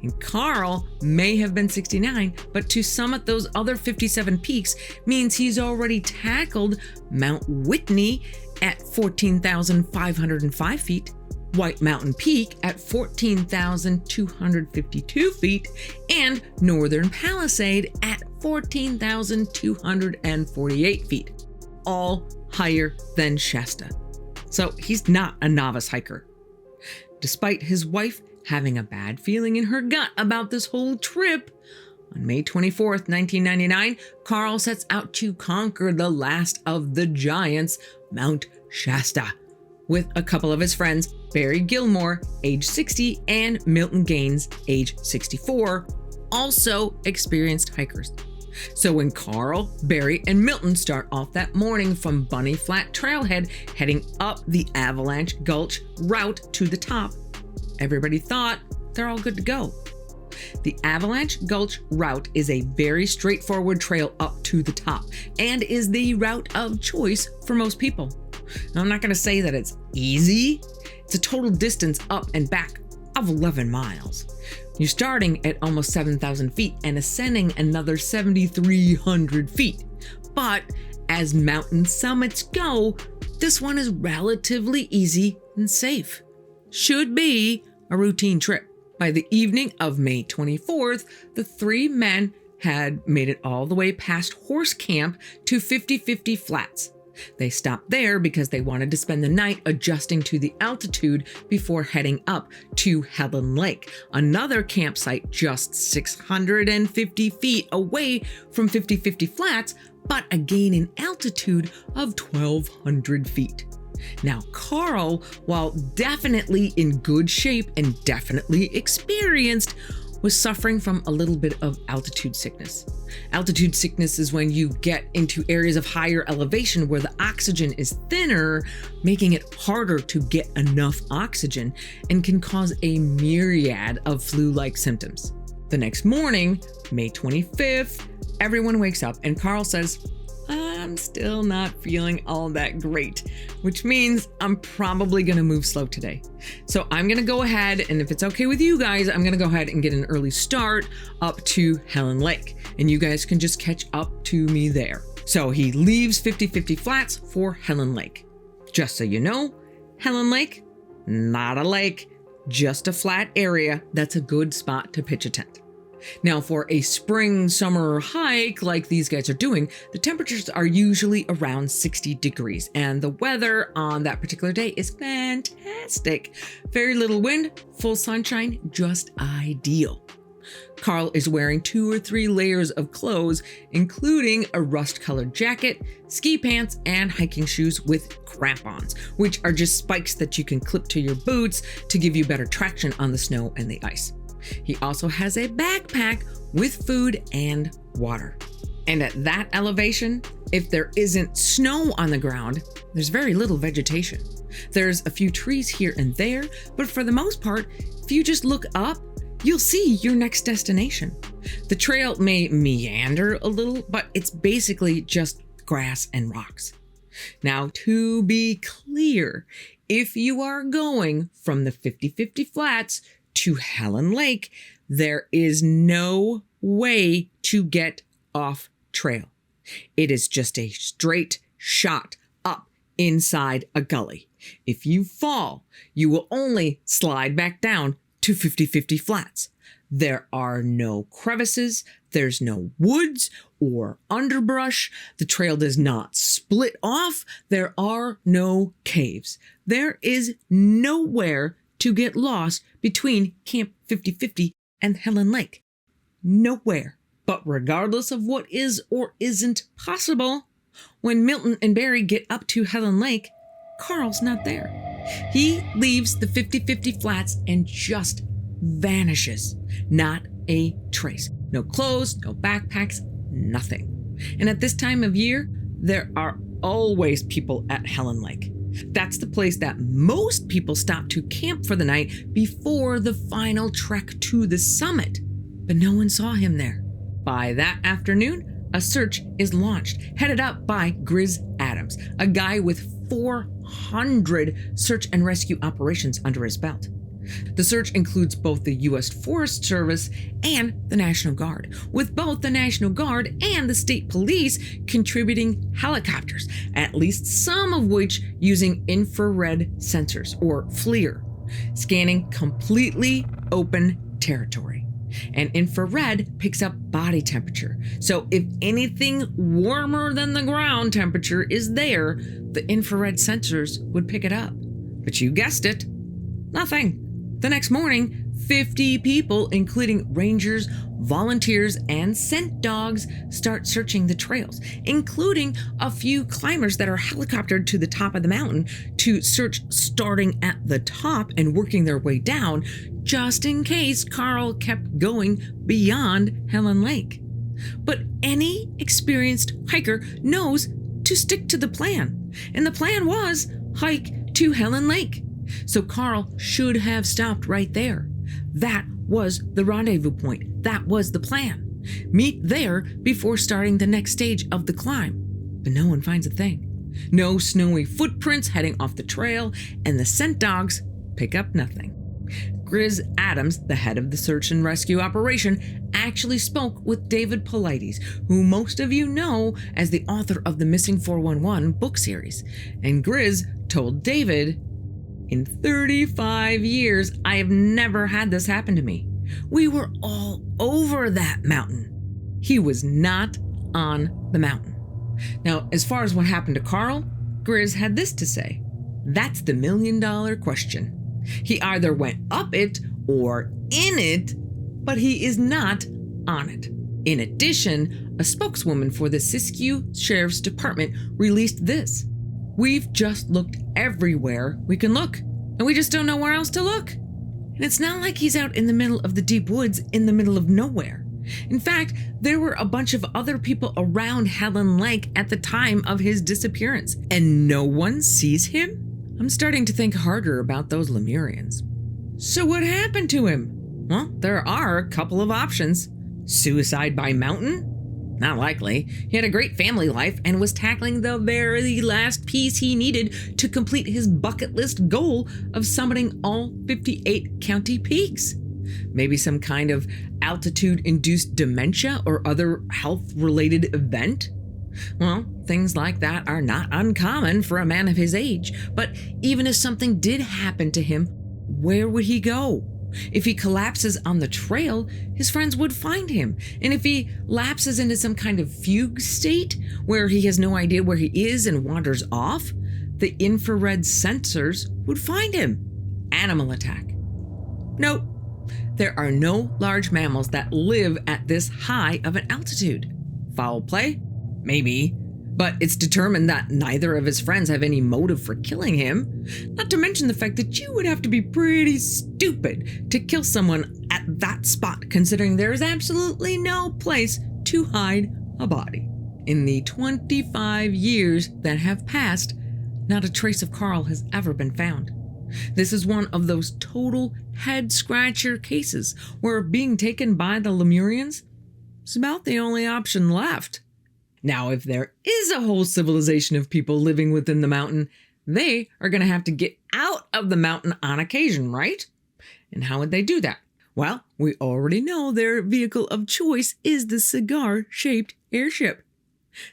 And Carl may have been 69, but to summit those other 57 peaks means he's already tackled Mount Whitney at 14,505 feet, White Mountain Peak at 14,252 feet, and Northern Palisade at 14,248 feet, all higher than Shasta. So he's not a novice hiker. Despite his wife having a bad feeling in her gut about this whole trip, on May 24th, 1999, Carl sets out to conquer the last of the giants, Mount Shasta, with a couple of his friends, Barry Gilmore, age 60, and Milton Gaines, age 64, also experienced hikers. So when Carl, Barry, and Milton start off that morning from Bunny Flat Trailhead heading up the Avalanche Gulch route to the top, everybody thought they're all good to go. The Avalanche Gulch route is a very straightforward trail up to the top and is the route of choice for most people. Now, I'm not going to say that it's easy. It's a total distance up and back of 11 miles. You're starting at almost 7,000 feet and ascending another 7,300 feet. But as mountain summits go, this one is relatively easy and safe. Should be a routine trip. By the evening of May 24th, the three men had made it all the way past Horse Camp to 50-50 Flats. They stopped there because they wanted to spend the night adjusting to the altitude before heading up to Helen Lake, another campsite just 650 feet away from 50-50 Flats, but a gain in altitude of 1,200 feet. Now, Carl, while definitely in good shape and definitely experienced, was suffering from a little bit of altitude sickness. Altitude sickness is when you get into areas of higher elevation where the oxygen is thinner, making it harder to get enough oxygen and can cause a myriad of flu-like symptoms. The next morning, May 25th, everyone wakes up and Carl says, I'm still not feeling all that great, which means I'm probably going to move slow today. So I'm going to go ahead, and if it's okay with you guys, I'm going to go ahead and get an early start up to Helen Lake, and you guys can just catch up to me there. So he leaves 50-50 Flats for Helen Lake. Just so you know, Helen Lake, not a lake, just a flat area that's a good spot to pitch a tent. Now, for a spring-summer hike like these guys are doing, the temperatures are usually around 60 degrees, and the weather on that particular day is fantastic. Very little wind, full sunshine, just ideal. Carl is wearing 2 or 3 layers of clothes, including a rust-colored jacket, ski pants, and hiking shoes with crampons, which are just spikes that you can clip to your boots to give you better traction on the snow and the ice. He also has a backpack with food and water. And at that elevation, if there isn't snow on the ground, there's very little vegetation. There's a few trees here and there, but for the most part, if you just look up, you'll see your next destination. The trail may meander a little, but it's basically just grass and rocks. Now, to be clear, if you are going from the 50-50 Flats to Helen Lake, there is no way to get off trail. It is just a straight shot up inside a gully. If you fall, you will only slide back down to 50-50 Flats. There are no crevices, there's no woods or underbrush, the trail does not split off, there are no caves. There is nowhere to get lost between Camp 50-50 and Helen Lake. Nowhere. But regardless of what is or isn't possible, when Milton and Barry get up to Helen Lake, Carl's not there. He leaves the 50-50 Flats and just vanishes. Not a trace. No clothes, no backpacks, nothing. And at this time of year, there are always people at Helen Lake. That's the place that most people stop to camp for the night before the final trek to the summit. But no one saw him there. By that afternoon, a search is launched, headed up by Grizz Adams, a guy with 400 search and rescue operations under his belt. The search includes both the U.S. Forest Service and the National Guard, with both the National Guard and the state police contributing helicopters, at least some of which using infrared sensors, or FLIR, scanning completely open territory. And infrared picks up body temperature, so if anything warmer than the ground temperature is there, the infrared sensors would pick it up. But you guessed it, nothing. The next morning, 50 people, including rangers, volunteers, and scent dogs, start searching the trails, including a few climbers that are helicoptered to the top of the mountain to search starting at the top and working their way down, just in case Carl kept going beyond Helen Lake. But any experienced hiker knows to stick to the plan. And the plan was hike to Helen Lake. So Carl should have stopped right there. That was the rendezvous point. That was the plan. Meet there before starting the next stage of the climb. But no one finds a thing. No snowy footprints heading off the trail, and the scent dogs pick up nothing. Grizz Adams, the head of the search and rescue operation, actually spoke with David Paulides, who most of you know as the author of the Missing 411 book series. And Grizz told David, "In 35 years, I have never had this happen to me. We were all over that mountain." He was not on the mountain. Now, as far as what happened to Carl, Grizz had this to say. That's the million-dollar question. He either went up it or in it, but he is not on it. In addition, a spokeswoman for the Siskiyou Sheriff's Department released this. "We've just looked everywhere we can look, and we just don't know where else to look." And it's not like he's out in the middle of the deep woods in the middle of nowhere. In fact, there were a bunch of other people around Helen Lake at the time of his disappearance, and no one sees him? I'm starting to think harder about those Lemurians. So what happened to him? Well, there are a couple of options. Suicide by mountain? Not likely. He had a great family life and was tackling the very last piece he needed to complete his bucket list goal of summiting all 58 county peaks. Maybe some kind of altitude-induced dementia or other health-related event? Well, things like that are not uncommon for a man of his age, but even if something did happen to him, where would he go? If he collapses on the trail, his friends would find him. And if he lapses into some kind of fugue state where he has no idea where he is and wanders off, the infrared sensors would find him. Animal attack. Nope. There are no large mammals that live at this high of an altitude. Foul play? Maybe. But it's determined that neither of his friends have any motive for killing him. Not to mention the fact that you would have to be pretty stupid to kill someone at that spot, considering there is absolutely no place to hide a body. In the 25 years that have passed, not a trace of Carl has ever been found. This is one of those total head-scratcher cases where being taken by the Lemurians is about the only option left. Now, if there is a whole civilization of people living within the mountain, they are going to have to get out of the mountain on occasion, right? And how would they do that? Well, we already know their vehicle of choice is the cigar-shaped airship.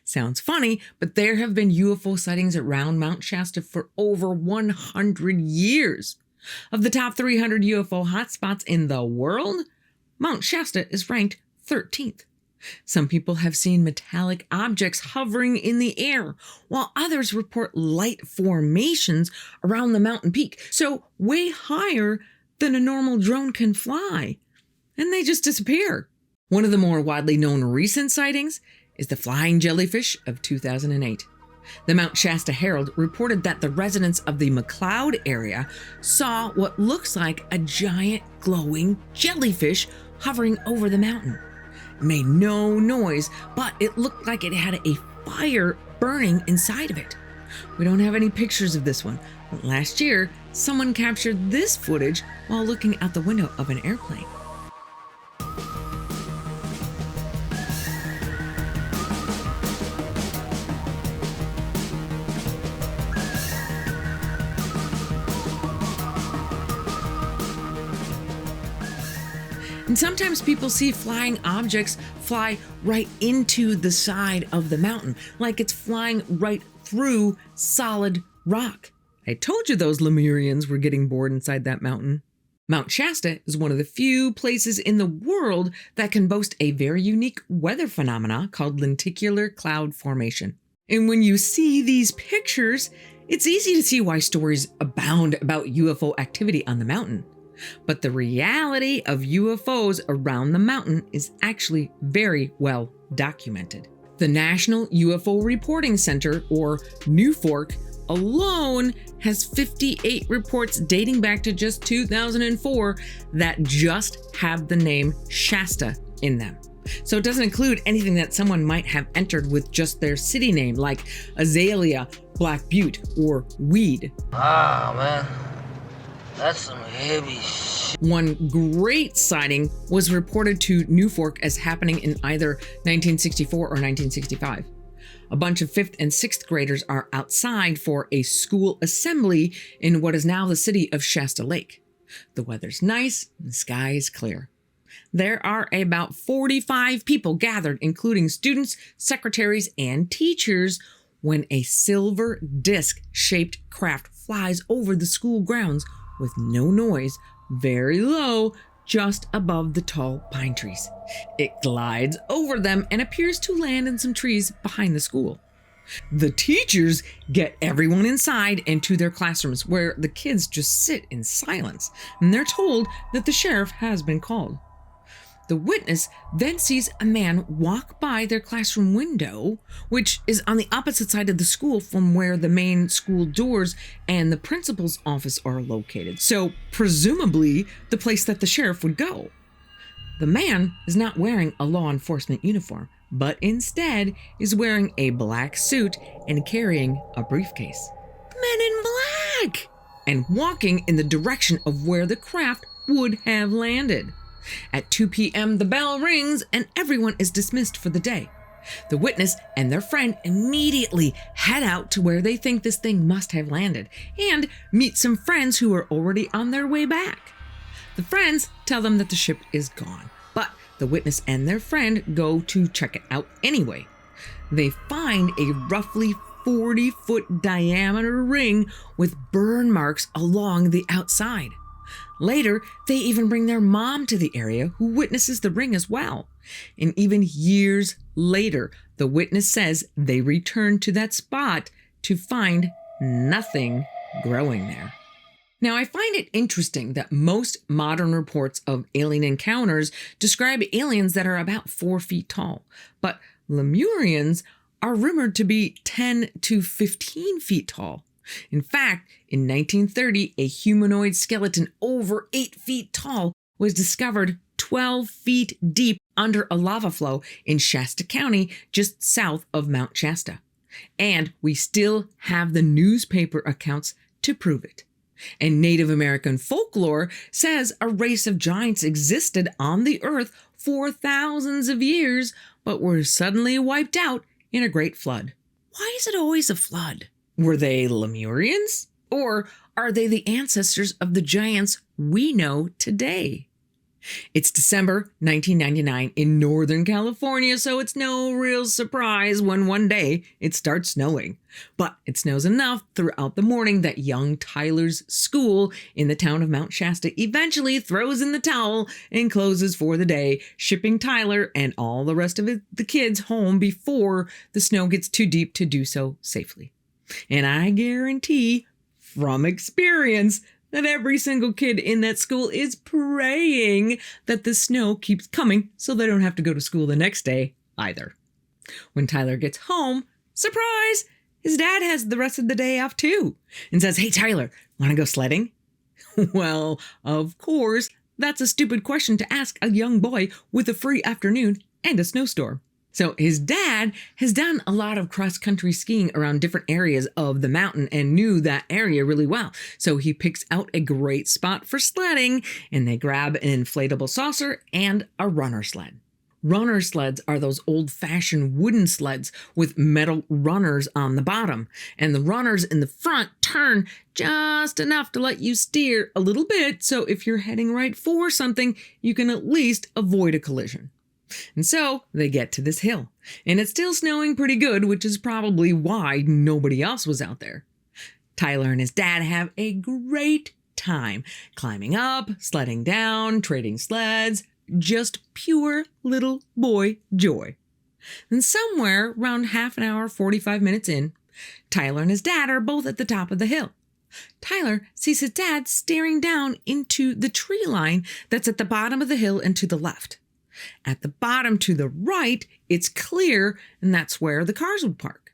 Sounds funny, but there have been UFO sightings around Mount Shasta for over 100 years. Of the top 300 UFO hotspots in the world, Mount Shasta is ranked 13th. Some people have seen metallic objects hovering in the air, while others report light formations around the mountain peak, so way higher than a normal drone can fly. And they just disappear. One of the more widely known recent sightings is the flying jellyfish of 2008. The Mount Shasta Herald reported that the residents of the McLeod area saw what looks like a giant glowing jellyfish hovering over the mountain. It made no noise, but it looked like it had a fire burning inside of it. We don't have any pictures of this one, but last year, someone captured this footage while looking out the window of an airplane. And sometimes people see flying objects fly right into the side of the mountain, like it's flying right through solid rock. I told you those Lemurians were getting bored inside that mountain. Mount Shasta is one of the few places in the world that can boast a very unique weather phenomena called lenticular cloud formation. And when you see these pictures, it's easy to see why stories abound about UFO activity on the mountain. But the reality of UFOs around the mountain is actually very well documented. The National UFO Reporting Center, or NUFORC, alone has 58 reports dating back to just 2004 that just have the name Shasta in them. So it doesn't include anything that someone might have entered with just their city name, like Azalea, Black Butte, or Weed. Ah, man. That's some heavy shit. One great sighting was reported to Newfork as happening in either 1964 or 1965. A bunch of 5th and 6th graders are outside for a school assembly in what is now the city of Shasta Lake. The weather's nice and the sky is clear. There are about 45 people gathered, including students, secretaries, and teachers, when a silver disc-shaped craft flies over the school grounds with no noise, very low, just above the tall pine trees. It glides over them and appears to land in some trees behind the school. The teachers get everyone inside and to their classrooms, where the kids just sit in silence, and they're told that the sheriff has been called. The witness then sees a man walk by their classroom window, which is on the opposite side of the school from where the main school doors and the principal's office are located. So presumably the place that the sheriff would go. The man is not wearing a law enforcement uniform, but instead is wearing a black suit and carrying a briefcase. Men in black! And walking in the direction of where the craft would have landed. At 2 p.m., the bell rings and everyone is dismissed for the day. The witness and their friend immediately head out to where they think this thing must have landed and meet some friends who are already on their way back. The friends tell them that the ship is gone, but the witness and their friend go to check it out anyway. They find a roughly 40-foot diameter ring with burn marks along the outside. Later, they even bring their mom to the area, who witnesses the ring as well. And even years later, the witness says they returned to that spot to find nothing growing there. Now, I find it interesting that most modern reports of alien encounters describe aliens that are about 4 feet tall, but Lemurians are rumored to be 10 to 15 feet tall. In fact, in 1930, a humanoid skeleton over 8 feet tall was discovered 12 feet deep under a lava flow in Shasta County, just south of Mount Shasta. And we still have the newspaper accounts to prove it. And Native American folklore says a race of giants existed on the earth for thousands of years, but were suddenly wiped out in a great flood. Why is it always a flood? Were they Lemurians? Or are they the ancestors of the giants we know today? It's December 1999 in Northern California, so it's no real surprise when one day it starts snowing. But it snows enough throughout the morning that young Tyler's school in the town of Mount Shasta eventually throws in the towel and closes for the day, shipping Tyler and all the rest of the kids home before the snow gets too deep to do so safely. And I guarantee, from experience, that every single kid in that school is praying that the snow keeps coming so they don't have to go to school the next day either. When Tyler gets home, surprise, his dad has the rest of the day off too and says, "Hey, Tyler, want to go sledding?" Well, of course, that's a stupid question to ask a young boy with a free afternoon and a snowstorm. So his dad has done a lot of cross-country skiing around different areas of the mountain and knew that area really well. So he picks out a great spot for sledding, and they grab an inflatable saucer and a runner sled. Runner sleds are those old-fashioned wooden sleds with metal runners on the bottom, and the runners in the front turn just enough to let you steer a little bit, so if you're heading right for something, you can at least avoid a collision. And so they get to this hill, and it's still snowing pretty good, which is probably why nobody else was out there. Tyler and his dad have a great time climbing up, sledding down, trading sleds, just pure little boy joy. And somewhere around half an hour, 45 minutes in, Tyler and his dad are both at the top of the hill. Tyler sees his dad staring down into the tree line that's at the bottom of the hill and to the left. At the bottom to the right, it's clear, and that's where the cars would park.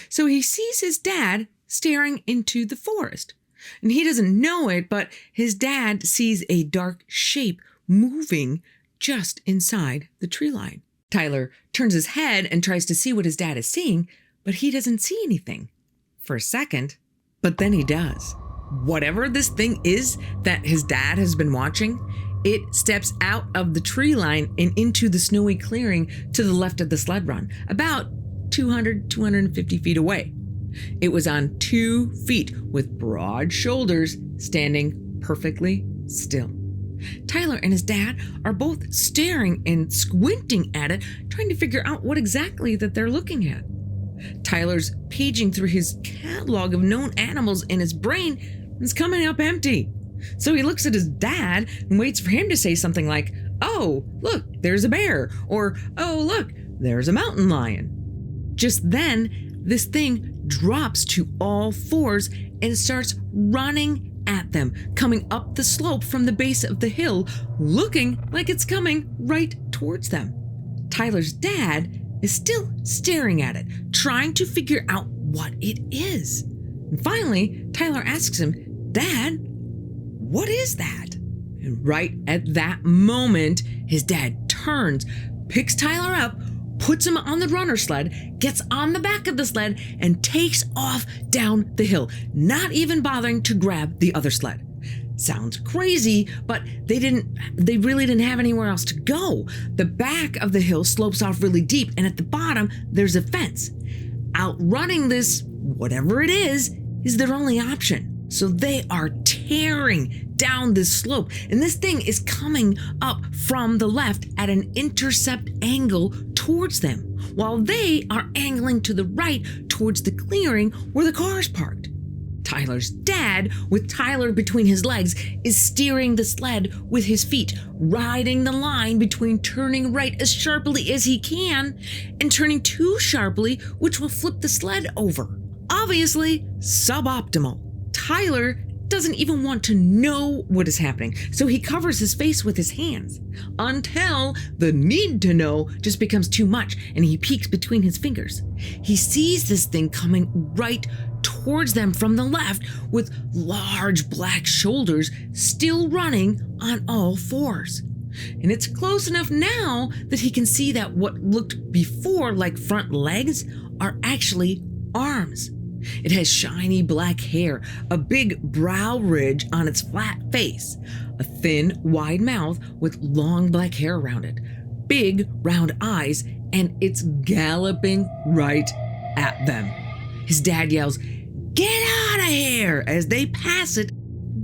So he sees his dad staring into the forest. And he doesn't know it, but his dad sees a dark shape moving just inside the tree line. Tyler turns his head and tries to see what his dad is seeing, but he doesn't see anything for a second. But then he does. Whatever this thing is that his dad has been watching, it steps out of the tree line and into the snowy clearing to the left of the sled run, about 250 feet away. It was on 2 feet with broad shoulders, standing perfectly still. Tyler and his dad are both staring and squinting at it, trying to figure out what exactly that they're looking at. Tyler's paging through his catalog of known animals in his brain and it's coming up empty. So he looks at his dad and waits for him to say something like, "Oh, look, there's a bear," or "Oh, look, there's a mountain lion." Just then, this thing drops to all fours and starts running at them, coming up the slope from the base of the hill, looking like it's coming right towards them. Tyler's dad is still staring at it, trying to figure out what it is. And finally, Tyler asks him, "Dad, what is that?" And right at that moment, his dad turns, picks Tyler up, puts him on the runner sled, gets on the back of the sled, and takes off down the hill, not even bothering to grab the other sled. Sounds crazy, but they really didn't have anywhere else to go. The back of the hill slopes off really deep, and at the bottom, there's a fence. Outrunning this, whatever it is their only option. So they are tearing down this slope, and this thing is coming up from the left at an intercept angle towards them, while they are angling to the right towards the clearing where the car is parked. Tyler's dad, with Tyler between his legs, is steering the sled with his feet, riding the line between turning right as sharply as he can and turning too sharply, which will flip the sled over. Obviously, suboptimal. Tyler doesn't even want to know what is happening, so he covers his face with his hands until the need to know just becomes too much and he peeks between his fingers. He sees this thing coming right towards them from the left with large black shoulders, still running on all fours. And it's close enough now that he can see that what looked before like front legs are actually arms. It has shiny black hair, a big brow ridge on its flat face, a thin, wide mouth with long black hair around it, big, round eyes, and it's galloping right at them. His dad yells, "Get out of here!" as they pass it,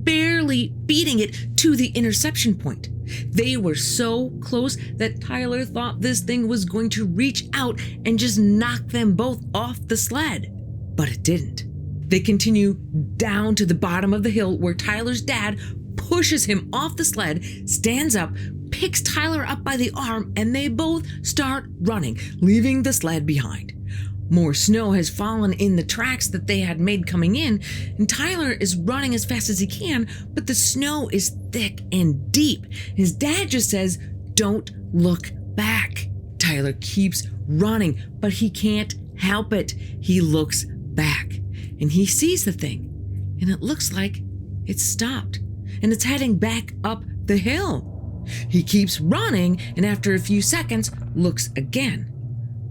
barely beating it to the interception point. They were so close that Tyler thought this thing was going to reach out and just knock them both off the sled. But it didn't. They continue down to the bottom of the hill where Tyler's dad pushes him off the sled, stands up, picks Tyler up by the arm, and they both start running, leaving the sled behind. More snow has fallen in the tracks that they had made coming in, and Tyler is running as fast as he can, but the snow is thick and deep. His dad just says, "Don't look back." Tyler keeps running, but he can't help it. He looks back and he sees the thing, and it looks like it's stopped and it's heading back up the hill. He keeps running and after a few seconds looks again.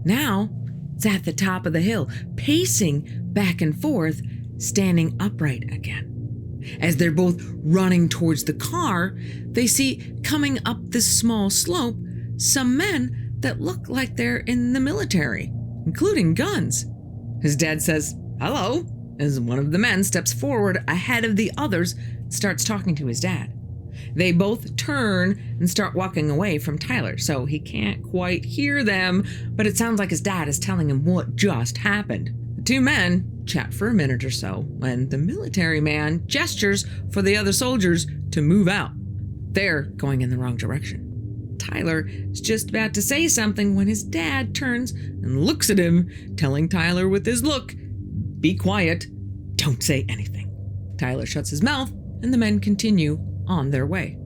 Now it's at the top of the hill, pacing back and forth, standing upright again. As they're both running towards the car, they see coming up this small slope some men that look like they're in the military, including guns. His dad says, "Hello," as one of the men steps forward ahead of the others and starts talking to his dad. They both turn and start walking away from Tyler, so he can't quite hear them, but it sounds like his dad is telling him what just happened. The two men chat for a minute or so when the military man gestures for the other soldiers to move out. They're going in the wrong direction. Tyler is just about to say something when his dad turns and looks at him, telling Tyler with his look, "Be quiet, don't say anything." Tyler shuts his mouth and the men continue on their way.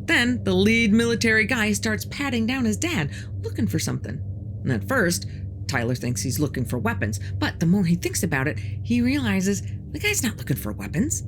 Then the lead military guy starts patting down his dad, looking for something. And at first, Tyler thinks he's looking for weapons, but the more he thinks about it, he realizes the guy's not looking for weapons.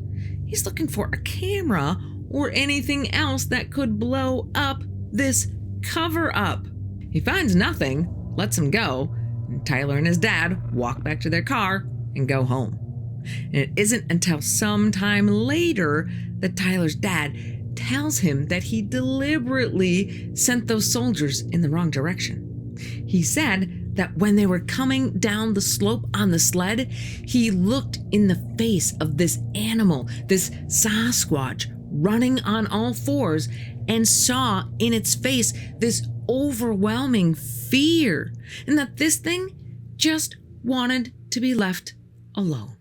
He's looking for a camera or anything else that could blow up this cover up. He finds nothing, lets him go, and Tyler and his dad walk back to their car and go home. And it isn't until some time later that Tyler's dad tells him that he deliberately sent those soldiers in the wrong direction. He said that when they were coming down the slope on the sled, he looked in the face of this animal, this Sasquatch, running on all fours, and saw in its face this overwhelming fear, and that this thing just wanted to be left alone.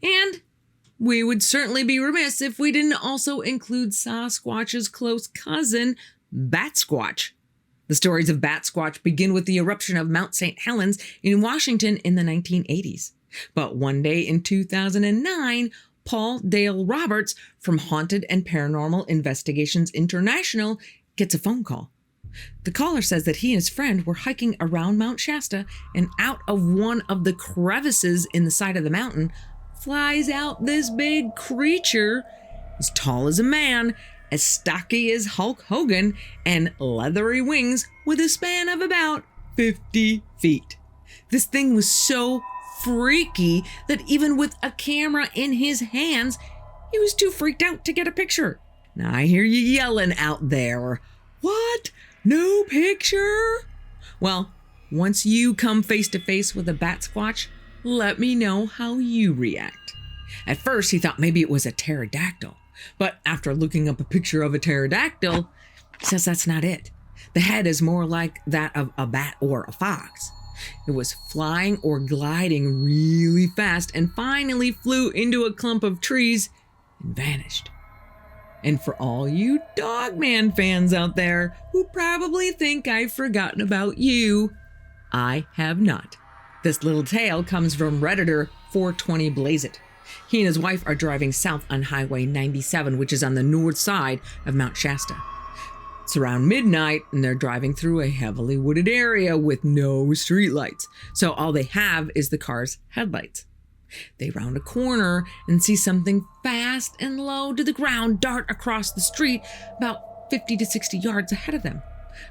And we would certainly be remiss if we didn't also include Sasquatch's close cousin, Batsquatch. The stories of Batsquatch begin with the eruption of Mount St. Helens in Washington in the 1980s. But one day in 2009, Paul Dale Roberts from Haunted and Paranormal Investigations International gets a phone call. The caller says that he and his friend were hiking around Mount Shasta, and out of one of the crevices in the side of the mountain flies out this big creature, as tall as a man, as stocky as Hulk Hogan, and leathery wings with a span of about 50 feet. This thing was so freaky that even with a camera in his hands, he was too freaked out to get a picture. Now I hear you yelling out there, "What? No picture?" Well, once you come face to face with a Batsquatch, let me know how you react. At first, he thought maybe it was a pterodactyl, but after looking up a picture of a pterodactyl, he says that's not it. The head is more like that of a bat or a fox. It was flying or gliding really fast and finally flew into a clump of trees and vanished. And for all you Dogman fans out there who probably think I've forgotten about you, I have not. This little tale comes from Redditor 420 Blazeit. He and his wife are driving south on Highway 97, which is on the north side of Mount Shasta. It's around midnight, and they're driving through a heavily wooded area with no streetlights, so all they have is the car's headlights. They round a corner and see something fast and low to the ground dart across the street about 50 to 60 yards ahead of them.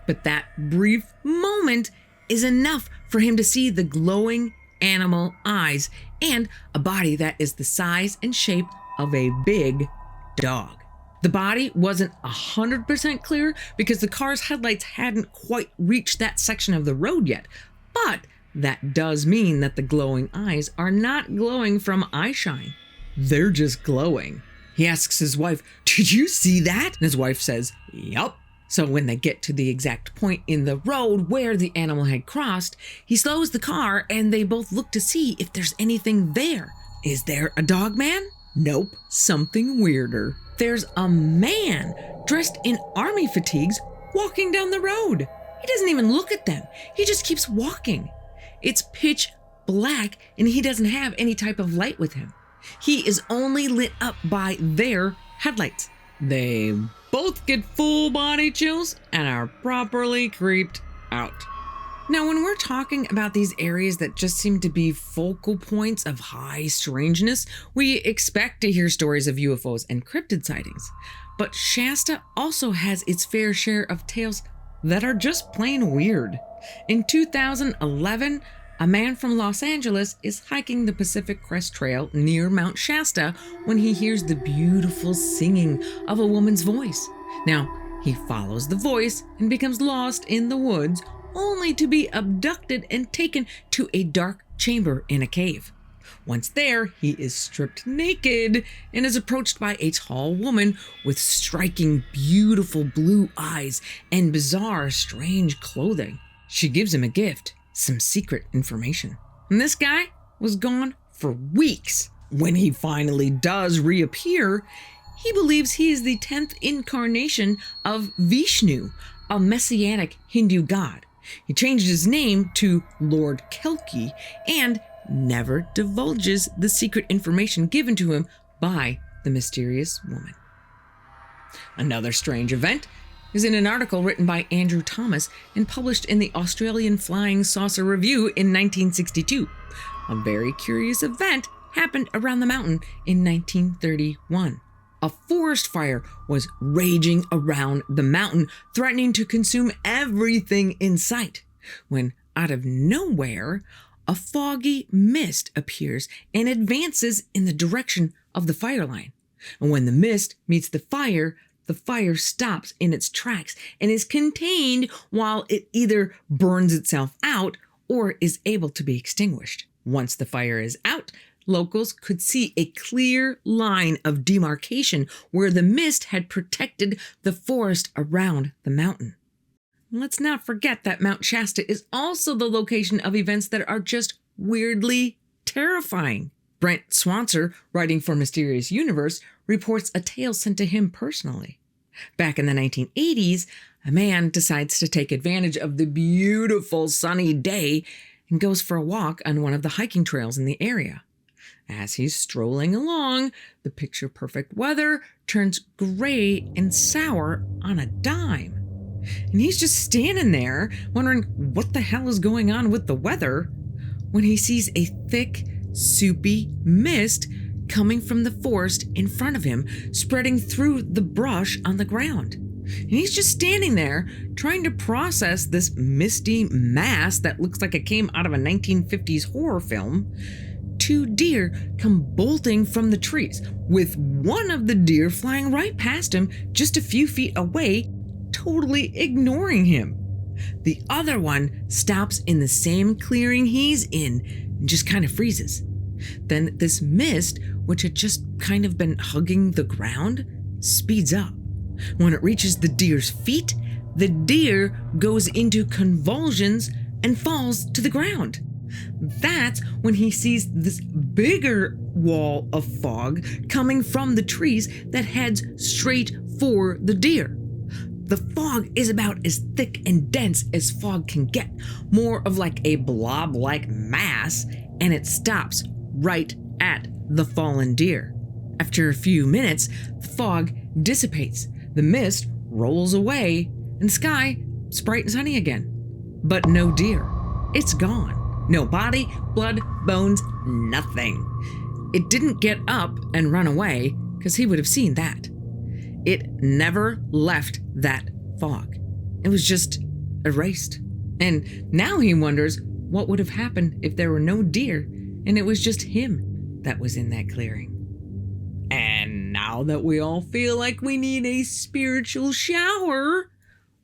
But that brief moment is enough for him to see the glowing animal eyes and a body that is the size and shape of a big dog. The body wasn't 100% clear because the car's headlights hadn't quite reached that section of the road yet, but that does mean that the glowing eyes are not glowing from eye shine. They're just glowing. He asks his wife, "Did you see that?" And his wife says, "Yup." So when they get to the exact point in the road where the animal had crossed, he slows the car and they both look to see if there's anything there. Is there a dog man? Nope, something weirder. There's a man dressed in army fatigues walking down the road. He doesn't even look at them. He just keeps walking. It's pitch black and he doesn't have any type of light with him. He is only lit up by their headlights. They both get full body chills and are properly creeped out. Now, when we're talking about these areas that just seem to be focal points of high strangeness, we expect to hear stories of UFOs and cryptid sightings. But Shasta also has its fair share of tales that are just plain weird. In 2011, a man from Los Angeles is hiking the Pacific Crest Trail near Mount Shasta when he hears the beautiful singing of a woman's voice. Now, he follows the voice and becomes lost in the woods, only to be abducted and taken to a dark chamber in a cave. Once there, he is stripped naked and is approached by a tall woman with striking, beautiful blue eyes and bizarre, strange clothing. She gives him a gift, some secret information. And this guy was gone for weeks. When he finally does reappear, he believes he is the 10th incarnation of Vishnu, a messianic Hindu god. He changed his name to Lord Kelki and never divulges the secret information given to him by the mysterious woman. Another strange event is in an article written by Andrew Thomas and published in the Australian Flying Saucer Review in 1962. A very curious event happened around the mountain in 1931. A forest fire was raging around the mountain, threatening to consume everything in sight, when out of nowhere, a foggy mist appears and advances in the direction of the fire line. And when the mist meets the fire stops in its tracks and is contained while it either burns itself out or is able to be extinguished. Once the fire is out, locals could see a clear line of demarcation where the mist had protected the forest around the mountain. Let's not forget that Mount Shasta is also the location of events that are just weirdly terrifying. Brent Swancer, writing for Mysterious Universe, reports a tale sent to him personally. Back in the 1980s, a man decides to take advantage of the beautiful sunny day and goes for a walk on one of the hiking trails in the area. As he's strolling along, the picture-perfect weather turns gray and sour on a dime. And he's just standing there, wondering what the hell is going on with the weather, when he sees a thick, soupy mist coming from the forest in front of him, spreading through the brush on the ground. And he's just standing there, trying to process this misty mass that looks like it came out of a 1950s horror film. 2 deer come bolting from the trees, with one of the deer flying right past him just a few feet away, totally ignoring him. The other one stops in the same clearing he's in and just kind of freezes. Then this mist, which had just kind of been hugging the ground, speeds up. When it reaches the deer's feet, the deer goes into convulsions and falls to the ground. That's when he sees this bigger wall of fog coming from the trees that heads straight for the deer. The fog is about as thick and dense as fog can get, more of like a blob-like mass, and it stops right at the fallen deer. After a few minutes, the fog dissipates, the mist rolls away, and the sky is bright and sunny again. But no deer. It's gone. No body, blood, bones, nothing. It didn't get up and run away, because he would have seen that. It never left that fog. It was just erased. And now he wonders what would have happened if there were no deer and it was just him that was in that clearing. And now that we all feel like we need a spiritual shower,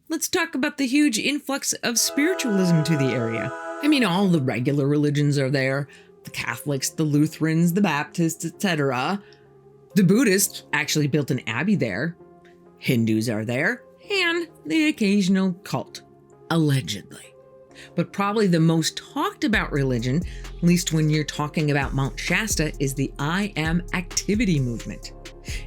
let's talk about the huge influx of spiritualism to the area. I mean, all the regular religions are there. The Catholics, the Lutherans, the Baptists, etc. The Buddhists actually built an abbey there. Hindus are there, and the occasional cult, allegedly. But probably the most talked about religion, at least when you're talking about Mount Shasta, is the I Am Activity movement.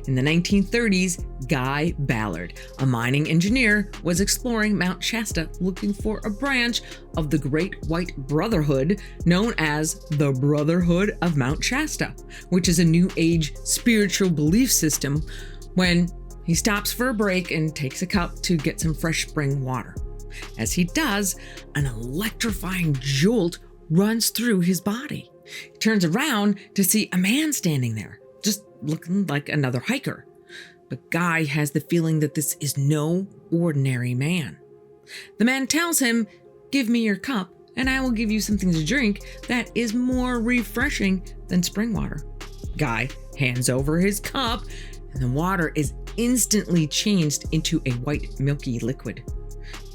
In the 1930s, Guy Ballard, a mining engineer, was exploring Mount Shasta looking for a branch of the Great White Brotherhood known as the Brotherhood of Mount Shasta, which is a New Age spiritual belief system, when he stops for a break and takes a cup to get some fresh spring water. As he does, an electrifying jolt runs through his body. He turns around to see a man standing there, just looking like another hiker. But Guy has the feeling that this is no ordinary man. The man tells him, "Give me your cup, and I will give you something to drink that is more refreshing than spring water." Guy hands over his cup, and the water is instantly changed into a white milky liquid.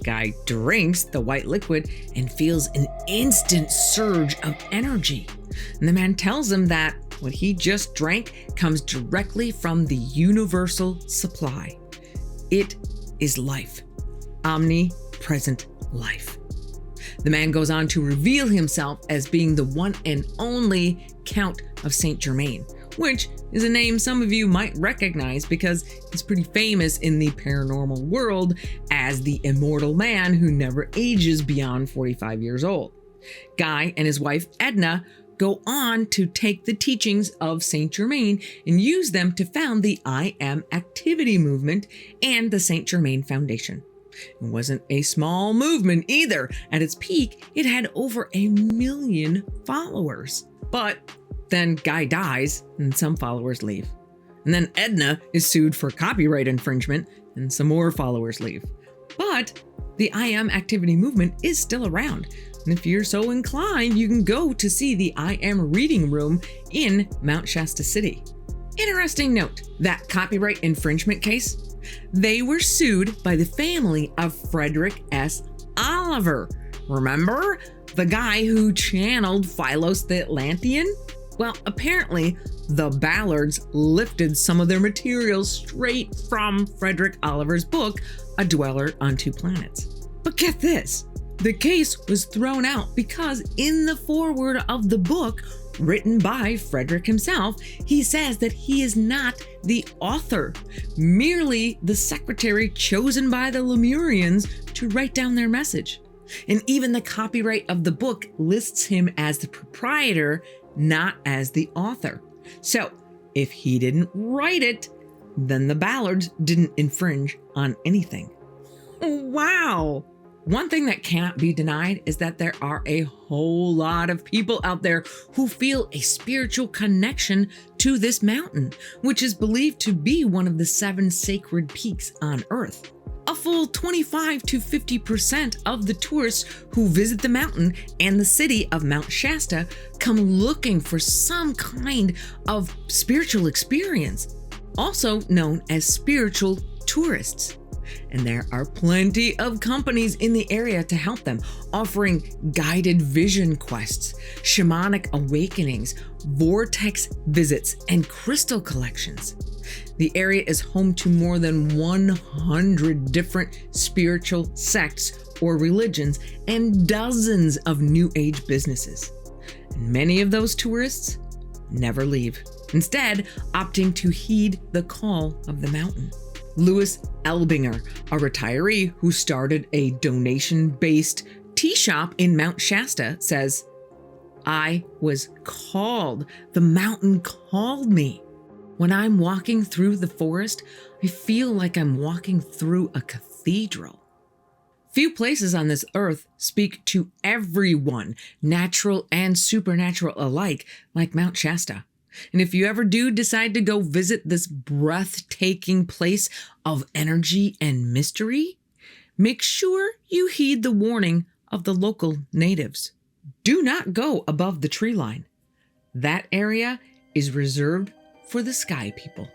Guy drinks the white liquid and feels an instant surge of energy. And the man tells him that what he just drank comes directly from the universal supply. It is life. Omnipresent life. The man goes on to reveal himself as being the one and only Count of Saint Germain, which is a name some of you might recognize because he's pretty famous in the paranormal world as the immortal man who never ages beyond 45 years old. Guy and his wife Edna go on to take the teachings of Saint Germain and use them to found the I Am Activity movement and the Saint Germain Foundation. It wasn't a small movement either. At its peak, it had over 1 million followers. But then Guy dies and some followers leave. And then Edna is sued for copyright infringement, and some more followers leave. But the I Am activity movement is still around. And if you're so inclined, you can go to see the I Am reading room in Mount Shasta City. Interesting note, that copyright infringement case, they were sued by the family of Frederick S. Oliver. Remember? The guy who channeled Philos the Atlantean? Well, apparently, the Ballards lifted some of their materials straight from Frederick Oliver's book, A Dweller on Two Planets. But get this, the case was thrown out because in the foreword of the book, written by Frederick himself, he says that he is not the author, merely the secretary chosen by the Lemurians to write down their message. And even the copyright of the book lists him as the proprietor, not as the author. So if he didn't write it, then the Ballards didn't infringe on anything. Wow! One thing that cannot be denied is that there are a whole lot of people out there who feel a spiritual connection to this mountain, which is believed to be one of the 7 sacred peaks on Earth. A full 25 to 50% of the tourists who visit the mountain and the city of Mount Shasta come looking for some kind of spiritual experience, also known as spiritual tourists. And there are plenty of companies in the area to help them, offering guided vision quests, shamanic awakenings, vortex visits, and crystal collections. The area is home to more than 100 different spiritual sects or religions and dozens of New Age businesses. And many of those tourists never leave, instead opting to heed the call of the mountain. Louis Elbinger, a retiree who started a donation-based tea shop in Mount Shasta, says, "I was called. The mountain called me. When I'm walking through the forest, I feel like I'm walking through a cathedral." Few places on this earth speak to everyone, natural and supernatural alike, like Mount Shasta. And if you ever do decide to go visit this breathtaking place of energy and mystery, make sure you heed the warning of the local natives. Do not go above the tree line. That area is reserved for the sky people.